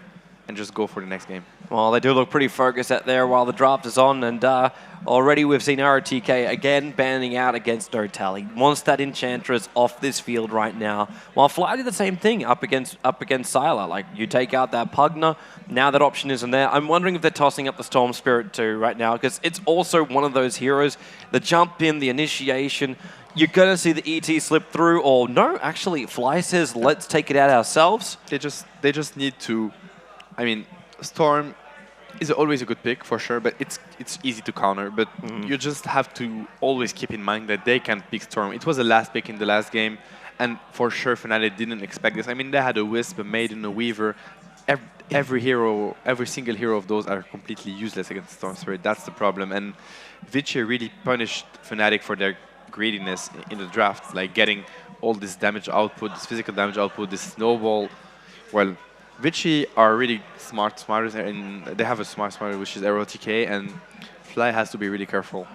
and just go for the next game. Well, they do look pretty focused out there while the draft is on, and already we've seen RTK again banning out against Dota. He wants that Enchantress off this field right now. While Fly did the same thing up against Sylar. Like, you take out that Pugna, now that option isn't there. I'm wondering if they're tossing up the Storm Spirit too right now, because it's also one of those heroes, the jump in, the initiation. You're going to see the ET slip through, or no, actually, Fly says, let's take it out ourselves. They just need to... I mean, Storm is always a good pick, for sure, but it's easy to counter. But you just have to always keep in mind that they can pick Storm. It was the last pick in the last game, and for sure Fnatic didn't expect this. I mean, they had a Wisp, a Maiden, a Weaver. Every single hero of those are completely useless against Storm Spirit. That's the problem. And Vici really punished Fnatic for their greediness in the draft, like getting all this damage output, this physical damage output, this snowball. Well, Vici are really smarter, and they have a smarter, which is ROTK, and Fly has to be really careful.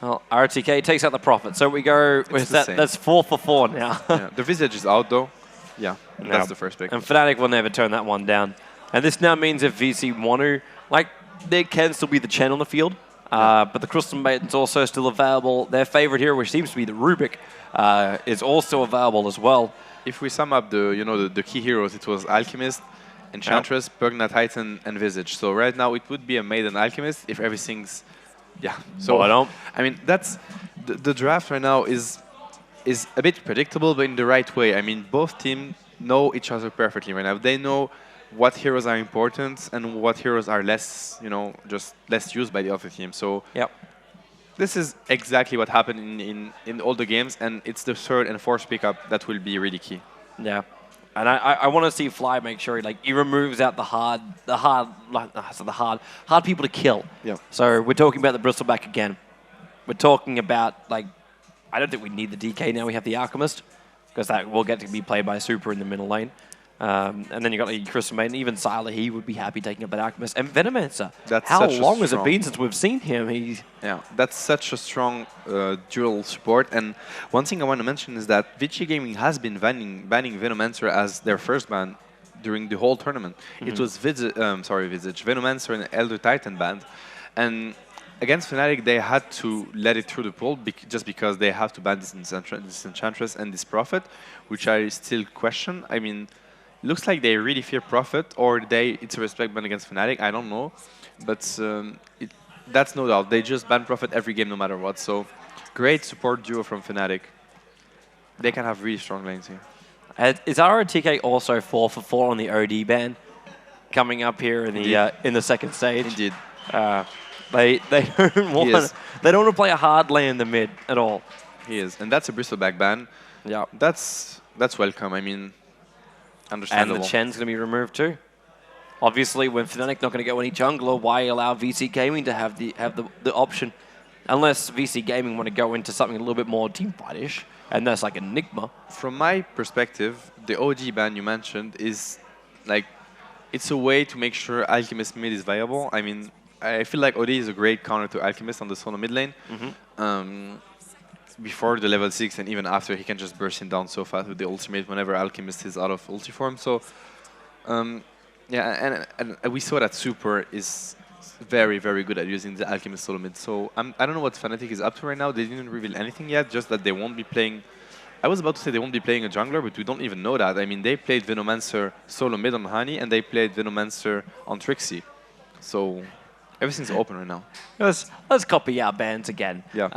Well, RTK takes out the Prophet, so we go with that. That's 4 for 4 now. The Visage is out though. Yeah, that's the first pick. And Fnatic will never turn that one down. And this now means if VC want to, like, there can still be the Chen on the field, but the Crystal Maiden's also still available. Their favorite hero, which seems to be the Rubik, is also available as well. If we sum up the key heroes, it was Alchemist, Enchantress, Pugna Titan, and Visage. So right now it would be a Maiden Alchemist if everything's So I mean, that's the draft right now is a bit predictable, but in the right way. I mean, both teams know each other perfectly right now. They know what heroes are important and what heroes are less, you know, just less used by the other team. So Yep. this is exactly what happened in all the games, and it's the third and fourth pickup that will be really key. Yeah. And I want to see Fly make sure he removes out the hard people to kill. Yeah. So we're talking about the Bristleback again. We're talking about I don't think we need the DK now. We have the Alchemist because that will get to be played by Super in the middle lane. And then you got Crystal Maiden, even Sylar, he would be happy taking up that Alchemist. And Venomancer, how long has it been since we've seen him? Yeah, that's such a strong dual support. And one thing I want to mention is that Vici Gaming has been banning Venomancer as their first ban during the whole tournament. It was Venomancer and Elder Titan banned. And against Fnatic, they had to let it through the pool just because they have to ban this Enchantress and this Prophet, which I still question. I mean, looks like they really fear Prophet, or it's a respect ban against Fnatic. I don't know, but that's no doubt. They just ban Prophet every game, no matter what. So, great support duo from Fnatic. They can have really strong lanes here. Is ROTK also 4 for 4 on the OD ban coming up here in the second stage? Indeed. They don't want to play a hard lane in the mid at all. He is, and that's a Bristleback ban. Yeah, that's welcome. I mean, understandable. And the Chen's going to be removed too. Obviously, when Fnatic not going to go any jungler, why allow VC Gaming to have the option? Unless VC Gaming want to go into something a little bit more team fight-ish, and that's like Enigma. From my perspective, the OG ban you mentioned is it's a way to make sure Alchemist mid is viable. I mean, I feel like OD is a great counter to Alchemist on the solo mid lane. Before the level 6 and even after, he can just burst him down so fast with the ultimate whenever Alchemist is out of ulti form. So, yeah, and we saw that Super is very, very good at using the Alchemist solo mid. So I don't know what Fnatic is up to right now. They didn't reveal anything yet, just that they won't be playing... I was about to say they won't be playing a jungler, but we don't even know that. I mean, they played Venomancer solo mid on Honey, and they played Venomancer on Trixie. So... everything's open right now. Let's copy our bands again. Yeah,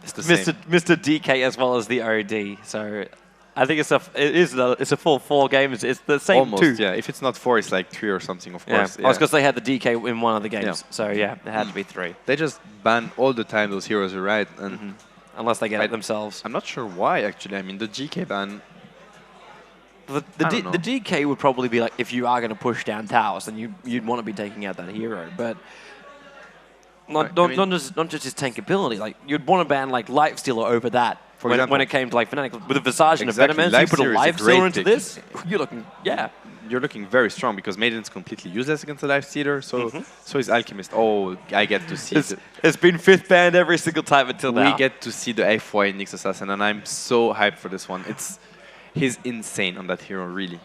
Mr. DK as well as the OD. So I think it's a full 4 games. It's the same almost, 2. Yeah. If it's not 4, it's like 3 or something. Of course. Yeah. Oh, it's because they had the DK in one of the games. Yeah. So yeah, it had to be 3. They just ban all the time those heroes are right, and unless they get it themselves. I'm not sure why actually. I mean, the GK ban. The DK would probably be like if you are going to push down towers, then you'd want to be taking out that hero, but. Not just his tankability. Like you'd want to ban like Lifestealer over that. For example, when it came to like Fnatic with a Visage and a Venomancer, you put a Lifestealer into this. You're looking very strong because Maiden's completely useless against the Lifestealer. So is Alchemist. Oh, I get to see. It's been 5th banned every single time until now. We get to see the FY Nyx Assassin, and I'm so hyped for this one. He's insane on that hero, really.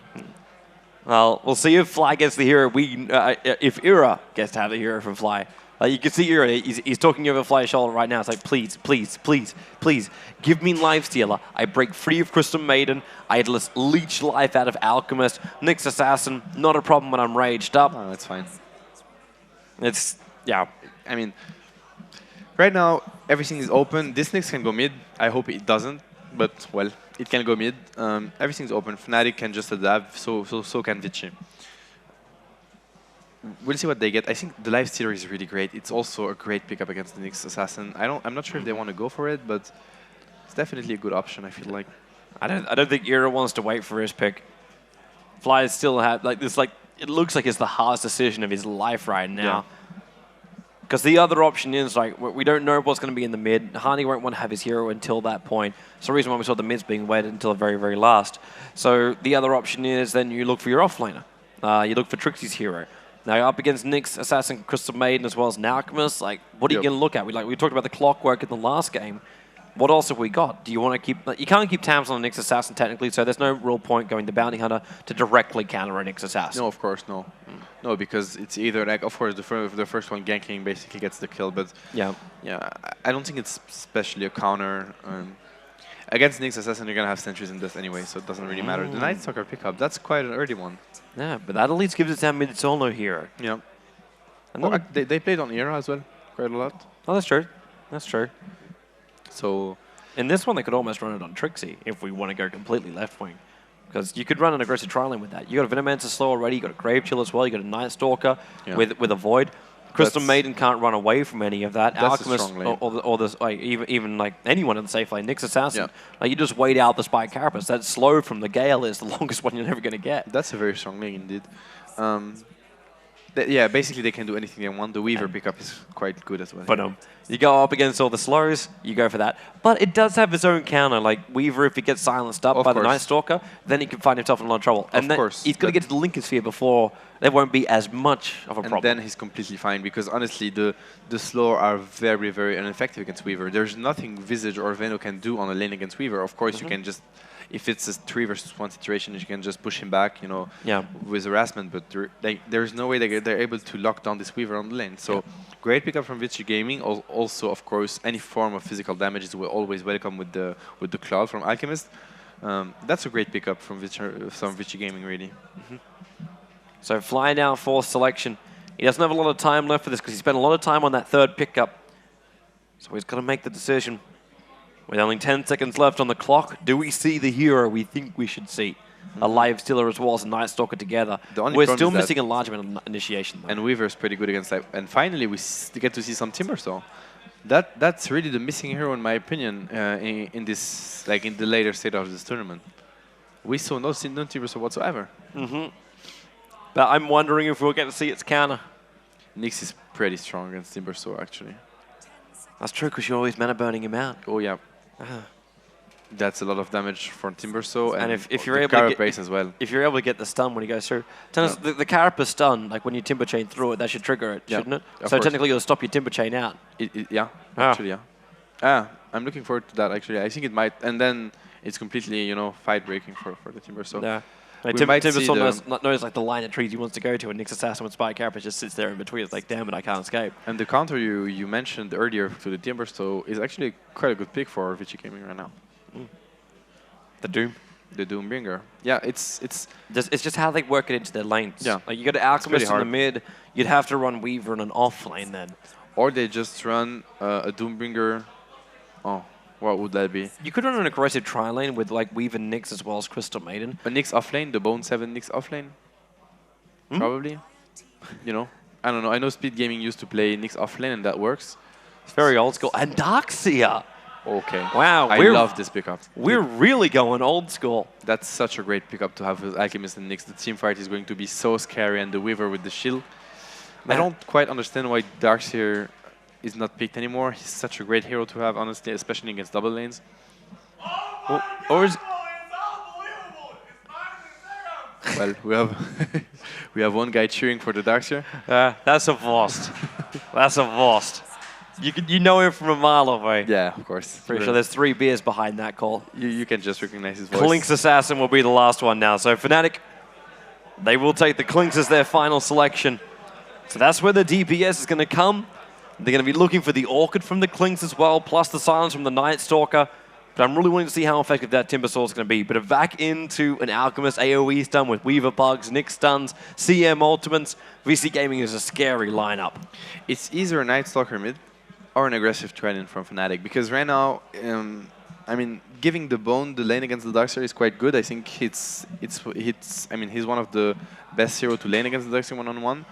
Well, we'll see if Fly gets the hero. If Ira gets to have the hero from Fly. You can see Ira, he's talking over Fly's shoulder right now. It's like, please, please, please, please, give me Lifestealer. I break free of Crystal Maiden. I leech life out of Alchemist. Nyx Assassin, not a problem when I'm raged up. Oh, that's fine. Yeah. I mean, right now, everything is open. This Nyx can go mid. I hope it doesn't, but, well, it can go mid. Everything's open. Fnatic can just adapt, so can Vici. We'll see what they get. I think the Lifestealer is really great. It's also a great pickup against the Nyx Assassin. I'm not sure if they want to go for it, but it's definitely a good option, I feel like. I don't think Ira wants to wait for his pick. Fly still have it looks like it's the hardest decision of his life right now. Because the other option is we don't know what's going to be in the mid. Hani won't want to have his hero until that point. It's the reason why we saw the mids being waited until the very, very last. So the other option is then you look for your offlaner. You look for Trixie's hero. Now up against Nyx, Assassin, Crystal Maiden, as well as Alchemist, what are you going to look at? We talked about the clockwork in the last game. What else have we got? Do you want to keep... you can't keep tabs on a Nyx Assassin technically, so there's no real point going to Bounty Hunter to directly counter a Nyx Assassin. No, of course, no. No, because it's either, of course, the first one ganking basically gets the kill, but... Yeah, I don't think it's especially a counter. Against Nyx Assassin, you're going to have sentries in this anyway, so it doesn't really matter. The Night Stalker pickup, that's quite an early one. Yeah, but that at least gives it that mid-solo hero. Yeah. And they played on Era as well, quite a lot. Oh, that's true. That's true. So... in this one, they could almost run it on Trixie if we want to go completely left wing. Because you could run an aggressive trial lane with that. You got a Venomancer slow already, you got a Grave Chill as well, you got a Night Stalker with a Void. Crystal Maiden can't run away from any of that. Alchemist or like even like anyone in the safe lane, Nyx Assassin. Like you just wait out the Spike Carapace. That slow from the Gale is the longest one you're never going to get. That's a very strong lane indeed. Yeah, basically they can do anything they want. The Weaver pickup is quite good as well. But you go up against all the slows, you go for that. But it does have its own counter. Like Weaver, if he gets silenced up by the Night Stalker, then he can find himself in a lot of trouble. And he's going to get to the Linker Sphere before there won't be as much of a problem. And then he's completely fine because honestly, the slow are very, very ineffective against Weaver. There's nothing Visage or Veno can do on a lane against Weaver. Of course, you can just, if it's a 3 versus 1 situation, you can just push him back, you know, with harassment. But there's no way they're able to lock down this Weaver on the lane. So great pickup from Vici Gaming. Also, of course, any form of physical damage is always welcome with the Cloud from Alchemist. That's a great pickup from Vici Gaming, really. So Fly now for selection. He doesn't have a lot of time left for this because he spent a lot of time on that third pickup. So he's got to make the decision. With only 10 seconds left on the clock, do we see the hero we think we should see? A Live Stealer as well as a Night Stalker together. We're still missing a large amount of initiation, though. And Weaver is pretty good against that. And finally, we get to see some Timbersaw. That's really the missing hero, in my opinion, in this, like in the later state of this tournament. We saw no Timbersaw whatsoever. But I'm wondering if we'll get to see its counter. Nyx is pretty strong against Timbersaw, actually. That's true, because you're always mana burning him out. Oh, yeah. That's a lot of damage for Timbersaw and if you're able to get, as well. If you're able to get the stun when he goes through, the Carapace stun, like when you Timber Chain through it, that should trigger it, shouldn't it? So technically, it'll stop your Timber Chain out. Actually, I'm looking forward to that. Actually, I think it might, and then it's completely, you know, fight breaking for the Timbersaw. Yeah. Timbersaw knows like the line of trees he wants to go to, and Nyx Assassin with Spike Carapace just sits there in between. It's like, damn it, I can't escape. And the counter you mentioned earlier to the Timbersaw is actually quite a good pick for Vici Gaming right now. The Doom. The Doombringer. Yeah, it's just how they work it into their lanes. Yeah. Like you got Alchemist in the mid, you'd have to run Weaver in an off lane then. Or they just run a Doombringer. Oh, what would that be? You could run an aggressive tri lane with like Weaver Nyx as well as Crystal Maiden. A Nyx off lane, the Bone 7 Nyx off lane? Probably. You know? I don't know. I know Speed Gaming used to play Nyx off lane and that works. It's very old school. And Darkseer! Okay. Wow. I love this pickup. We're really going old school. That's such a great pickup to have with Alchemist and Nyx. The team fight is going to be so scary, and the Weaver with the shield. I don't quite understand why Darkseer is not picked anymore. He's such a great hero to have, honestly, especially against double lanes. Well, we have one guy cheering for the Darkseer. That's a Vost. That's a Vost. You know him from a mile away. Yeah, of course. Pretty sure there's 3 beers behind that call. You can just recognize his voice. Clinkz Assassin will be the last one now. So fnatic, they will take the Clinkz as their final selection. So that's where the DPS is going to come. They're going to be looking for the Orchid from the Clinkz as well, plus the Silence from the Night Stalker. But I'm really wanting to see how effective that Timbersaw is going to be. But back into an Alchemist AoE stun with Weaver Bugs, Nyx stuns, CM ultimates. Vici Gaming is a scary lineup. It's either a Night Stalker mid or an aggressive trend from fnatic, because right now, I mean, giving the Bone the lane against the Darkseer is quite good. I think he's one of the best hero to lane against the Darkseer one-on-one,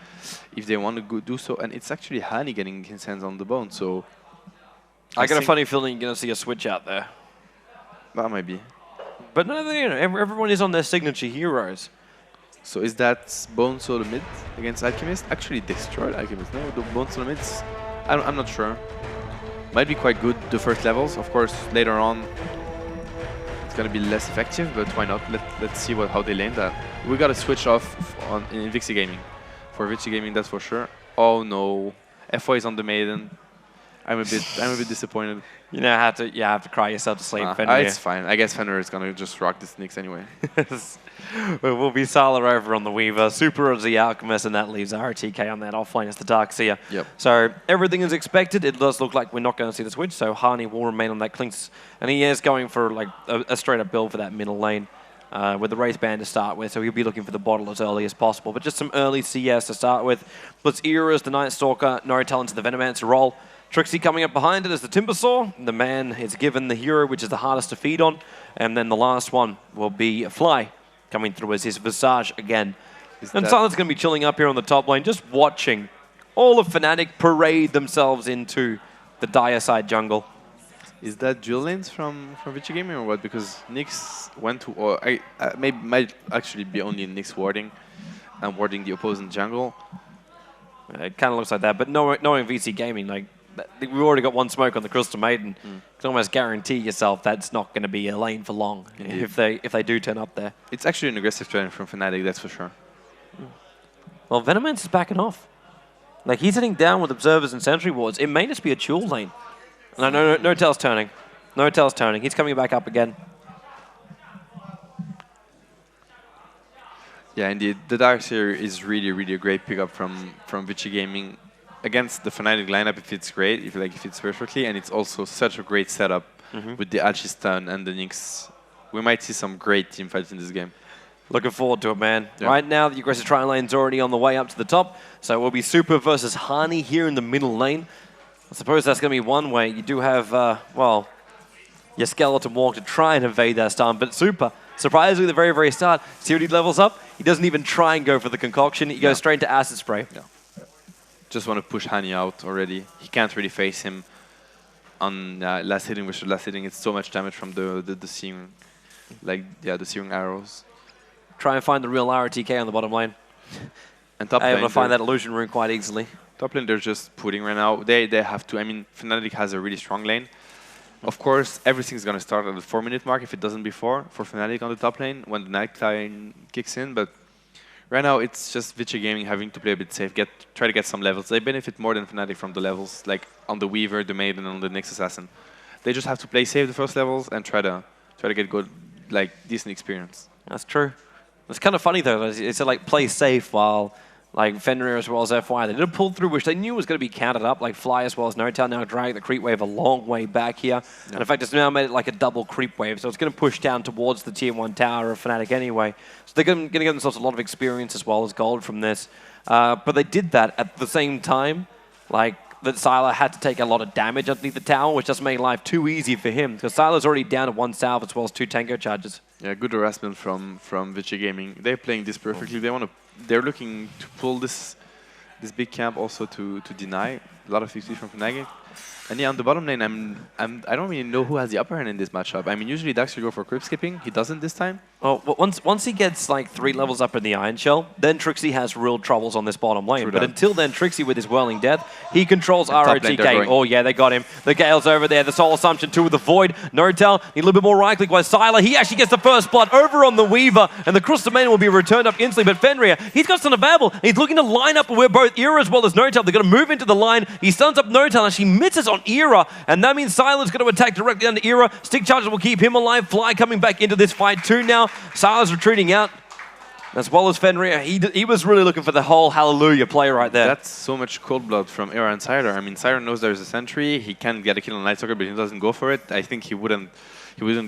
if they want to do so. And it's actually Hani getting his hands on the Bone, so I got a funny feeling you're going to see a switch out there. That might be. But no, you know, everyone is on their signature heroes. So is that Bone solo mid against Alchemist? Actually destroyed Alchemist. No, the Bone solo mids. I'm not sure. Might be quite good the first levels. Of course, later on, it's gonna be less effective. But why not? Let's see how they lane that. We gotta switch off in Vici Gaming. For Vici Gaming, that's for sure. Oh no, FO is on the Maiden. I'm a bit disappointed. You know, have to cry yourself to sleep. It's fine. I guess Fenrir is gonna just rock this Nyx anyway. We'll be Sala over on the Weaver, Super as the Alchemist, and that leaves RTK on that offlane as the Darkseer. Yep. So everything is expected. It does look like we're not going to see the switch, so Hani will remain on that Clinkz, and he is going for like a straight-up build for that middle lane with the Wraith Band to start with, so he'll be looking for the bottle as early as possible. But just some early CS to start with. Plus Era's the Night Stalker, Noritel into the Venomancer role. Trixie coming up behind it as the Timbersaw. The man is given the hero, which is the hardest to feed on. And then the last one will be Fly coming through as his Visage again. And that- Silent's going to be chilling up here on the top lane, just watching all of Fnatic parade themselves into the dire side jungle. Is that dual lanes from Vici Gaming or what? Because Nyx went to, or maybe might actually be only Nyx warding and warding the opposing jungle. It kind of looks like that, but knowing VC Gaming, like we've already got one smoke on the Crystal Maiden. You can almost guarantee yourself that's not going to be a lane for long if they do turn up there. It's actually an aggressive trend from Fnatic, that's for sure. Well, Venomance is backing off. Like he's hitting down with observers and sentry wards. It may just be a dual lane. No tail's turning. No tail's turning. He's coming back up again. Yeah, indeed. The Darkseer is really a great pickup from Vici Gaming against the Fnatic lineup. If it's great, if it fits perfectly, and it's also such a great setup with the Alchi stun and the Nyx. We might see some great team fights in this game. Looking forward to it, man. Yeah. Right now, the aggressive tri lane's already on the way up to the top, so it will be Super versus Hani here in the middle lane. I suppose that's going to be one way. You do have, well, your Skeleton Walk to try and evade that stun, but Super, surprisingly, at the very start, see what he levels up? He doesn't even try and go for the concoction. He goes straight to Acid Spray. Yeah. Just want to push Hani out already. He can't really face him on last hitting versus last hitting. It's so much damage from the searing, the searing arrows. Try and find the real RTK on the bottom lane. And top able lane, to find that illusion rune quite easily. Top lane, they're just putting right now. They have to. I mean, Fnatic has a really strong lane. Of course, everything's going to start at the 4-minute mark if it doesn't before for Fnatic on the top lane when the night line kicks in. But right now, it's just Vici Gaming having to play a bit safe, try to get some levels. They benefit more than Fnatic from the levels, like on the Weaver, the Maiden, and on the Nyx Assassin. They just have to play safe the first levels and try to get good, decent experience. That's true. It's kind of funny though. It's like play safe while like Fenrir as well as FY. They did a pull through which they knew was going to be counted up. Like Fly as well as No-Tail now drag the creep wave a long way back here. And in fact, it's now made it like a double creep wave. So it's going to push down towards the tier 1 tower of Fnatic anyway. So they're going to get themselves a lot of experience as well as gold from this. But they did that at the same time. Like that Sylar had to take a lot of damage underneath the tower, which doesn't make life too easy for him. Because Sylar's already down to 1 salve as well as 2 tango charges. Yeah, good harassment from Vici Gaming. They're playing this perfectly. They're looking to pull this big camp also to deny a lot of XP from Fnatic. And yeah, on the bottom lane, I don't really know who has the upper hand in this matchup. I mean, usually Daxter go for creep skipping. He doesn't this time. Oh, well, once he gets like 3 levels up in the Iron Shell, then Trixie has real troubles on this bottom lane. But until then, Trixie with his Whirling Death, he controls ROTK. Oh yeah, they got him. The Gale's over there. The Soul Assumption 2 with the Void. No-Tail, need a little bit more right click by Sylar. He actually gets the first blood over on the Weaver, and the Crystal Maiden will be returned up instantly. But Fenrir, he's got stun available. He's looking to line up with both Era as well as No-Tail. They're going to move into the line. He stuns up No-Tail, and she misses on Era. And that means Sylar's going to attack directly under Era. Stick charges will keep him alive. Fly coming back into this fight too now. Sylar's retreating out, as well as Fenrir. He was really looking for the whole hallelujah play right there. That's so much cold blood from Era and Sylar. I mean, Sylar knows there's a sentry. He can get a kill on Nightstalker, but he doesn't go for it. I think he wouldn't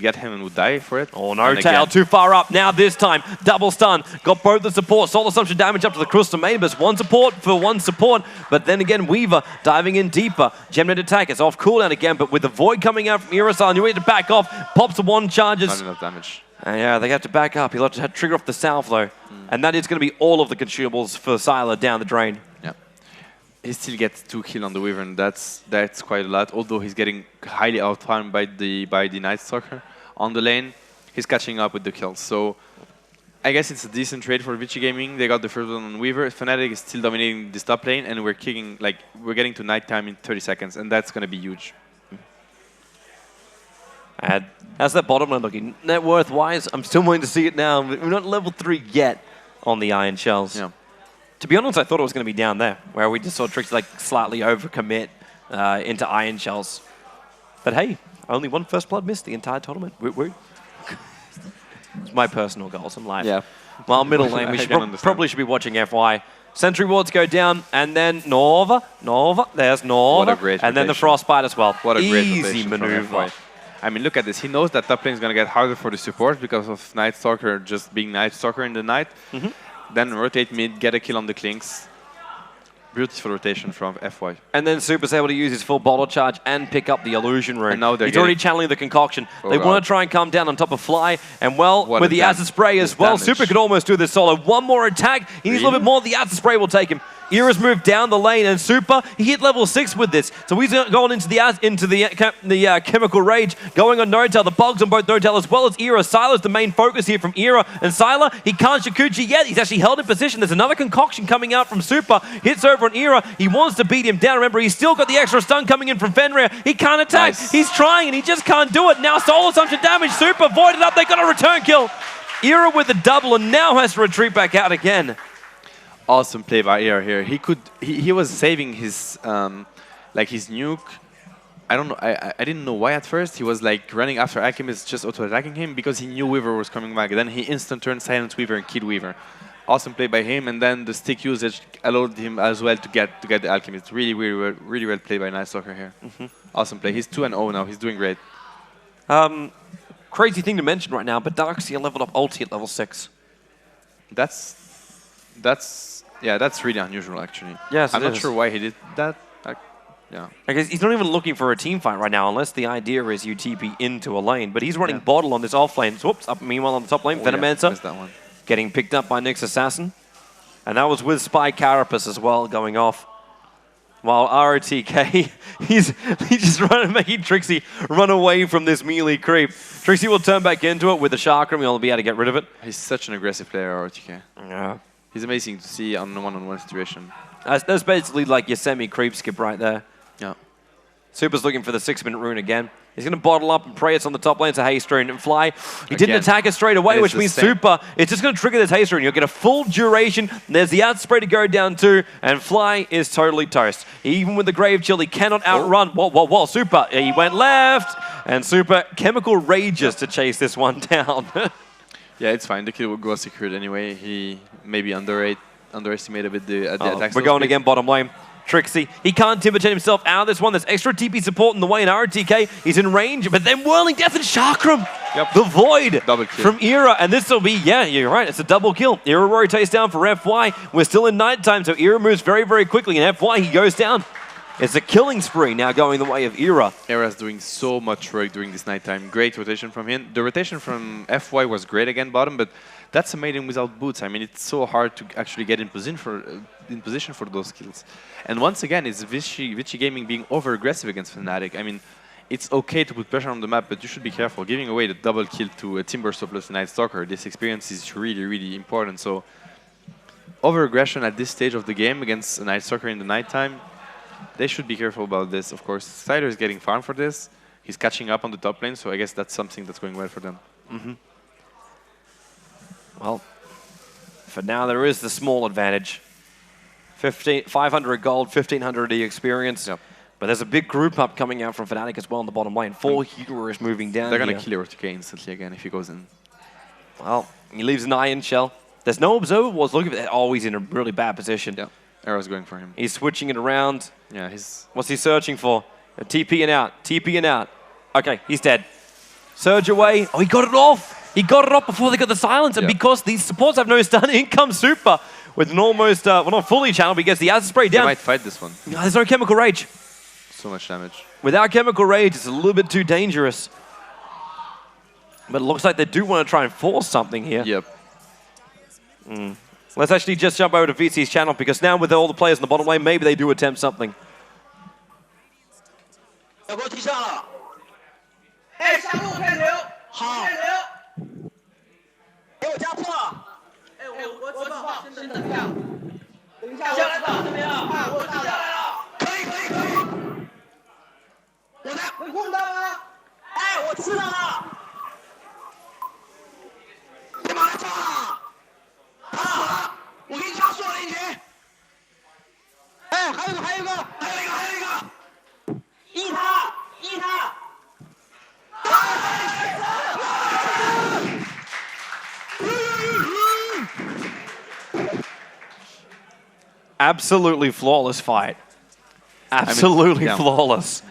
get him and would die for it. Oh, No-Tail too far up. Now this time, double stun. Got both the support. Soul Assumption damage up to the Crystal Maiden, but it's 1 support for 1 support. But then again, Weaver diving in deeper. Gemnet attack is off cooldown again, but with the Void coming out from Irasal, you need to back off. Pops the 1 charges. Not enough damage. Yeah, they have to back up. He'll have to trigger off the salve though. And that is going to be all of the consumables for Sylar down the drain. Yeah. He still gets 2 kills on the Weaver, and that's quite a lot. Although he's getting highly outfarmed by the Nightstalker on the lane, he's catching up with the kills. So I guess it's a decent trade for Vici Gaming. They got the first one on Weaver. Fnatic is still dominating this top lane, and we're getting to nighttime in 30 seconds, and that's going to be huge. And how's that bottom lane looking? Net worth wise, I'm still waiting to see it now. We're not level 3 yet on the Iron Shells. Yeah. To be honest, I thought it was going to be down there, where we just saw Trixie like slightly overcommit into Iron Shells. But hey, only 1 first blood missed the entire tournament. Woo woo. It's my personal goals in life. Yeah. Well, middle lane, we probably should be watching FY. Sentry wards go down, and then Nova, there's Nova, What a great and then the rotation. Frostbite as well. What a great Easy rotation from maneuver. FY. I mean, look at this. He knows that top lane is going to get harder for the support because of Nightstalker just being Nightstalker in the night. Then rotate mid, get a kill on the Clinks. Beautiful rotation from FY. And then Super's able to use his full bottle charge and pick up the illusion rune. And now they're He's already channeling the concoction. They want to try and come down on top of Fly. And well, What with a the acid spray as well, Super could almost do this solo. One more attack. He needs a little bit more. The acid spray will take him. Era's moved down the lane, and Super, he hit level 6 with this. So he's going into the chemical rage, going on N0tail. The bugs on both N0tail as well as Era. Sylar's the main focus here from Era. And Sylar, he can't Shakuchi yet. He's actually held in position. There's another concoction coming out from Super. Hits over on Era. He wants to beat him down. Remember, he's still got the extra stun coming in from Fenrir. He can't attack. Nice. He's trying, and he just can't do it. Now soul assumption damage. Super voided up. They got a return kill. Era with the double, and now has to retreat back out again. Awesome play by Era here. He was saving his his nuke. I don't know. I didn't know why at first. He was like running after Alchemist, just auto attacking him because he knew Weaver was coming back. Then he instant turned Silent Weaver and killed Weaver. Awesome play by him, and then the stick usage allowed him as well to get the Alchemist. Really well played by Night Stalker here. Awesome play. He's 2-0 now. He's doing great. Crazy thing to mention right now, but Darkseer leveled up ulti at level 6. That's really unusual actually. Yes, I'm not sure why he did that. Yeah. I guess he's not even looking for a team fight right now, unless the idea is you TP into a lane. But he's running bottle on this off lane. Whoops! Meanwhile, on the top lane, Venomancer missed that one. getting picked up by Nyx Assassin, and that was with Spy Carapace as well going off. While ROTK, he's just making Trixie run away from this melee creep. Trixie will turn back into it with the chakra, and he'll be able to get rid of it. He's such an aggressive player, ROTK. Yeah. He's amazing to see on a one-on-one situation. That's basically like your semi-creep skip right there. Yeah. Super's looking for the 6-minute rune again. He's going to bottle up and pray it's on the top lane. It's a haste rune. And Fly, he didn't attack it straight away, which means Super, it's just going to trigger this haste rune. You'll get a full duration. There's the out spray to go down too. And Fly is totally toast. Even with the Grave Chill, he cannot outrun. Whoa. Super, he went left. And Super chemical rages to chase this one down. Yeah, it's fine. The kill will go secured anyway. He maybe underestimated a bit the attack. We're going again bottom lane. Trixie, he can't Timber Chain himself out of this one. There's extra TP support in the way, and RTK, he's in range, but then Whirling Death and Chakram. Yep. The Void Double kill. from Era, and this will be, yeah, you're right, it's a double kill. Era rotates down for FY. We're still in nighttime, so Era moves very, very quickly, and FY, he goes down. It's a killing spree now going the way of Era. Era's doing so much work during this nighttime. Great rotation from him. The rotation from FY was great again bottom, but that's a maiden without boots. I mean, it's so hard to actually get in position for those kills. And once again, it's Vici Gaming being over-aggressive against Fnatic. I mean, it's okay to put pressure on the map, but you should be careful. Giving away the double kill to a Timbersaw plus a Night Stalker, this experience is really, really important. So, over-aggression at this stage of the game against a Night Stalker in the nighttime, they should be careful about this, of course. Sider is getting farmed for this. He's catching up on the top lane, so I guess that's something that's going well for them. Well, for now, there is the small advantage. 500 gold, 1,500 E experience. Yep. But there's a big group up coming out from Fnatic as well in the bottom lane. 4 heroes moving down. They're going to kill RTK instantly again if he goes in. Well, he leaves an iron shell. There's no observables. Look at that. Oh, he's in a really bad position. Yeah, Arrow's going for him. He's switching it around. Yeah, he's... What's he searching for? A TP and out. TP and out. Okay, he's dead. Surge away. Oh, he got it off. He got it off before they got the silence. And because these supports have no stun, in comes Super with an almost, well, not fully channeled, but he gets the acid spray down. They might fight this one. No, there's no chemical rage. So much damage. Without chemical rage, it's a little bit too dangerous. But it looks like they do want to try and force something here. Yep. Let's actually just jump over to Vici's channel, because now with all the players in the bottom lane, maybe they do attempt something. Absolutely flawless fight. Absolutely flawless.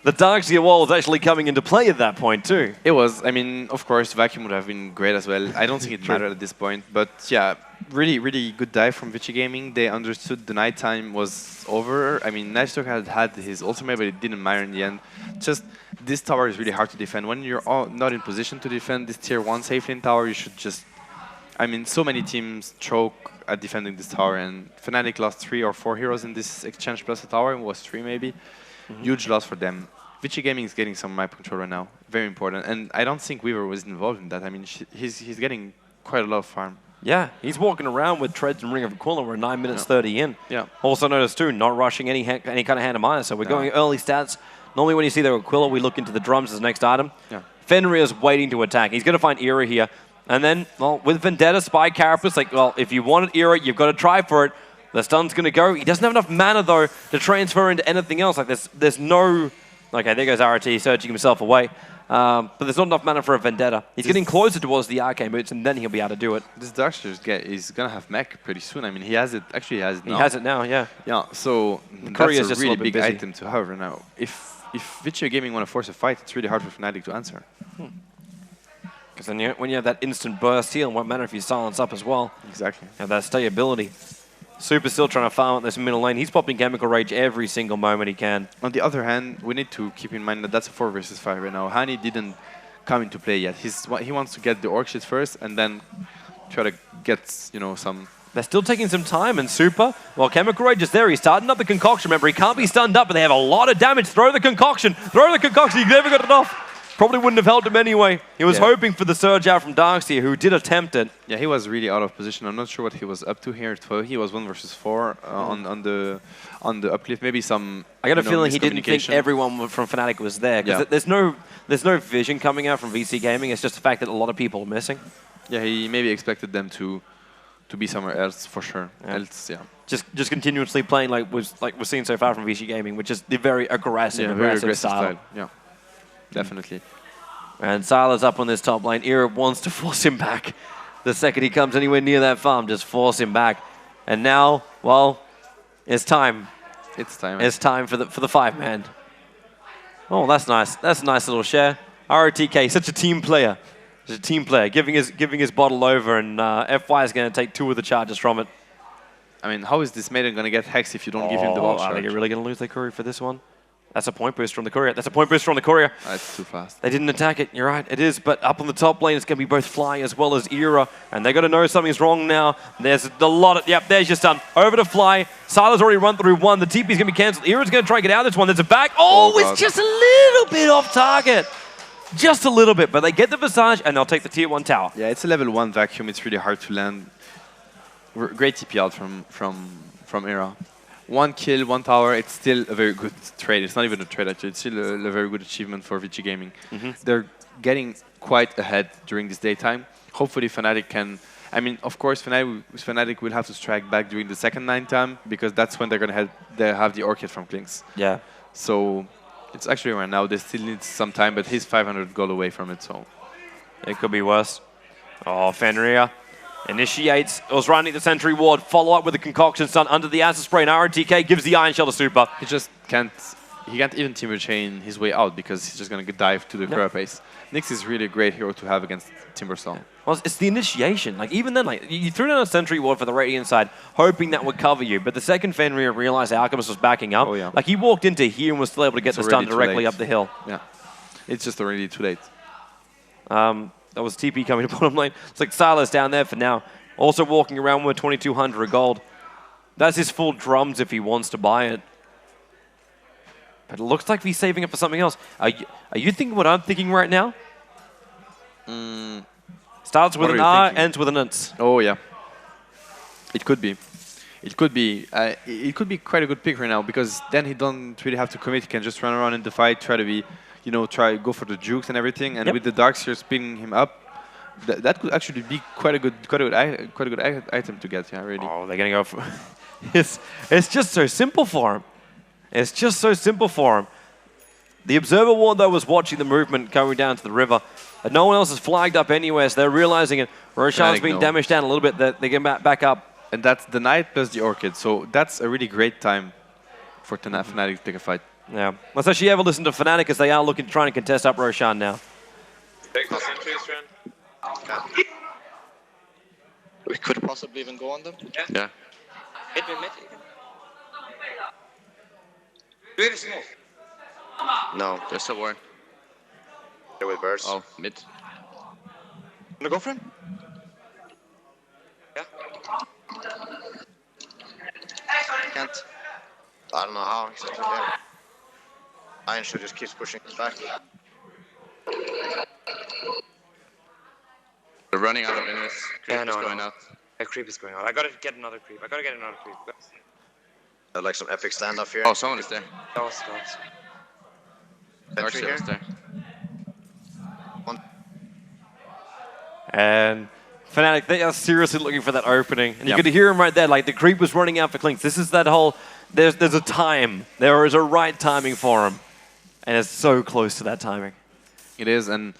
The Darkseer wall is actually coming into play at that point too. It was. I mean, of course, Vacuum would have been great as well. I don't think it mattered at this point. But yeah, really good dive from Vici Gaming. They understood the nighttime was over. I mean, Nashtok had his ultimate, but it didn't matter in the end. Just this tower is really hard to defend. When you're not in position to defend this tier 1 safely in tower, you should just... I mean, so many teams choke at defending this tower, and Fnatic lost 3 or 4 heroes in this exchange plus a tower. It was 3 maybe. Huge loss for them. Vici Gaming is getting some map control right now. Very important. And I don't think Weaver was involved in that. I mean, he's getting quite a lot of farm. Yeah, he's walking around with Treads and Ring of Aquila. We're 9 minutes 30 in. Yeah. Also notice too, not rushing any kind of hand of minus. So we're going early stats. Normally when you see the Aquila, we look into the drums as the next item. Yeah. Fenrir's waiting to attack. He's going to find Era here. And then, well, with Vendetta, Spy, Carapace, like, well, if you wanted Era, you've got to try for it. The stun's going to go. He doesn't have enough mana, though, to transfer into anything else. Like, there's no... Okay, there goes RT searching himself away. But there's not enough mana for a Vendetta. He's getting closer towards the Arcane Boots, and then he'll be able to do it. This Darkster is going to have mech pretty soon. I mean, he has it. Actually, he has it now. He has it now, yeah. Yeah, so Courier's that's just a a really little big bit busy. item to have right now. If Vici Gaming want to force a fight, it's really hard for Fnatic to answer. Because then when you have that instant burst heal, what matter if you silence up as well? Exactly. And that stayability. Super still trying to farm up this middle lane. He's popping Chemical Rage every single moment he can. On the other hand, we need to keep in mind that that's a 4 versus 5 right now. Hani didn't come into play yet. He wants to get the orc shit first and then try to get, you know, some... They're still taking some time, and Super, well, Chemical Rage is there. He's starting up the concoction. Remember, he can't be stunned up, but they have a lot of damage. Throw the concoction. Throw the concoction. He never got it off. Probably wouldn't have helped him anyway. He was hoping for the surge out from Darkseer, who did attempt it. Yeah, he was really out of position. I'm not sure what he was up to here. He was 1 versus 4 on the uplift. Maybe some. I got a feeling he didn't think everyone from Fnatic was there. Because there's no vision coming out from VC Gaming. It's just the fact that a lot of people are missing. Yeah, he maybe expected them to be somewhere else for sure. Yeah. Else, yeah. Just continuously playing like we're seeing so far from VC Gaming, which is the very aggressive, aggressive style. Yeah, definitely. And Sila's up on this top lane. Era wants to force him back. The second he comes anywhere near that farm, just force him back. And now, well, it's time. It's time. It's time for the 5-man. Oh, that's nice. That's a nice little share. ROTK, such a team player. Such a team player, giving his bottle over, and FY is going to take 2 of the charges from it. I mean, how is this maiden going to get hexed if you don't give him the wall charge? Are they really going to lose their courier for this one? That's a point boost from the courier. That's a point boost from the courier. That's too fast. They didn't attack it. You're right. It is. But up on the top lane, it's going to be both Fly as well as Era. And they got to know something's wrong now. There's a lot of... Yep, there's your stun. Over to Fly. Sila's already run through 1. The TP's going to be cancelled. Era's going to try and get out of this one. There's a back. Oh, it's just a little bit off target. Just a little bit. But they get the Visage, and they'll take the tier 1 tower. Yeah, it's a level 1 vacuum. It's really hard to land. Great TP out from Era. 1 kill, 1 tower, it's still a very good trade. It's not even a trade, actually. It's still a very good achievement for Vici Gaming. They're getting quite ahead during this daytime. Hopefully Fnatic can... I mean, of course, Fnatic will have to strike back during the second nighttime because that's when they're going to have the Orchid from Klinks. Yeah. So it's actually right now. They still need some time, but he's 500 gold away from it, so... It could be worse. Oh, Fenrir initiates, was running the Sentry Ward, follow up with the Concoction Stun under the Acid Spray, and RTK gives the Iron Shell to Super. He just can't even Timber Chain his way out because he's just going to dive to the Carapace. Nyx is really a great hero to have against Timbersaw. Yeah. Well, it's the initiation. Like, even then, like, you threw down a Sentry Ward for the Radiant side, hoping that would cover you, but the second Fenrir realized Alchemist was backing up. Like, he walked into here and was still able to get the stun directly up the hill. Yeah. It's just already too late. That was TP coming to bottom lane. It's like Silas down there for now. Also walking around with 2,200 gold. That's his full drums if he wants to buy it. But it looks like he's saving it for something else. Are you thinking what I'm thinking right now? Starts with an R, ends with an int. Oh, yeah. It could be. It could be. It could be quite a good pick right now because then he don't really have to commit. He can just run around in the fight, try to be... You know, go for the jukes and everything, and with the Darkseer spinning him up, that could actually be quite a good item to get. Yeah, really. Oh, they're gonna go for. It's just so simple for him. It's just so simple for him. The Observer Ward though was watching the movement going down to the river, and no one else has flagged up anywhere, so they're realizing it. Roshan's being damaged down a little bit. They get back up, and that's the Knight plus the Orchid. So that's a really great time for Fnatic to pick a fight. Yeah. Let's actually have a listen to Fnatic as they are looking to try and contest up Roshan now. Take the sentries, Ren. We could possibly even go on them. Yeah. Hit me mid. Do you have a smoke? No, they're still warring. They're with birds. Oh, mid. Wanna go for him? Yeah. Can't. I don't know how exactly. Yeah. Iron Show just keeps pushing back. They're running out of enemies. Creep Yeah, is no, going no. out. A creep is going on. I gotta get another creep. Like some epic standoff here. Oh, someone is there. That was close. Sentry Darkseid here. is there. And Fnatic, they are seriously looking for that opening. And you could hear him right there, like the creep was running out for Clinks. This is that whole, there's a time. There is a right timing for him. And it's so close to that timing. It is, and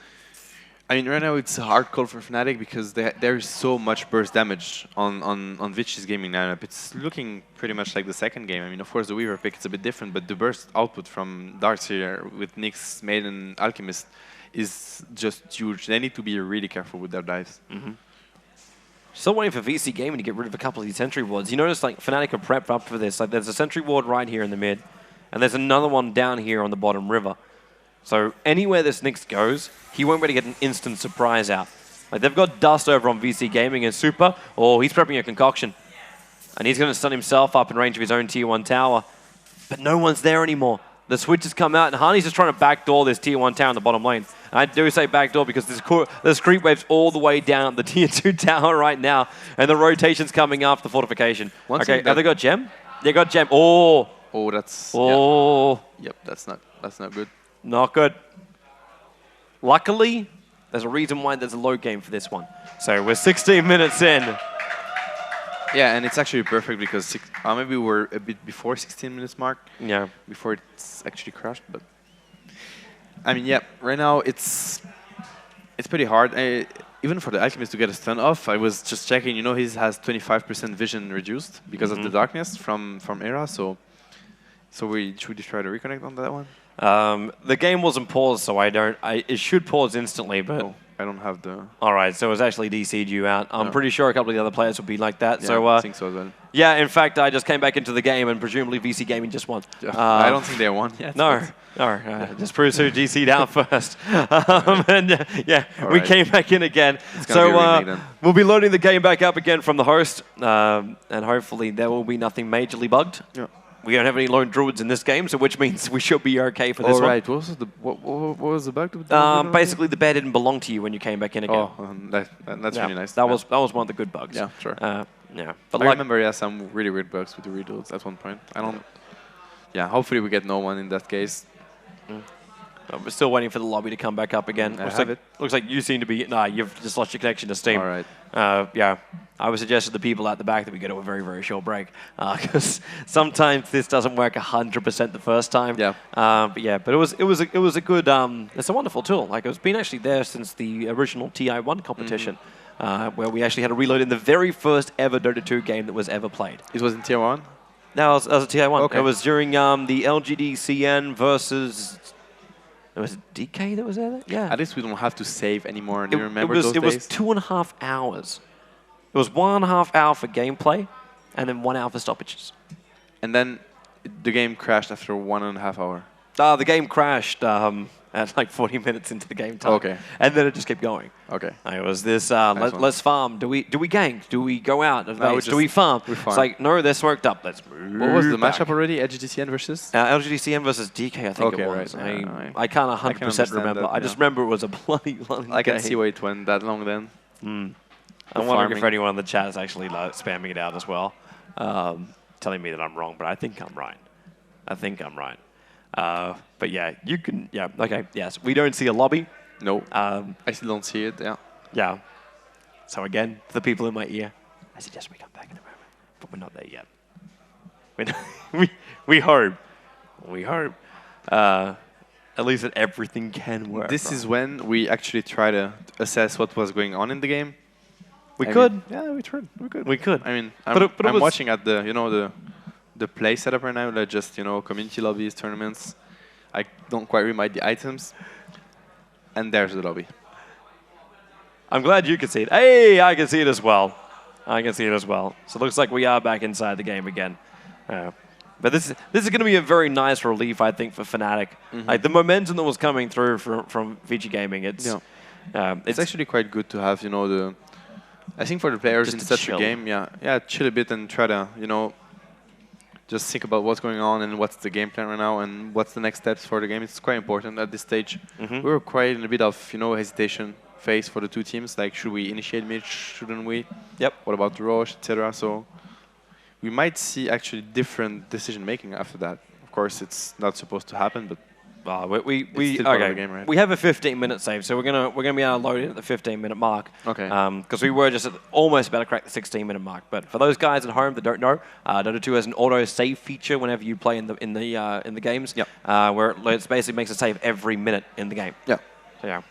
I mean, right now it's a hard call for Fnatic because there is so much burst damage on Vici's gaming lineup. It's looking pretty much like the second game. I mean, of course, the Weaver pick is a bit different, but the burst output from Darkseid with Nyx, Maiden, Alchemist is just huge. They need to be really careful with their dives. Still waiting for VC Gaming to get rid of a couple of these sentry wards. You notice like Fnatic are prepped up for this. Like there's a sentry ward right here in the mid, and there's another one down here on the bottom river. So anywhere this Nyx goes, he won't be able to get an instant surprise out. Like they've got Dust over on VC Gaming and Super, or he's prepping a concoction. And he's going to stun himself up in range of his own tier 1 tower. But no one's there anymore. The switch has come out, and Harney's just trying to backdoor this tier 1 tower in the bottom lane. And I do say backdoor because there's creep waves all the way down the tier 2 tower right now, and the rotation's coming after the fortification. Okay, have they got gem? They got gem. Oh, that's... Oh. Yep, that's not good. Not good. Luckily, there's a reason why there's a low game for this one. So we're 16 minutes in. Yeah, and it's actually perfect because maybe we're a bit before 16 minutes mark. Yeah. Before it's actually crashed, but I mean, yeah, right now it's pretty hard. Even for the Alchemist to get a stun off, I was just checking. You know, he has 25% vision reduced because of the darkness from Era. So should we try to reconnect on that one? The game wasn't paused, so it should pause instantly, but... Oh, I don't have the... All right, so it was actually DC'd you out. I'm pretty sure a couple of the other players would be like that. Yeah, so, I think so as well. Yeah, in fact, I just came back into the game and presumably VC Gaming just won. Yeah. I don't think they won yet. No. Just proves who GC'd out first. We came back in again. So we'll be loading the game back up again from the host, and hopefully there will be nothing majorly bugged. Yeah. We don't have any lone druids in this game, so which means we should be okay for this one. All right. What was the bug? Basically, the bed didn't belong to you when you came back in again. Oh, that's really nice. That was one of the good bugs. Yeah, sure. But I remember, some really weird bugs with the rebuilds at one point. I don't. Yeah, hopefully we get no one in that case. We're still waiting for the lobby to come back up again. Looks like you seem to be... Nah, you've just lost your connection to Steam. All right. I would suggest to the people at the back that we go to a very, very short break. Because sometimes this doesn't work 100% the first time. Yeah. But it was a good... it's a wonderful tool. Like, it's been actually there since the original TI1 competition. Where we actually had a reload in the very first ever Dota 2 game that was ever played. It was in Tier 1? No, it was a TI1. Okay. It was during the LGD-CN versus... Was it DK that was there? Yeah. At least we don't have to save anymore. Do you remember those those days? It was 2.5 hours. It was 1.5 hour for gameplay, and then 1 hour for stoppages. And then the game crashed after 1.5 hours. The game crashed at like 40 minutes into the game time. Okay. And then it just kept going. Okay. It was this, let's farm. Do we gank? Do we go out? Do we farm? We farm. It's like, no, they're smoked up. Let's move. What was the back. matchup already? LGDCN versus? LGDCN versus DK, I think it was. Right. I can't 100% remember. I just remember it was a bloody I can see why it went that long then. I'm wondering if anyone in the chat is actually spamming it out as well, telling me that I'm wrong, but I think I'm right. But yeah, you can, okay, yes. We don't see a lobby. No, I still don't see it, Yeah. So again, for the people in my ear, I suggest we come back in a moment, but we're not there yet. We hope. At least that everything can work. This is when we actually try to assess what was going on in the game. We could. We could. I mean, I'm watching at the, the play setup right now, like just, community lobbies, tournaments. I don't quite read the items. And there's the lobby. I'm glad you can see it. Hey, I can see it as well. I can see it as well. So it looks like we are back inside the game again. But this is going to be a very nice relief, I think, for Fnatic. Like the momentum that was coming through from Vici Gaming, it's actually quite good to have, you know, I think for the players in such a game, chill a bit and try to, you know, just think about what's going on and what's the game plan right now and what's the next steps for the game. It's quite important at this stage. We were quite in a bit of, you know, hesitation phase for the two teams. Like, should we initiate mid? Shouldn't we? Yep. What about the Roche, etc. So we might see actually different decision making after that. Of course, it's not supposed to happen, but we still part of the game, right? We have a 15-minute save, so we're gonna be able to load in at the 15-minute mark. Okay. Because we were just almost about to crack the 16-minute mark. But for those guys at home that don't know, Dota 2 has an auto save feature whenever you play in the games. Yep. Where it basically makes a save every minute in the game. Yeah. So yeah,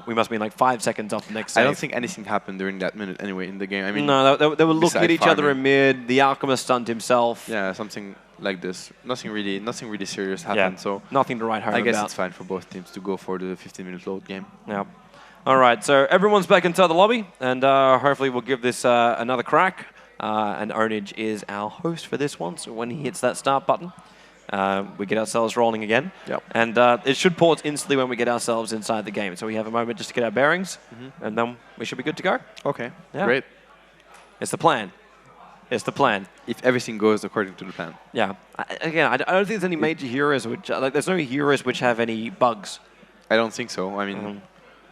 we must be like 5 seconds off the next save. I don't think anything happened during that minute anyway in the game. I mean, no, they were looking at each other in mid. The Alchemist stunned himself. Yeah, something like this. Nothing really serious happened. So nothing to write home about. I guess it's fine for both teams to go for the 15-minute load game. Yeah. All right, so everyone's back inside the lobby, and hopefully we'll give this another crack. And Onage is our host for this one, so when he hits that start button, we get ourselves rolling again. Yep. And it should pause instantly when we get ourselves inside the game. So we have a moment just to get our bearings, and then we should be good to go. Okay, Yeah. great. It's the plan. It's the plan. If everything goes according to the plan. Yeah. Again, I don't think there's any major heroes which there's no heroes which have any bugs. I don't think so. I mean,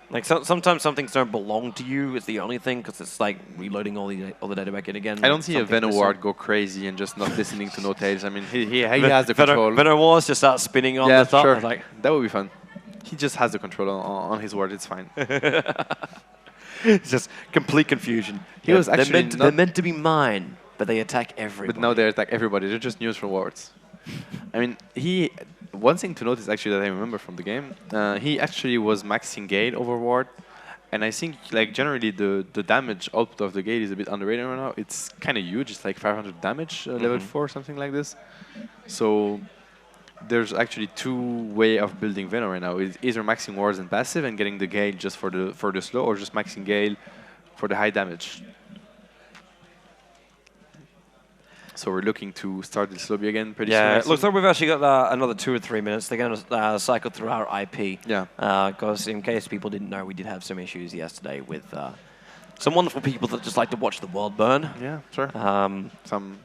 like sometimes some things don't belong to you. It's the only thing because it's like reloading all the data back in again. I don't see a Venoward go crazy and just not listening to no tales. I mean, he has the control. Venowars just start spinning on the top. Sure. Like that would be fun. He just has the control on his ward. It's fine. It's just complete confusion. He was actually they're meant to be mine, but they attack everybody. But now they attack everybody. They're just neutral wards. I mean, one thing to notice actually that I remember from the game, he actually was maxing Gale over ward, and I think like generally the damage output of the Gale is a bit underrated right now. It's kind of huge. It's like 500 damage level 4, something like this. So there's actually two ways of building Venom right now. It's either maxing wards and passive and getting the Gale just for the slow, or just maxing Gale for the high damage. So we're looking to start this lobby again pretty soon. Yeah, it looks like we've actually got another 2 or 3 minutes. They're going to cycle through our IP. Yeah. Because in case people didn't know, we did have some issues yesterday with some wonderful people that just like to watch the world burn. Yeah, sure. Some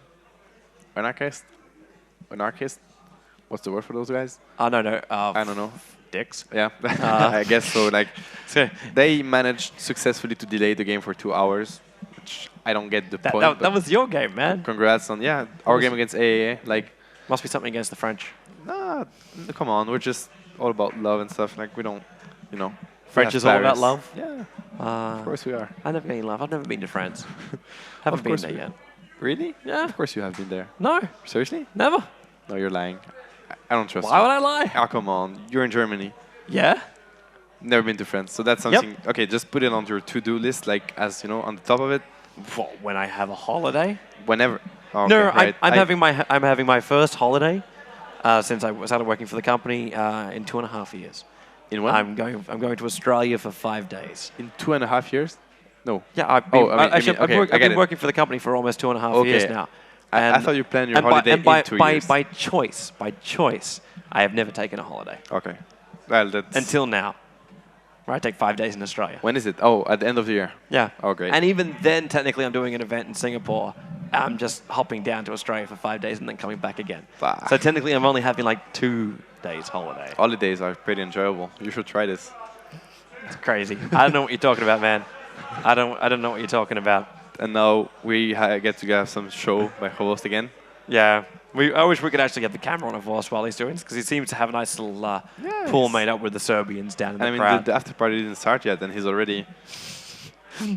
anarchist? What's the word for those guys? No. I don't know. Dicks. Yeah, I guess so. Like, they managed successfully to delay the game for 2 hours. I don't get the point. That was your game, man. Congrats on our game against AAA. Like, must be something against the French. Nah, come on. We're just all about love and stuff. Like, we don't, you know. French is all about love. Yeah. Of course we are. I never been in love. I've never been to France. Haven't been there yet. Really? Yeah. Of course you have been there. No. Seriously? Never. No, you're lying. I don't trust you. Why would I lie? Oh, come on. You're in Germany. Yeah. Never been to France. So that's something. Yep. Okay, just put it on your to-do list, like as you know, on the top of it. When I have a holiday? Whenever. Oh, okay, no, right. I'm having my first holiday since I started working for the company in 2.5 years. In what? I'm going to Australia for 5 days. In 2.5 years? No. Yeah, I've been working for the company for almost 2.5 years now. And I thought you planned your holiday in 2 years. By choice, I have never taken a holiday. Okay. Well, that's until now. Where I take 5 days in Australia. When is it? Oh, at the end of the year. Yeah. Oh, great. And even then, technically, I'm doing an event in Singapore. I'm just hopping down to Australia for 5 days and then coming back again. Bah. So technically, I'm only having like 2 days holiday. Holidays are pretty enjoyable. You should try this. It's crazy. I don't know what you're talking about, man. I don't know what you're talking about. And now we get to have some show by host again. Yeah. I wish we could actually get the camera on a Voss while he's doing this, because he seems to have a nice little pool made up with the Serbians down in the crowd. I mean, the after party didn't start yet, and he's already...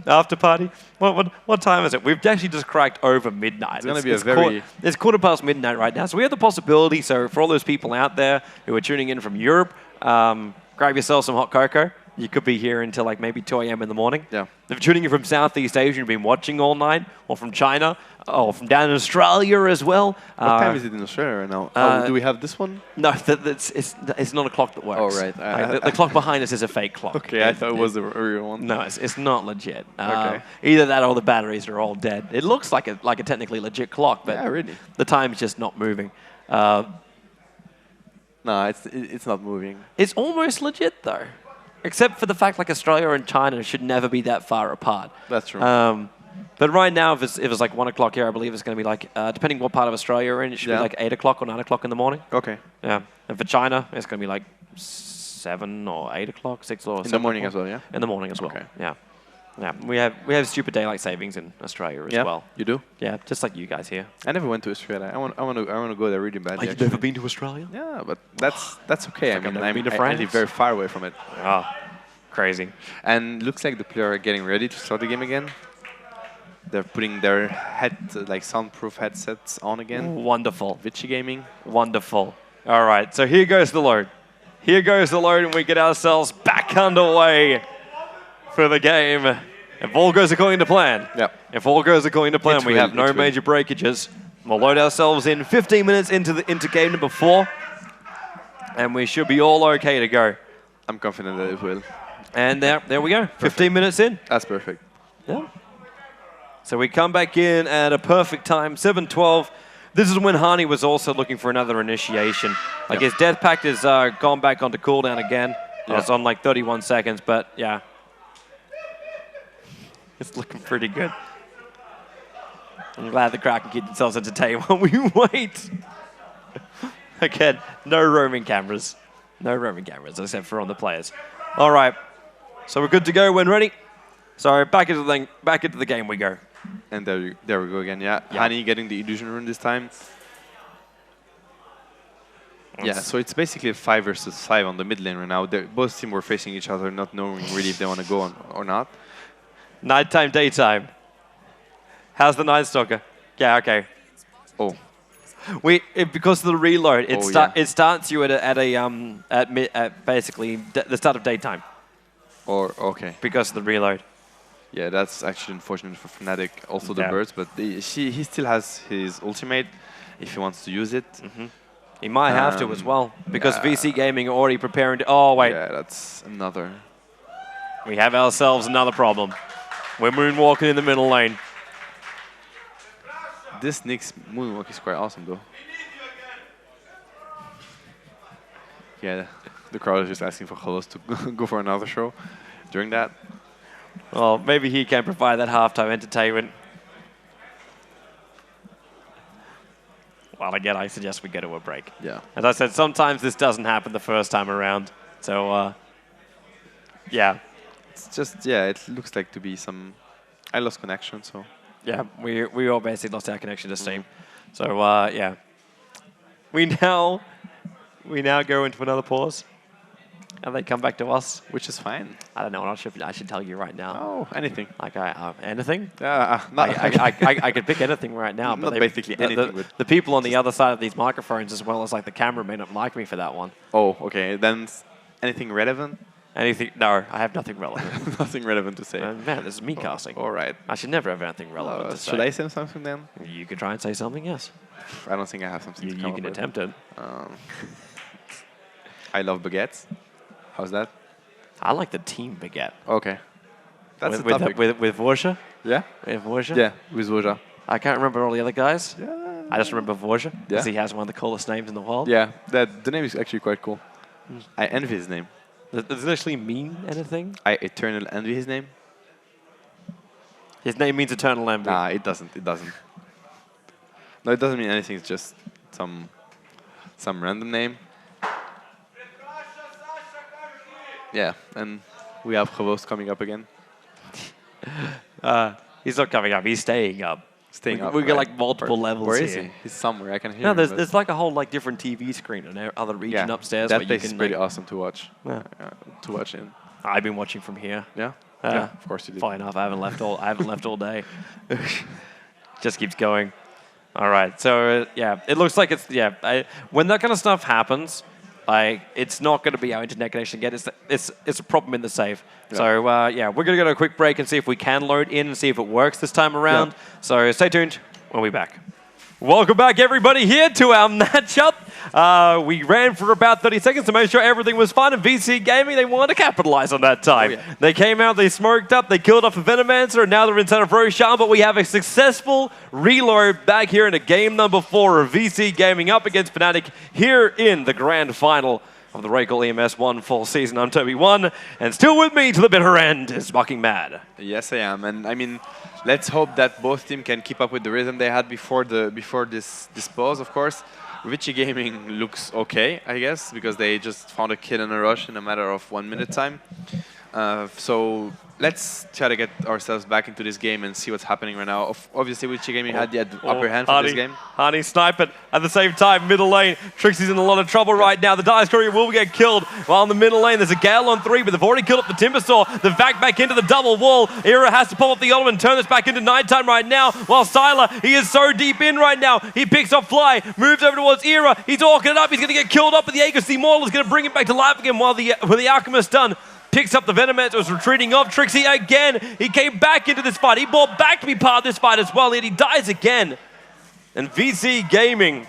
After party? What time is it? We've actually just cracked over midnight. It's going to be a very... It's midnight right now, so we have the possibility, so for all those people out there who are tuning in from Europe, grab yourself some hot cocoa. you could be here until like maybe 2 a.m. in the morning. Yeah. If you're tuning in from Southeast Asia, you've been watching all night, or from China, or from down in Australia as well. What time is it in Australia right now? Do we have this one? No, it's not a clock that works. Oh, right. The clock behind us is a fake clock. Okay, I thought it was the real one. No, it's not legit. Okay. Either that or the batteries are all dead. It looks like a technically legit clock, but Yeah, really. the time's just not moving. No, it's not moving. It's almost legit though, except for the fact like Australia and China should never be that far apart. That's true. But right now, if it's like 1 o'clock here, I believe it's going to be like, depending what part of Australia you're in, it should be like 8 o'clock or 9 o'clock in the morning. Okay. Yeah. And for China, it's going to be like 7 or 8 o'clock, 6 or 7 In the morning o'clock. as well, yeah? In the morning as well. Okay. Yeah. Yeah. We have stupid daylight savings in Australia as well. You do? Yeah, just like you guys here. I never went to Australia. I want to go there really badly. You've never been to Australia? Yeah, but that's okay. Like I mean, I've never been to I France. live very far away from it. Oh, crazy. And looks like the players are getting ready to start the game again. They're putting their soundproof headsets on again. Wonderful. Vici gaming. Wonderful. All right, so here goes the load. Here goes the load, and we get ourselves back underway for the game. If all goes according to plan. Yep. If all goes according to plan, It we will, have no it will. major breakages. We'll load ourselves in 15 minutes into game number 4, and we should be all okay to go. I'm confident that it will. And there we go. 15 minutes in. That's perfect. Yeah. So we come back in at a perfect time, 7:12. This is when Hani was also looking for another initiation. Like his death pact has gone back onto cooldown again. Yeah. It's on like 31 seconds, but yeah. It's looking pretty good. I'm glad the crowd can keep themselves entertained while we wait. Again, no roaming cameras. No roaming cameras, except for on the players. All right. So we're good to go when ready. So back into the game we go. And there we go again. Yeah. Hani getting the illusion rune this time. Yeah, so it's basically a 5 versus 5 on the mid lane right now. Both teams were facing each other, not knowing really if they want to go on or not. Nighttime, daytime. How's the Night Stalker? Yeah, okay. Oh. Because of the reload, it starts you at basically the start of daytime. Or okay. Because of the reload. Yeah, that's actually unfortunate for fnatic. Also the birds, but he still has his ultimate if he wants to use it. Mm-hmm. He might have to as well because VC Gaming are already preparing to. Oh wait. Yeah, that's another. We have ourselves another problem. We're moonwalking in the middle lane. This Nick's moonwalk is quite awesome though. Yeah, the crowd is just asking for Holos to go for another show during that. Well, maybe he can provide that halftime entertainment. Well, again, I suggest we go to a break. Yeah. As I said, sometimes this doesn't happen the first time around. So, yeah. It's just, yeah, it looks like to be some... I lost connection, so... Yeah, we all basically lost our connection to Steam. So, yeah. We now go into another pause. And they come back to us. Which is fine. I don't know what I should tell you right now. Oh, anything. Like, anything? I could pick anything right now. Not basically anything. The people on the other side of these microphones, as well as like the camera, may not like me for that one. Oh, okay. Then anything relevant? Anything? No, I have nothing relevant. Nothing relevant to say. Man, this is me casting. All right. I should never have anything relevant to say. Should I say something then? You could try and say something, yes. I don't think I have something to come You can up attempt it. I love baguettes. How's that? I like the team baguette. Okay. That's with, the topic. With Vorja? Yeah? With Vorja? Yeah, with Vorja. I can't remember all the other guys. Yeah. I just remember Vorja, because Yeah. he has one of the coolest names in the world. Yeah, the name is actually quite cool. I envy his name. Does it actually mean anything? I eternal envy his name. His name means eternal envy. Nah, it doesn't. It doesn't. No, it doesn't mean anything. It's just some random name. Yeah, and we have Gewost coming up again. He's not coming up. He's staying up. Staying up. We got like multiple levels Where here. is he? He's somewhere. I can hear No, him. there's like a whole like different TV screen in the other region upstairs. That where place you is can, pretty like, awesome to watch. Yeah. To watch in. I've been watching from here. Yeah. Yeah. Of course you did. Fine enough. I haven't left all day. Just keeps going. All right. So yeah, it looks like it's when that kind of stuff happens. Like, it's not going to be our internet connection again. It's a problem in the save. Yeah. So, yeah, we're going to go to a quick break and see if we can load in and see if it works this time around. Yeah. So stay tuned. We'll be back. Welcome back, everybody, here to our matchup. We ran for about 30 seconds to make sure everything was fine, and Vici Gaming, they wanted to capitalize on that time. Oh, yeah. They came out, they smoked up, they killed off a Venomancer, and now they're inside of Roshan, but we have a successful reload back here in a game number 4 of Vici Gaming up against fnatic here in the grand final of the RaidCall EMS 1 full season. I'm Toby1, and still with me to the bitter end is Mocking Mad. Yes, I am, and I mean, let's hope that both teams can keep up with the rhythm they had before this pause, of course. Vici Gaming looks okay, I guess, because they just found a kill and a rush in a matter of 1 minute time. So let's try to get ourselves back into this game and see what's happening right now. Obviously, Vici Gaming had the upper hand for this game. Hani sniping at the same time, middle lane. Trixie's in a lot of trouble right now. The Dice Courier will get killed. While in the middle lane, there's a Gale on 3, but they've already killed up the Timbersaw. The Vac back into the double wall. Era has to pop up the ultimate and turn this back into nighttime right now. While Sylar, he is so deep in right now. He picks up Fly, moves over towards Era. He's orking it up. He's going to get killed up, but the Aegis Immortal is going to bring him back to life again while the Alchemist done. Picks up the Venomancer, was retreating off. Trixie again. He came back into this fight. He brought back to be part of this fight as well, and he dies again. And Vici Gaming,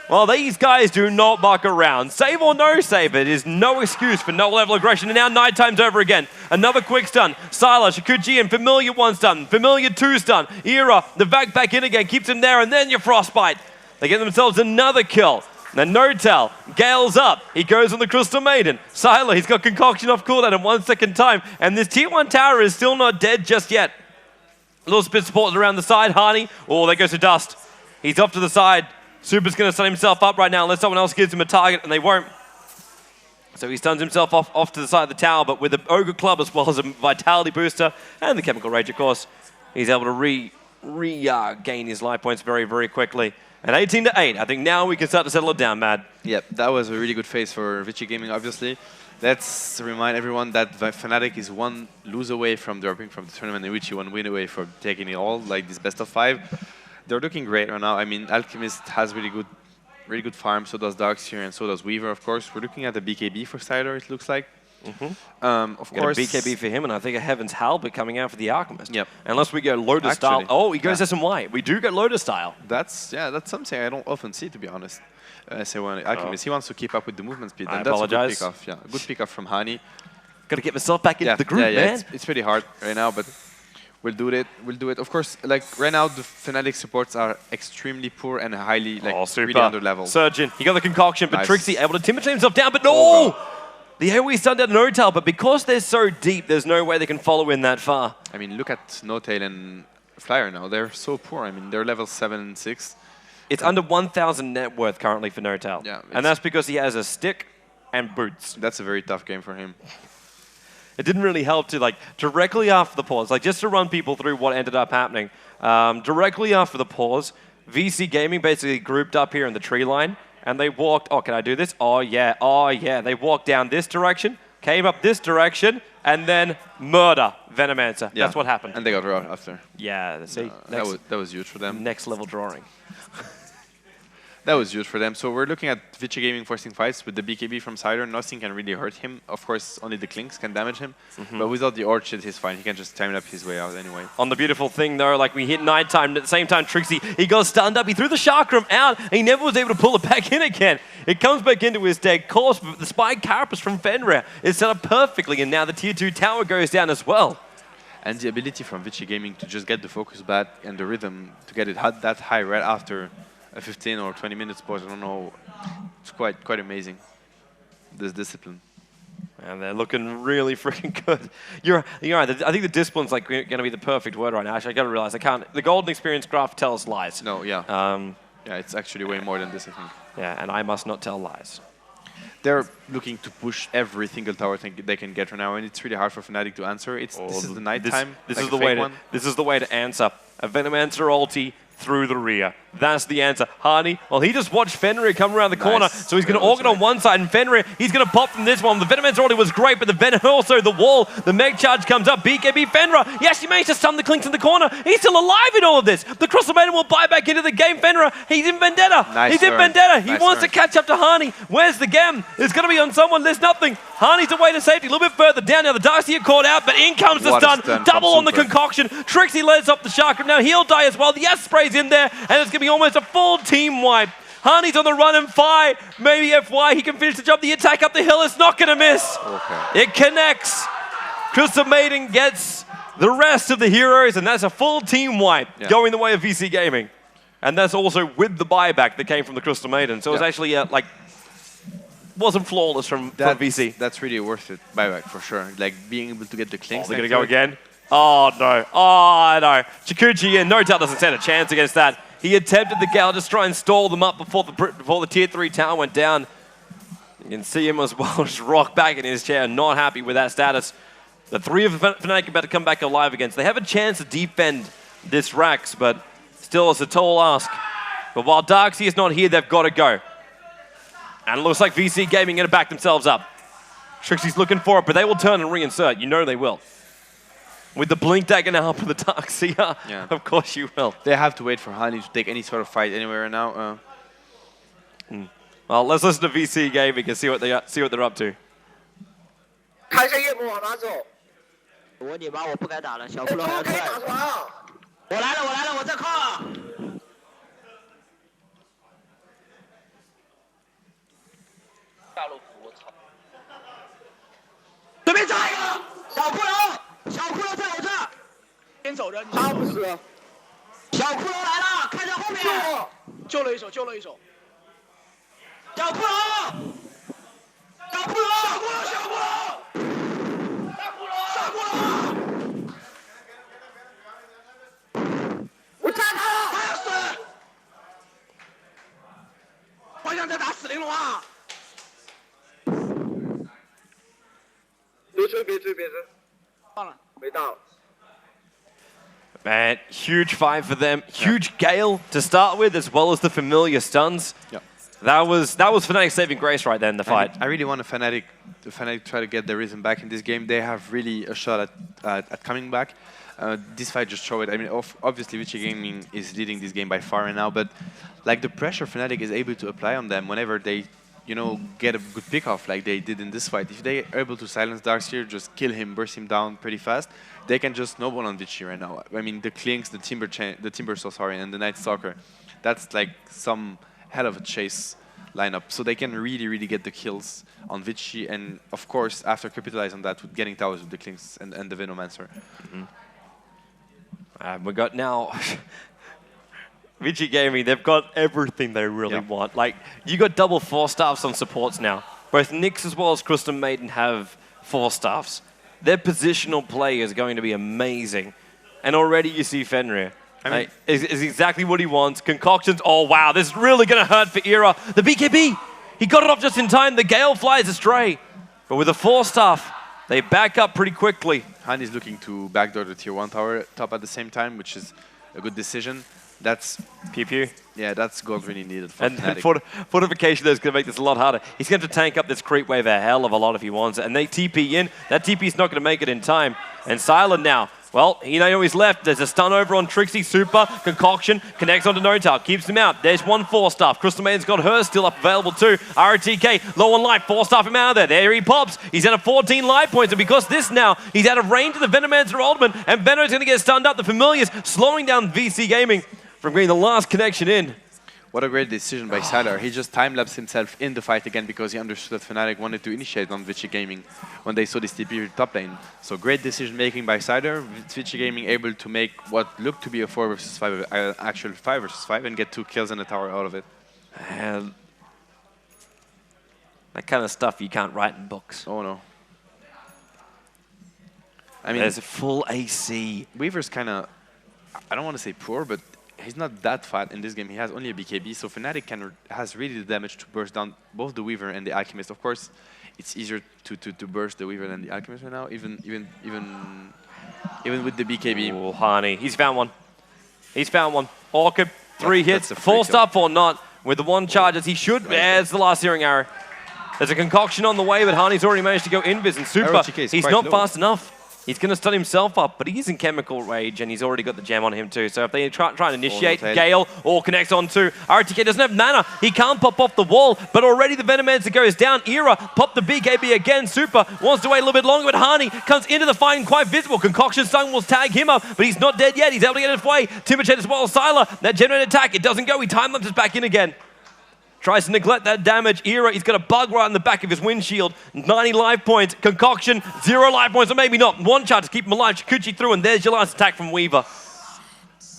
well, these guys do not muck around. Save or no save, it is no excuse for no level aggression. And now nighttime's over again. Another quick stun. Sylar, Shikuchi, and Familiar 1 stun. Familiar 2 stun. Era, the Vac back in again, keeps him there, and then your Frostbite. They get themselves another kill. Then Notel, Gale's up. He goes on the Crystal Maiden. Sylar, he's got Concoction off cooldown in 1 second time. And this tier 1 tower is still not dead just yet. A little bit supported around the side. Hani, oh, there goes to Dust. He's off to the side. Super's going to set himself up right now unless someone else gives him a target, and they won't. So he stuns himself off to the side of the tower, but with the Ogre Club as well as a Vitality Booster and the Chemical Rage, of course, he's able to regain his life points very, very quickly. And 18-8, I think now we can start to settle it down, Mad. Yep, that was a really good phase for Vici Gaming, obviously. Let's remind everyone that fnatic is 1 lose away from dropping from the tournament and Vici 1 win away from taking it all, like this best of 5. They're looking great right now. I mean, Alchemist has really good farm, so does Darkseer, and so does Weaver, of course. We're looking at the BKB for Sylar, it looks like. Of course, a BKB for him, and I think a Heaven's Halberd coming out for the Alchemist. Yep. Unless we go Lotus style. Oh, he goes SMY. We do go Lotus style. That's something I don't often see, to be honest. Alchemist, he wants to keep up with the movement speed. I and apologize. That's a good pick-off. Yeah, good pick-off from Hani. Got to get myself back into the group, man. It's pretty hard right now, but we'll do it. We'll do it. Of course, like right now, the fnatic supports are extremely poor and highly really under level. Surgeon, he got the concoction, but Nice. Trixie able to timber himself down, but no! The AoE stunned out Notail, but because they're so deep, there's no way they can follow in that far. I mean, look at Notail and Flyer now. They're so poor. I mean, they're level 7 and 6. It's under 1,000 net worth currently for Notail. Yeah, and that's because he has a stick and boots. That's a very tough game for him. It didn't really help to, directly after the pause, just to run people through what ended up happening. Directly after the pause, Vici Gaming basically grouped up here in the tree line, and they walked, oh, can I do this? Oh, yeah. They walked down this direction, came up this direction, and then murder Venomancer. Yeah. That's what happened. And they got raw after. Yeah, see? That was huge for them. Next level drawing. That was huge for them. So we're looking at Vici Gaming forcing fights with the BKB from Sylar. Nothing can really hurt him. Of course, only the Clinks can damage him. But without the Orchid, he's fine. He can just time it up his way out anyway. On the beautiful thing, though, we hit nighttime. At the same time, Trixie, he got stunned up. He threw the Chakram out. And he never was able to pull it back in again. It comes back into his dead corpse, but the Spike Carapace from Fenrir is set up perfectly. And now the tier 2 tower goes down as well. And the ability from Vici Gaming to just get the focus back and the rhythm to get it that high right after a 15 or 20 minutes pause, I don't know. It's quite amazing, this discipline. And they're looking really freaking good. You're right. I think the discipline's going to be the perfect word right now. Actually, I got to realize I can't. The golden experience graph tells lies. No, yeah. Yeah, it's actually way more than this, I think. Yeah, and I must not tell lies. They're looking to push every single tower they can get right now, and it's really hard for fnatic to answer. This is the night time. This is the way to answer. A Venomancer ulti through the rear. That's the answer. Harney, well, he just watched Fenrir come around the corner, so he's going to Organ on one side, and Fenrir, he's going to pop from this one. The Venomance already was great, but the Venom also, the wall, the Meg charge comes up. BKB Fenrir, he actually managed to stun the Clinks in the corner. He's still alive in all of this. The Crystal Maiden will buy back into the game. Fenrir, he's in Vendetta. He's in Vendetta. He wants to catch up to Harney. Where's the gem? It's going to be on someone. There's nothing. Harney's away to safety, a little bit further down. Now the Darkseer caught out, but in comes the stun. Double on the concoction. Trixie lets off the Shark. Now he'll die as well. The S-spray's in there, and it's going to be almost a full team wipe. Harney's on the run and Fi, maybe FY, he can finish the job. The attack up the hill is not going to miss. Okay. It connects. Crystal Maiden gets the rest of the heroes, and that's a full team wipe going the way of VC Gaming. And that's also with the buyback that came from the Crystal Maiden. So it was actually like, wasn't flawless from VC. That's really worth it, buyback for sure. Like being able to get the Clinks. Oh, they're going to go again? Oh no, oh no. Chikuchi and No Doubt doesn't stand a chance against that. He attempted the Gal just try and stall them up before the tier 3 tower went down. You can see him as well just rock back in his chair, not happy with that status. The 3 of Fnatic about to come back alive against. They have a chance to defend this Rax, but still it's a tall ask. But while Darkseer is not here, they've got to go. And it looks like VC Gaming going to back themselves up. Trixie's looking for it, but they will turn and reinsert. You know they will. With the Blink Dagger now up with the Darkseer, of course you will. They have to wait for Harney to take any sort of fight anywhere now. Well, let's listen to VC Gaming and see what they're up to. 看一下夜幕往哪走。我你妈，我不该打了，小骷髅还要出来。我来了，我在靠了。大陆服，我操！对面炸一个，小骷髅在我这儿，边走着，你打不死。小骷髅来了，看着后面。救了一手。小骷髅。我炸他了！他要死！好像在打死灵龙啊！别追！放了，没到。 Man, huge fight for them. Huge Gale to start with, as well as the familiar stuns. Yep. That was Fnatic's saving grace right there in the fight. I really want Fnatic try to get their rhythm back in this game. They have really a shot at coming back. This fight just showed it. I mean, obviously Vici Gaming is leading this game by far right now, but like the pressure Fnatic is able to apply on them whenever they, you know, get a good pick off like they did in this fight. If they are able to silence Darkseer, just kill him, burst him down pretty fast, they can just snowball on Vici right now. I mean, the Clinks, the Timber Saw, and the Night Stalker, that's like some hell of a chase lineup. So they can really get the kills on Vici, and of course, after capitalize on that with getting towers with the Clinks and the Venomancer. We got now Vici Gaming, they've got everything they really want. Like, you got double 4-staffs on supports now. Both Nyx as well as Crystal Maiden have 4-staffs. Their positional play is going to be amazing. And already you see Fenrir. I mean, is exactly what he wants. Concoctions, oh wow, this is really going to hurt for Era. The BKB, he got it off just in time. The Gale flies astray. But with a 4-staff, they back up pretty quickly. Han is looking to backdoor the tier 1 tower top at the same time, which is a good decision. That's Pew. Yeah, that's gold really needed for And fortification is going to make this a lot harder. He's going to tank up this creep wave a hell of a lot if he wants it. And they TP in. That TP is not going to make it in time. And Silent now, well, he know he's left. There's a stun over on Trixie. Super. Concoction connects onto Notal. Keeps him out. There's one 4-staff. Crystal Maiden's got hers still up available too. ROTK, low on life. 4-staff him out of there. There he pops. He's at a 14 life points. And because this now, he's out of range of the Venomancer ultimate. And Veno's going to get stunned up. The Familiars slowing down VC Gaming from getting the last connection in. What a great decision by Sylar. He just time-lapsed himself in the fight again because he understood that Fnatic wanted to initiate on Vici Gaming when they saw this TP top lane. So great decision-making by Sylar. Vici Gaming able to make what looked to be a 4 versus 5, actual 5 versus 5, and get 2 kills in the tower out of it. And that kind of stuff you can't write in books. Oh no. I mean, there's a full AC. Weaver's kind of, I don't want to say poor, but he's not that fat in this game. He has only a BKB, so Fnatic has really the damage to burst down both the Weaver and the Alchemist. Of course, it's easier to burst the Weaver than the Alchemist right now, even with the BKB. Oh, Hani, he's found one. He's found one. Orchid 3 hits, forced up or not, with the 1 charge as he should. There's the last Searing Arrow. There's a concoction on the way, but Hani's already managed to go invis, and Super, he's not fast enough. He's going to stun himself up, but he's in Chemical Rage, and he's already got the gem on him too. So if they try and initiate, Gale all connects onto RTK. Doesn't have mana. He can't pop off the wall, but already the Venomancer goes down. Era popped the BKB again. Super wants to wait a little bit longer, but Hani comes into the fight and quite visible. Concoction Stun will tag him up, but he's not dead yet. He's able to get his way. Timberched as well. Sylar, that generated attack, it doesn't go. He time-lapses back in again. Tries to neglect that damage. Era, he's got a bug right in the back of his windshield. 90 life points. Concoction, 0 life points, or maybe not. 1 charge to keep him alive. Chikuchi through, and there's your last attack from Weaver.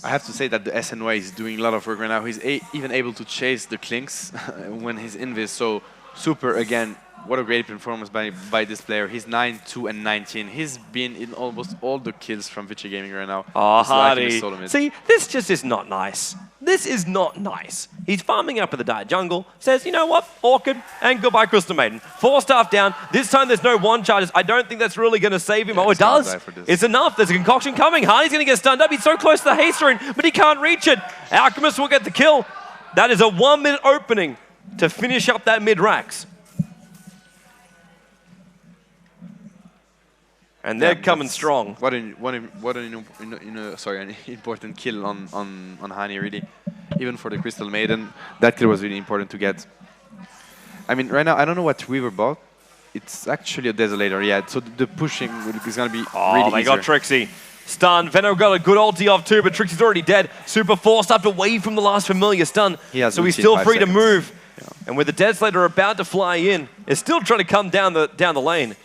I have to say that the SNY is doing a lot of work right now. He's even able to chase the Clinks when he's invis. So Super, again, what a great performance by this player. He's 9, 2, and 19. He's been in almost all the kills from Vici Gaming right now. Oh, Hardy. See, this just is not nice. This is not nice. He's farming up in the Dire Jungle, says, you know what, Orchid, and goodbye Crystal Maiden. 4 staff down. This time there's no 1 charges. I don't think that's really going to save him. Yeah, oh, it does. It's enough. There's a concoction coming. Hardy's going to get stunned up. He's so close to the haste rune, but he can't reach it. Alchemist will get the kill. That is a 1-minute opening to finish up that mid-racks. And they're coming strong. What an important kill on Hani, really. Even for the Crystal Maiden, that kill was really important to get. I mean, right now, I don't know what Weaver bought. It's actually a Desolator, yeah. So the pushing is going to be really they easier. got Trixie. Stun. Veno got a good ulti off too, but Trixie's already dead. Super forced up away from the last familiar stun. So he's still free to move. Yeah. And with the Desolator about to fly in, it's still trying to come down the lane.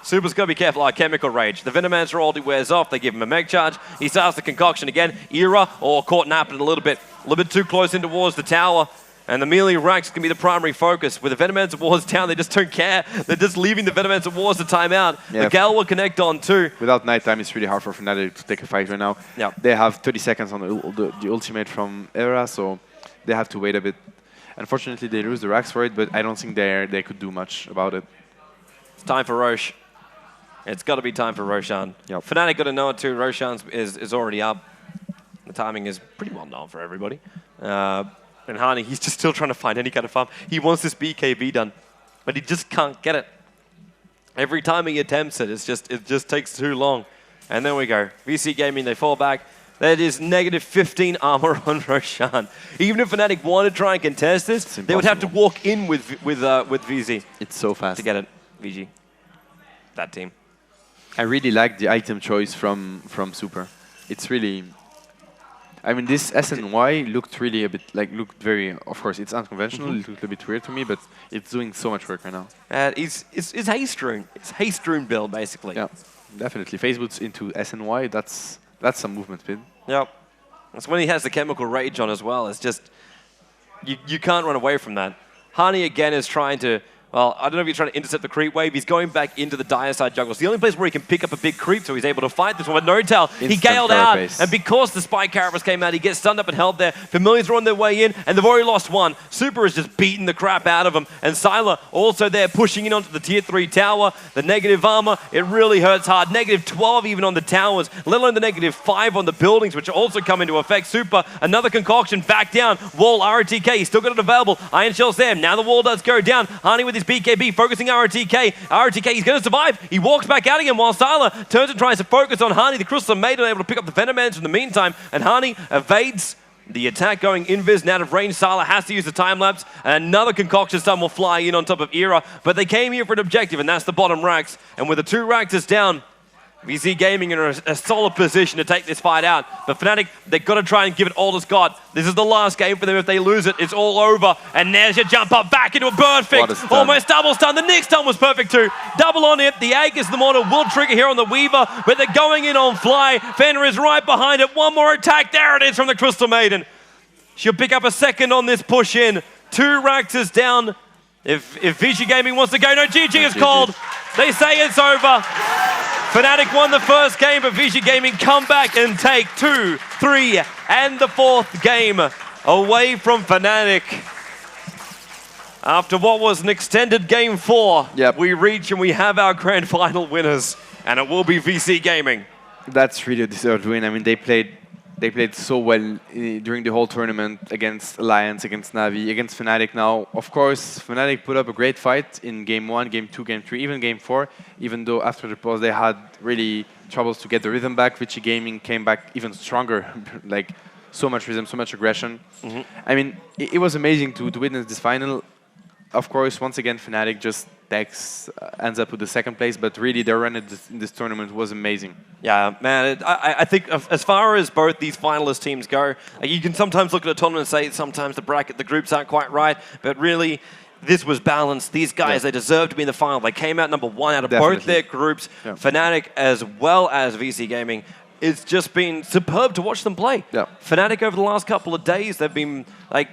Super's got to be careful. Chemical Rage. The Venomancer ulti wears off. They give him a mech charge. He starts the concoction again. Era, caught napping a little bit too close in towards the tower. And the melee racks can be the primary focus. With the Venomancer Wars down, they just don't care. They're just leaving the Venomancer Wars to time out. Yeah. The Gale will connect on too. Without nighttime, it's really hard for fnatic to take a fight right now. Yeah. They have 30 seconds on the ultimate from Era, so they have to wait a bit. Unfortunately, they lose the racks for it, but I don't think they could do much about it. It's time for Roche. It's got to be time for Roshan. Yep. Fnatic got to know it too. Roshan is already up. The timing is pretty well known for everybody. And Hani, he's just still trying to find any kind of farm. He wants this BKB done, but he just can't get it. Every time he attempts it, it just takes too long. And then we go. VC Gaming, they fall back. That is negative 15 armor on Roshan. Even if Fnatic wanted to try and contest this, they would have to walk in with VZ. It's so fast to get it. VG, that team. I really like the item choice from Super. It's really, I mean, this SNY looked really looked very, of course, it's unconventional. It looked a bit weird to me, but it's doing so much work right now. It's haste rune. It's haste rune build, basically. Yeah, definitely. Phase boots into SNY, that's some movement speed. Yep. That's when he has the Chemical Rage on as well. It's just, you can't run away from that. Hani again is trying to, well, I don't know if he's trying to intercept the creep wave. He's going back into the dire side jungle. It's the only place where he can pick up a big creep, so he's able to fight this one. But no tell, he galed out. And because the Spike Carapace came out, he gets stunned up and held there. Familiars are on their way in, and they've already lost 1. Super is just beating the crap out of him. And Sylar also there pushing in onto the tier 3 tower. The negative armor, it really hurts hard. Negative 12 even on the towers, let alone the negative 5 on the buildings, which also come into effect. Super, another concoction back down. Wall, RTK, he's still got it available. Iron Shell's there. Now the wall does go down. Hani with his BKB, focusing RTK. RTK, he's going to survive. He walks back out again while Sylar turns and tries to focus on Hani. The Crystal Maiden able to pick up the Venomancer in the meantime, and Hani evades the attack going invis and out of range. Sylar has to use the time lapse, and another concoction stun will fly in on top of Era, but they came here for an objective, and that's the bottom racks. And with the 2 racks down, VC Gaming in a solid position to take this fight out. But Fnatic, they've got to try and give it all it's got. This is the last game for them. If they lose it, it's all over. And there's your jump up back into a perfect. Almost double stun. The next stun was perfect too. Double on it. The Aegis, the Mortar will trigger here on the Weaver, but they're going in on Fly. Fenrir is right behind it. One more attack. There it is from the Crystal Maiden. She'll pick up a second on this push in. 2 racks is down. If Vici Gaming wants to go, no, GG is called. They say it's over. Fnatic won the first game, but Vici Gaming come back and take 2, 3, and the 4th game away from Fnatic. After what was an extended game 4, we reach and we have our grand final winners, and it will be VC Gaming. That's really a deserved win. I mean, they played They played so well during the whole tournament against Alliance, against Navi, against Fnatic now. Of course, Fnatic put up a great fight in Game 1, Game 2, Game 3, even Game 4, even though after the pause they had really troubles to get the rhythm back. Vici Gaming came back even stronger, like so much rhythm, so much aggression. I mean, it was amazing to witness this final. Of course, once again, Fnatic just ends up with the second place, but really their run in this tournament was amazing. Yeah, man, I think as far as both these finalist teams go, you can sometimes look at a tournament and say sometimes the groups aren't quite right, but really this was balanced. These guys, they deserve to be in the final. They came out number 1 out of both their groups. Fnatic as well as VC Gaming. It's just been superb to watch them play. Fnatic over the last couple of days, they've been like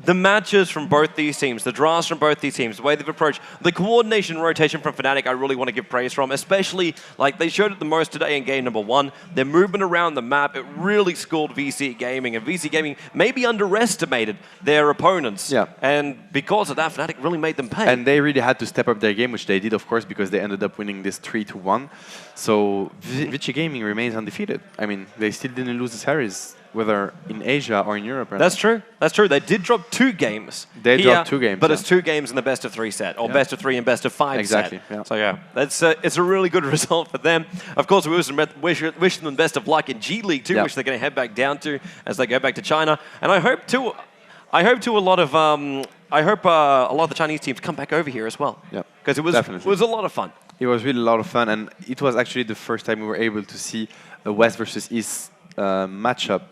the matches from both these teams, the drafts from both these teams, the way they've approached, the coordination and rotation from Fnatic, I really want to give praise from, especially like they showed it the most today in game number 1. Their movement around the map, it really schooled VC Gaming, and VC Gaming maybe underestimated their opponents. And because of that, Fnatic really made them pay. And they really had to step up their game, which they did, of course, because they ended up winning this 3-1. So Vici Gaming remains undefeated. I mean, they still didn't lose the series, whether in Asia or in Europe. That's true. That's true. They did drop 2 games. They dropped 2 games. But it's 2 games in the best of 3 set, or best of 3 and best of 5 set. So yeah, it's a really good result for them. Of course, we wish them the best of luck in G League too, which they're going to head back down to as they go back to China. And I hope a lot of the Chinese teams come back over here as well. Because it was a lot of fun. It was really a lot of fun, and it was actually the first time we were able to see a West versus East matchup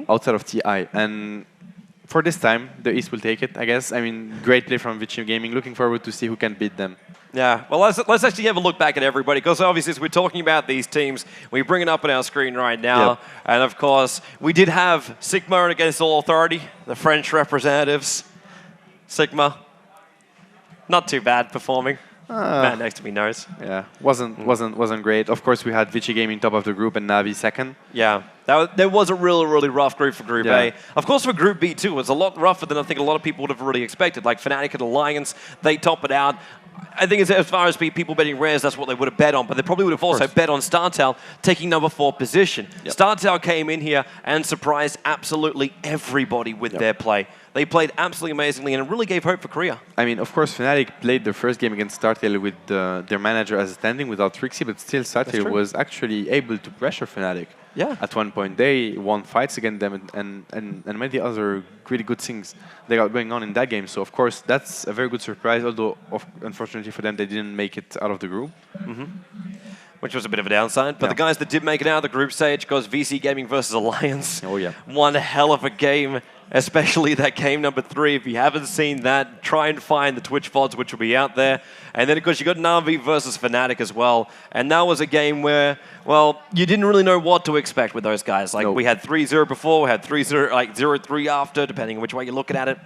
outside of TI. And for this time, the East will take it, I guess. I mean, great play from Vici Gaming. Looking forward to see who can beat them. Yeah, well, let's actually have a look back at everybody, because obviously as we're talking about these teams, we bring it up on our screen right now. And of course, we did have Sigma against All Authority, the French representatives. Sigma, not too bad performing. Man next to me knows. Yeah, wasn't great. Of course, we had Vici Gaming top of the group and Navi second. Yeah, that was a really rough group for Group A. Of course, for Group B too, it was a lot rougher than I think a lot of people would have really expected. Like Fnatic and Alliance, they top it out. I think as far as people betting rares, that's what they would have bet on, but they probably would have also bet on StarTal taking number 4 position. StarTal came in here and surprised absolutely everybody with their play. They played absolutely amazingly, and it really gave hope for Korea. I mean, of course, Fnatic played their first game against StarTale with their manager as a standing without Trixie, but still StarTale was actually able to pressure Fnatic. At one point, they won fights against them and many other really good things they got going on in that game. So, of course, that's a very good surprise, although, unfortunately for them, they didn't make it out of the group. Which was a bit of a downside. But the guys that did make it out of the group stage goes VC Gaming versus Alliance. One hell of a game, especially that game number 3. If you haven't seen that, try and find the Twitch VODs, which will be out there. And then, of course, you got Navi versus Fnatic as well. And that was a game where, well, you didn't really know what to expect with those guys. Like, we had 3-0 before, we had 3-0, like 0-3 after, depending on which way you're looking at it.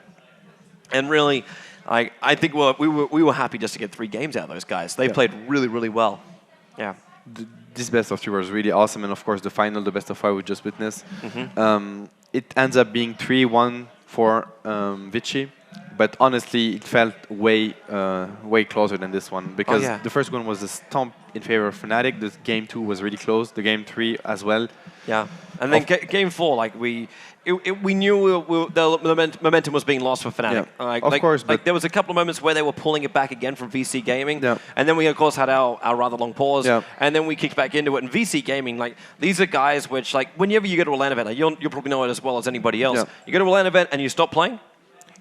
And really, I think we were happy just to get 3 games out of those guys. They played really well. Yeah. This best of 3 was really awesome, and of course the final, the best of 5 we just witnessed. It ends up being 3-1 for Vici, but honestly it felt way closer than this one, because the first one was a stomp in favor of Fnatic. The game 2 was really close. The game 3 as well. Yeah, and then game 4, like we knew the momentum was being lost for Fnatic. Of course, but there was a couple of moments where they were pulling it back again from VC Gaming, and then we of course had our rather long pause, and then we kicked back into it. And VC Gaming, like these are guys which, like, whenever you go to a LAN event, like, you'll probably know it as well as anybody else. You go to a LAN event and you stop playing,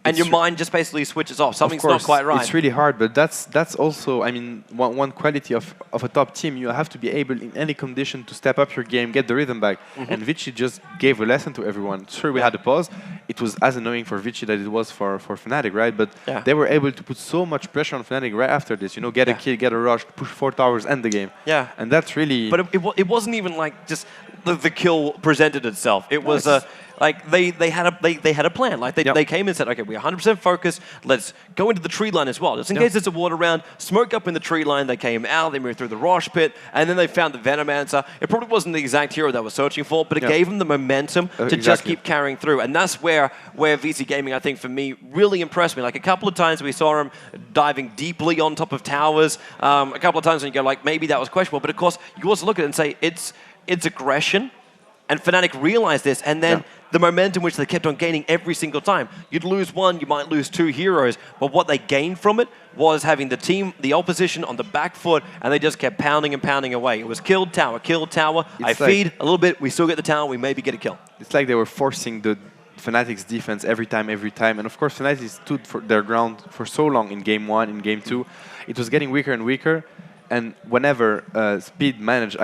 and your mind just basically switches off. Something's not quite right. It's really hard, but that's also, I mean, one quality of a top team. You have to be able, in any condition, to step up your game, get the rhythm back. And Vici just gave a lesson to everyone. Sure, we had a pause. It was as annoying for Vici that it was for Fnatic, right? But they were able to put so much pressure on Fnatic right after this. You know, get a kill, get a rush, push 4 towers, end the game. And that's really... But it wasn't even like just the kill presented itself. It was like they had a plan. Like they came and said, okay, we're 100% focused. Let's go into the tree line as well, just in case there's a water round. Smoke up in the tree line. They came out. They moved through the Rosh pit, and then they found the Venomancer. It probably wasn't the exact hero they were searching for, but it gave them the momentum to just keep carrying through. And that's where VC Gaming, I think, for me, really impressed me. Like a couple of times we saw him diving deeply on top of towers. A couple of times when you go, like, maybe that was questionable. But of course, you also look at it and say it's aggression. And Fnatic realized this, and then the momentum which they kept on gaining every single time. You'd lose one, you might lose two heroes, but what they gained from it was having the team, the opposition on the back foot, and they just kept pounding and pounding away. It was killed tower, I feed a little bit, we still get the tower, we maybe get a kill. It's like they were forcing the Fnatic's defense every time. And of course, Fnatic stood for their ground for so long in game 1, in game 2. It was getting weaker and weaker. And whenever Vici managed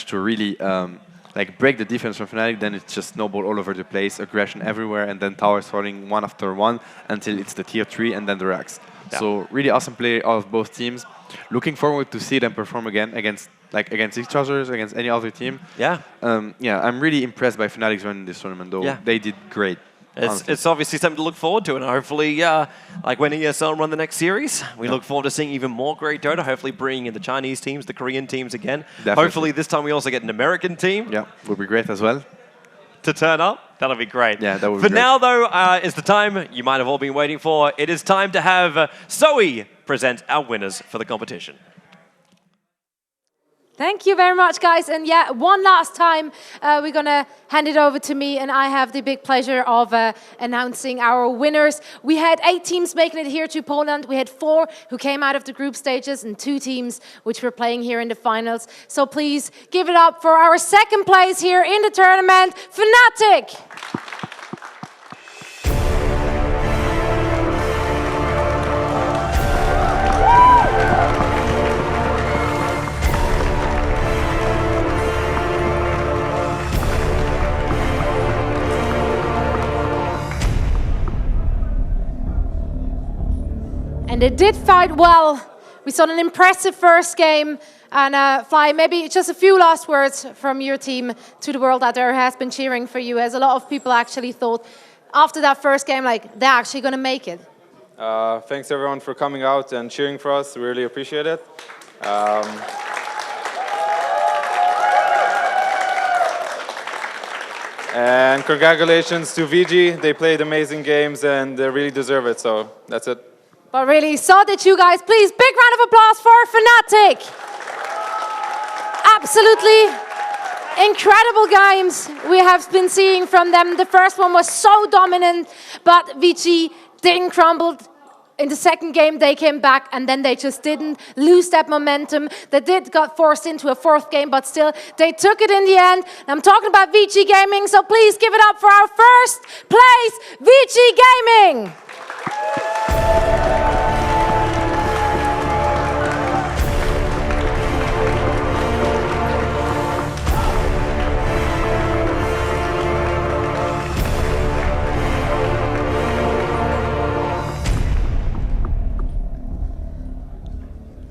to really like break the defense from Fnatic, then it's just snowball all over the place, aggression everywhere, and then towers falling one after one until it's the tier 3 and then the racks. Yeah. So really awesome play out of both teams. Looking forward to see them perform again against each other, against any other team. Yeah. I'm really impressed by Fnatic's run in this tournament, though. Yeah. They did great. It's obviously something to look forward to, and hopefully, like when ESL run the next series, we look forward to seeing even more great Dota, hopefully bringing in the Chinese teams, the Korean teams again. Definitely. Hopefully this time we also get an American team. Yeah, would be great as well. To turn up, that'll be great. Yeah, that would be great. For now, though, is the time you might have all been waiting for. It is time to have Zoe present our winners for the competition. Thank you very much, guys. And yeah, one last time, we're going to hand it over to me, and I have the big pleasure of announcing our winners. We had 8 teams making it here to Poland. We had 4 who came out of the group stages and 2 teams which were playing here in the finals. So please give it up for our second place here in the tournament, Fnatic. And they did fight well. We saw an impressive first game. And Fly, maybe just a few last words from your team to the world out there who has been cheering for you, as a lot of people actually thought after that first game, like, they're actually going to make it. Thanks everyone for coming out and cheering for us. We really appreciate it. And congratulations to Vici. They played amazing games and they really deserve it. So that's it. But really, so did you guys. Please, big round of applause for Fnatic. Absolutely incredible games we have been seeing from them. The first one was so dominant, but Vici didn't crumble. In the second game, they came back, and then they just didn't lose that momentum. They got forced into a 4th game, but still, they took it in the end. I'm talking about Vici Gaming, so please give it up for our first place, Vici Gaming.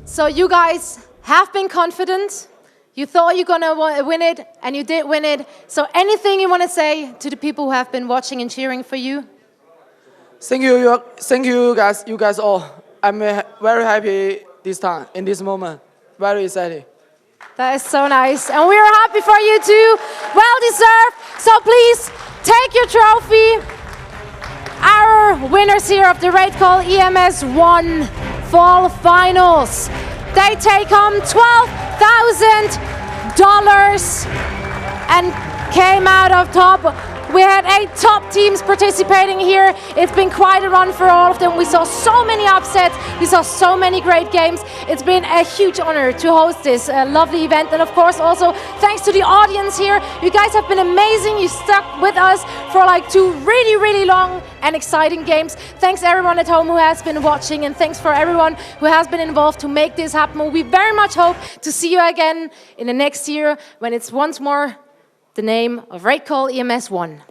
So you guys have been confident. You thought you're going to win it, and you did win it. So anything you want to say to the people who have been watching and cheering for you? Thank you guys all. I'm very happy this time, in this moment. Very excited. That is so nice. And we're happy for you too. Well deserved. So please take your trophy. Our winners here of the RaidCall EMS 1 Fall Finals. They take home $12,000 and came out of top. We had 8 top teams participating here. It's been quite a run for all of them. We saw so many upsets. We saw so many great games. It's been a huge honor to host this lovely event. And of course, also thanks to the audience here. You guys have been amazing. You stuck with us for like 2 really, really long and exciting games. Thanks everyone at home who has been watching, and thanks for everyone who has been involved to make this happen. We very much hope to see you again in the next year when it's once more the name of RaidCall EMS 1.